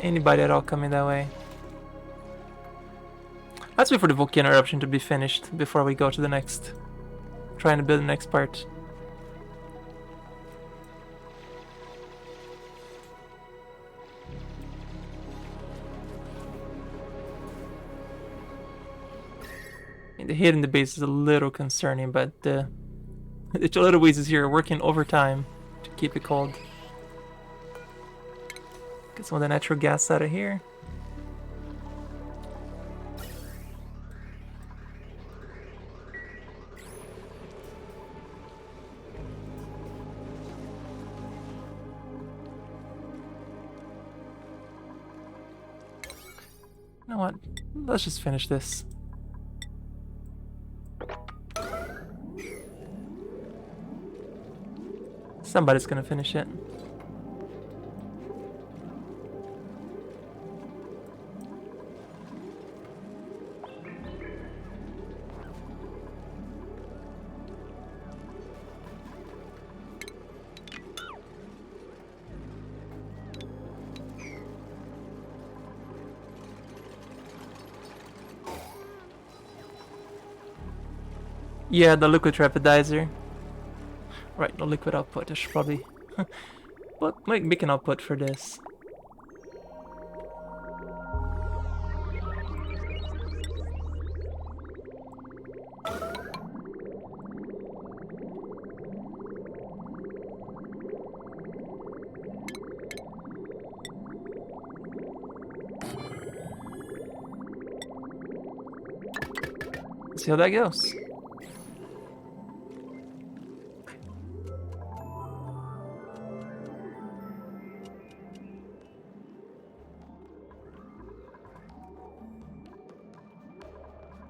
Anybody at all coming that way? Let's wait for the volcano eruption to be finished before we go to the next. Trying to build the next part. The hit in the base is a little concerning, but the Cholotaways here are working overtime to keep it cold. Get some of the natural gas out of here. know what? Let's just finish this. Somebody's gonna finish it. Yeah, the liquid rapidizer. Right, no liquid output. I should probably make an output for this. Let's see how that goes.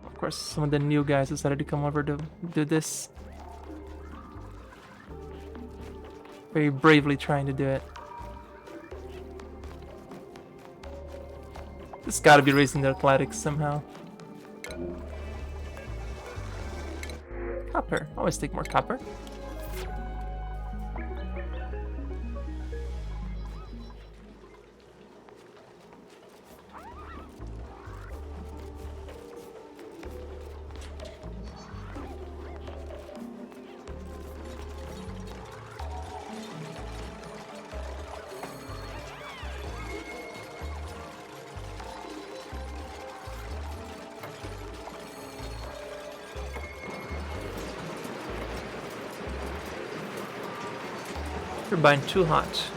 Of course, some of the new guys decided to come over to do this. Very bravely trying to do it. This gotta be raising the athletics somehow. Copper. Always take more copper. You're buying too hot.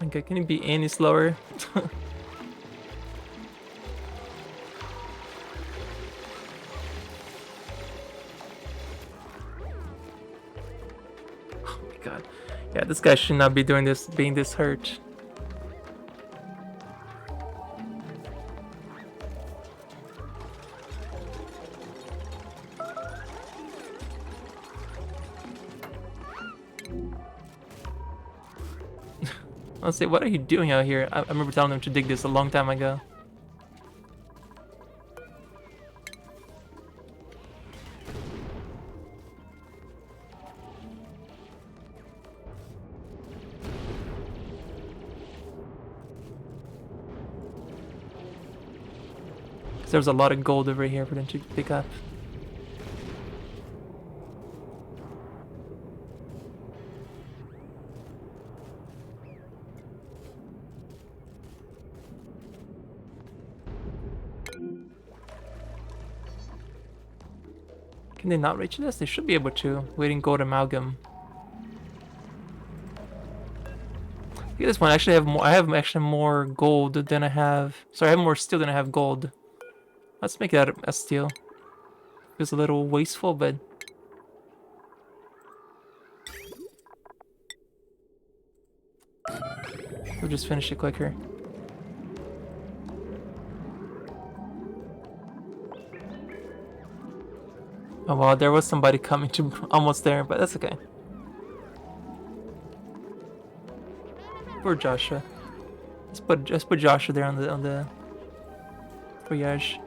Okay, can it be any slower? Oh my god. Yeah, this guy should not be doing this, being this hurt. I'll say, what are you doing out here? I remember telling them to dig this a long time ago. There's a lot of gold over here for them to pick up. Can they not reach this? They should be able to. Waiting gold amalgam. Look at this one. I actually have more. I have actually more gold than I have. Sorry, I have more steel than I have gold. Let's make that a steel. It's a little wasteful, but we'll just finish it quicker. Oh wow, there was somebody coming to almost there, but that's okay. Poor Joshua. Let's put Joshua there on the voyage.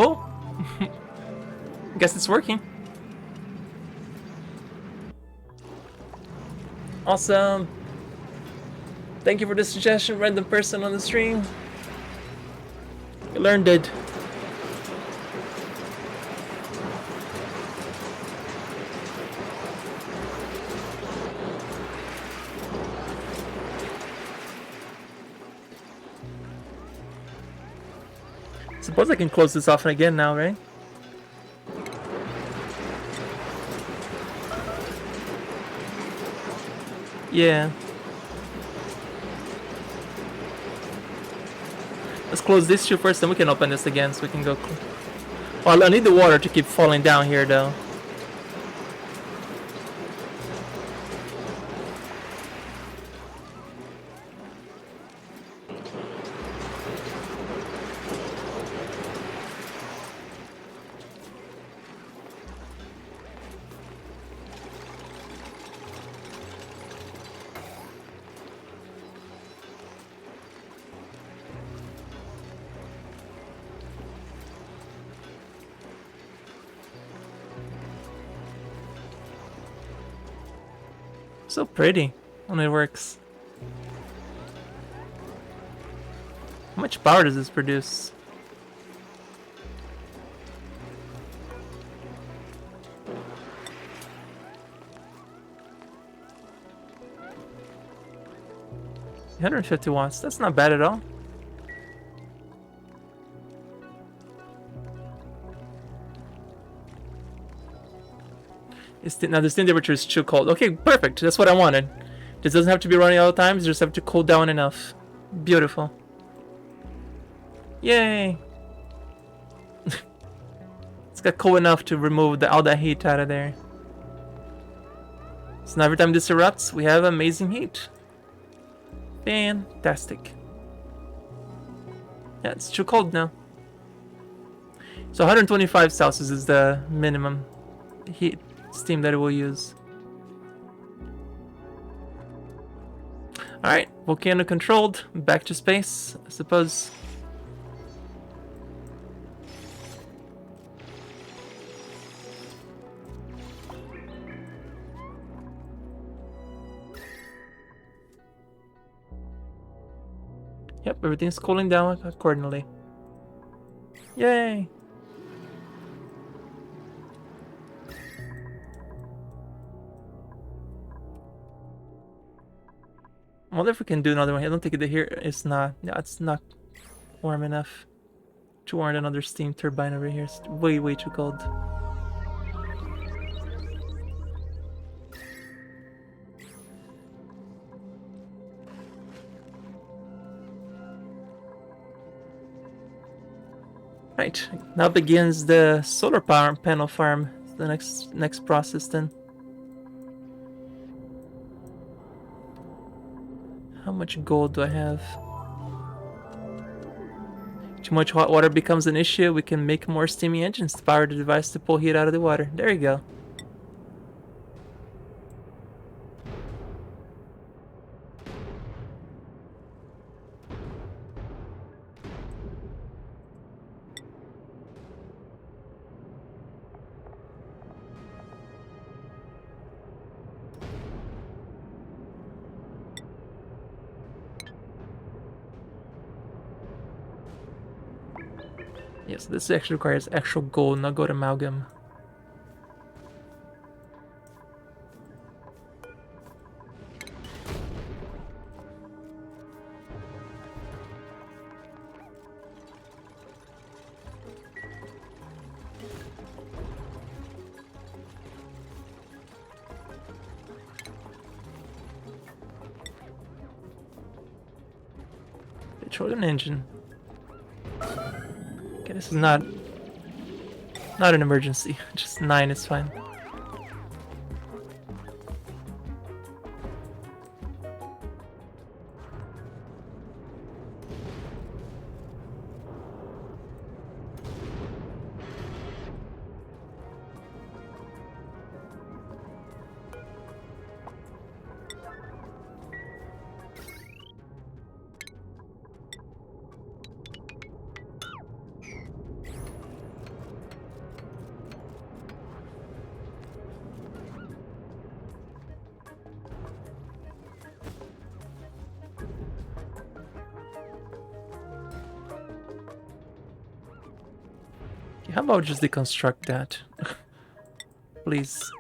Oh! Guess it's working. Awesome! Thank you for the suggestion, random person on the stream. You learned it. Suppose I can close this off again now, right? Yeah. Let's close this two first, then we can open this again so we can go. Well, I need the water to keep falling down here, though. So pretty when it works. How much power does this produce? $150 That's not bad at all. Now the steam temperature is too cold. Okay, perfect. That's what I wanted. This doesn't have to be running all the time. You just have to cool down enough. Beautiful. Yay! It's got cool enough to remove all that heat out of there. So now every time this erupts, we have amazing heat. Fantastic. Yeah, it's too cold now. So 125 Celsius is the minimum heat steam that it will use. Alright, volcano controlled. Back to space, I suppose. Yep, everything's cooling down accordingly. Yay! I wonder if we can do another one. I don't think it here is not. Yeah, it's not warm enough to warrant another steam turbine over here. It's way, way too cold. Right, now begins the solar power panel farm. The next process then. How much gold do I have? Too much hot water becomes an issue. We can make more steamy engines to power the device to pull heat out of the water. There you go. Yes, this actually requires actual gold, not gold amalgam. Petroleum engine. Okay, this is not an emergency. Just 9 is fine. Okay, how about just deconstruct that? Please.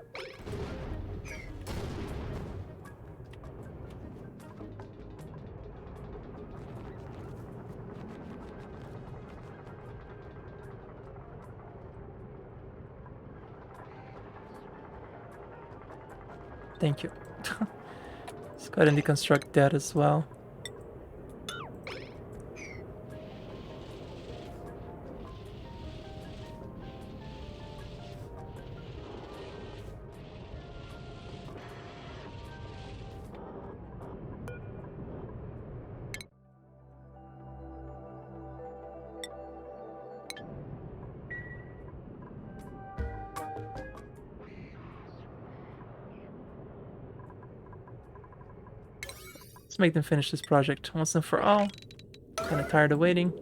Thank you. Let's go ahead and deconstruct that as well. Let's make them finish this project once and for all. Kind of tired of waiting.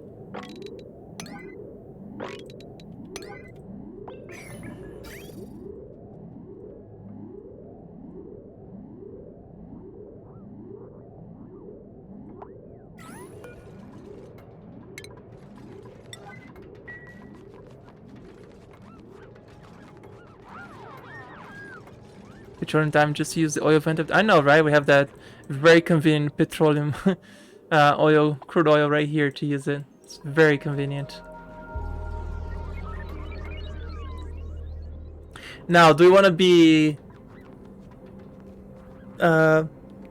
Petroleum time, just use the oil vent. I know, right? We have that very convenient petroleum crude oil right here to use it. It's very convenient. Now, do we want to be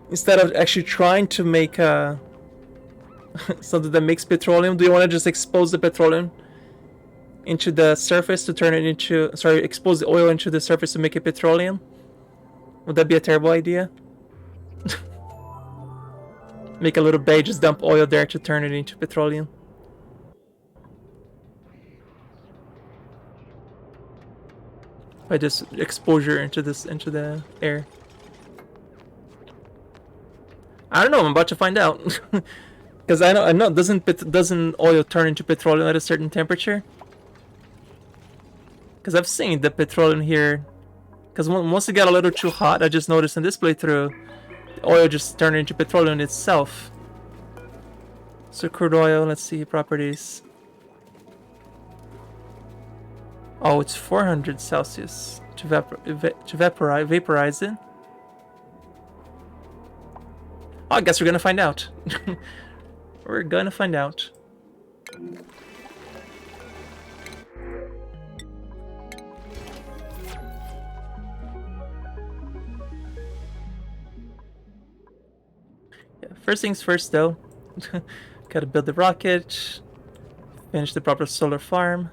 instead of actually trying to make something that makes petroleum, do you want to just expose the petroleum into the surface to turn it into, sorry, expose the oil into the surface to make it petroleum? Would that be a terrible idea? Make a little bay, just dump oil there to turn it into petroleum. By just exposure into the air. I don't know. I'm about to find out. Because I know. Doesn't oil turn into petroleum at a certain temperature? Because I've seen the petroleum here. Because once it got a little too hot, I just noticed in this playthrough, the oil just turned into petroleum itself. So crude oil. Let's see properties. Oh, it's 400 Celsius to vaporize it. Oh, I guess we're gonna find out. We're gonna find out. Yeah, first things first, though. Gotta build the rocket. Finish the proper solar farm.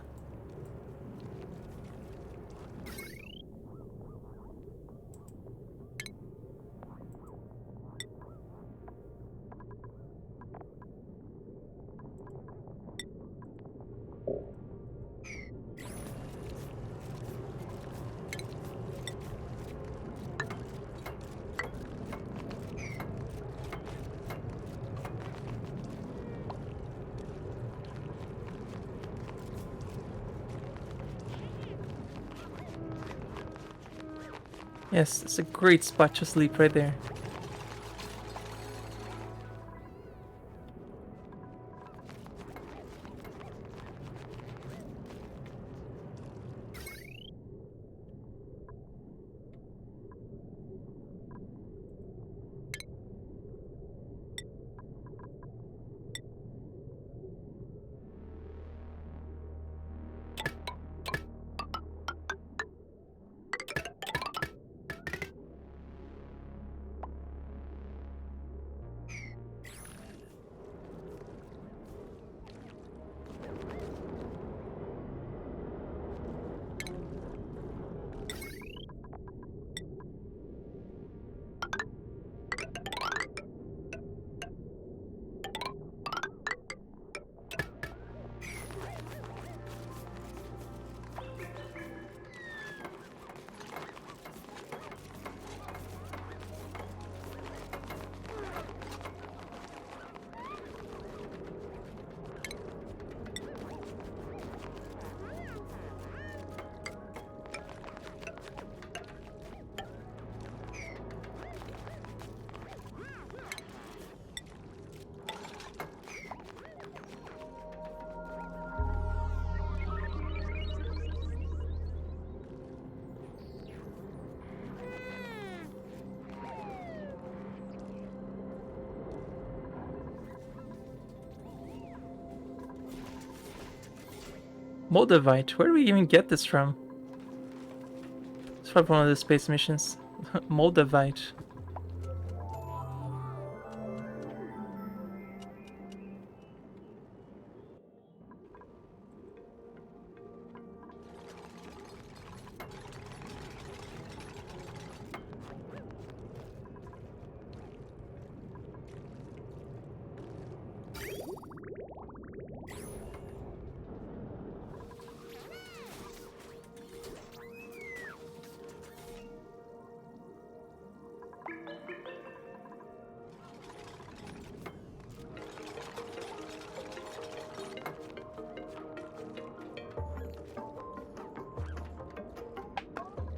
Yes, it's a great spot to sleep right there. Moldavite. Where do we even get this from? It's probably one of the space missions. Moldavite.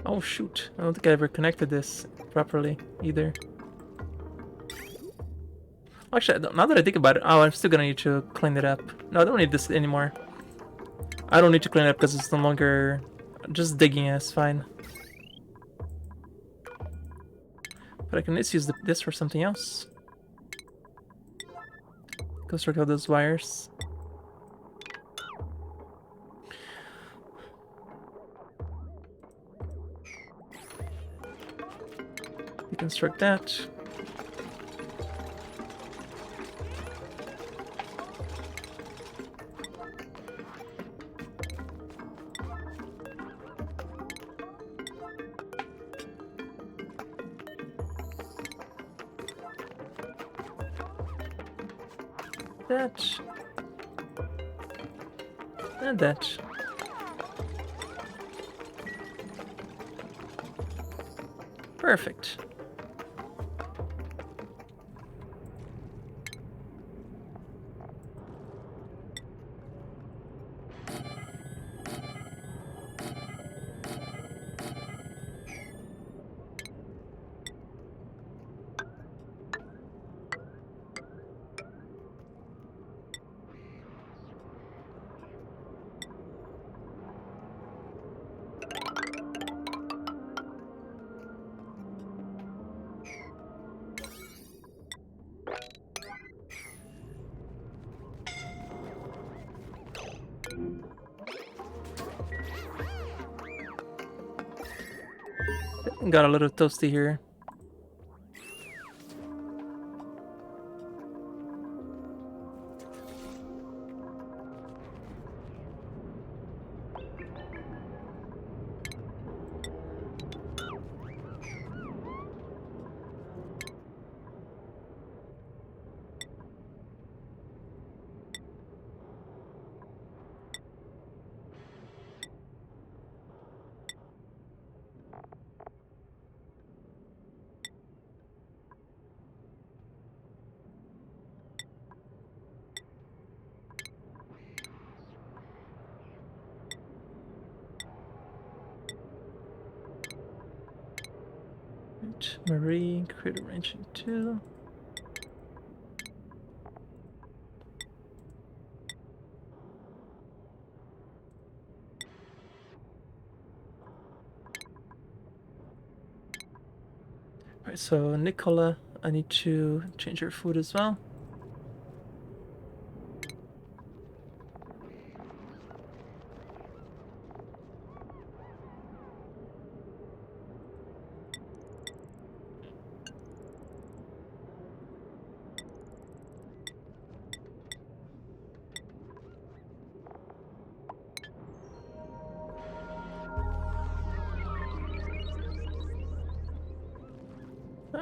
Oh shoot, I don't think I ever connected this properly either. Actually, now that I think about it, oh, I'm still gonna need to clean it up. No, I don't need this anymore. I don't need to clean it up because it's no longer just digging it, it's fine. But I can just use this for something else. Construct all those wires. Deconstruct that. That. And that. Perfect. Got a little toasty here. Marie, create arrangement 2. Alright, so Nicola, I need to change her food as well.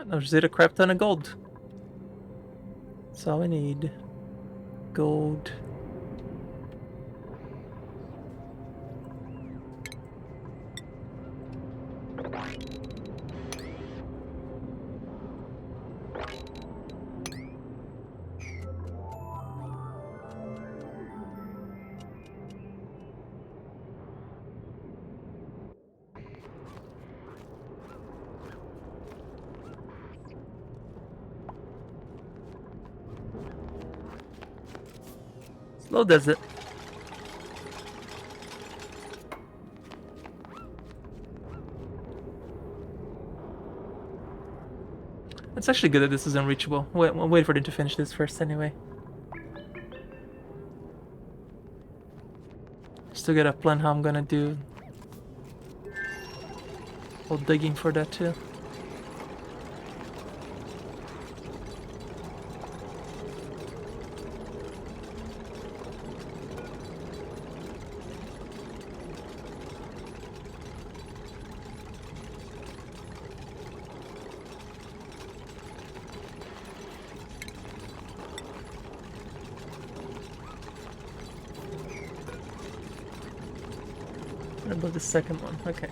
Now just need a crap ton of gold. That's all we need. Gold. Slow does it. It's actually good that this is unreachable. We'll wait for them to finish this first anyway. Still gotta plan how I'm gonna do all digging for that too. What about the second one? Okay.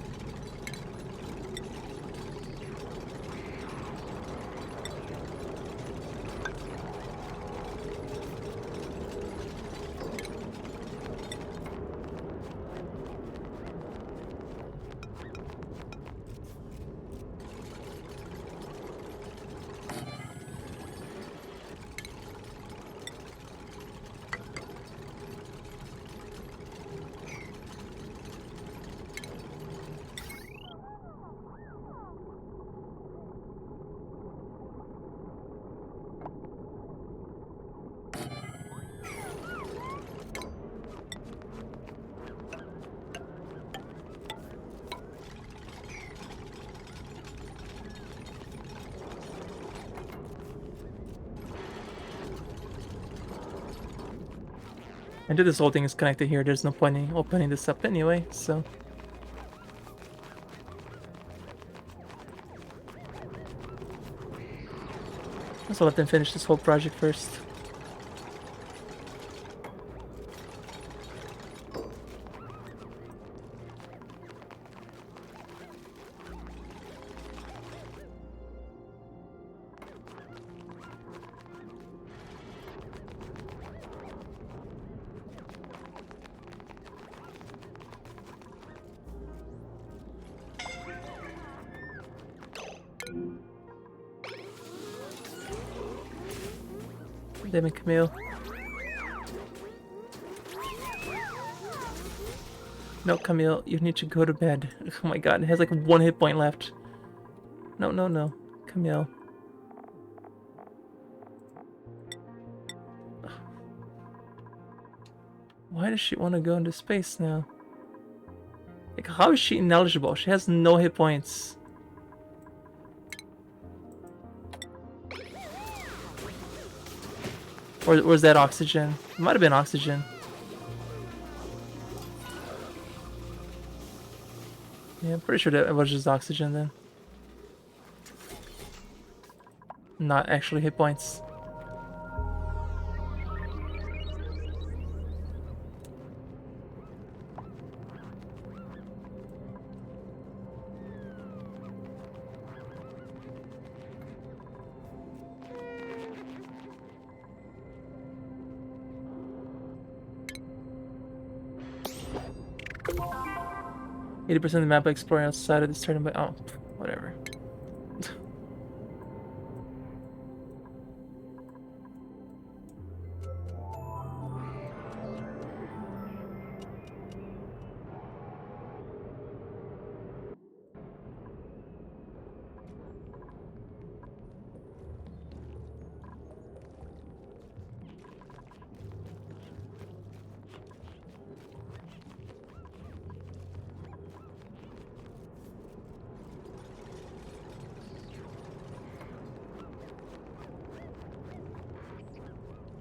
And this whole thing is connected here. There's no point in opening this up anyway, so. Let's let them finish this whole project first. 'Damn it, Camille. No, Camille, you need to go to bed. Oh my god, it has like 1 hit point left. No, no, no. Camille. Why does she want to go into space now? Like, how is she ineligible? She has no hit points. Or was that oxygen? It might have been oxygen. Yeah, I'm pretty sure that it was just oxygen then. Not actually hit points. %, of the map by exploring outside of the starting by whatever.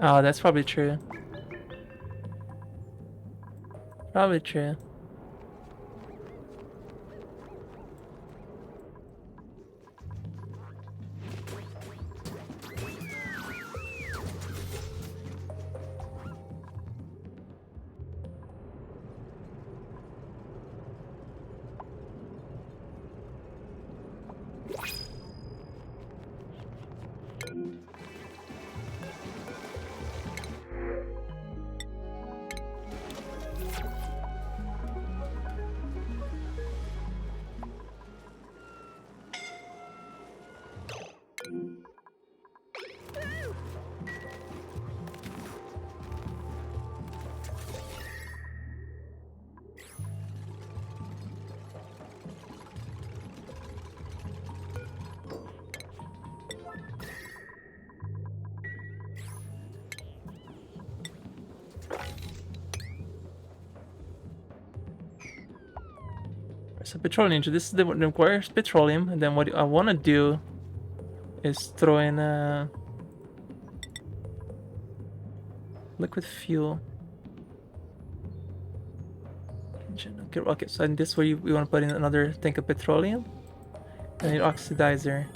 Oh, that's probably true. Probably true. So petroleum engine. This is the one that requires petroleum, and then what I want to do is throw in liquid fuel. Okay, okay, so in this way we want to put in another tank of petroleum. I need oxidizer.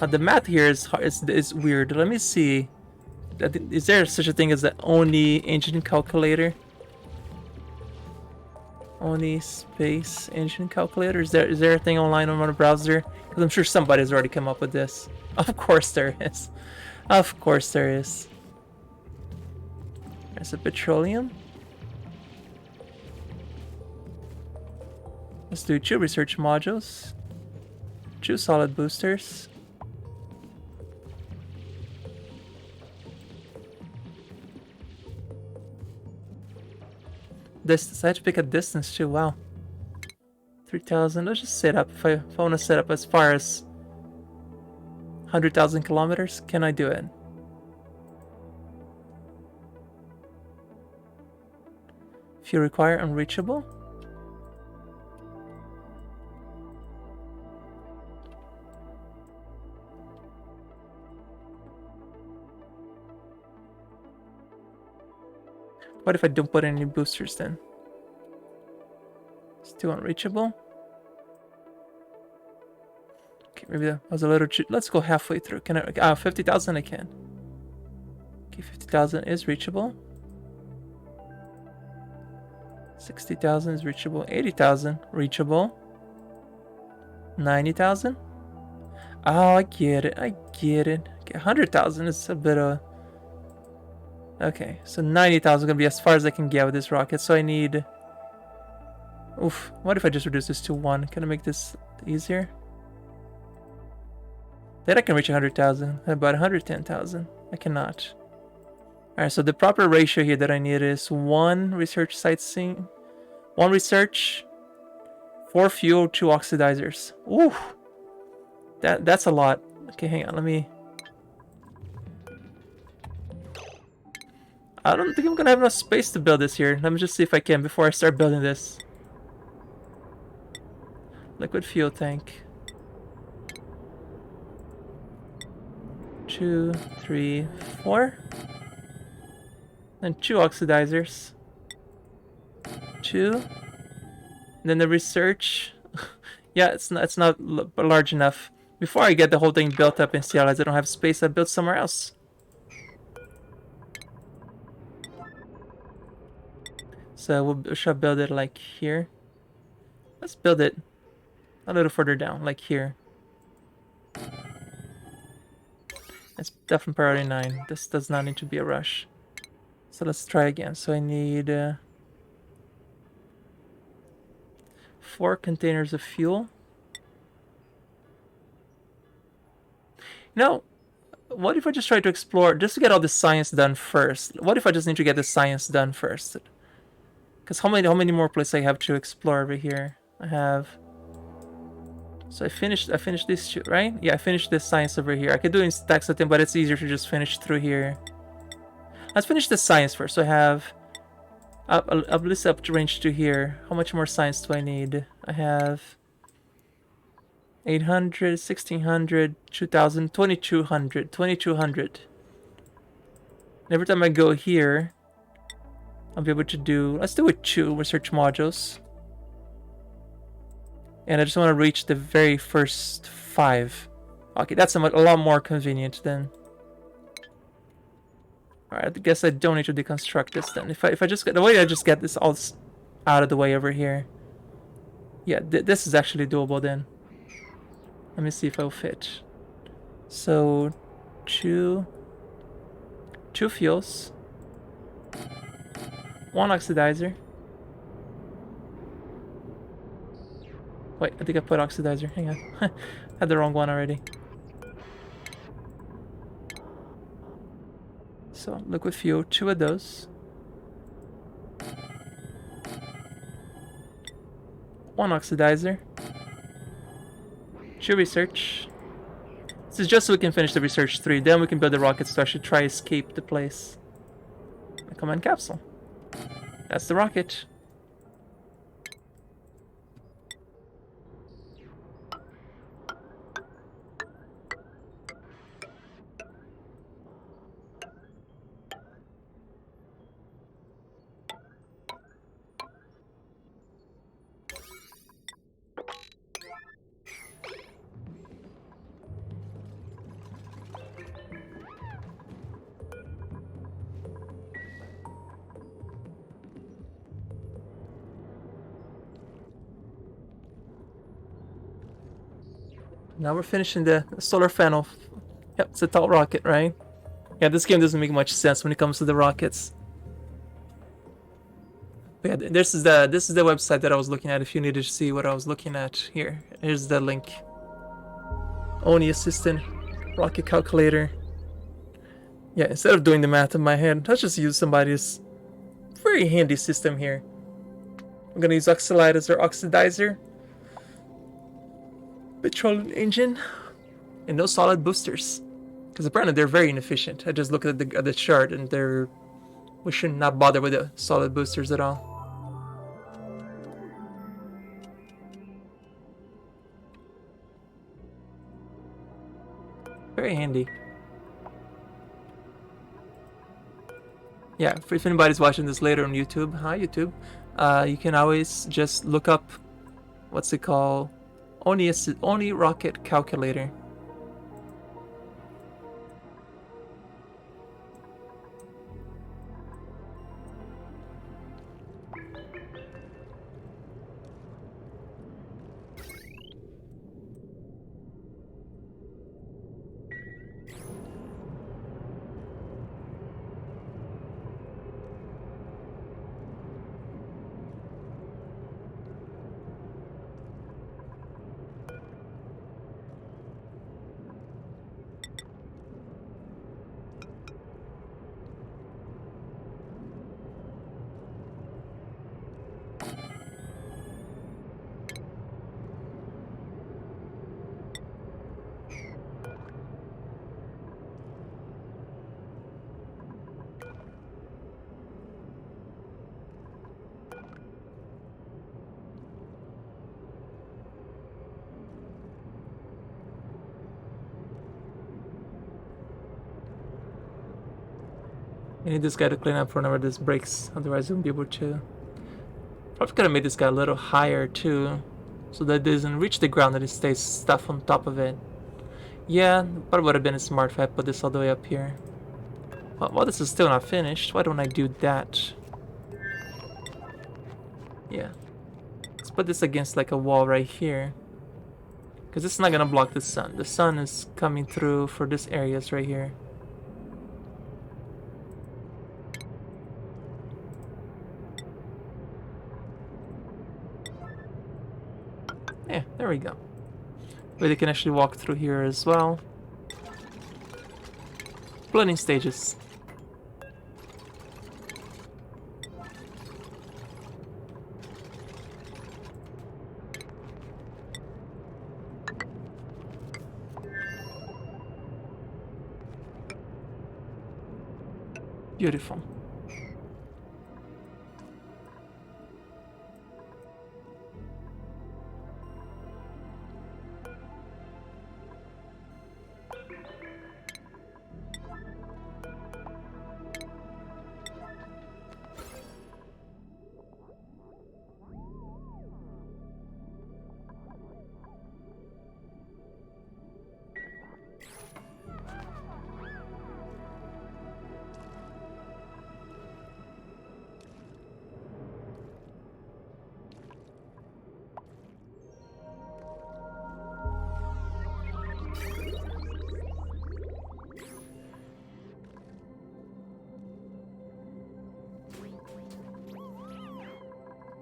The math here is weird. Let me see. Is there such a thing as the Oni engine calculator? Oni space engine calculator? Is there a thing online on my browser? Because I'm sure somebody's already come up with this. Of course there is. Of course there is. There's a petroleum. Let's do 2 research modules. 2 solid boosters. Distance. I had to pick a distance too. Wow. 3,000. Let's just set up. If I want to set up as far as 100,000 kilometers, can I do it? If you require unreachable. What if I don't put any boosters then? Still unreachable. Okay, maybe that was a little too... Let's go halfway through. Can I... 50,000 I can. Okay, 50,000 is reachable. 60,000 is reachable. 80,000 reachable. 90,000. Oh, I get it. I get it. Okay, 100,000 is a bit of... Okay, so 90,000 is gonna be as far as I can get with this rocket. So I need... Oof, what if I just reduce this to 1? Can I make this easier? Then I can reach 100,000. About 110,000. I cannot. Alright, so the proper ratio here that I need is 1 research sightseeing, 1 research, 4 fuel, 2 oxidizers. Ooh! That's a lot. Okay, hang on, let me... I don't think I'm gonna have enough space to build this here. Let me just see if I can before I start building this. Liquid fuel tank. 2, 3, 4. And 2 oxidizers. 2. And then the research. Yeah, it's not large enough. Before I get the whole thing built up in CLS, I don't have space. I built somewhere else. So we should build it like here. Let's build it a little further down, like here. It's definitely priority 9. This does not need to be a rush. So let's try again. So I need 4 containers of fuel. Now, what if I just try to explore, just to get all the science done first? What if I just need to get the science done first? Because how many more places I have to explore over here? I have... So I finished this two, right? Yeah, I finished this science over here. I could do it in stacks of them, but it's easier to just finish through here. Let's finish the science first. So I have up list up range to here. How much more science do I need? I have 800, 1600, 2000, 2200, 2200. Every time I go here, I'll be able to do, let's do it 2 research modules. And I just want to reach the very first 5. Okay, that's a lot more convenient then. Alright, I guess I don't need to deconstruct this then. If I just get the way I just get this all out of the way over here. Yeah, this is actually doable then. Let me see if it'll fit. So 2 fuels. 1 oxidizer. Wait, I think I put oxidizer. Hang on. Had the wrong one already. So, liquid fuel, 2 of those. 1 oxidizer. 2 research. This is just so we can finish the research 3. Then we can build the rockets to actually try escape the place. A command capsule. That's the rocket. Now we're finishing the solar panel. Yep, it's a tall rocket, right? Yeah, this game doesn't make much sense when it comes to the rockets. But yeah, this is the website that I was looking at. If you needed to see what I was looking at, here's the link. Oni Assistant Rocket Calculator. Yeah, instead of doing the math in my head, let's just use somebody's very handy system here. I'm gonna use Oxylite as our oxidizer, petroleum engine, and no solid boosters. Because apparently they're very inefficient. I just looked at the chart and we should not bother with the solid boosters at all. Very handy. Yeah, if anybody's watching this later on YouTube, hi YouTube, you can always just look up, what's it called, Oni Rocket Calculator. I need this guy to clean up whenever this breaks, otherwise I won't be able to. Probably could have made this guy a little higher too, so that it doesn't reach the ground, that it stays stuff on top of it. Yeah, but it would have been smart if I put this all the way up here. Well, this is still not finished. Why don't I do that? Yeah. Let's put this against like a wall right here. Because it's not gonna block the sun. The sun is coming through for this areas right here. Yeah, there we go. But they can actually walk through here as well. Blending stages. Beautiful.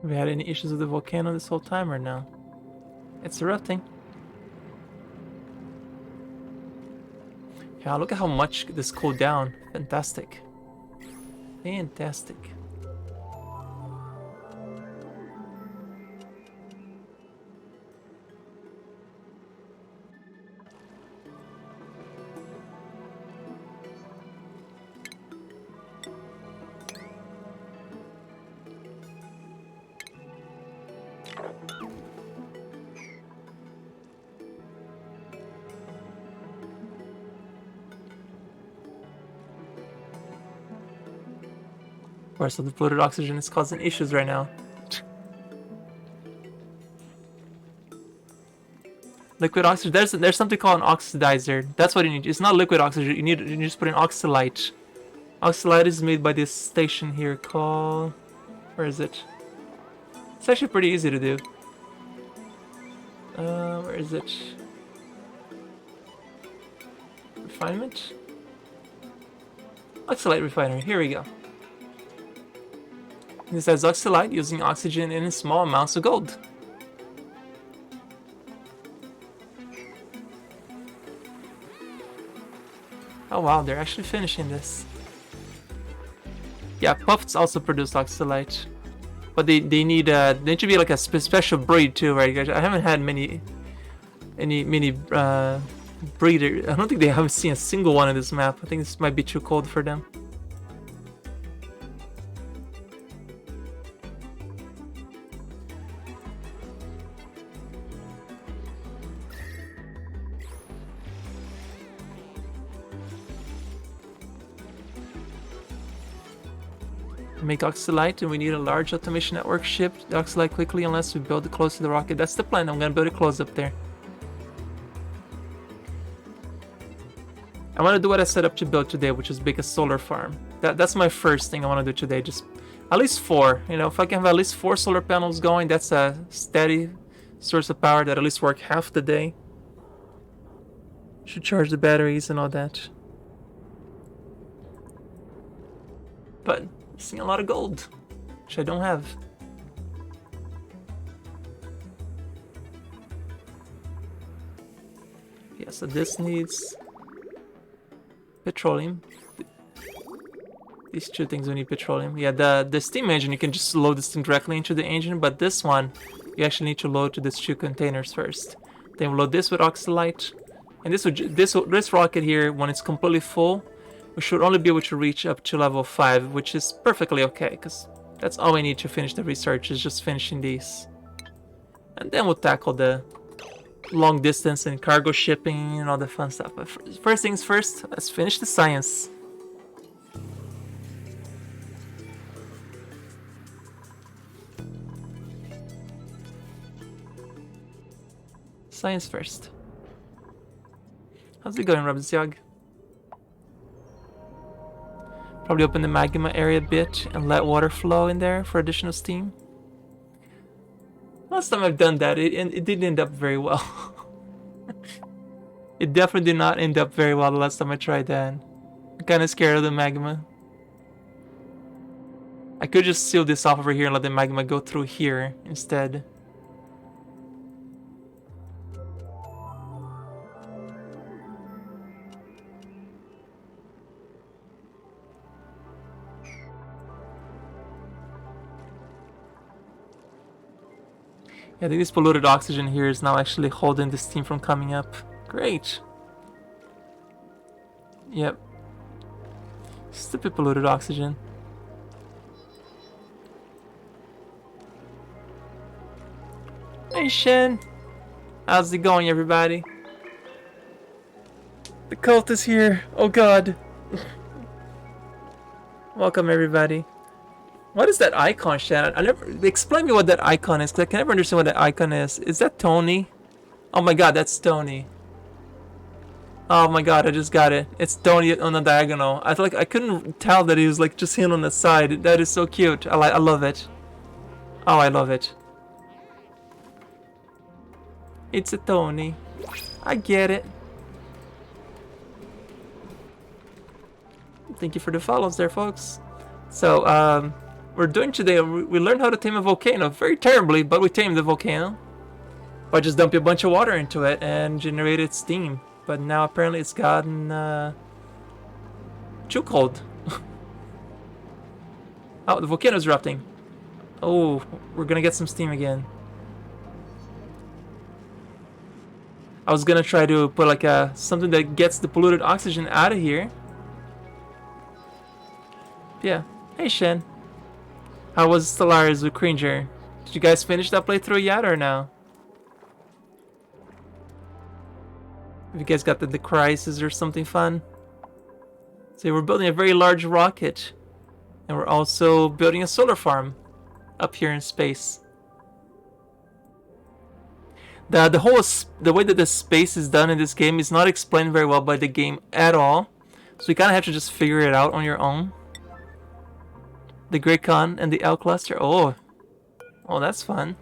Have we had any issues with the volcano this whole time or no? It's erupting. Yeah, look at how much this cooled down. Fantastic. Fantastic. Of course, the polluted oxygen is causing issues right now. Liquid oxygen. There's something called an oxidizer. That's what you need. It's not liquid oxygen. You just put in oxylite. Oxylite is made by this station here called. Where is it? It's actually pretty easy to do. Where is it? refinement. Oxalite refinery, here we go. This has oxalite using oxygen in small amounts of gold. Oh wow, they're actually finishing this. Yeah, puffs also produce oxalite. But they need to be like a special breed too, right guys? I haven't had many breeder. I don't think they haven't seen a single one in this map. I think this might be too cold for them. Make oxalite, and we need a large automation network ship the oxalite quickly unless we build it close to the rocket. That's the plan. I'm gonna build it close up there. I want to do what I set up to build today, which is make a solar farm. That's my first thing I want to do today. Just at least 4. You know, if I can have at least 4 solar panels going, that's a steady source of power that at least work half the day. Should charge the batteries and all that. But seeing a lot of gold, which I don't have. Yeah, so this needs petroleum. These 2 things will need petroleum. Yeah, the steam engine, you can just load this thing directly into the engine, but this one, you actually need to load to these 2 containers first. Then we'll load this with oxalite. And this rocket here, when it's completely full, we should only be able to reach up to level 5, which is perfectly okay, because that's all we need to finish the research, is just finishing these. And then we'll tackle the long distance and cargo shipping and all the fun stuff. But first things first, let's finish the science. Science first. How's it going, Rabziog? Probably open the magma area a bit and let water flow in there for additional steam. Last time I've done that, it didn't end up very well. It definitely did not end up very well the last time I tried that. I'm kind of scared of the magma. I could just seal this off over here and let the magma go through here instead. Yeah, I think this polluted oxygen here is now actually holding the steam from coming up. Great. Yep. Stupid polluted oxygen. Hey Shen! How's it going, everybody? The cult is here! Oh god! Welcome, everybody. What is that icon, Shannon? Explain me what that icon is, because I can never understand what that icon is. Is that Tony? Oh my god, that's Tony. Oh my god, I just got it. It's Tony on the diagonal. I feel like I couldn't tell that he was like just him on the side. That is so cute. I love it. Oh, I love it. It's a Tony. I get it. Thank you for the follows there, folks. So, we're doing today, we learned how to tame a volcano. Very terribly, but we tamed the volcano. By just dumping a bunch of water into it and generated steam. But now apparently it's gotten too cold. Oh, the volcano's erupting. Oh, we're gonna get some steam again. I was gonna try to put like something that gets the polluted oxygen out of here. Yeah. Hey Shen. How was Stellaris with Cringer? Did you guys finish that playthrough yet or no? Have you guys got the crisis or something fun? So we're building a very large rocket. And we're also building a solar farm up here in space. The way that the space is done in this game is not explained very well by the game at all. So you kind of have to just figure it out on your own. The Great Khan and the L cluster. Oh, that's fun.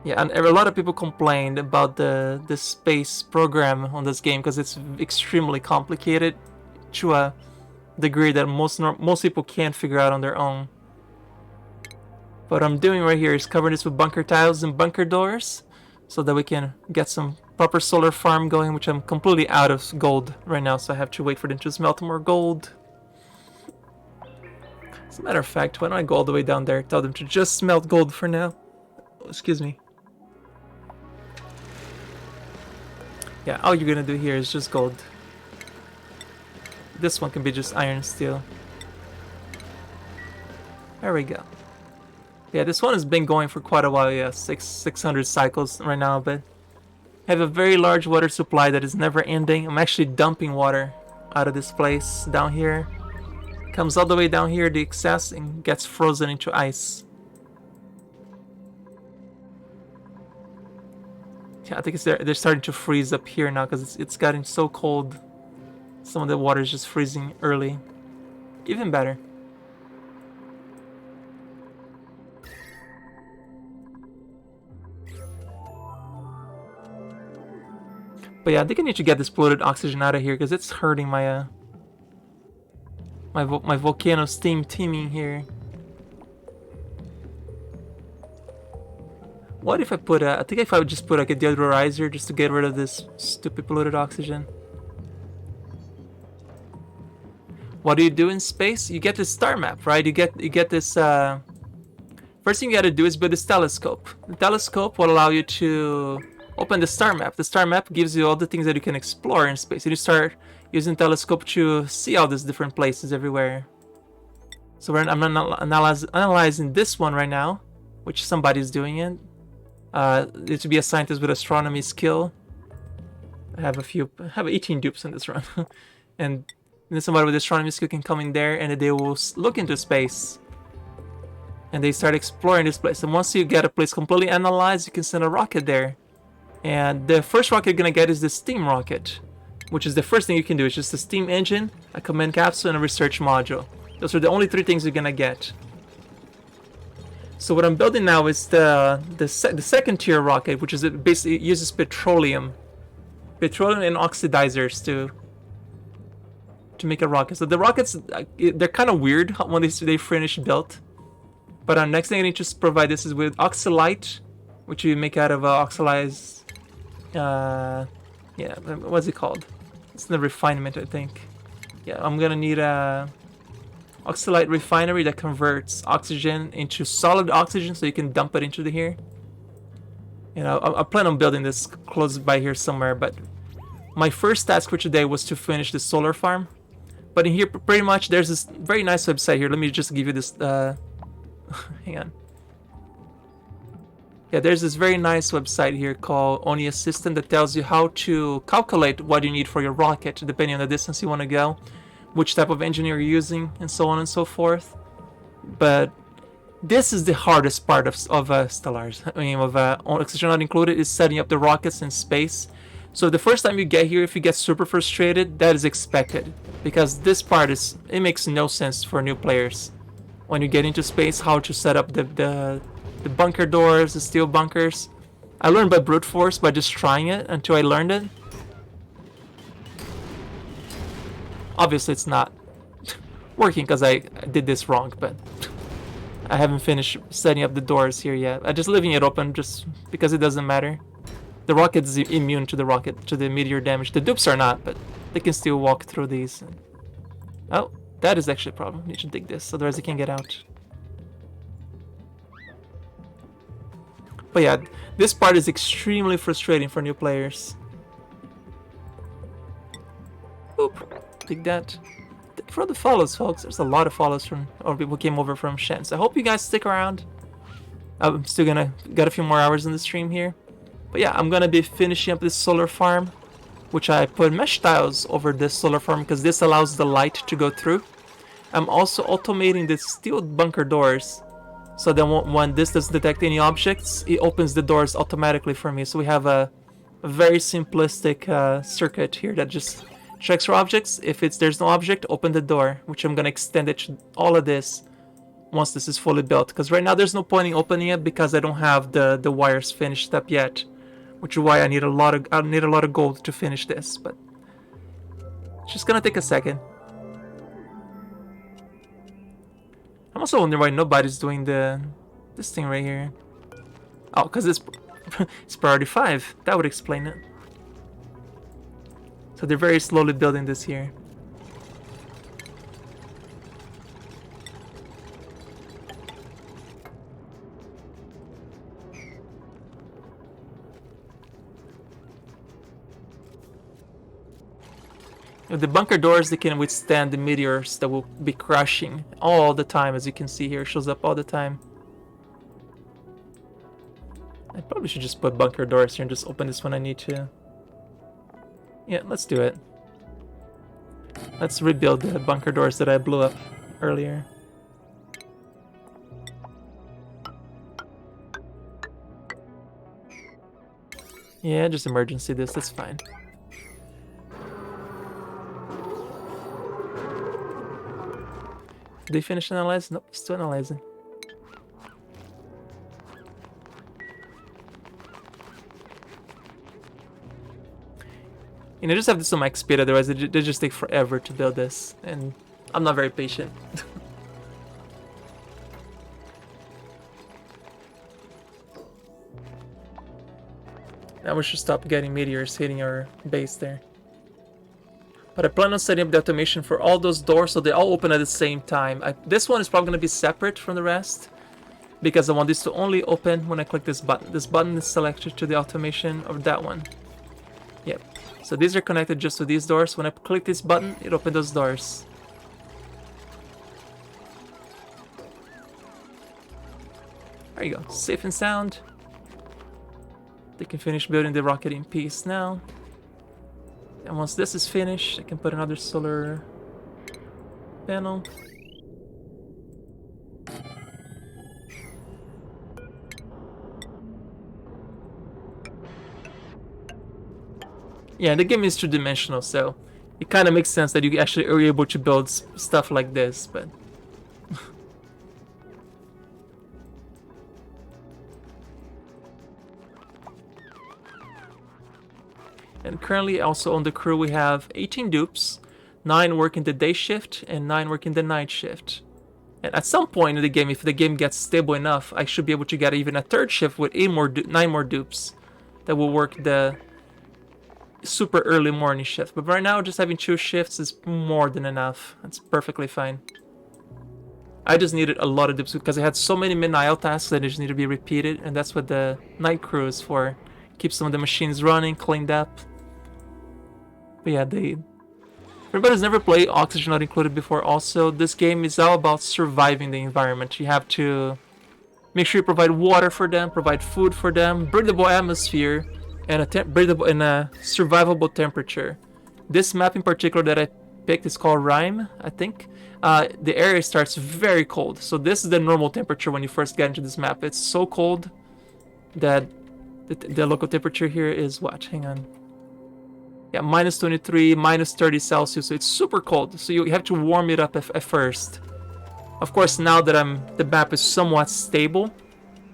Yeah, and a lot of people complained about the space program on this game because it's extremely complicated to a degree that most people can't figure out on their own. What I'm doing right here is covering this with bunker tiles and bunker doors so that we can get some proper solar farm going, which I'm completely out of gold right now, so I have to wait for them to smelt more gold. As a matter of fact, why don't I go all the way down there, tell them to just smelt gold for now. Excuse me. Yeah, all you're gonna do here is just gold. This one can be just iron and steel. There we go. Yeah, this one has been going for quite a while, yeah, 600 cycles right now, but I have a very large water supply that is never ending. I'm actually dumping water out of this place down here. Comes all the way down here, the excess, and gets frozen into ice. Yeah, I think they're starting to freeze up here now because it's getting so cold. Some of the water is just freezing early. Even better. But yeah, I think I need to get this polluted oxygen out of here because it's hurting my my volcano steam teaming here. What if I put I think if I would just put like a deodorizer just to get rid of this stupid polluted oxygen. What do you do in space? You get this star map, right? You get this first thing you gotta do is build this telescope. The telescope will allow you to open the star map. The star map gives you all the things that you can explore in space. And you start using telescope to see all these different places everywhere. So I'm analyzing this one right now, which somebody's doing it. To be a scientist with astronomy skill. I have 18 dupes in this run. And then somebody with astronomy skill can come in there and they will look into space. And they start exploring this place. And once you get a place completely analyzed, you can send a rocket there. And the first rocket you're gonna get is the steam rocket, which is the first thing you can do. It's just a steam engine, a command capsule, and a research module. Those are the only 3 things you're gonna get. So what I'm building now is the second tier rocket, which is basically uses petroleum and oxidizers to make a rocket. So the rockets, they're kind of weird when they finish built. But our next thing I need to provide this is with oxalite, which you make out of oxalized. Yeah, what's it called? It's the refinement, I think. Yeah, I'm gonna need a oxalite refinery that converts oxygen into solid oxygen, so you can dump it into here. You know, I plan on building this close by here somewhere, but my first task for today was to finish the solar farm. But in here, pretty much, there's this very nice website here. Let me just give you this. Hang on. Yeah, there's this very nice website here called Oni Assistant that tells you how to calculate what you need for your rocket, depending on the distance you want to go, which type of engine you're using, and so on and so forth. But this is the hardest part of Stellars. I mean, of Oxygen Not Included, is setting up the rockets in space. So the first time you get here, if you get super frustrated, that is expected, because this part it makes no sense for new players. When you get into space, how to set up the bunker doors, the steel bunkers. I learned by brute force, by just trying it until I learned it. Obviously it's not working because I did this wrong, but I haven't finished setting up the doors here yet. I'm just leaving it open just because it doesn't matter. The rocket is immune to the meteor damage. The dupes are not, but they can still walk through these. Oh, that is actually a problem. Need to dig this, otherwise I can't get out. But yeah, this part is extremely frustrating for new players. Oop, dig that. For the follows, folks. There's a lot of follows from, or people came over from Shen. So I hope you guys stick around. I'm still got a few more hours in the stream here. But yeah, I'm gonna be finishing up this solar farm, which I put mesh tiles over this solar farm because this allows the light to go through. I'm also automating the steel bunker doors, so then when this doesn't detect any objects, it opens the doors automatically for me. So we have a very simplistic circuit here that just checks for objects. If there's no object, open the door, which I'm gonna extend it to all of this once this is fully built. Because right now there's no point in opening it because I don't have the wires finished up yet, which is why I need a lot of gold to finish this. But it's just gonna take a second. I'm also wondering why nobody's doing this thing right here. Oh, because it's it's priority 5. That would explain it. So they're very slowly building this here. The bunker doors, they can withstand the meteors that will be crashing all the time, as you can see here. It shows up all the time. I probably should just put bunker doors here and just open this when I need to. Yeah, let's do it. Let's rebuild the bunker doors that I blew up earlier. Yeah, just emergency this, that's fine. Did they finish analyzing? Nope, still analyzing. You know, just have this on max speed, otherwise they just take forever to build this, and I'm not very patient. Now we should stop getting meteors hitting our base there. But I plan on setting up the automation for all those doors so they all open at the same time. This one is probably going to be separate from the rest, because I want this to only open when I click this button. This button is selected to the automation of that one. Yep. So these are connected just to these doors. When I click this button, it opens those doors. There you go. Safe and sound. They can finish building the rocket in peace now. And once this is finished, I can put another solar panel. Yeah, the game is two-dimensional, so it kind of makes sense that you actually are able to build stuff like this, but... And currently also on the crew we have 18 dupes, 9 working the day shift and 9 working the night shift. And at some point in the game, if the game gets stable enough, I should be able to get even a third shift with 9 more dupes that will work the super early morning shift. But right now just having 2 shifts is more than enough. That's perfectly fine. I just needed a lot of dupes because I had so many midnight tasks that they just need to be repeated, and that's what the night crew is for. Keep some of the machines running, cleaned up. But yeah, for everybody who's never played Oxygen Not Included before, also, this game is all about surviving the environment. You have to make sure you provide water for them, provide food for them, breathable atmosphere, and a survivable temperature. This map in particular that I picked is called Rime, I think. The area starts very cold, so this is the normal temperature when you first get into this map. It's so cold that the local temperature here is what? Hang on. Yeah, minus 23, minus 30 Celsius, so it's super cold. So you have to warm it up at first. Of course, now that the map is somewhat stable,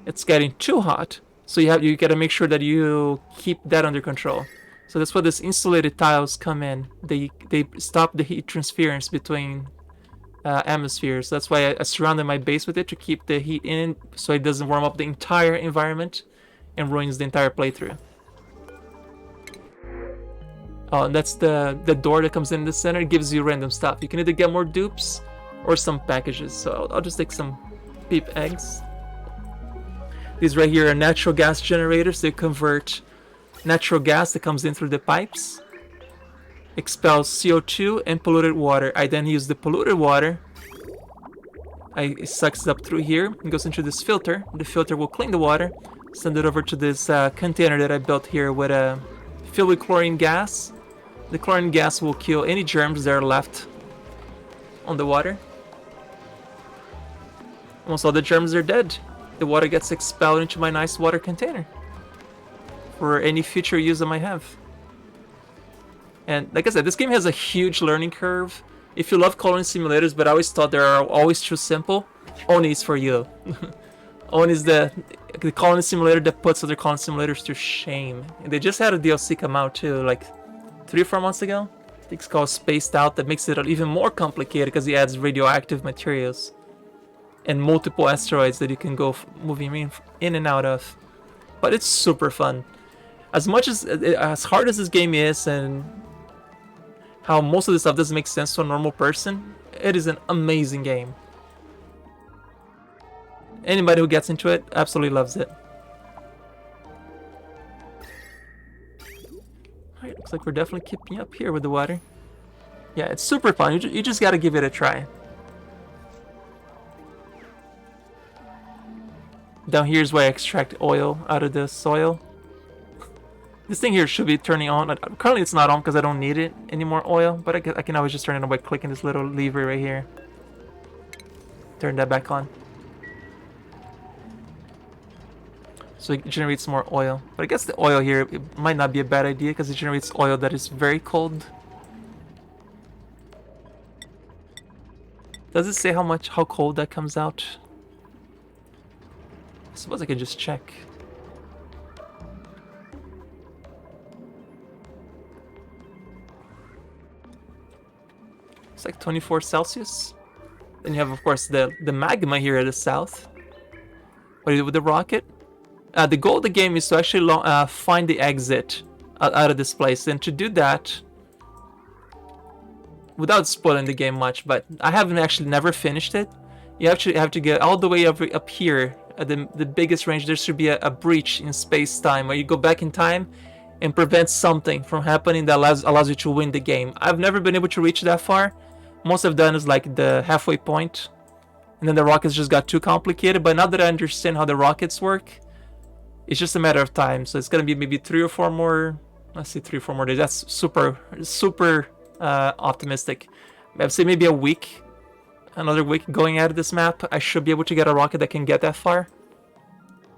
it's getting too hot. So you gotta make sure that you keep that under control. So that's where these insulated tiles come in. They stop the heat transference between atmospheres. That's why I surrounded my base with it to keep the heat in, so it doesn't warm up the entire environment and ruins the entire playthrough. Oh, and that's the door that comes in the center. It gives you random stuff. You can either get more dupes or some packages. So I'll just take some peep eggs. These right here are natural gas generators. They convert natural gas that comes in through the pipes, expels CO2 and polluted water. I then use the polluted water. It sucks it up through here and goes into this filter. The filter will clean the water, send it over to this container that I built here with filled with chlorine gas. The chlorine gas will kill any germs that are left on the water. Once all the germs are dead, the water gets expelled into my nice water container for any future use I might have. And like I said, this game has a huge learning curve. If you love coloring simulators, but I always thought they are always too simple, Oni's for you. Oni's the colony simulator that puts other colony simulators to shame. And they just had a DLC come out too, like 3 or 4 months ago. I think it's called Spaced Out, that makes it even more complicated because he adds radioactive materials and multiple asteroids that you can go moving in and out of. But it's super fun. As much as hard as this game is, and how most of this stuff doesn't make sense to a normal person, it is an amazing game. Anybody who gets into it absolutely loves it. Alright, looks like we're definitely keeping up here with the water. Yeah, it's super fun. You just gotta give it a try. Down here is where I extract oil out of the soil. This thing here should be turning on. Currently it's not on because I don't need it anymore oil, but I can always just turn it on by clicking this little lever right here. Turn that back on. So it generates more oil. But I guess the oil here, it might not be a bad idea because it generates oil that is very cold. Does it say how cold that comes out? I suppose I can just check. It's like 24 Celsius. Then you have, of course, the magma here at the south. What do you do with the rocket? The goal of the game is to actually find the exit out of this place. And to do that, without spoiling the game much, but I haven't actually never finished it. You actually have to get all the way up here at the biggest range. There should be a breach in space-time where you go back in time and prevent something from happening that allows you to win the game. I've never been able to reach that far. Most I've done is like the halfway point, and then the rockets just got too complicated. But now that I understand how the rockets work, it's just a matter of time. So it's gonna be maybe 3 or 4 more. Let's see, 3 or 4 more days. That's super optimistic. I'd say maybe a week, another week going out of this map. I should be able to get a rocket that can get that far.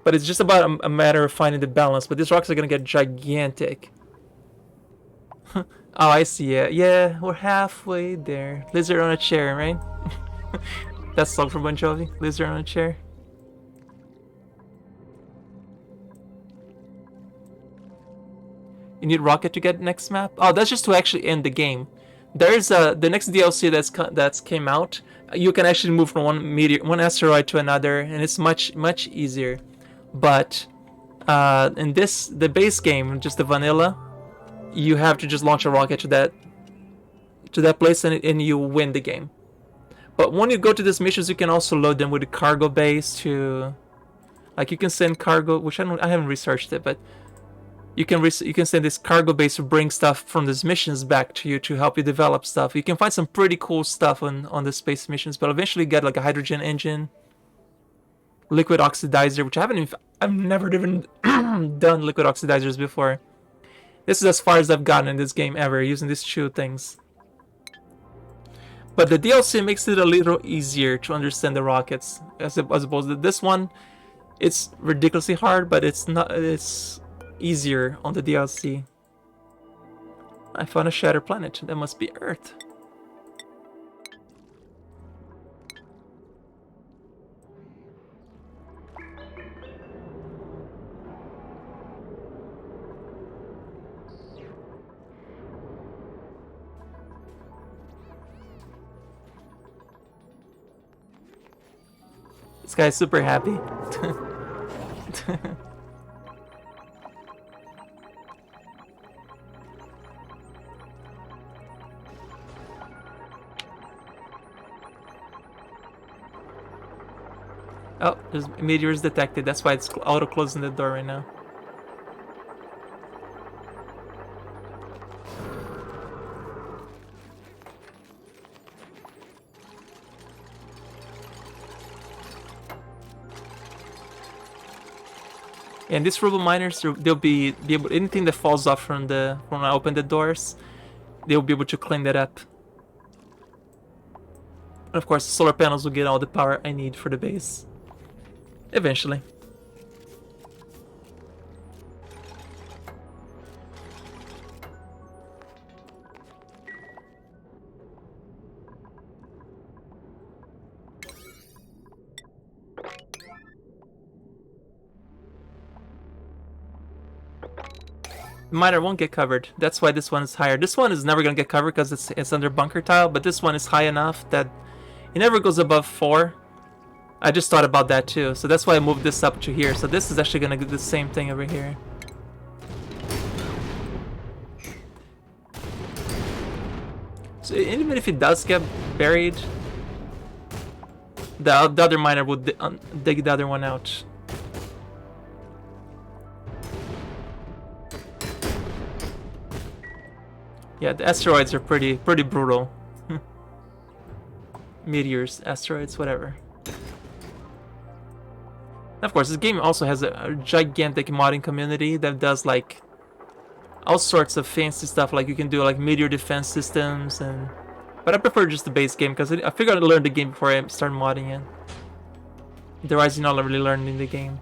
But it's just about a matter of finding the balance. But these rockets are gonna get gigantic. Oh, I see it. Yeah, we're halfway there. Lizard on a chair, right? That's song from Bon Jovi. Lizard on a chair. You need rocket to get next map. Oh, that's just to actually end the game. There's the next DLC that's came out. You can actually move from one asteroid to another, and it's much easier. But in the base game, just the vanilla, you have to just launch a rocket to that place, and you win the game. But when you go to these missions, you can also load them with the cargo base to, like, you can send cargo, which I haven't researched it, but you can send this cargo base to bring stuff from these missions back to you to help you develop stuff. You can find some pretty cool stuff on the space missions, but eventually get like a hydrogen engine, liquid oxidizer, which I've never even done liquid oxidizers before. This is as far as I've gotten in this game ever, using these 2 things. But the DLC makes it a little easier to understand the rockets, as opposed to this one. It's ridiculously hard, but it's easier on the DLC. I found a shattered planet. That must be Earth. This guy's super happy. Oh, there's meteors detected. That's why it's auto-closing the door right now. And these rubble miners, they'll be able, anything that falls off from when I open the doors, they'll be able to clean that up. And of course, the solar panels will get all the power I need for the base. Eventually. Miner won't get covered. That's why this one is higher. This one is never gonna get covered because it's under bunker tile, but this one is high enough that it never goes above 4. I just thought about that too, so that's why I moved this up to here. So this is actually gonna do the same thing over here. So even if it does get buried, the other miner would dig the other one out. Yeah, the asteroids are pretty brutal. Meteors, asteroids, whatever. Of course, this game also has a gigantic modding community that does like all sorts of fancy stuff. Like you can do like meteor defense systems, and but I prefer just the base game because I figured I'd learn the game before I start modding it. Otherwise, you're not really learning the game.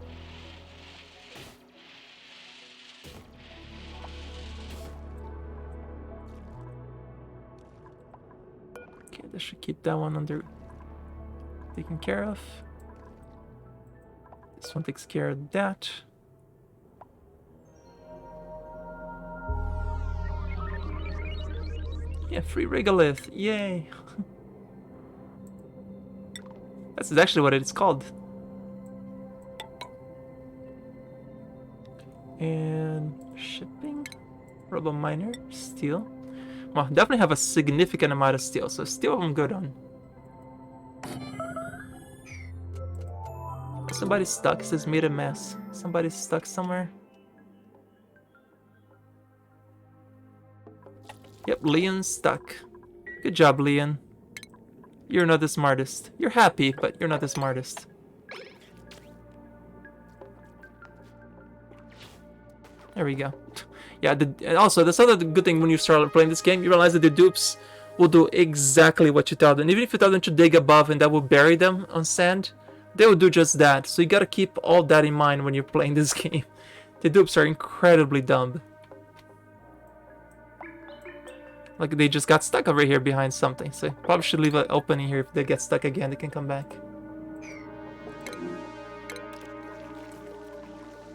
Okay, that should keep that one under taken care of. This one takes care of that. Yeah, free regolith, yay! That's actually what it's called. And shipping, robo miner, steel. Well, definitely have a significant amount of steel, so steel I'm good on. Somebody's stuck. It says made a mess. Somebody's stuck somewhere. Yep, Leon's stuck. Good job, Leon. You're not the smartest. You're happy, but you're not the smartest. There we go. Yeah, and also, that's another good thing when you start playing this game. You realize that the dupes will do exactly what you tell them. Even if you tell them to dig above and that will bury them on sand, they will do just that. So you gotta keep all that in mind when you're playing this game. The dupes are incredibly dumb. Like they just got stuck over here behind something. So probably should leave an opening here. If they get stuck again, they can come back.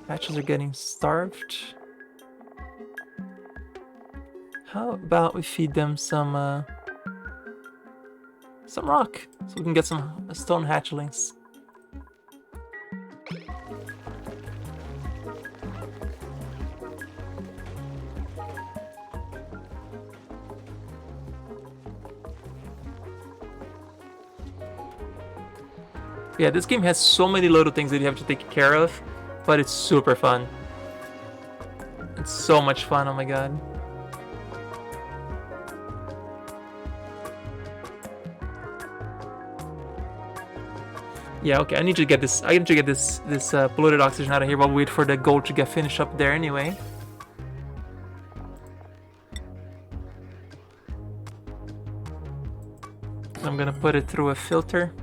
Hatches are getting starved. How about we feed them some rock, so we can get some stone hatchlings. Yeah, this game has so many little things that you have to take care of, but it's super fun. It's so much fun, oh my god. Yeah, okay, I need to get this. I need to get this polluted oxygen out of here while we wait for the gold to get finished up there anyway. I'm gonna put it through a filter,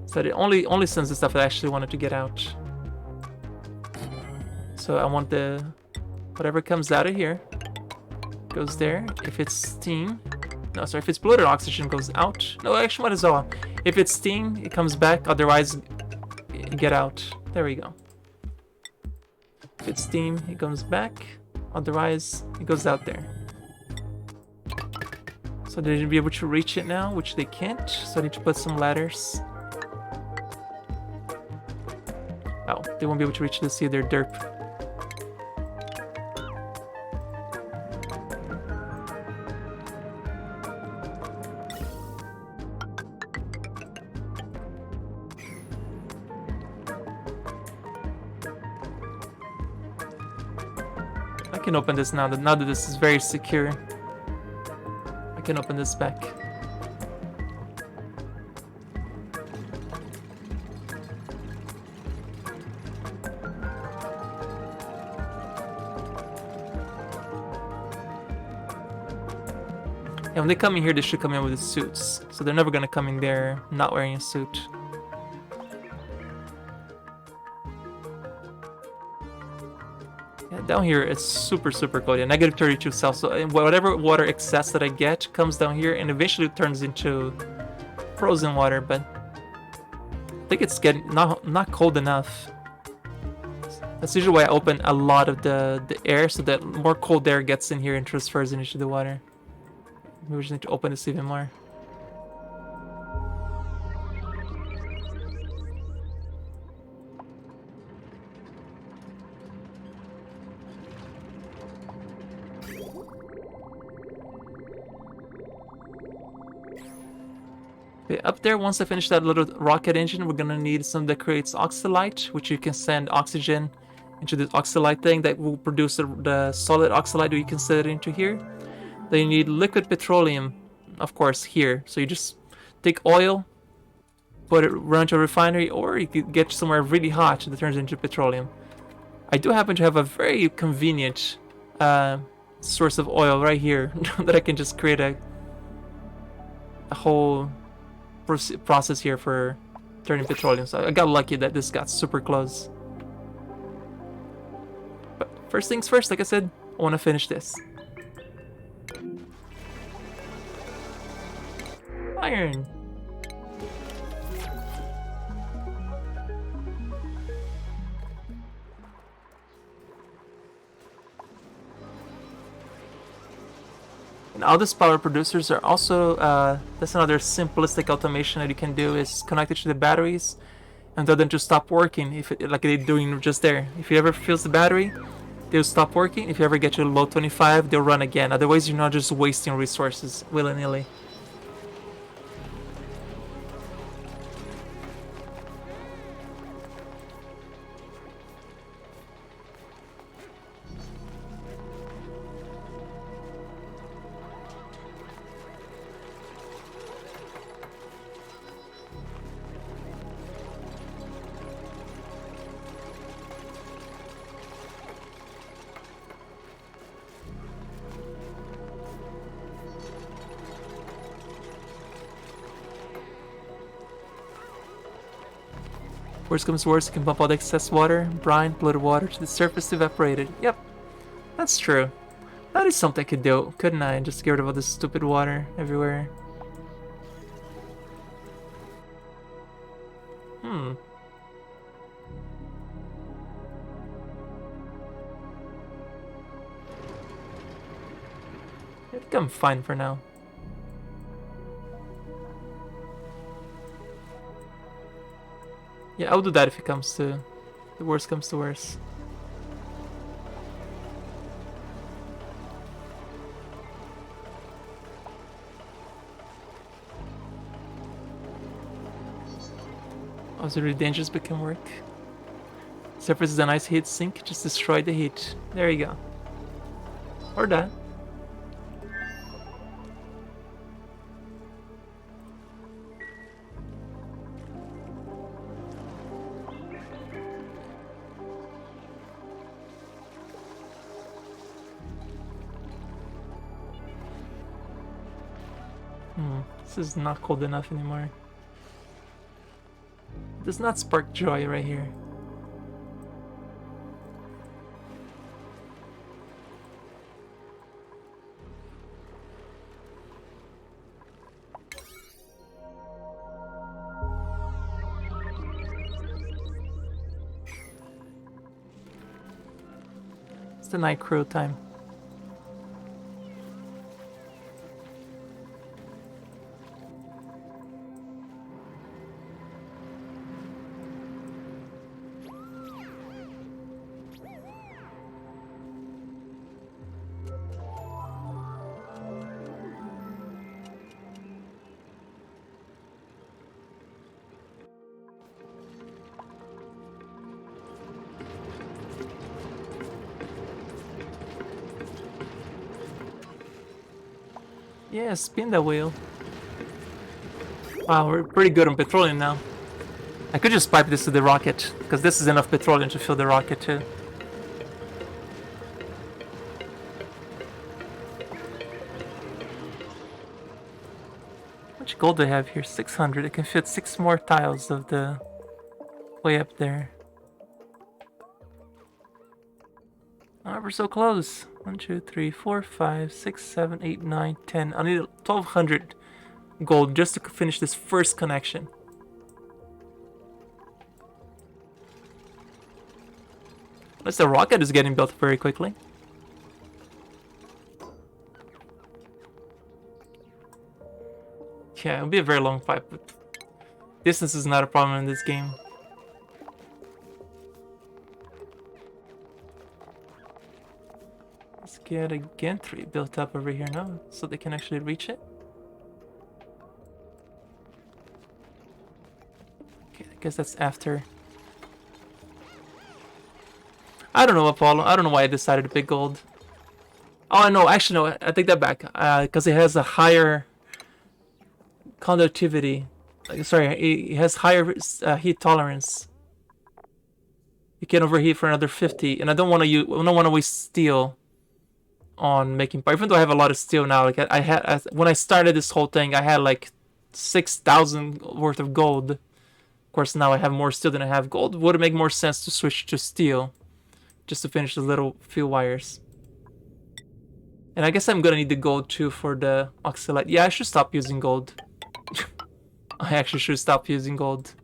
so that it only sends the stuff that I actually wanted to get out. So I want the whatever comes out of here goes there. If it's steam, no, sorry, if it's polluted oxygen goes out. No, actually might as well. If it's steam, it comes back. Otherwise, get out. There we go. If it's steam, it comes back. Otherwise, it goes out there. So they should be able to reach it now, which they can't. So I need to put some ladders. Oh, they won't be able to reach this either, derp. I can open this now that this is very secure. I can open this back. And when they come in here, they should come in with the suits. So they're never gonna come in there not wearing a suit. Yeah, down here it's super cold. Yeah, negative 32 Celsius. So whatever water excess that I get comes down here and eventually turns into frozen water, but I think it's getting not cold enough. That's usually why I open a lot of the air, so that more cold air gets in here and transfers into the water. We just need to open this even more. Okay, up there, once I finish that little rocket engine, we're gonna need something that creates oxalite, which you can send oxygen into this oxalite thing that will produce the solid oxalite that you can set it into here. Then you need liquid petroleum, of course, here. So you just take oil, put it, run to a refinery, or you could get somewhere really hot that turns into petroleum. I do happen to have a very convenient source of oil right here that I can just create a whole process here for turning petroleum. So I got lucky that this got super close. But first things first, like I said, I want to finish this. Iron. And all these power producers are also, that's another simplistic automation that you can do, is connect it to the batteries and tell them to stop working, if it, like they're doing just there. If you ever fills the battery, they'll stop working. If you ever get to low 25, they'll run again. Otherwise, you're not just wasting resources willy-nilly. Worst comes to worst, you can pump all the excess water, brine, polluted water to the surface to evaporate it. Yep, that's true. That is something I could do, couldn't I? Just get rid of all this stupid water everywhere. Hmm. I think I'm fine for now. Yeah, I'll do that if it comes to... the worst comes to worst. Oh, is it really dangerous but can work? Surface is a nice heat sink, just destroy the heat. There you go. Or that. This is not cold enough anymore. It does not spark joy right here. It's the night crew time. Yeah, spin that wheel. Wow, we're pretty good on petroleum now. I could just pipe this to the rocket, because this is enough petroleum to fill the rocket too. How much gold do I have here? 600. It can fit 6 more tiles of the way up there. Oh, we're so close. 1, 2, 3, 4, 5, 6, 7, 8, 9, 10. I need 1200 gold just to finish this first connection. Unless the rocket is getting built very quickly. Yeah, it'll be a very long fight, but distance is not a problem in this game. Let's get a gantry built up over here now, so they can actually reach it. Okay, I guess that's after. I don't know, Apollo. I don't know why I decided to pick gold. Oh, no, actually, no, I take that back. Because it has a higher conductivity. Sorry, it has higher heat tolerance. You can overheat for another 50, and I don't want to waste steel on making power. Even though I have a lot of steel now, like I had when I started this whole thing, I had like 6,000 worth of gold. Of course, now I have more steel than I have gold. Would it make more sense to switch to steel, just to finish the little few wires? And I guess I'm gonna need the gold too for the oxalate. Yeah, I should stop using gold. I actually should stop using gold.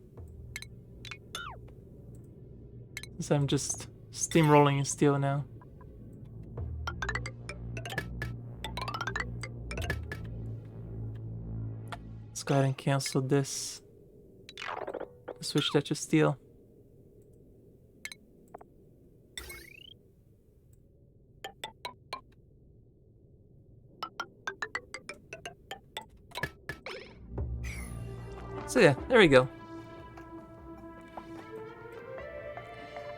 Since I'm just steamrolling in steel now. Let's go ahead and cancel this. Switch that to steel. So yeah, there we go.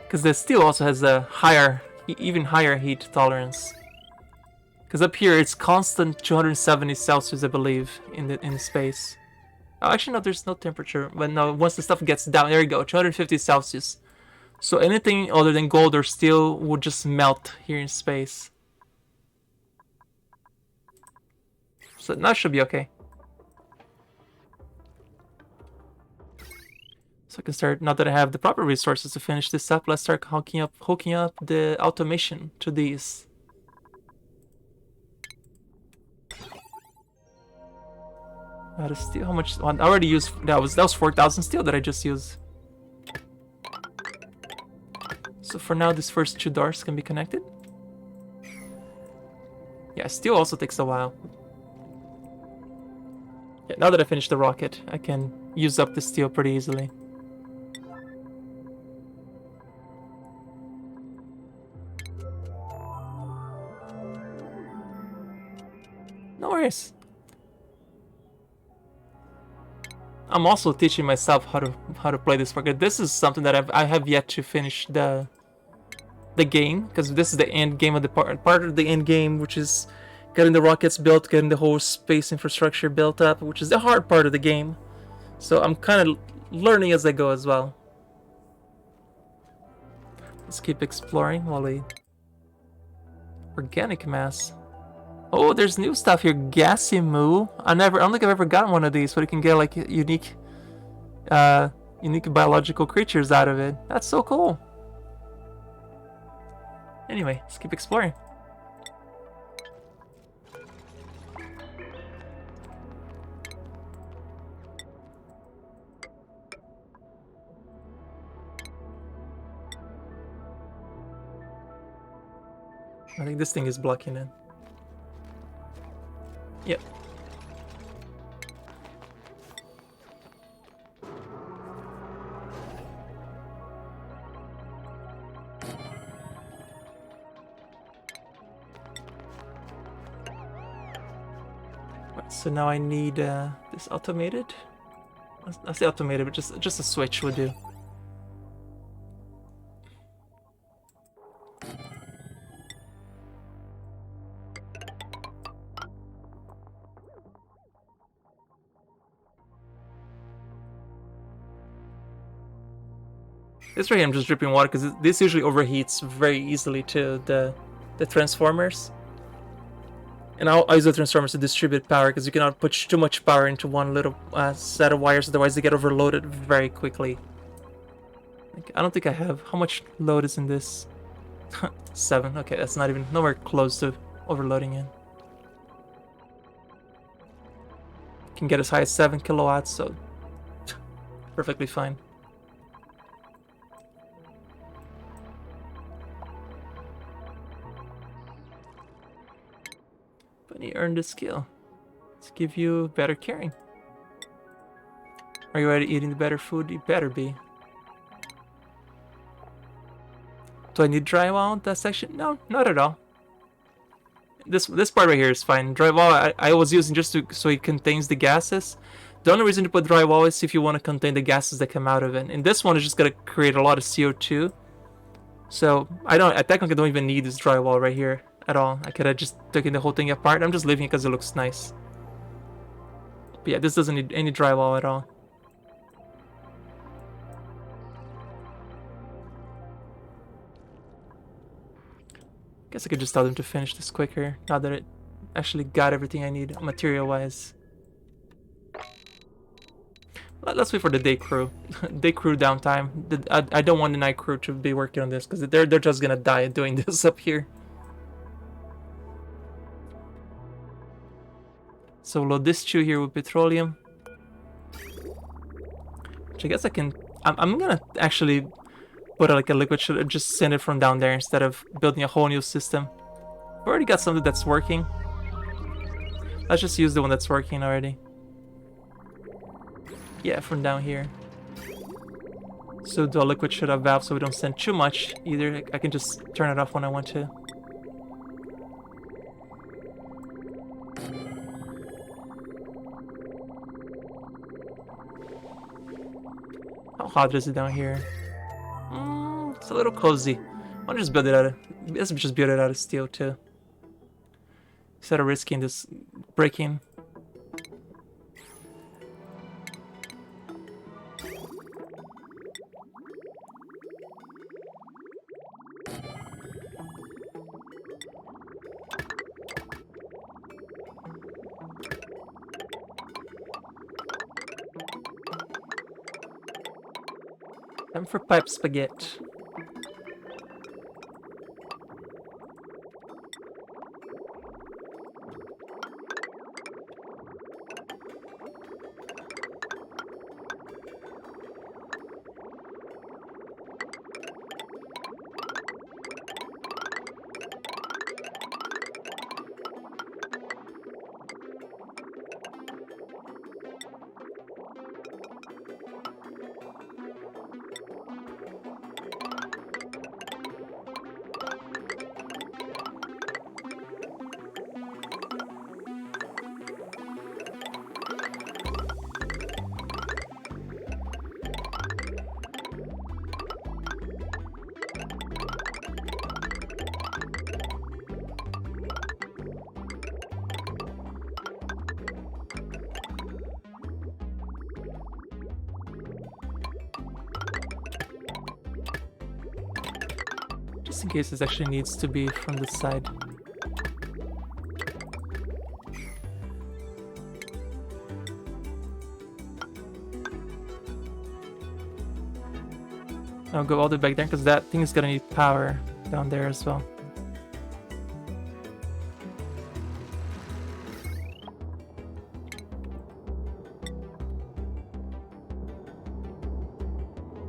Because the steel also has a higher, even higher heat tolerance. Because up here it's constant 270 Celsius, I believe, in space. Oh, actually no, there's no temperature. But no, once the stuff gets down, there you go, 250 Celsius. So anything other than gold or steel would just melt here in space. So that should be okay. So I can start, now that I have the proper resources to finish this up, let's start hooking up the automation to these. Out of steel, how much? I already used, that was 4,000 steel that I just used. So for now, these first two doors can be connected. Yeah, steel also takes a while. Yeah, now that I finished the rocket, I can use up the steel pretty easily. No worries. I'm also teaching myself how to play this rocket. This is something that I have yet to finish the game, because this is the end game of the part of the end game, which is getting the rockets built, getting the whole space infrastructure built up, which is the hard part of the game. So I'm kind of learning as I go as well. Let's keep exploring while we... Organic mass. Oh, there's new stuff here. Gassy Moo. I don't think I've ever gotten one of these, but you can get like unique biological creatures out of it. That's so cool. Anyway, let's keep exploring. I think this thing is blocking it. Yep. So now I need this automated. I say automated, but just a switch would do. This right here, I'm just dripping water because this usually overheats very easily to the transformers. And I'll use the transformers to distribute power because you cannot put too much power into one little set of wires, otherwise they get overloaded very quickly. I don't think I have... How much load is in this? 7. Okay, that's not even... nowhere close to overloading it. Can get as high as 7 kilowatts, so... perfectly fine. When you earn the skill, to give you better caring. Are you already eating the better food? You better be. Do I need drywall in that section? No, not at all. This part right here is fine. Drywall I was using just so it contains the gases. The only reason to put drywall is if you want to contain the gases that come out of it. And this one is just gonna create a lot of CO2. So I technically don't even need this drywall right here at all. I could have just taken the whole thing apart. I'm just leaving it because it looks nice. But yeah, this doesn't need any drywall at all. Guess I could just tell them to finish this quicker, now that it actually got everything I need material-wise. Let's wait for the day crew. Day crew downtime. I don't want the night crew to be working on this, because they're just gonna die doing this up here. So load this chew here with petroleum. Which I guess I can... I'm gonna actually put like a liquid shooter, just send it from down there instead of building a whole new system. I've already got something that's working. Let's just use the one that's working already. Yeah, from down here. So do a liquid shut off valve so we don't send too much either. I can just turn it off when I want to. How hot is it down here? It's a little cozy. I'll just build it out of... Let's just build it out of steel too. Instead of risking this breaking. Time for pipe spaghetti. Just in case this actually needs to be from the side. I'll go all the way back there because that thing is gonna need power down there as well.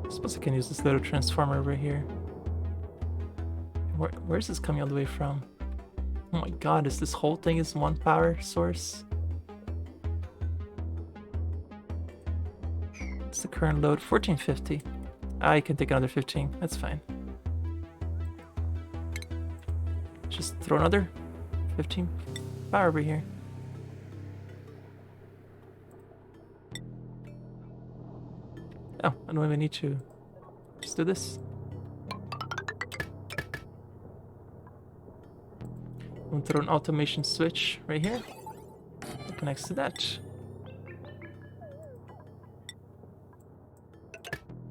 I suppose I can use this little transformer over here. Where's this coming all the way from? Oh my god, is this whole thing is one power source? What's the current load? 1450. I can take another 15, that's fine. Just throw another 15 power over here. Oh, I don't even need to just do this. I'm gonna throw an automation switch right here. It connects to that.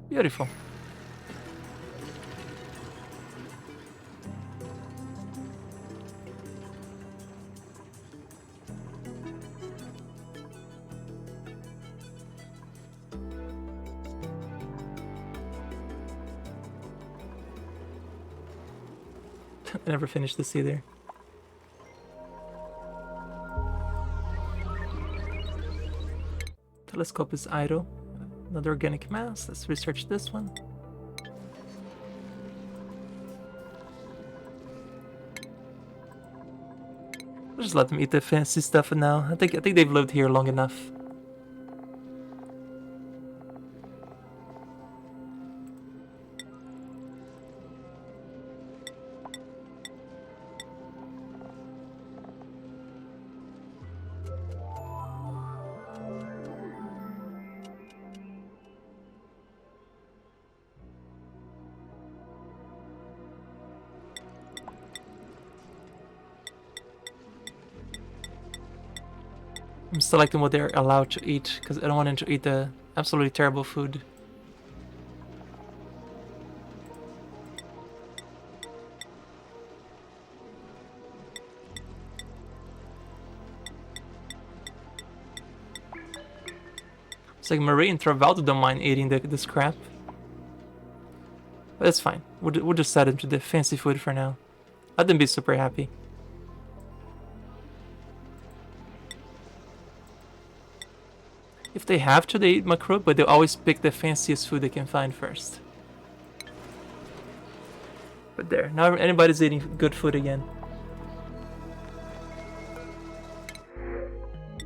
Beautiful. I never finished this either. Telescope is idle. Another organic mass. Let's research this one. We'll just let them eat the fancy stuff for now. I think they've lived here long enough. I'm selecting what they're allowed to eat because I don't want them to eat the absolutely terrible food. It's like Marie and Travaldo don't mind eating this crap. But it's fine. We'll just set them to the fancy food for now. Let them be super happy. If they have to, they eat macro, but they'll always pick the fanciest food they can find first. But there, now anybody's eating good food again.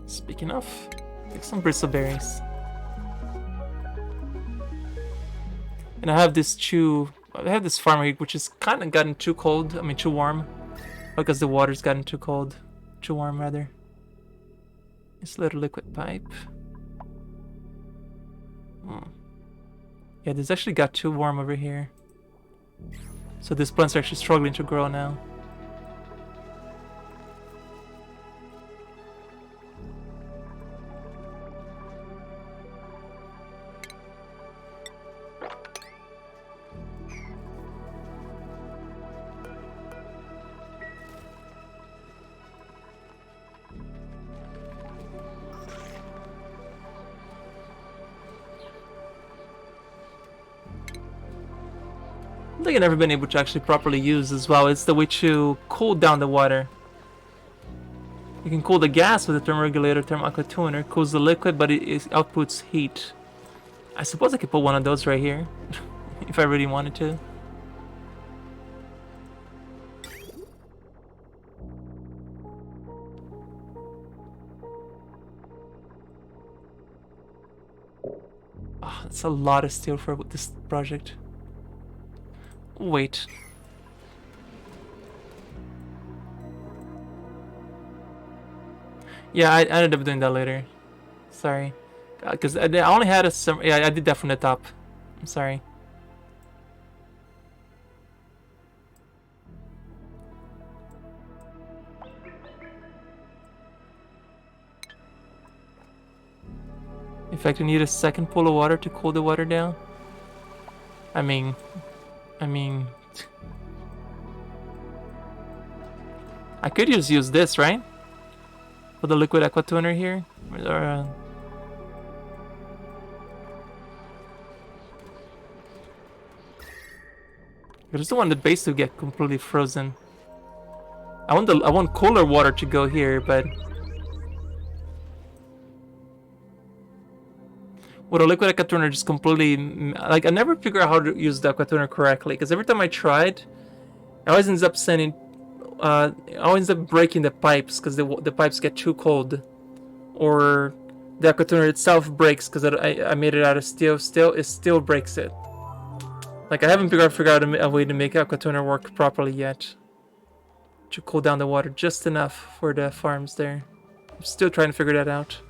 Speaking of, take some bristleberries. And I have this farmer here, which has kind of gotten too cold. I mean, too warm. Because the water's gotten too cold. Too warm, rather. This little liquid pipe. Yeah, this actually got too warm over here. So these plants are actually struggling to grow now. I think I've never been able to actually properly use as well. It's the way to cool down the water. You can cool the gas with the thermoregulator, aqua tuner, cools the liquid, but it outputs heat. I suppose I could put one of those right here, if I really wanted to. Oh, that's a lot of steel for this project. Wait. Yeah, I ended up doing that later. Sorry. Because I only had yeah, I did that from the top. I'm sorry. In fact, I need a second pool of water to cool the water down. I mean... I could just use this, right? For the liquid aqua tuner here? Or, I just don't want the base to get completely frozen. I want cooler water to go here, but with a liquid aqua tuner just completely, like, I never figure out how to use the aqua tuner correctly, because every time I tried, I always ends up I always end up breaking the pipes because the pipes get too cold, or the aqua tuner itself breaks because I made it out of steel. It still breaks it. Like, I haven't figured out a way to make aqua tuner work properly yet, to cool down the water just enough for the farms there. I'm still trying to figure that out.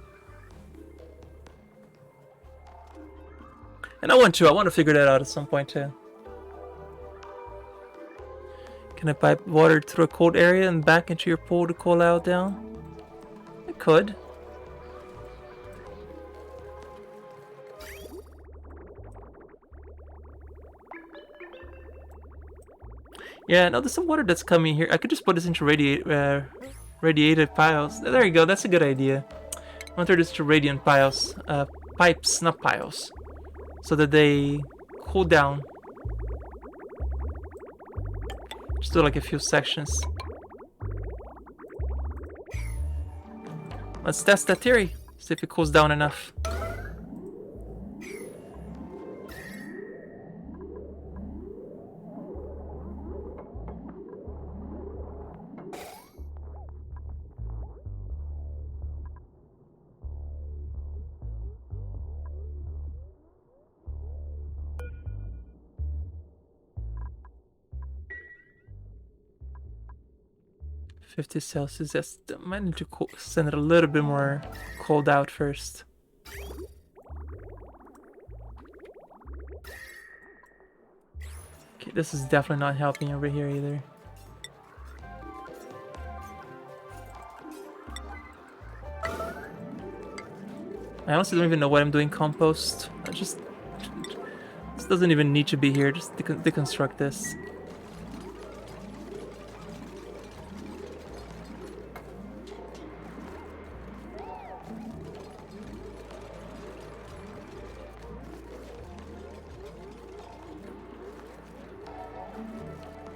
And I want to figure that out at some point too. Can I pipe water through a cold area and back into your pool to cool out down? I could. Yeah, no, there's some water that's coming here. I could just put this into radiated piles. There you go, that's a good idea. I want to turn this to radiant piles. Pipes, not piles. So that they cool down. Just do like a few sections. Let's test that theory. See if it cools down enough. 50 Celsius. Yes, I might need to send it a little bit more cold out first. Okay, this is definitely not helping over here either. I honestly don't even know what I'm doing compost. This doesn't even need to be here. Just deconstruct this.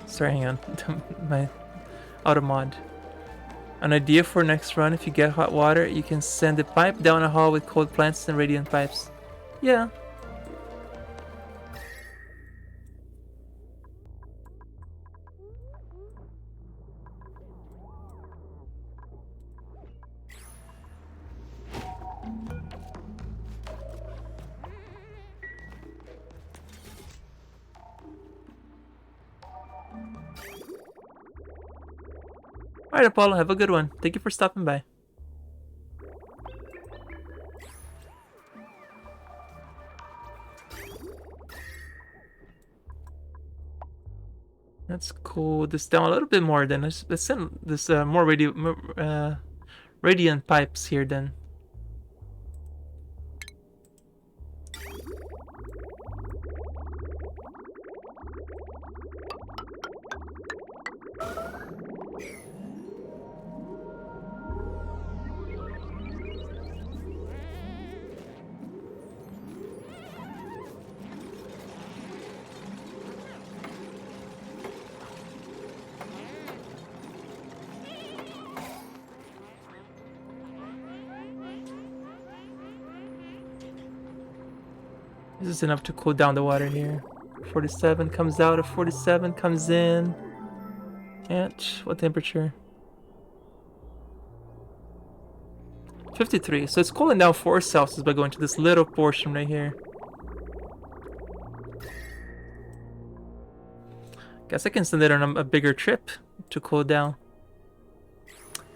Sorry, hang on. My auto mod. An idea for next run: if you get hot water, you can send a pipe down a hall with cold plants and radiant pipes. Yeah. Alright, Apollo, have a good one. Thank you for stopping by. Let's cool this down a little bit more then. Let's send this more radiant pipes here then. This is enough to cool down the water here. 47 comes out of 47, comes in. At what temperature? 53. So it's cooling down 4 Celsius by going to this little portion right here. Guess I can send it on a bigger trip to cool down.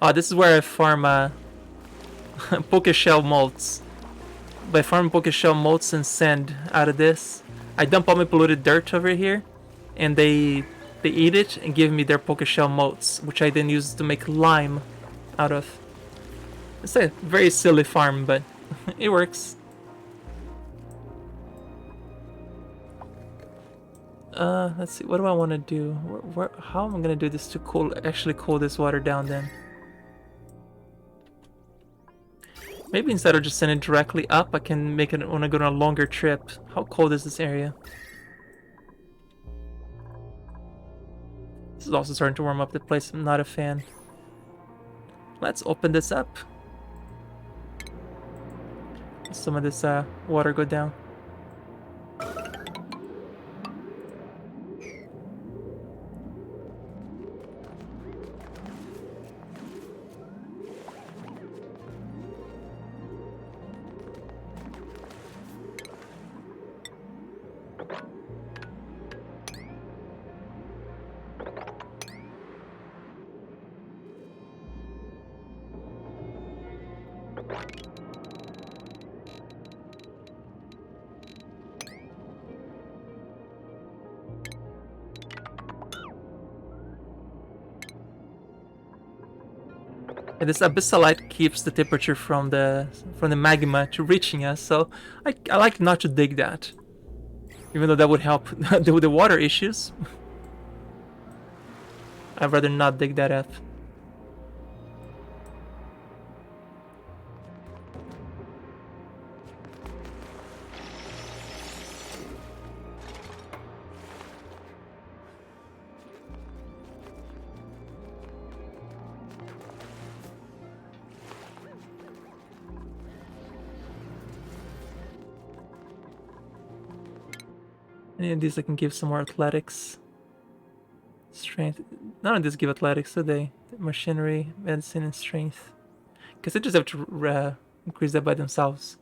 Oh, this is where I farm poke shell molds. By farming poke shell molds and sand out of this, I dump all my polluted dirt over here, and they eat it and give me their poke shell molds, which I then use to make lime out of. It's a very silly farm, but it works. Let's see. What do I want to do? How am I gonna do this to actually cool this water down then? Maybe instead of just sending it directly up, I can make it when I go on a longer trip. How cold is this area? This is also starting to warm up the place. I'm not a fan. Let's open this up. Let some of this water go down. And this abyssalite keeps the temperature from the magma to reaching us, so I like not to dig that, even though that would help with the water issues. I'd rather not dig that up. Any of these I can give some more athletics. Strength. None of these give athletics, do they? Machinery, medicine, and strength. Guess they just have to increase that by themselves.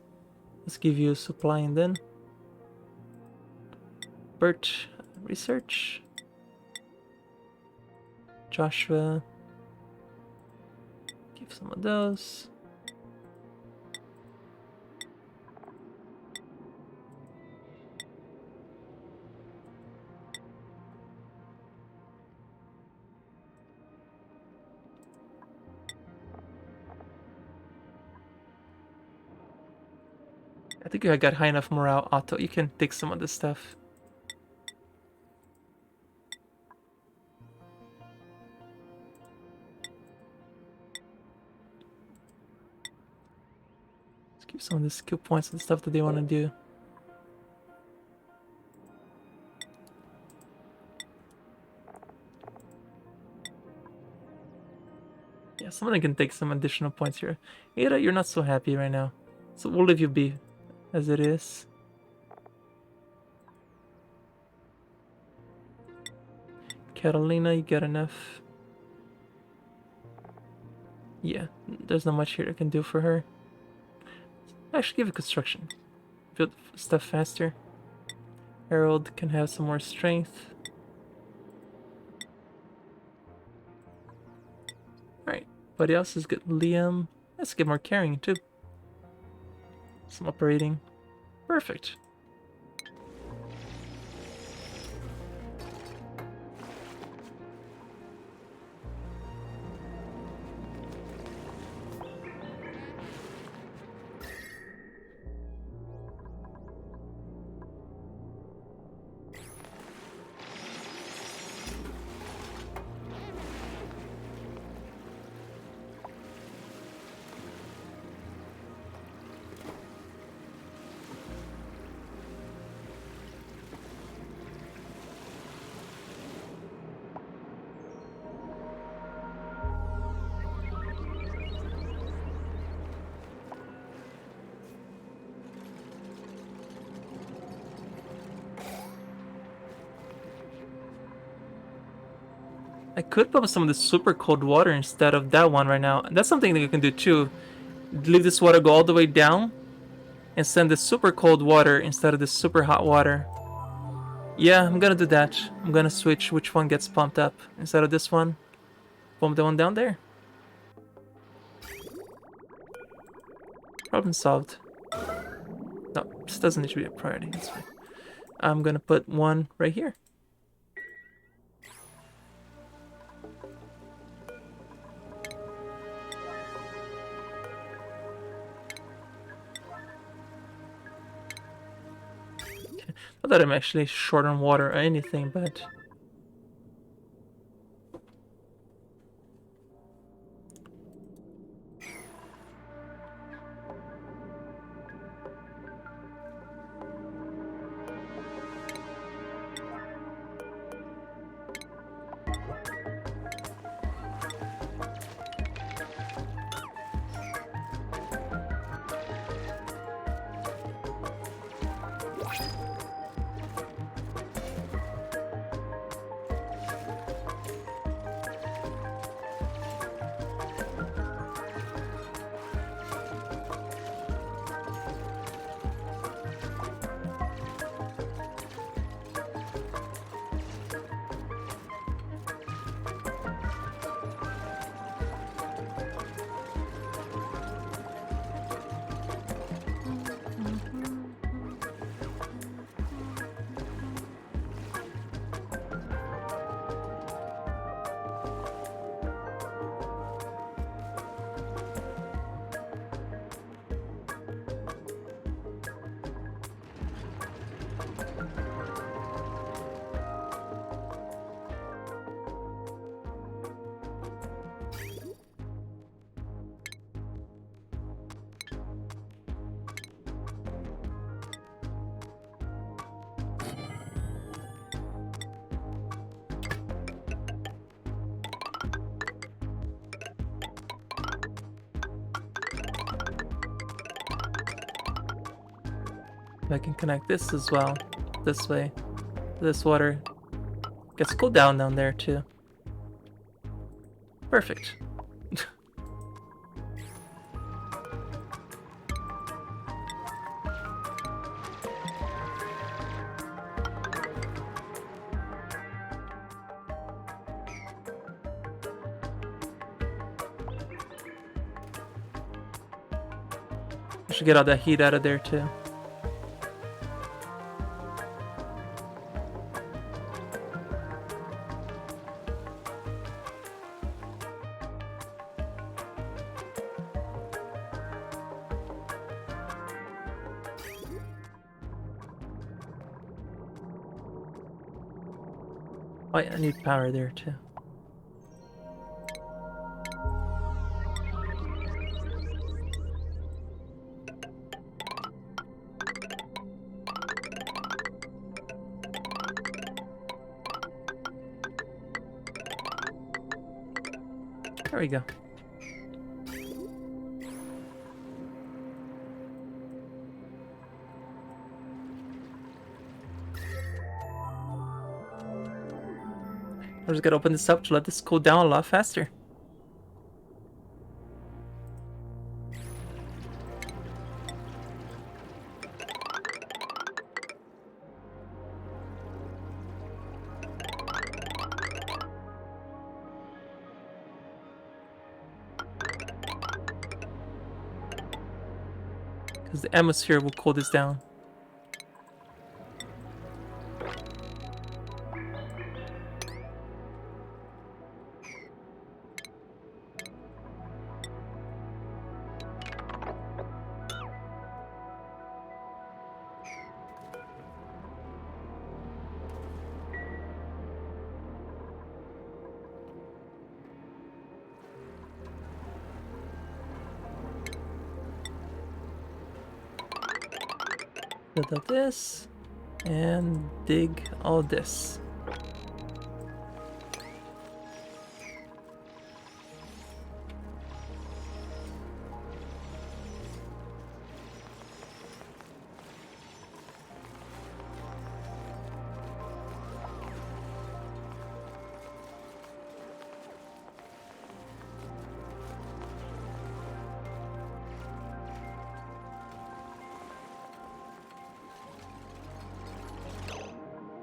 Let's give you supply and then. Bert, research. Joshua. Give some of those. I think I got high enough morale, Otto. You can take some of this stuff. Let's give some of the skill points and stuff that they want to do. Yeah, someone can take some additional points here. Ada, you're not so happy right now. So we'll leave you be as it is. Catalina, you got enough. Yeah, there's not much here I can do for her. Actually, give it construction. Build stuff faster. Harold can have some more strength. Alright, buddy else is good. Liam, let's get more carrying too. Some operating. Perfect. I could pump some of the super cold water instead of that one right now. That's something that you can do too. Leave this water go all the way down and send the super cold water instead of the super hot water. Yeah, I'm gonna do that. I'm gonna switch which one gets pumped up. Instead of this one, pump the one down there. Problem solved. No, this doesn't need to be a priority. That's fine. I'm gonna put one right here. Not that I'm actually short on water or anything, but... I can connect this as well. This way. This water gets cooled down there too. Perfect. I should get all that heat out of there too. Oh, yeah, I need power there too. There we go. I'm just gonna open this up to let this cool down a lot faster. Because the atmosphere will cool this down. Build up this and dig all this.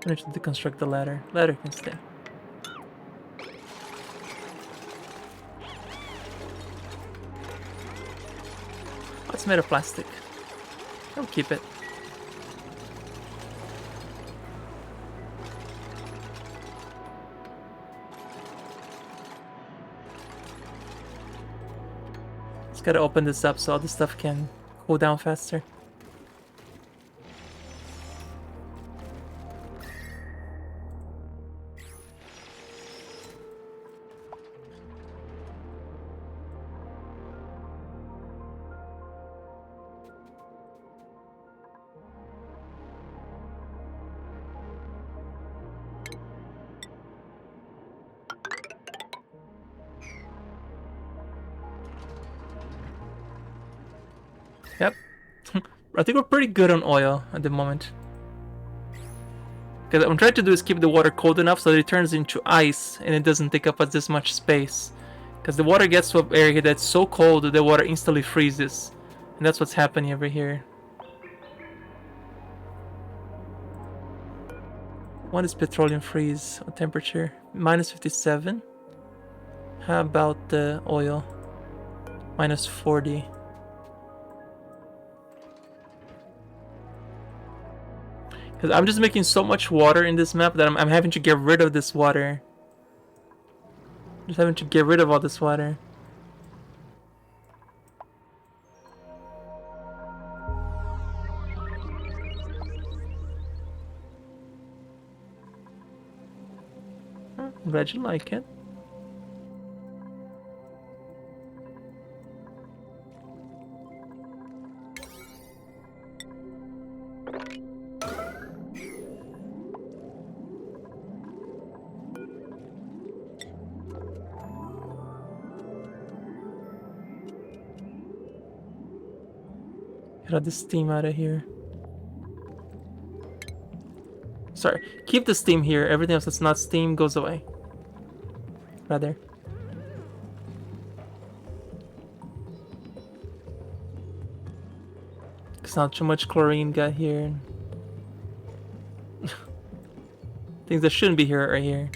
Finish to deconstruct the ladder. Ladder can stay. Oh, it's made of plastic. I'll keep it. Just gotta open this up so all this stuff can cool down faster. Yep. I think we're pretty good on oil at the moment. Because what I'm trying to do is keep the water cold enough so that it turns into ice and it doesn't take up as much space. Because the water gets to an area that's so cold that the water instantly freezes. And that's what's happening over here. What is petroleum freeze? What temperature? Minus 57. How about the oil? Minus 40. Because I'm just making so much water in this map that I'm having to get rid of this water. Just having to get rid of all this water. Oh, I'm glad you like it. Get all the steam out of here. Sorry, keep the steam here. Everything else that's not steam goes away. Rather. It's not too much chlorine got here. Things that shouldn't be here are here.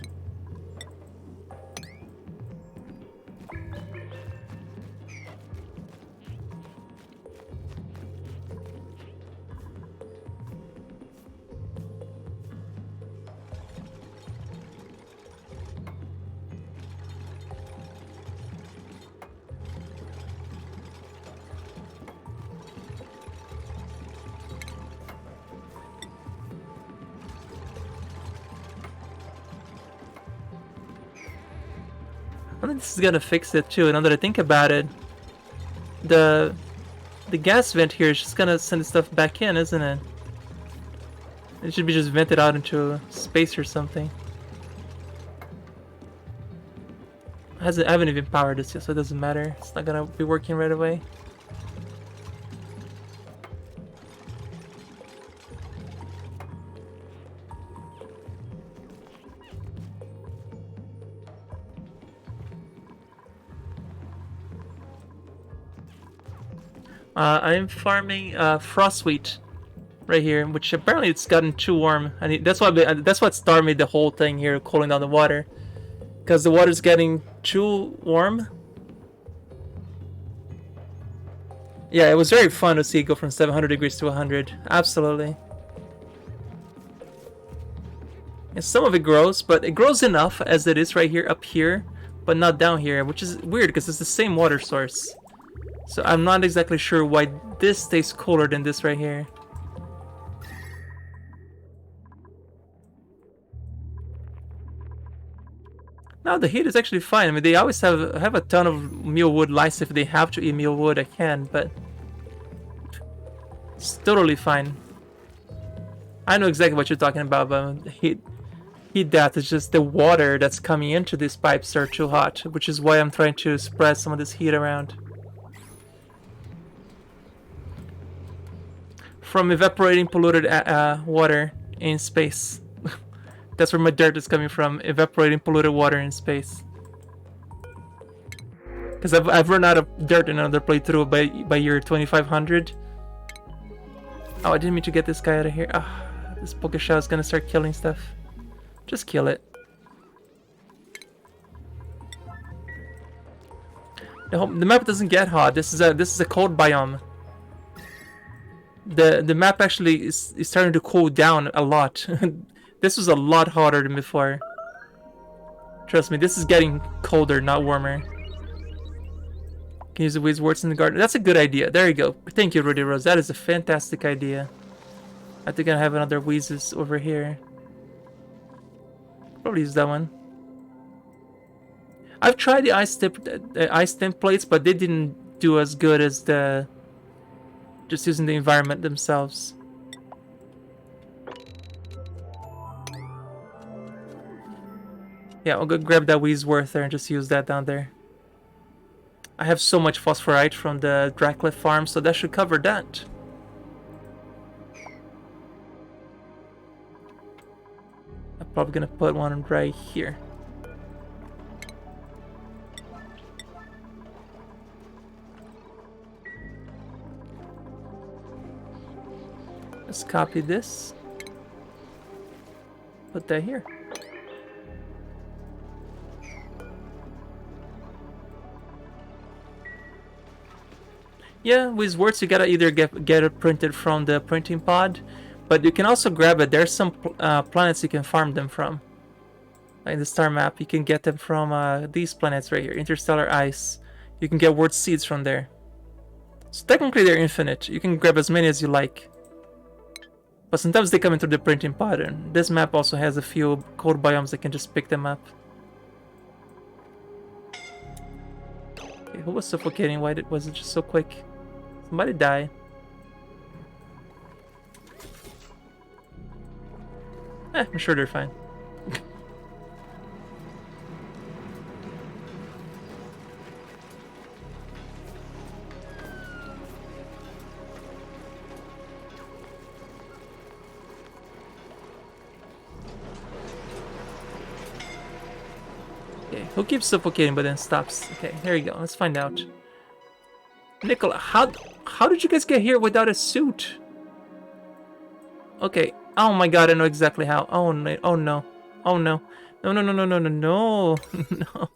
I think this is gonna fix it too. Now that I think about it, the gas vent here is just gonna send the stuff back in, isn't it? It should be just vented out into space or something. I haven't even powered this yet, so it doesn't matter. It's not gonna be working right away. I'm farming frostwheat right here, which apparently it's gotten too warm, and that's what started the whole thing here, cooling down the water, because the water's getting too warm. Yeah, it was very fun to see it go from 700 degrees to 100. Absolutely. And some of it grows, but it grows enough as it is right here, up here, but not down here, which is weird because it's the same water source. So I'm not exactly sure why this stays cooler than this right here. No, the heat is actually fine. I mean, they always have a ton of mealwood lice if they have to eat mealwood. I can, but it's totally fine. I know exactly what you're talking about, but heat death is just the water that's coming into these pipes are too hot, which is why I'm trying to spread some of this heat around. From evaporating polluted water in space. That's where my dirt is coming from, evaporating polluted water in space. Because I've run out of dirt in another playthrough by year 2500. Oh, I didn't mean to get this guy out of here. Ah, this Pokeshell is gonna start killing stuff. Just kill it. The map doesn't get hot. This is a cold biome. The map actually is starting to cool down a lot. This was a lot hotter than before. Trust me, this is getting colder, not warmer. Can use the Wizwords in the garden. That's a good idea. There you go. Thank you, Rudy Rose. That is a fantastic idea. I think I have another Weezes over here. Probably use that one. I've tried the ice templates, but they didn't do as good as the just using the environment themselves. Yeah, I'll go grab that Weezworth there and just use that down there. I have so much phosphorite from the Dracliffe farm, so that should cover that. I'm probably gonna put one right here. Let's copy this. Put that here. Yeah, with words you gotta either get it printed from the printing pod, but you can also grab it. There's some planets you can farm them from. Like in the star map, you can get them from these planets right here, interstellar ice. You can get word seeds from there. So technically they're infinite. You can grab as many as you like. But sometimes they come into the printing pod, and this map also has a few cold biomes that can just pick them up. Okay, who was suffocating? Why was it just so quick? Somebody die. I'm sure they're fine. Okay, who keeps suffocating but then stops? Okay, here we go. Let's find out. Nicola, how did you guys get here without a suit? Okay. Oh my god, I know exactly how. Oh no. Oh no. Oh no. No, no, no, no, no, no, no. No.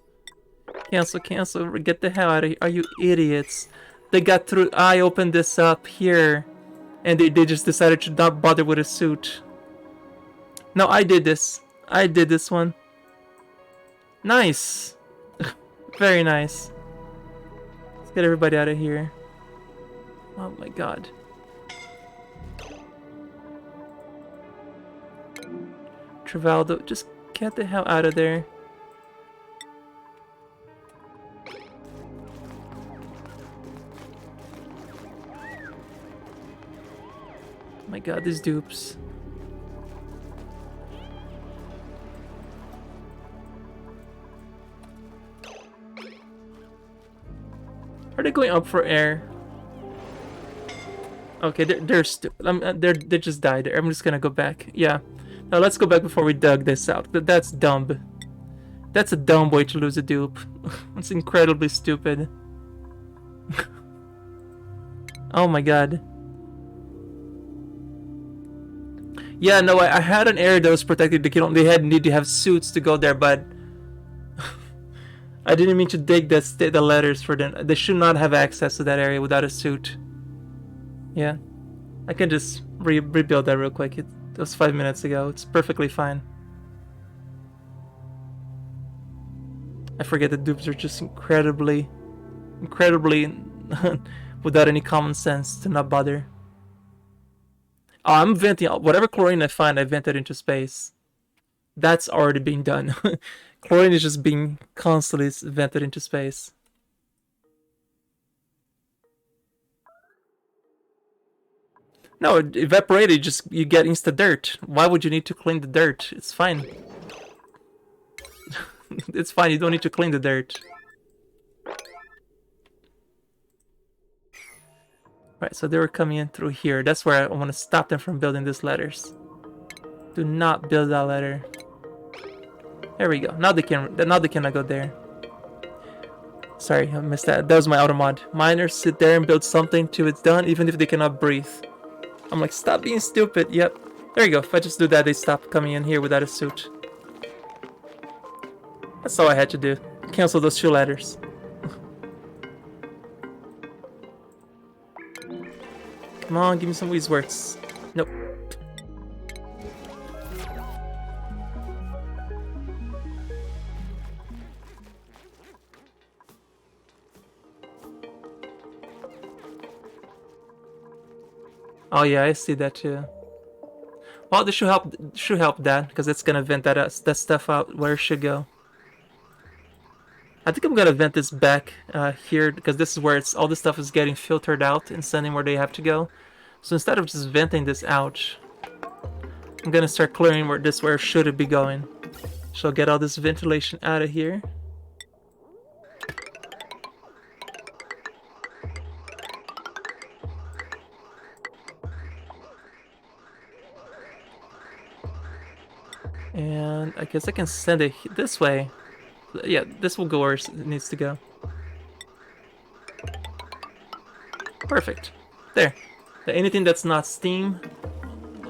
Cancel. Get the hell out of here. Are you idiots? They got through. I opened this up here. And they just decided to not bother with a suit. No, I did this. I did this one. Nice. Very nice. Let's get everybody out of here. Oh my god. Travaldo, just get the hell out of there. my god, these dupes. Are they going up for air? Okay, they're stupid. They just died. I'm just gonna go back. Yeah. Now let's go back before we dug this out. That's dumb. That's a dumb way to lose a dupe. It's incredibly stupid. Oh my god. Yeah, no, I had an area that was protected. They had need to have suits to go there, but I didn't mean to dig the letters for them. They should not have access to that area without a suit. Yeah, I can just rebuild that real quick. It was 5 minutes ago. It's perfectly fine. I forget the dupes are just incredibly without any common sense to not bother. Oh, I'm venting whatever chlorine I find. I vent it into space. That's already being done. Chlorine is just being constantly vented into space. No, evaporated, just you get insta dirt. Why would you need to clean the dirt? It's fine. It's fine, you don't need to clean the dirt. Right, so they were coming in through here. That's where I want to stop them from building these letters. Do not build that letter. There we go. Now they cannot go there. Sorry, I missed that. That was my auto mod. Miners sit there and build something till it's done, even if they cannot breathe. I'm like, stop being stupid. Yep. There you go. If I just do that, they stop coming in here without a suit. That's all I had to do. Cancel those 2 letters. Come on, give me some Wheeze words. Nope. Oh yeah, I see that too. Well, this should help that, because it's gonna vent that stuff out where it should go. I think I'm gonna vent this back here, because this is where all this stuff is getting filtered out and sending where they have to go. So instead of just venting this out, I'm gonna start clearing where it should be going. So I'll get all this ventilation out of here. And I guess I can send it this way. Yeah, this will go where it needs to go. Perfect. There. Anything that's not steam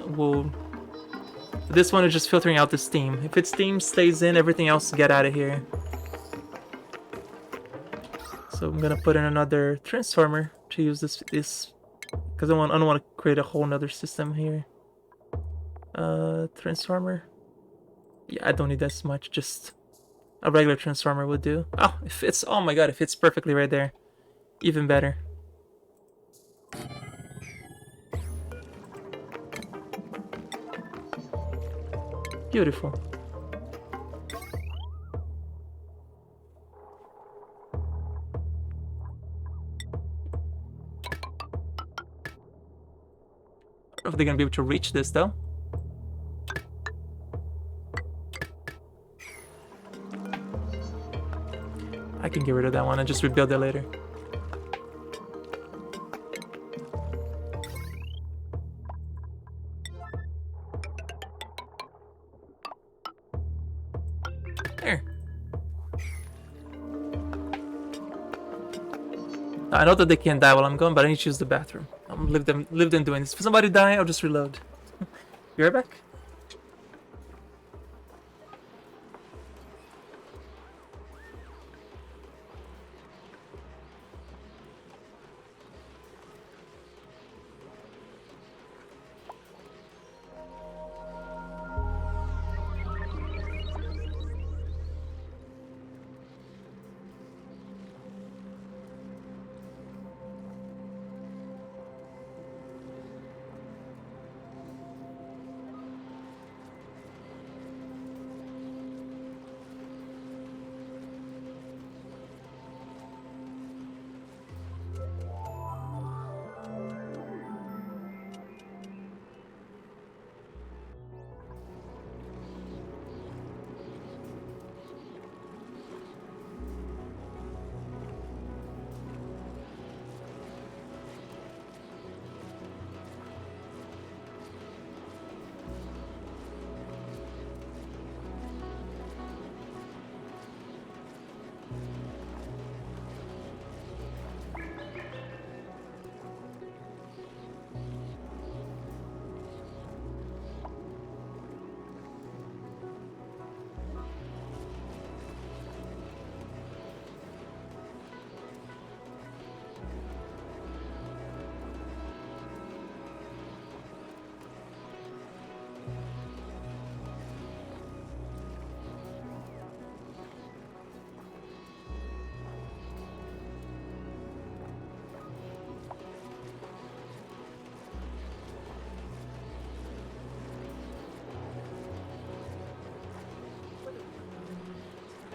will... This one is just filtering out the steam. If it's steam, stays in, everything else get out of here. So I'm gonna put in another transformer to use this because I don't want to create a whole nother system here. Transformer. Yeah, I don't need that much, just a regular transformer would do. Oh, it fits. Oh my god, it fits perfectly right there. Even better. Beautiful. I don't know if they're gonna be able to reach this though. I can get rid of that one and just rebuild it later. There. I know that they can't die while I'm gone, but I need to use the bathroom. I'm leave them doing this. If somebody die, I'll just reload. Be right back.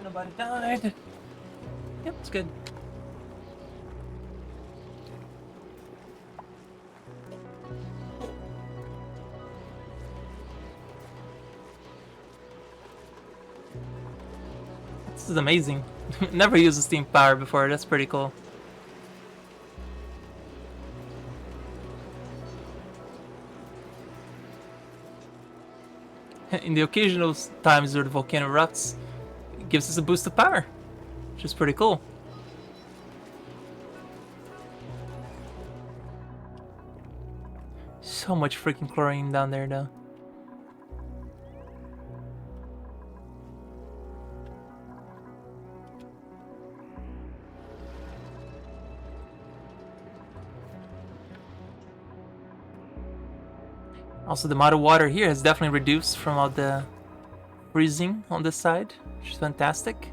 Nobody died. Yep, it's good. This is amazing. Never used a steam power before. That's pretty cool. In the occasional times where the volcano erupts, it gives us a boost of power, which is pretty cool. So much freaking chlorine down there, though. Also, the amount of water here has definitely reduced from all the freezing on this side, which is fantastic.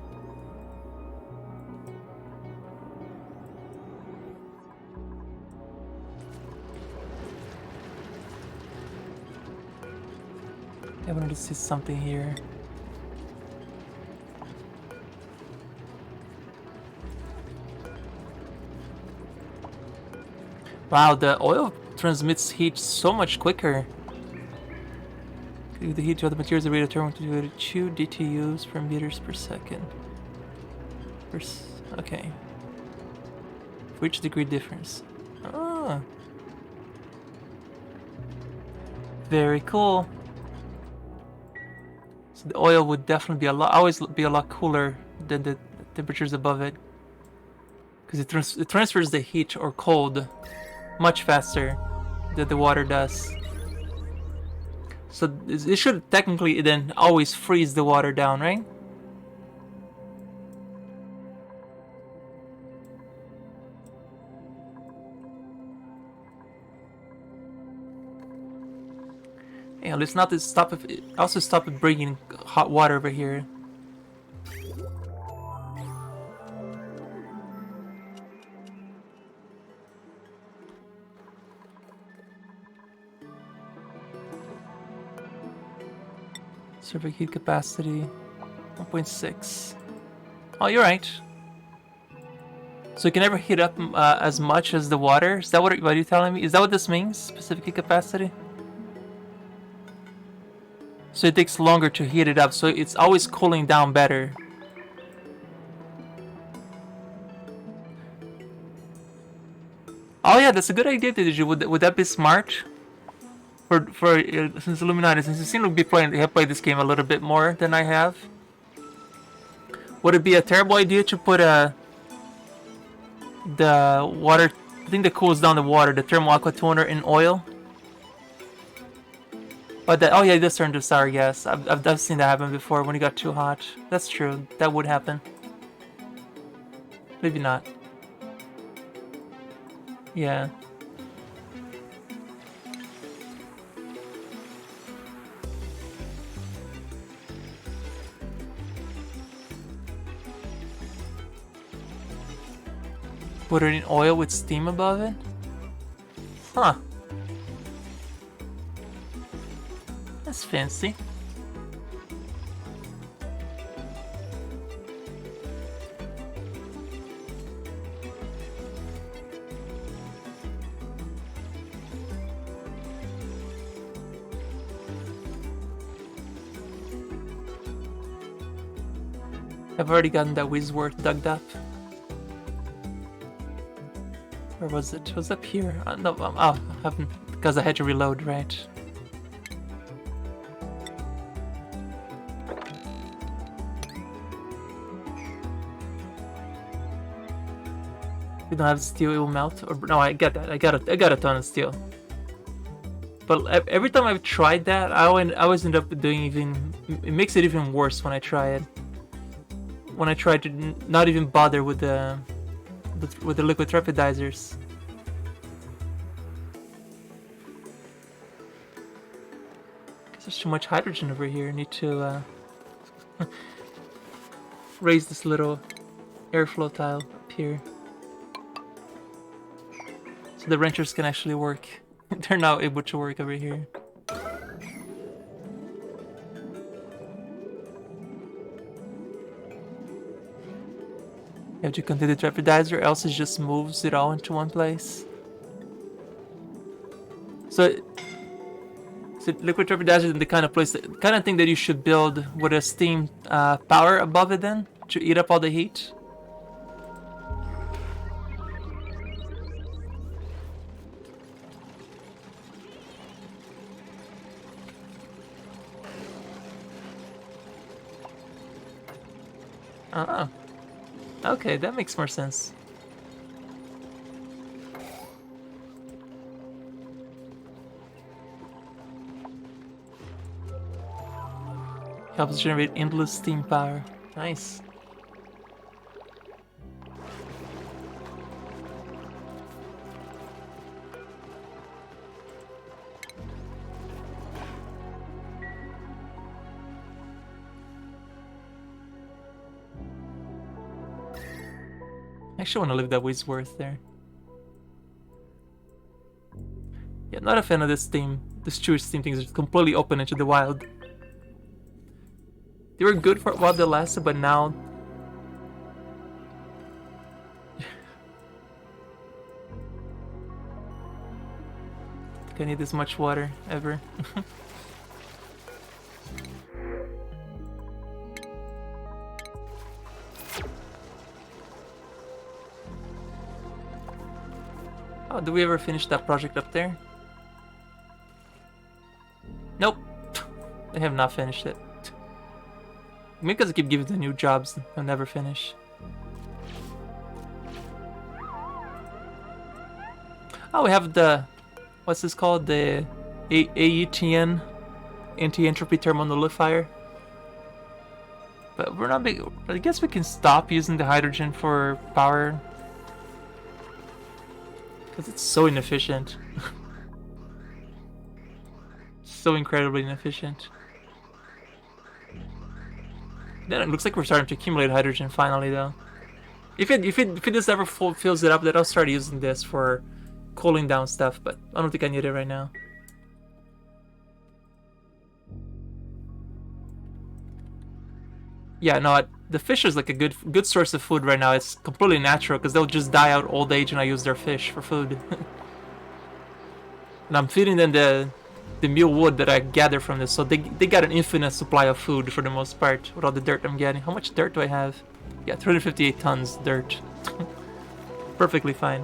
I wanted to see something here. Wow, the oil transmits heat so much quicker. The heat to other materials are determined to 2 DTUs per meters per second. Okay. For each degree difference. Ah. Very cool. So the oil would definitely be always be a lot cooler than the temperatures above it, because it transfers the heat or cold much faster than the water does. So it should technically then always freeze the water down, right? Yeah, let's not stop it. Also stop it bringing hot water over here. Surface heat capacity 1.6. Oh, you're right. So you can never heat up as much as the water. Is that what are you telling me? Is that what this means? Specific heat capacity? So it takes longer to heat it up, so it's always cooling down better. Oh yeah, that's a good idea, Did you? Would that be smart? Since Illuminati, since you seem to be have played this game a little bit more than I have, would it be a terrible idea to put the water, the thing that cools down the water, the thermal aqua toner, in oil? But oh yeah, it does turn to sour gas. I've seen that happen before when it got too hot. That's true. That would happen. Maybe not. Yeah. Put it in oil with steam above it? Huh. That's fancy. I've already gotten that Wizworth dug up. Where was it? It was up here. No, oh, I haven't, because I had to reload, right? If we don't have steel, it will melt. Or no, I get that. I got a ton of steel. But every time I've tried that, I always end up doing even. It makes it even worse when I try it. When I try to not even bother with the liquid trepidizers. Because there's too much hydrogen over here. I need to raise this little airflow tile up here. So the wrenchers can actually work. They're now able to work over here. You have to continue the trepidizer, else it just moves it all into one place. So liquid trepidizer is the kind of thing that you should build with a steam power above it then to eat up all the heat. Oh. Okay, that makes more sense. Helps generate endless steam power. Nice. I actually want to live that Wisworth there. Yeah, not a fan of this theme. This Jewish theme things are completely open into the wild. They were good for while they lasted, but now... I think I need this much water, ever. Oh, did we ever finish that project up there? Nope. They have not finished it. Maybe because I keep giving them new jobs, they'll never finish. Oh, we have the... What's this called? The AETN anti-entropy thermonullifier. But we're not big... I guess we can stop using the hydrogen for power. Because it's so inefficient. So incredibly inefficient. Then it looks like we're starting to accumulate hydrogen finally, though. If it just ever fills it up, then I'll start using this for cooling down stuff. But I don't think I need it right now. Yeah, no, the fish is like a good source of food right now. It's completely natural because they'll just die out old age and I use their fish for food. And I'm feeding them the mule wood that I gather from this, so they got an infinite supply of food for the most part with all the dirt I'm getting. How much dirt do I have? Yeah, 358 tons dirt. Perfectly fine.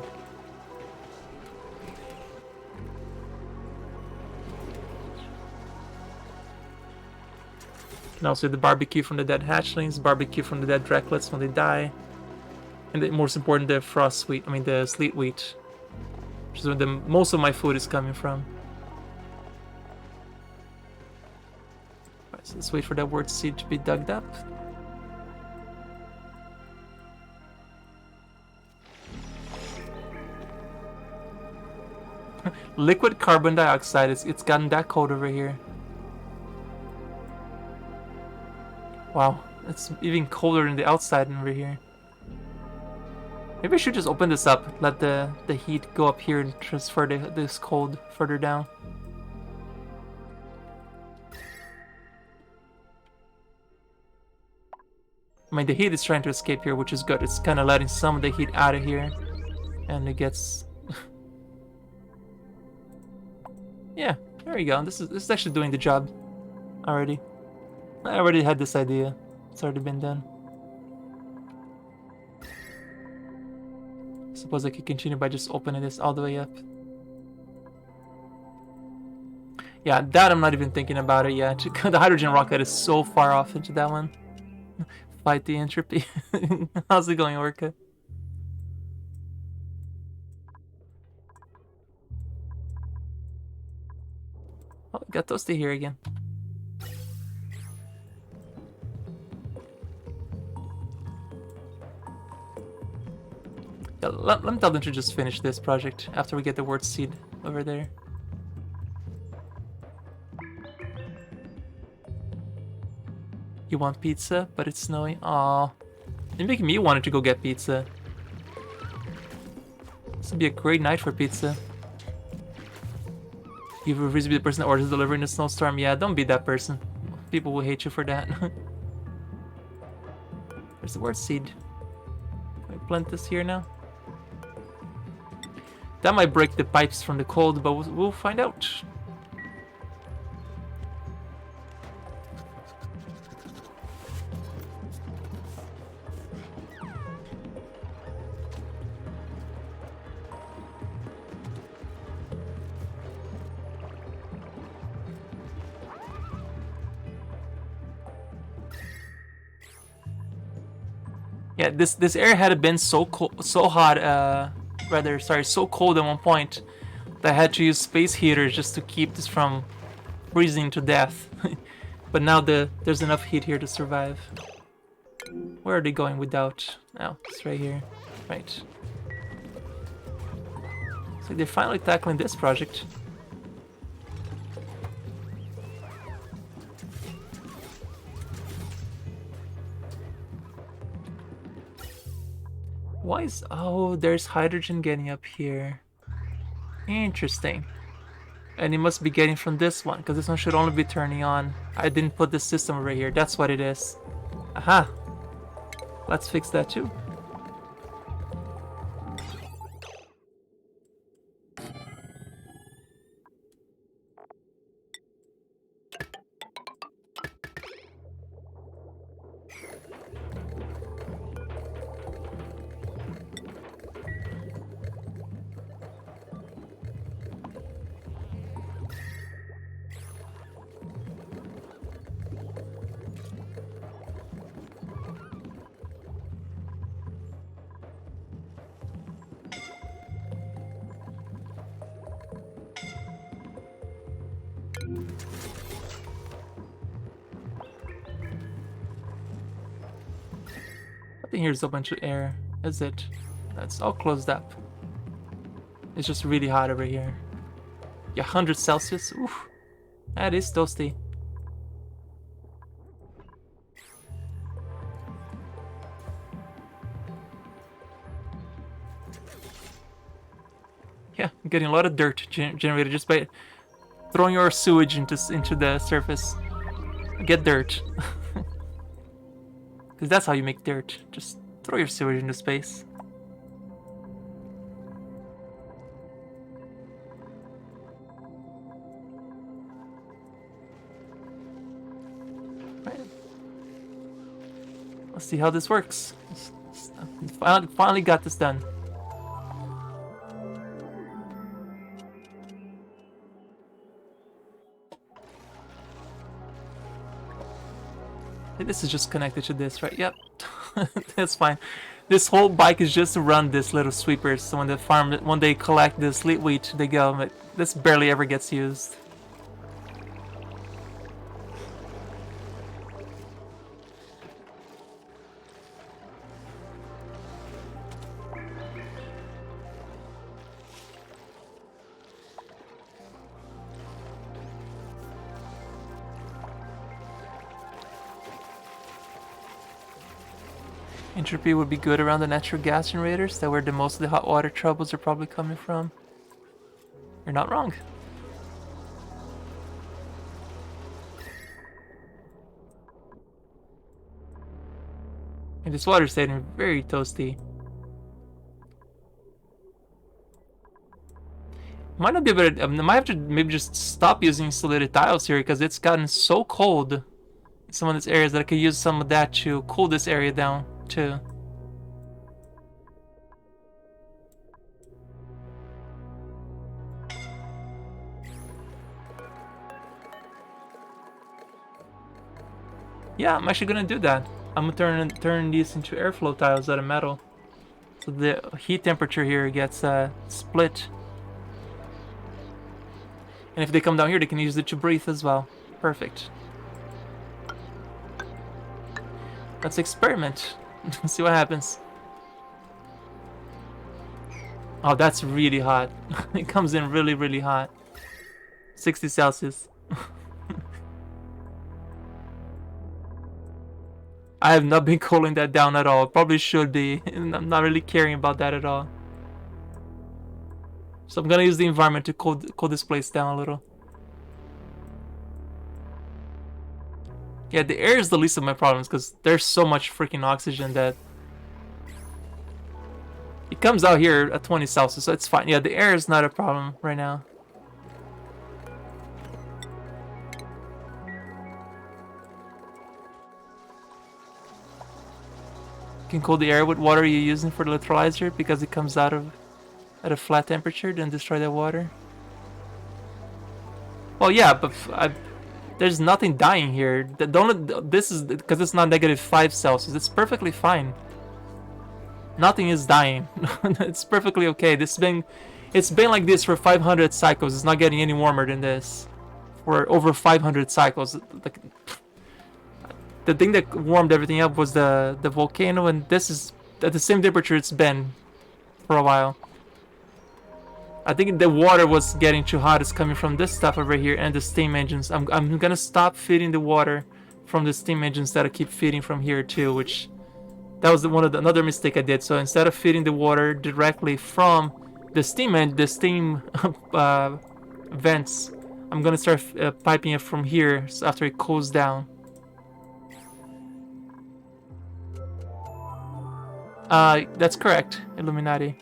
Can also do the barbecue from the dead hatchlings, barbecue from the dead drecklets when they die, and the most important, the frost wheat. I mean the sleet wheat, which is where most of my food is coming from. Right, so let's wait for that word seed to be dug up. Liquid carbon dioxide. It's gotten that cold over here. Wow, it's even colder than the outside over here. Maybe I should just open this up, let the heat go up here and transfer this cold further down. I mean, the heat is trying to escape here, which is good. It's kind of letting some of the heat out of here. And it gets... Yeah, there you go. This is actually doing the job already. I already had this idea. It's already been done. Suppose I could continue by just opening this all the way up. Yeah, that I'm not even thinking about it yet. The hydrogen rocket is so far off into that one. Fight the entropy. How's it going, Orca? got toasty here again. Yeah, let me tell them to just finish this project after we get the word seed over there. You want pizza, but it's snowing? Aw. You're making me want to go get pizza. This would be a great night for pizza. You refuse to be the person that orders delivery in a snowstorm. Yeah, don't be that person. People will hate you for that. There's the word seed. Can I plant this here now? That might break the pipes from the cold, but we'll find out. Yeah, this area had been so cold, so hot. So cold at one point that I had to use space heaters just to keep this from freezing to death. But now there's enough heat here to survive. Where are they going without? Oh, it's right here. Right. So they're finally tackling this project. Why is... Oh, there's hydrogen getting up here. Interesting. And it must be getting from this one, because this one should only be turning on. I didn't put the system over here. That's what it is. Aha! Let's fix that too. I think here's a bunch of air. Is it? That's all closed up. It's just really hot over here. Yeah, 100 Celsius. Oof. That is toasty. Yeah, I'm getting a lot of dirt generated just by throwing your sewage into the surface. Get dirt. Because that's how you make dirt. Just throw your sewage into space. Right. Let's see how this works. Finally got this done. This is just connected to this, right? Yep. That's fine. This whole bike is just to run this little sweepers. So when the farm, when they collect this sleet wheat, they go. But this barely ever gets used. Entropy would be good around the natural gas generators. That where the most of the hot water troubles are probably coming from. You're not wrong. And this water is staying very toasty. Might not be able to, I might have to maybe just stop using insulated tiles here because it's gotten so cold in some of these areas that I could use some of that to cool this area down too. Yeah, I'm actually gonna do that. I'm gonna turn these into airflow tiles out of metal. So the heat temperature here gets split. And if they come down here, they can use it to breathe as well. Perfect. Let's experiment. See what happens. Oh, that's really hot. It comes in really, really hot. 60 Celsius. I have not been cooling that down at all. Probably should be. I'm not really caring about that at all. So I'm gonna use the environment to cool this place down a little. Yeah, the air is the least of my problems because there's so much freaking oxygen that it comes out here at 20 Celsius, so it's fine. Yeah, the air is not a problem right now. You can cool the air with water you're using for the electrolyzer because it comes out of at a flat temperature, then destroy that water. Well, yeah, but there's nothing dying here. This is because it's not -5 Celsius. It's perfectly fine. Nothing is dying. It's perfectly okay. It's been like this for 500 cycles. It's not getting any warmer than this. For over 500 cycles. Like, the thing that warmed everything up was the volcano, and this is at the same temperature it's been for a while. I think the water was getting too hot. It's coming from this stuff over here and the steam engines. I'm gonna stop feeding the water from the steam engines that I keep feeding from here too, which that was another mistake I did. So instead of feeding the water directly from the steam vents, I'm gonna start piping it from here after it cools down. That's correct, Illuminati.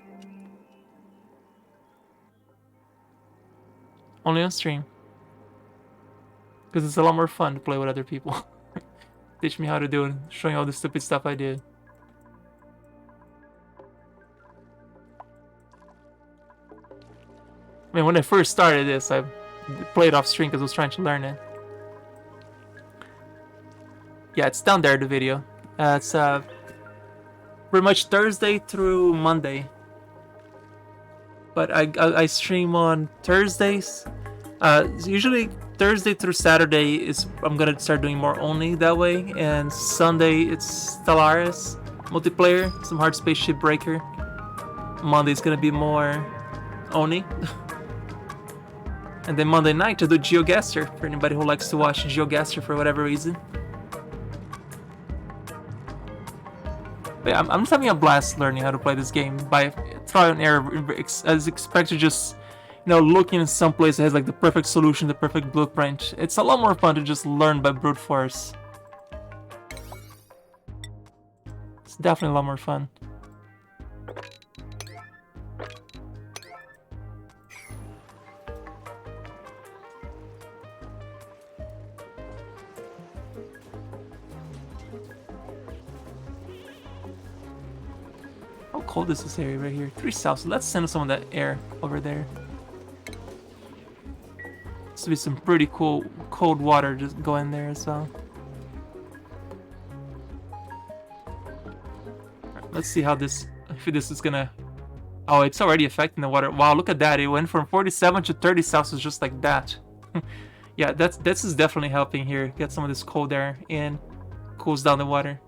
Only on stream. Because it's a lot more fun to play with other people. Teach me how to do it, showing all the stupid stuff I did. I mean, when I first started this, I played off stream because I was trying to learn it. Yeah, it's down there, the video. It's pretty much Thursday through Monday. But I stream on Thursdays. Usually Thursday through Saturday is I'm gonna start doing more Oni that way, and Sunday it's Stellaris multiplayer, some hard spaceship breaker. Monday's gonna be more Oni. And then Monday night to do Geogaster for anybody who likes to watch Geogaster for whatever reason. But yeah, I'm just having a blast learning how to play this game by trial and error, as expect to just, you know, looking in some place that has like the perfect solution, the perfect blueprint. It's a lot more fun to just learn by brute force. It's definitely a lot more fun. How cold is this area right here? 3 Celsius. Let's send some of that air over there. This will be some pretty cool cold water just go in there as well. Right, let's see how this, if this is gonna... Oh, it's already affecting the water. Wow, look at that. It went from 47 to 30 Celsius just like that. Yeah, this is definitely helping here. Get some of this cold air in. Cools down the water.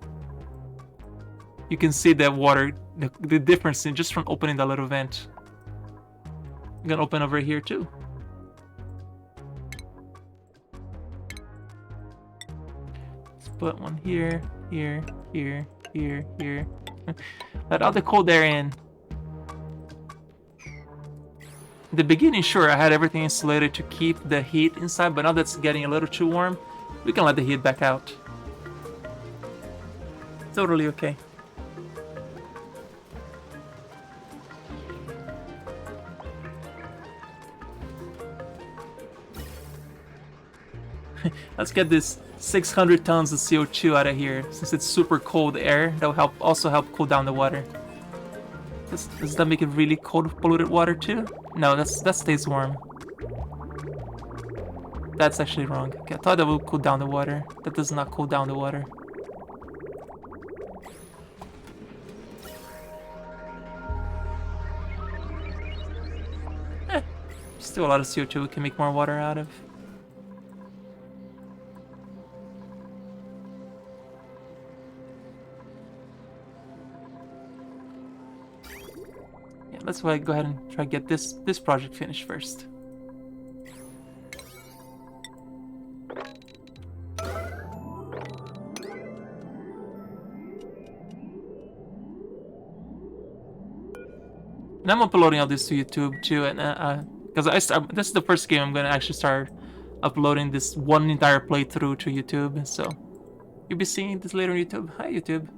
You can see that water, the difference in just from opening that little vent. I'm gonna open over here too. Let's put one here, here, here, here, here. Let all the cold air in. In the beginning, sure, I had everything insulated to keep the heat inside, but now that's getting a little too warm, we can let the heat back out. Totally okay. Let's get this 600 tons of CO2 out of here, since it's super cold air. That will also help cool down the water. Does that make it really cold, polluted water too? No, that stays warm. That's actually wrong. Okay, I thought that would cool down the water. That does not cool down the water. Still a lot of CO2 we can make more water out of. Yeah, let's go ahead and try to get this project finished first. And I'm uploading all this to YouTube too, and because this is the first game I'm gonna actually start uploading this one entire playthrough to YouTube. So you'll be seeing this later on YouTube. Hi YouTube.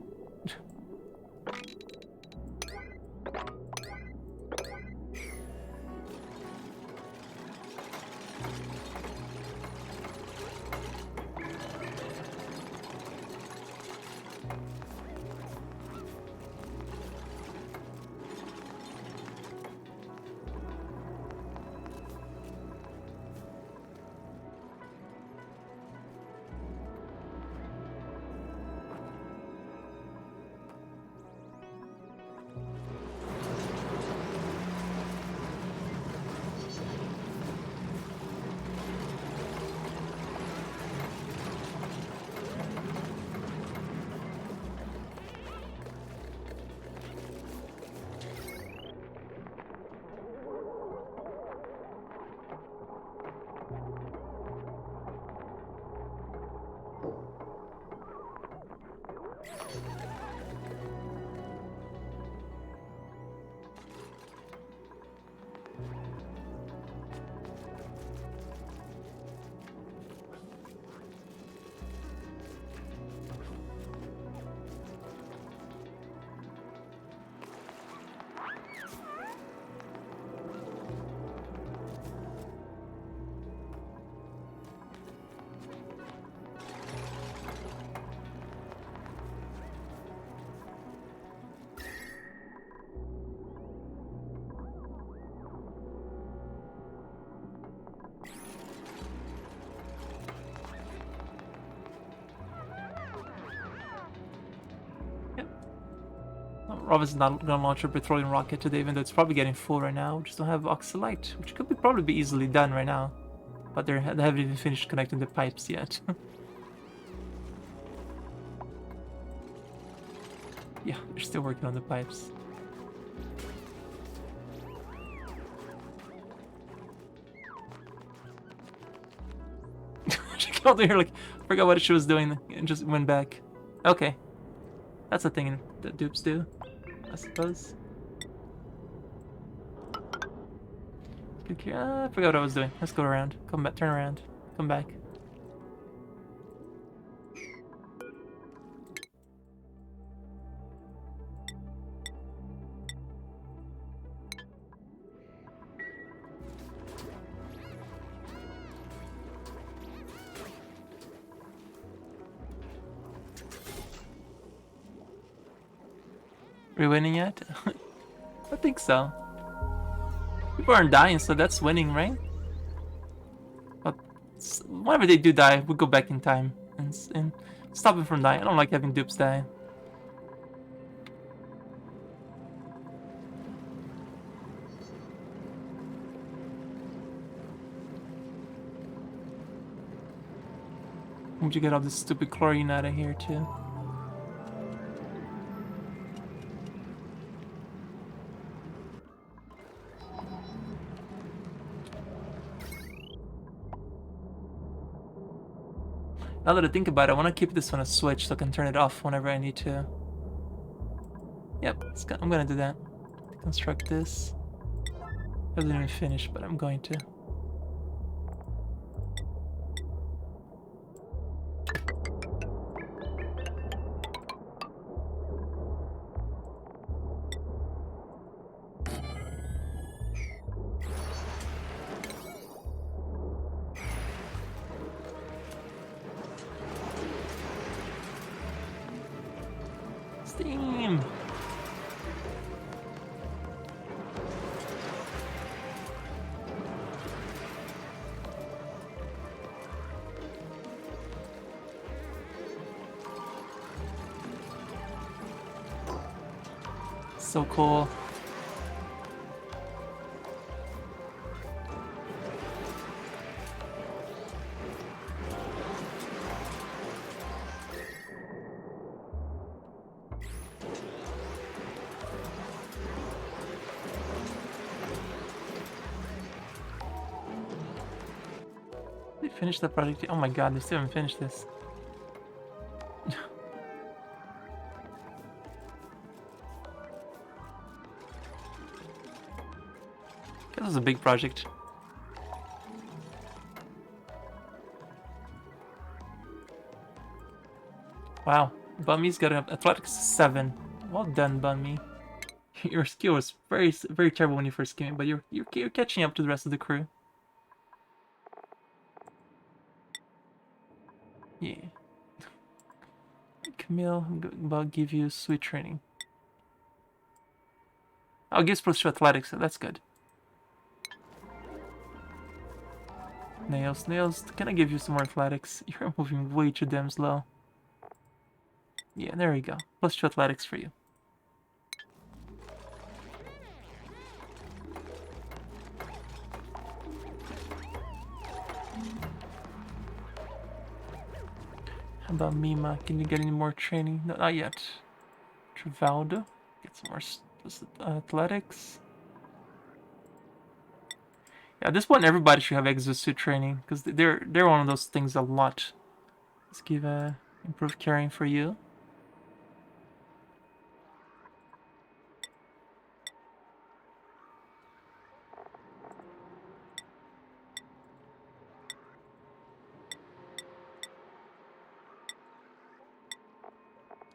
Obviously not gonna launch a petroleum rocket today, even though it's probably getting full right now. We just don't have oxalite, which could probably be easily done right now. But they haven't even finished connecting the pipes yet. Yeah, they're still working on the pipes. She came out here like, forgot what she was doing and just went back. Okay. That's a thing that dupes do, I suppose. I forgot what I was doing. Let's go around. Come back, turn around. Come back. Are we winning yet? I think so. People aren't dying, so that's winning, right? But whenever they do die, we go back in time and stop them from dying. I don't like having dupes die. Would you get all this stupid chlorine out of here too? Now that I think about it, I want to keep this on a switch so I can turn it off whenever I need to. Yep, I'm gonna do that. Construct this. I didn't even finish, but I'm going to. Steam! So cool. Finish that project. Oh my god, they still haven't finished this. This was a big project. Wow, Bummy's got an athletics 7. Well done, Bummy. Your skill was very terrible when you first came in, but you're catching up to the rest of the crew. Yeah. Camille, I'm about to give you sweet training. Oh, gives plus 2 athletics, so that's good. Nails, can I give you some more athletics? You're moving way too damn slow. Yeah, there we go. Plus 2 athletics for you. How about Mima? Can you get any more training? No, not yet. Trivaldo, get some more athletics. Yeah, at this point everybody should have exosuit training because they're one of those things a lot. Let's give improved carrying for you.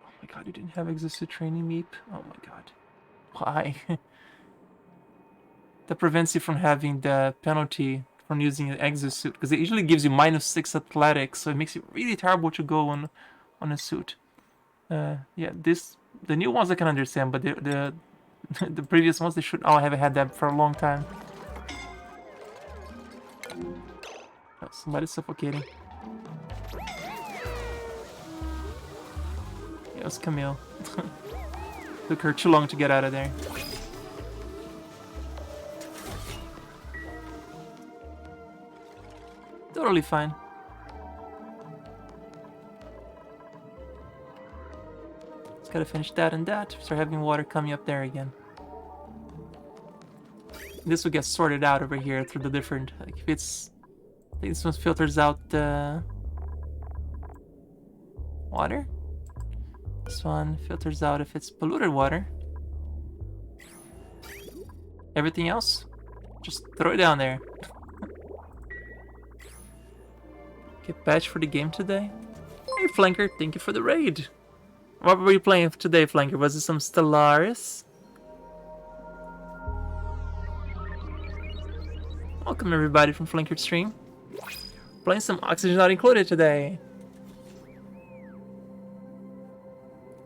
Oh my god, you didn't have exosuit training, Meep? Oh my god. Why? That prevents you from having the penalty from using an exosuit because it usually gives you -6 athletics, so it makes it really terrible to go on a suit. Yeah, the new ones I can understand, but the the previous ones, they should all have had that for a long time. Oh, somebody's suffocating. Yeah, it was Camille. Took her too long to get out of there. Totally fine. Just gotta finish that and that. Start having water coming up there again. This will get sorted out over here through the different. Like if it's, I think this one filters out the water. This one filters out if it's polluted water. Everything else, just throw it down there. Get patched for the game today. Hey Flanker, thank you for the raid. What were you playing today, Flanker? Was it some Stellaris? Welcome everybody from Flanker stream. Playing some Oxygen Not Included today.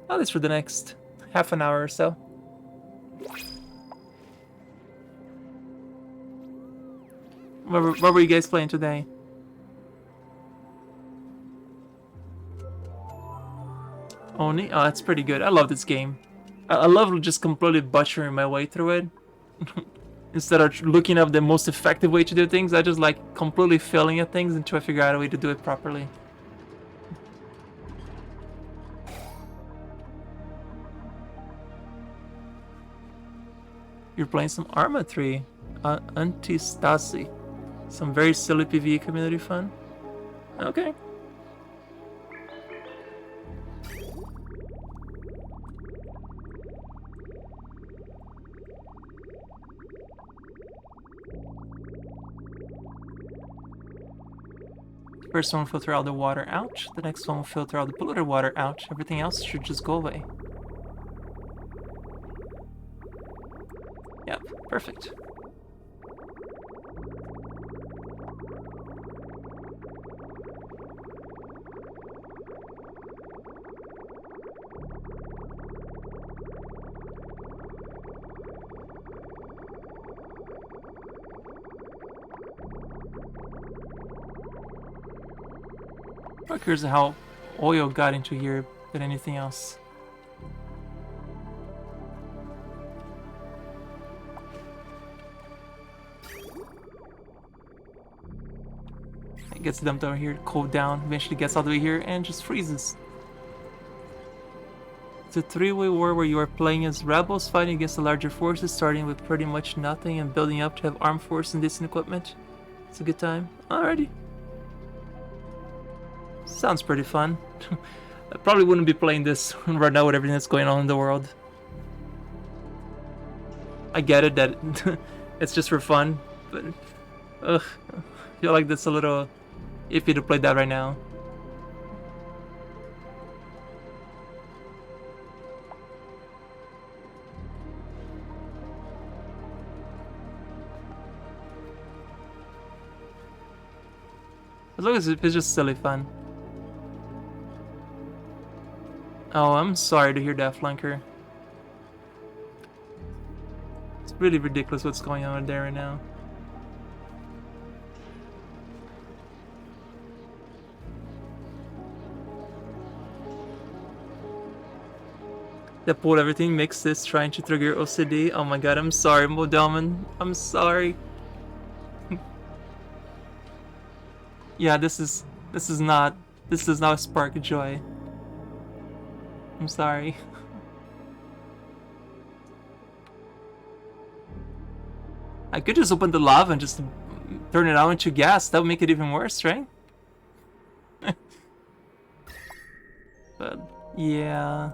At least for the next half an hour or so. What were you guys playing today? Oni? Oh, that's pretty good. I love this game. I love just completely butchering my way through it. Instead of looking up the most effective way to do things, I just like completely failing at things until I figure out a way to do it properly. You're playing some Arma 3. Antistasi. Some very silly PvE community fun. Okay. First one will filter all the water out. The next one will filter all the polluted water out. Everything else should just go away. Yep, perfect. I'm curious how oil got into here than anything else. It gets dumped over here, cooled down, eventually gets all the way here and just freezes. It's a three-way war where you are playing as rebels fighting against the larger forces, starting with pretty much nothing and building up to have armed force and decent equipment. It's a good time. Alrighty. Sounds pretty fun. I probably wouldn't be playing this right now with everything that's going on in the world. I get it that it's just for fun, but ugh, I feel like that's a little iffy to play that right now. As long as it's just silly fun. Oh, I'm sorry to hear that, Flanker. It's really ridiculous what's going on there right now. They pulled everything, mixed this, trying to trigger OCD. Oh my god, I'm sorry, Modelman. I'm sorry. Yeah, this does not spark joy. I'm sorry. I could just open the lava and just turn it out into gas. That would make it even worse, right? But yeah,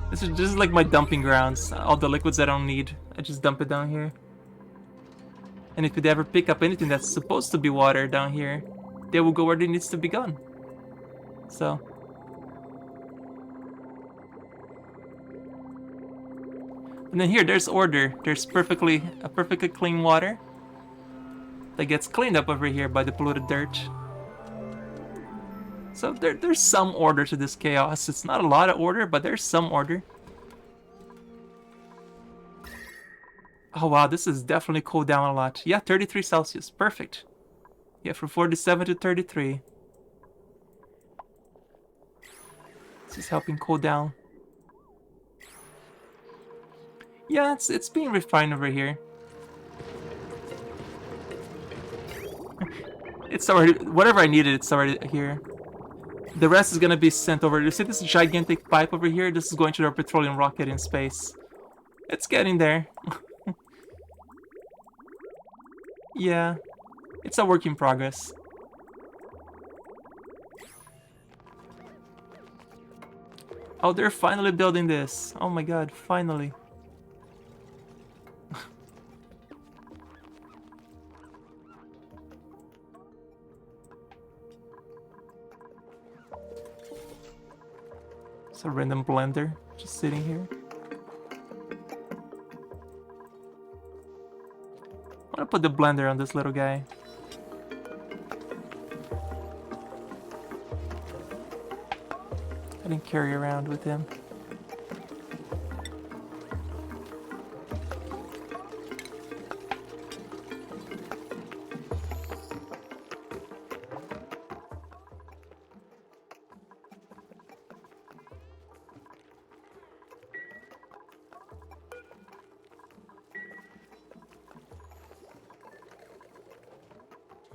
this is like my dumping grounds. All the liquids I don't need, I just dump it down here. And if they ever pick up anything that's supposed to be water down here, they will go where it needs to be gone. So. And then here, there's order. There's perfectly clean water that gets cleaned up over here by the polluted dirt. So there's some order to this chaos. It's not a lot of order, but there's some order. Oh wow, this is definitely cooled down a lot. Yeah, 33 Celsius, perfect. Yeah, from 47 to 33. This is helping cool down. Yeah, it's being refined over here. It's already, whatever I needed, it's already here. The rest is gonna be sent over. You see this gigantic pipe over here? This is going to our petroleum rocket in space. It's getting there. Yeah, it's a work in progress. Oh, they're finally building this. Oh my god, finally. It's a random blender just sitting here. I'm gonna put the blender on this little guy. I didn't carry around with him.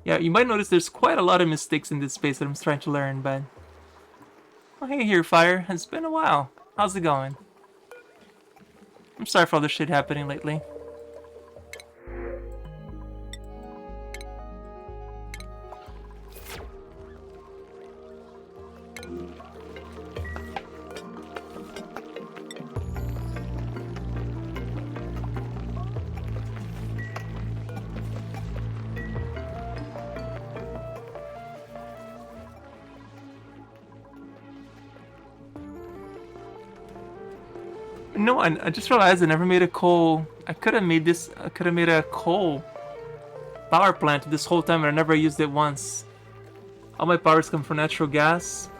Yeah, you might notice there's quite a lot of mistakes in this space that I'm trying to learn, but... Oh, hey here, Fire. It's been a while. How's it going? I'm sorry for all the shit happening lately. No, I just realized I never made a coal... I could have made a coal power plant this whole time, and I never used it once. All my powers come from natural gas,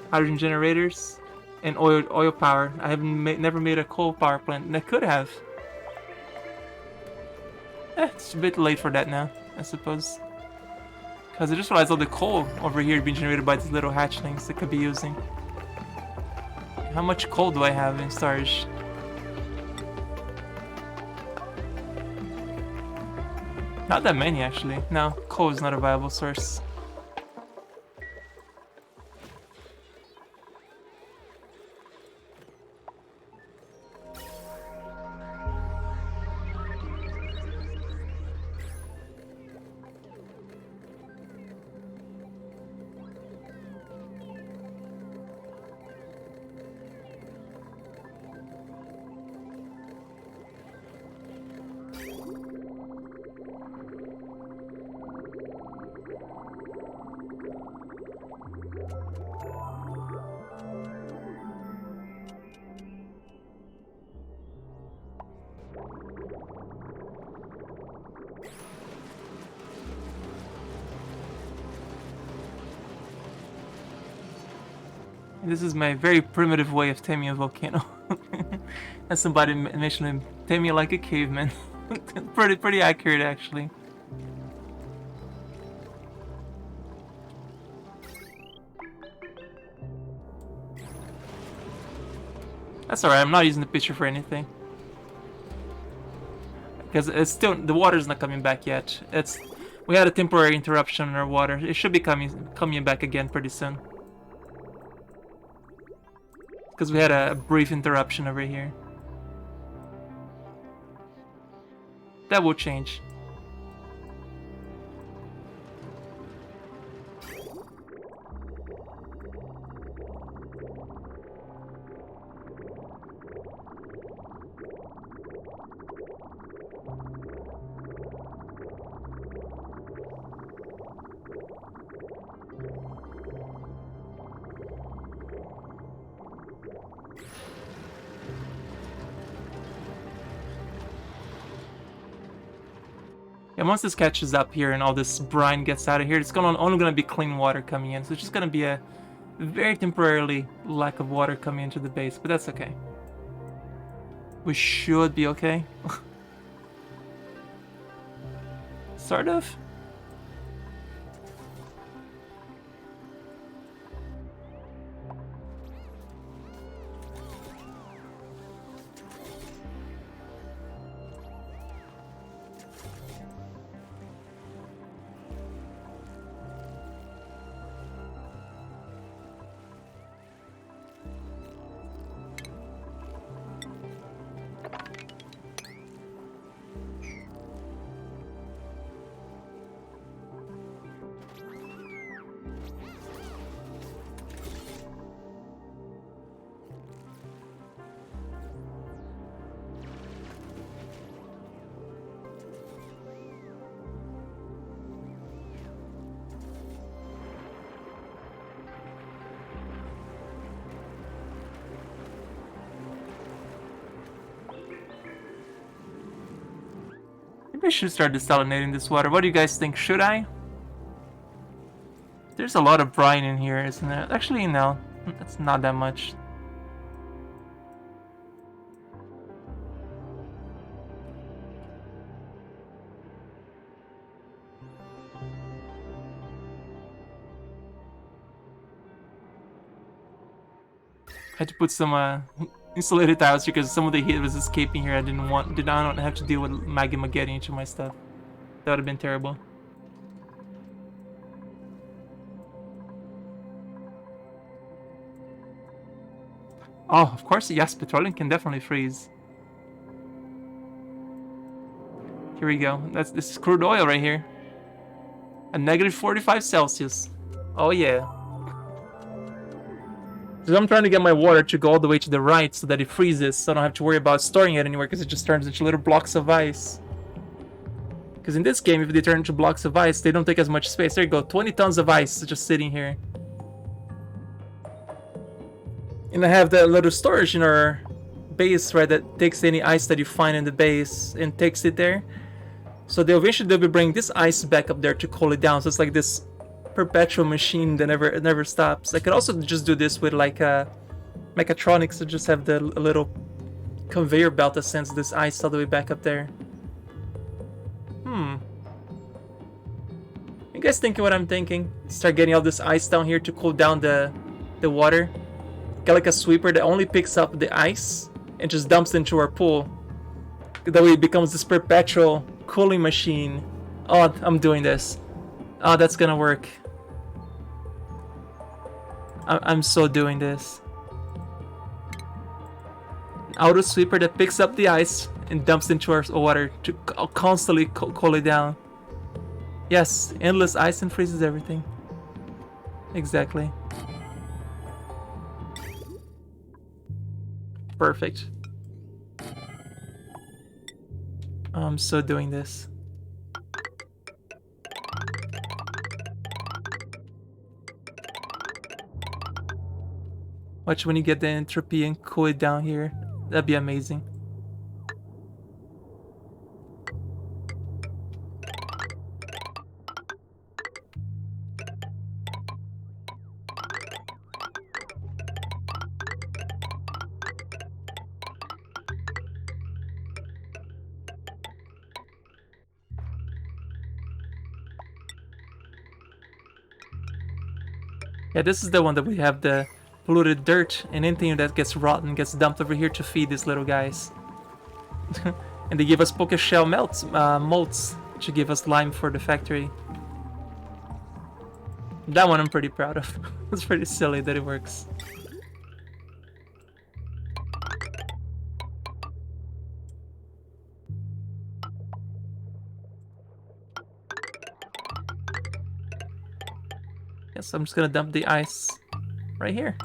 hydrogen generators, and oil power. I haven't never made a coal power plant, and I could have. It's a bit late for that now, I suppose. Because I just realized all the coal over here being generated by these little hatchlings that could be using. How much coal do I have in storage? Not that many, actually. No, coal is not a viable source. This is my very primitive way of taming a volcano. As somebody mentioned, taming like a caveman. pretty accurate, actually. That's alright, I'm not using the picture for anything. Because it's still, the water's not coming back yet. We had a temporary interruption in our water. It should be coming back again pretty soon. Because we had a brief interruption over here. That will change. Yeah, once this catches up here and all this brine gets out of here, it's only gonna be clean water coming in. So it's just gonna be a very temporarily lack of water coming into the base, but that's okay. We should be okay. Sort of. Maybe I should start desalinating this water. What do you guys think? Should I? There's a lot of brine in here, isn't there? Actually, no. That's not that much. I had to put some insulated tiles because some of the heat was escaping here. Did not have to deal with magma getting into my stuff. That would have been terrible. Oh, of course, yes, petroleum can definitely freeze. Here we go. This is crude oil right here. A negative 45 Celsius. Oh yeah. So I'm trying to get my water to go all the way to the right so that it freezes, so I don't have to worry about storing it anywhere because it just turns into little blocks of ice. Because in this game, if they turn into blocks of ice, they don't take as much space. There you go, 20 tons of ice just sitting here. And I have that little storage in our base, right, that takes any ice that you find in the base and takes it there. So they'll be bringing this ice back up there to cool it down. So it's like this perpetual machine that never stops. I could also just do this with like mechatronics to just have a little conveyor belt that sends this ice all the way back up there. You guys thinking what I'm thinking? Start getting all this ice down here to cool down the water. Get like a sweeper that only picks up the ice and just dumps into our pool. That way it becomes this perpetual cooling machine. Oh, I'm doing this. Oh, that's gonna work. I'm so doing this. An auto sweeper that picks up the ice and dumps into our water to constantly cool it down. Yes, endless ice and freezes everything. Exactly. Perfect. I'm so doing this. Watch when you get the entropy and cool it down here. That'd be amazing. Yeah, this is the one that we have the polluted dirt, and anything that gets rotten gets dumped over here to feed these little guys. And they give us poke shell molds to give us lime for the factory. That one I'm pretty proud of. It's pretty silly that it works. Yes, I'm just gonna dump the ice right here.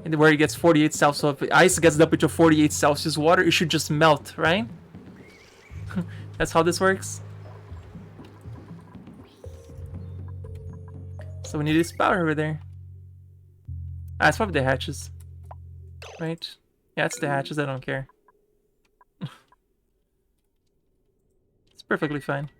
And where it gets 48 Celsius, so if ice gets dumped into 48 Celsius water, it should just melt, right? That's how this works. So we need this power over there. Ah, it's probably the hatches. Right? Yeah, it's the hatches, I don't care. It's perfectly fine.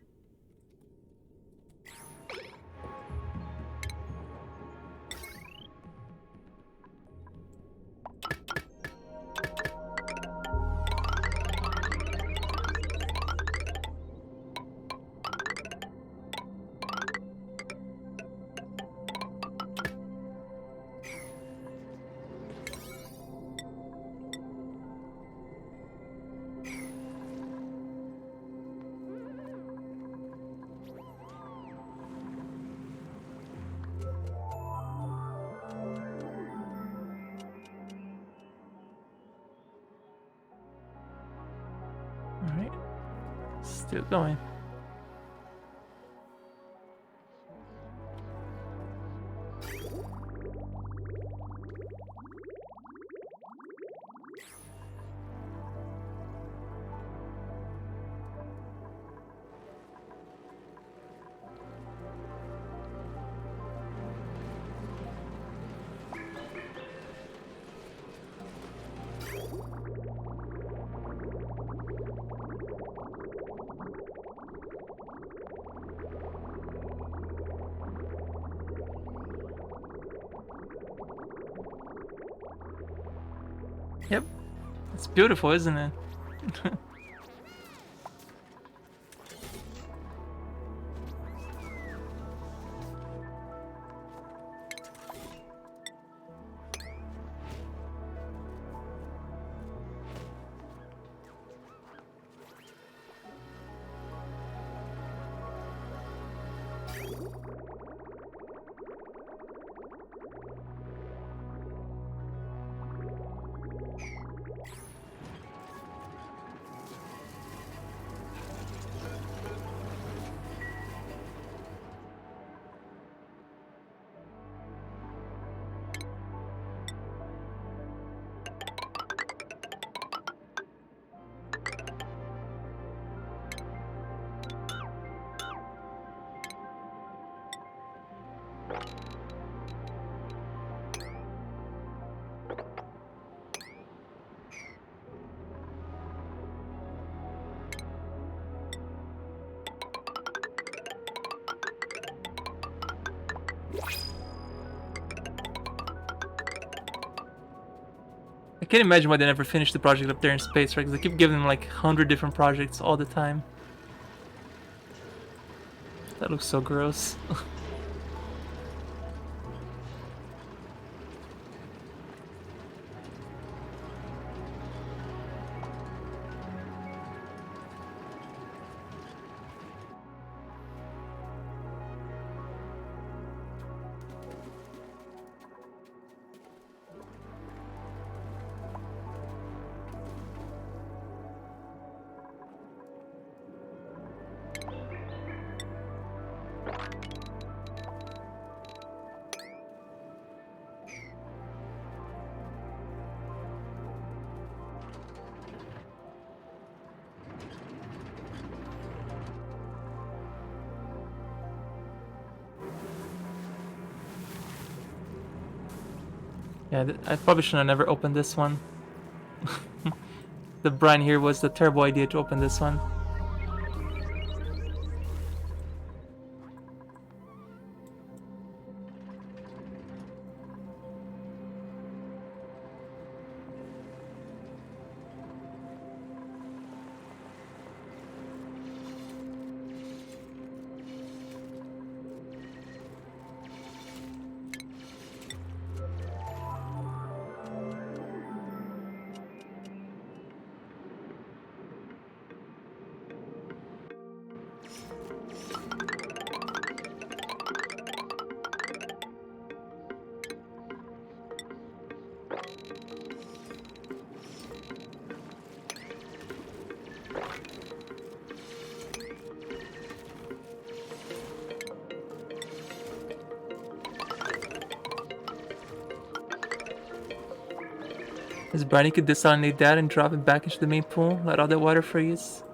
Alright. Still going. Yep. It's beautiful, isn't it? I can't imagine why they never finished the project up there in space, right? Because they keep giving them like 100 different projects all the time. That looks so gross. Yeah, I probably should have never opened this one. The brine here was the terrible idea to open this one. This brine, you could desalinate that and drop it back into the main pool. Let all that water freeze.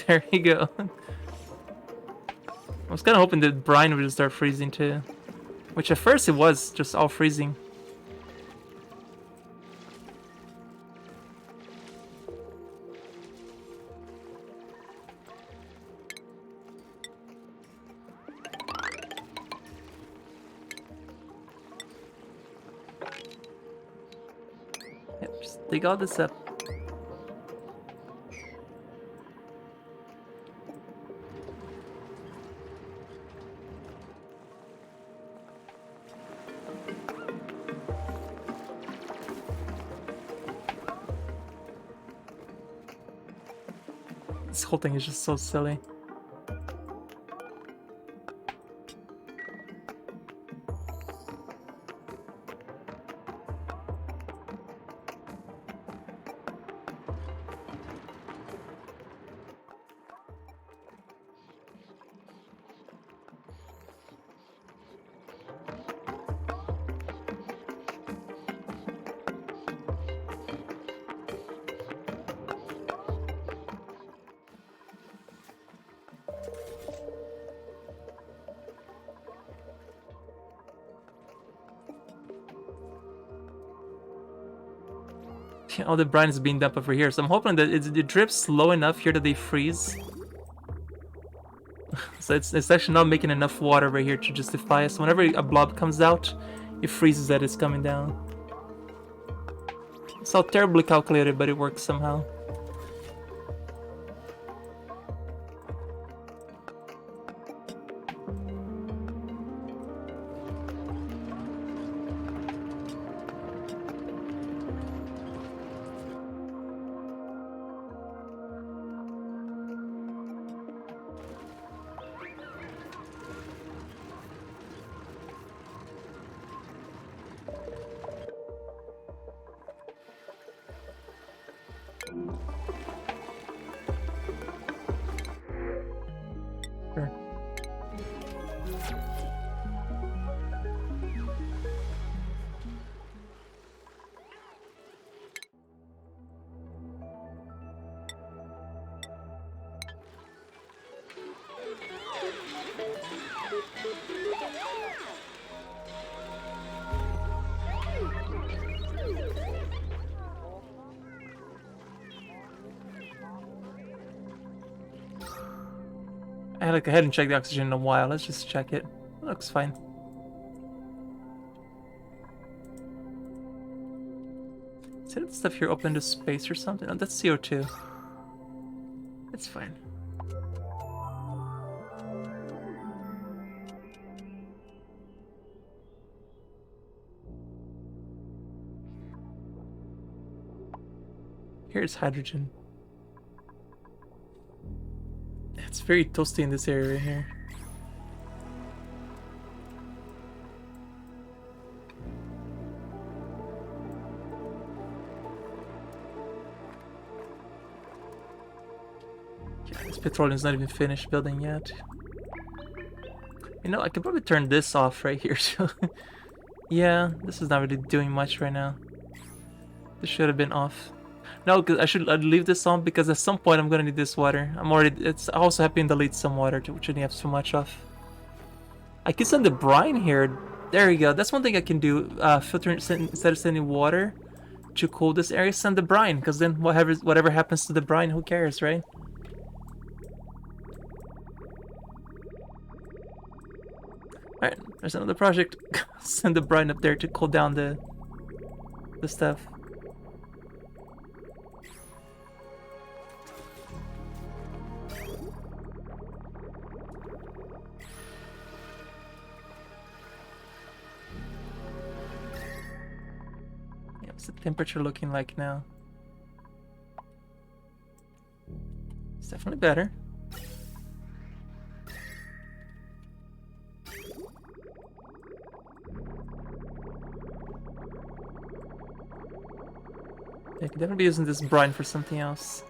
There you go. I was kind of hoping that brine would just start freezing too. Which at first it was just all freezing. Yep, just dig all this up. This whole thing is just so silly. All the brine is being dumped over here, so I'm hoping that it drips slow enough here that they freeze. So it's actually not making enough water right here to justify it. So whenever a blob comes out, it freezes that it's coming down. It's all terribly calculated, but it works somehow. Sure. I hadn't checked the oxygen in a while. Let's just check it. It looks fine. Is that stuff here open to space or something? Oh, that's CO2. It's fine. Here's hydrogen. It's very toasty in this area right here. Yeah, this petroleum's not even finished building yet. You know, I could probably turn this off right here too. Yeah, this is not really doing much right now. This should have been off. No, because I'd leave this on because at some point I'm gonna need this water. It's also happy to delete some water, which I didn't have so much of. I could send the brine here There you go. That's one thing I can do. Filtering instead of sending water to cool this area, send the brine. Because then whatever happens to the brine, who cares, right? Alright, there's another project. Send the brine up there to cool down the stuff. Yeah, what's the temperature looking like now? It's definitely better. Yeah, I could definitely be using this brine for something else.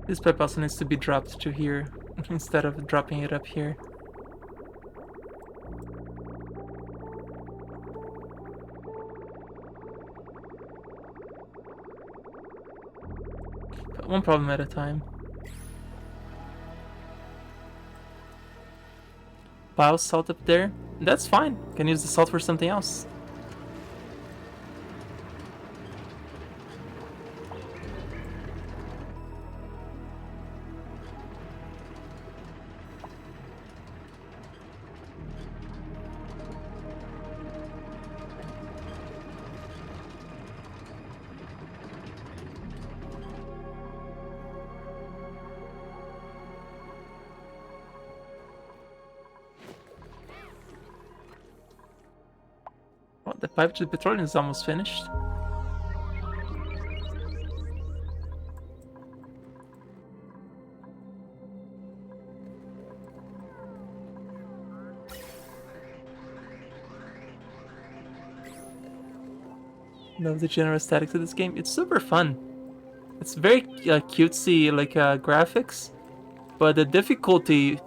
This pipe also needs to be dropped to here instead of dropping it up here. But one problem at a time. Bio salt up there. That's fine. Can use the salt for something else. Well, the pipe to the petroleum is almost finished. Love the general aesthetics of this game. It's super fun. It's very cutesy, like graphics, but the difficulty,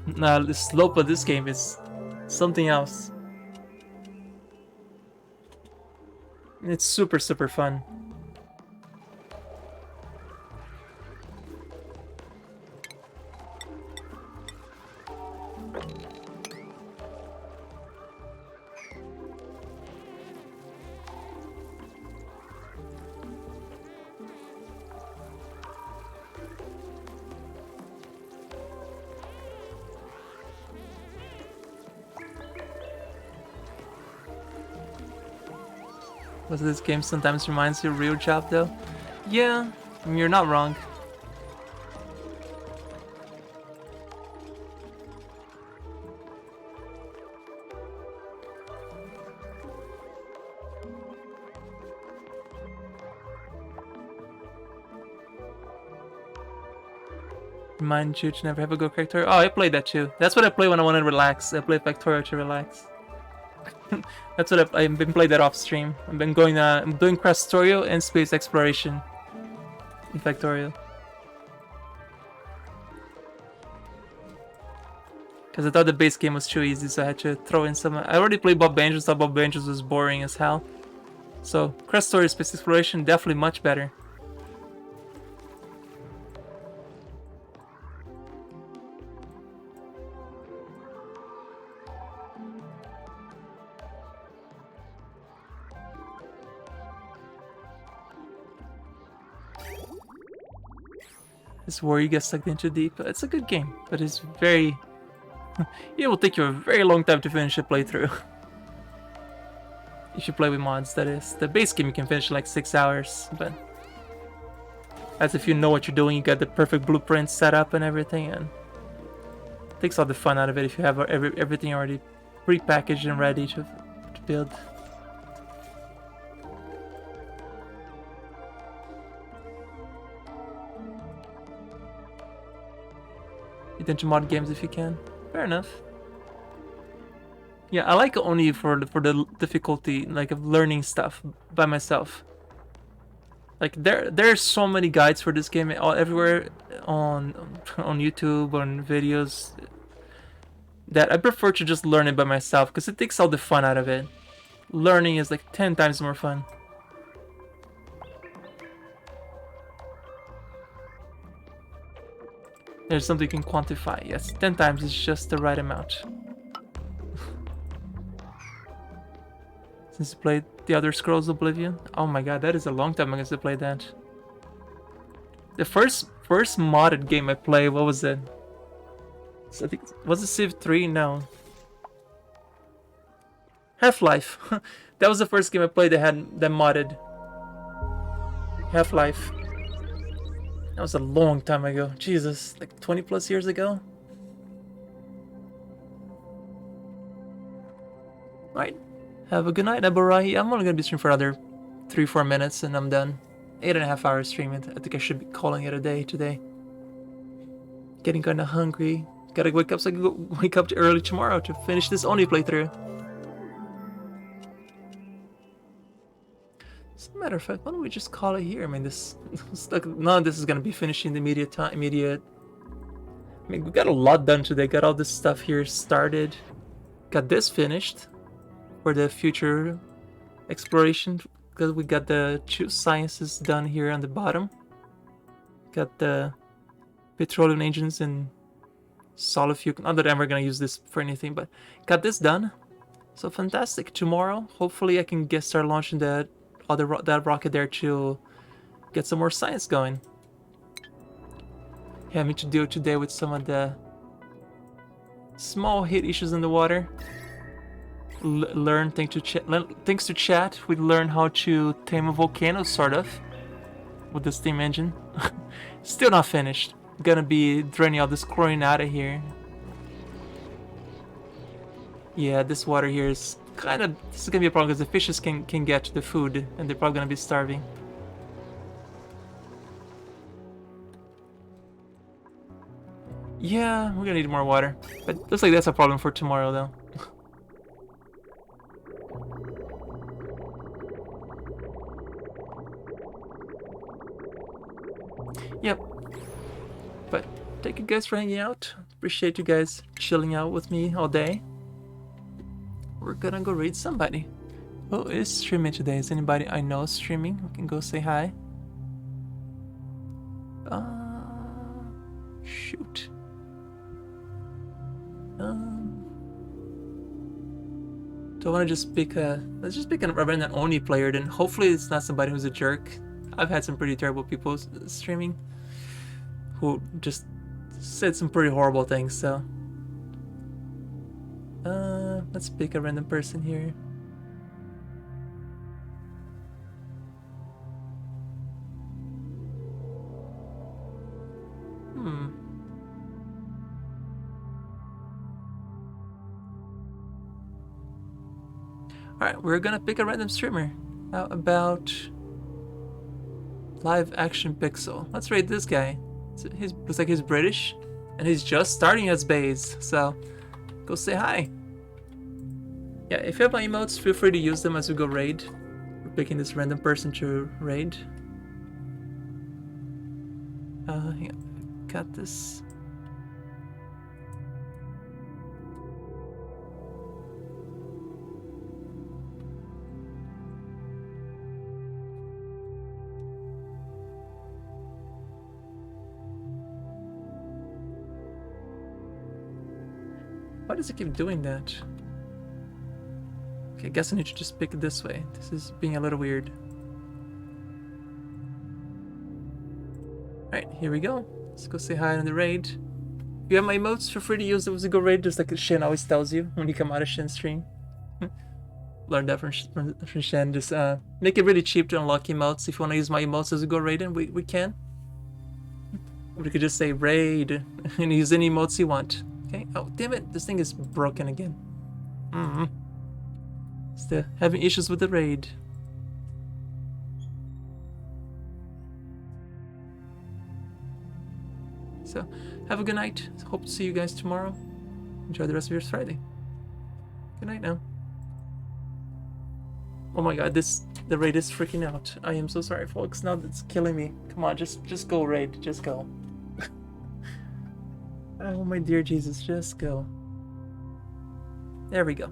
the slope of this game is something else. It's super fun. Was this game sometimes reminds you of a real job though? Yeah, I mean, you're not wrong. Remind you to never have a go Factorio. Oh, I played that too. That's what I play when I want to relax. I play Factorio to relax. That's what I've been playing that off stream. I've been going. I'm doing Crastorio and space exploration in Factorio. Because I thought the base game was too easy, so I had to throw in some. I already played Bob Banjos. Thought Bob Banjos was boring as hell. So Crastorio space exploration definitely much better. This war you get sucked into deep. It's a good game, but it's very... it will take you a very long time to finish a playthrough. You should play with mods, that is. The base game you can finish in like 6 hours, but... as if you know what you're doing, you got the perfect blueprint set up and everything, and... it takes all the fun out of it if you have everything already pre-packaged and ready to build. You tend to mod games if you can. Fair enough. Yeah, I like Oni for the difficulty, like of learning stuff by myself. Like there's so many guides for this game all everywhere on on YouTube, on videos, that I prefer to just learn it by myself because it takes all the fun out of it. Learning is like 10 times more fun. There's something you can quantify. Yes, 10 times is just the right amount. Since you played the other Scrolls Oblivion. Oh my god, that is a long time ago since I played that. The first modded game I played, what was it? So I think, was it Civ 3? No. Half-Life. That was the first game I played that had that modded. Half-Life. That was a long time ago. Jesus, like 20 plus years ago. Right. Have a good night, Aburai. I'm only gonna be streaming for another 3-4 minutes and I'm done. 8.5 hours streaming. I think I should be calling it a day today. Getting kinda hungry. Gotta wake up so I can go wake up early tomorrow to finish this Oni playthrough. As a matter of fact, why don't we just call it here? I mean, none of this is gonna be finished in the immediate time. I mean, we got a lot done today. Got all this stuff here started. Got this finished for the future exploration. Because we got the choose sciences done here on the bottom. Got the petroleum engines and solid fuel. Not that I'm ever gonna use this for anything, but got this done. So fantastic. Tomorrow, hopefully, I can start launching that rocket there to get some more science going. Having to deal today with some of the small hit issues in the water. Thanks to chat, we learn how to tame a volcano, sort of, with the steam engine. Still not finished. Gonna be draining all this chlorine out of here. Yeah, this water here is this is gonna be a problem because the fishes can get to the food and they're probably gonna be starving. Yeah, we're gonna need more water. But looks like that's a problem for tomorrow though. Yep. But thank you guys for hanging out. Appreciate you guys chilling out with me all day. We're gonna go raid somebody. Who is streaming today? Is anybody I know streaming? We can go say hi. Shoot. Do I want to just pick let's just pick a random Oni player then. Hopefully it's not somebody who's a jerk. I've had some pretty terrible people streaming who just said some pretty horrible things, so let's pick a random person here. Alright, we're gonna pick a random streamer. How about Live Action Pixel? Let's rate this guy. He looks like he's British, and he's just starting as base, so go say hi. Yeah, if you have my emotes, feel free to use them as we go raid. We're picking this random person to raid. Hang on. Got this. Why does it keep doing that? Okay, I guess I need to just pick it this way. This is being a little weird. Alright, here we go. Let's go say hi on the raid. If you have my emotes, feel free to use them as you go raid, just like Shen always tells you when you come out of Shen's stream. Learn that from Shen. Just make it really cheap to unlock emotes. If you want to use my emotes as you go raid, we can. We could just say raid and use any emotes you want. Okay. Oh, damn it. This thing is broken again. Still having issues with the raid. So, have a good night. Hope to see you guys tomorrow. Enjoy the rest of your Friday. Good night now. Oh my god, the raid is freaking out. I am so sorry, folks. Now that's killing me. Come on, just go, raid. Just go. Oh my dear Jesus, just go. There we go.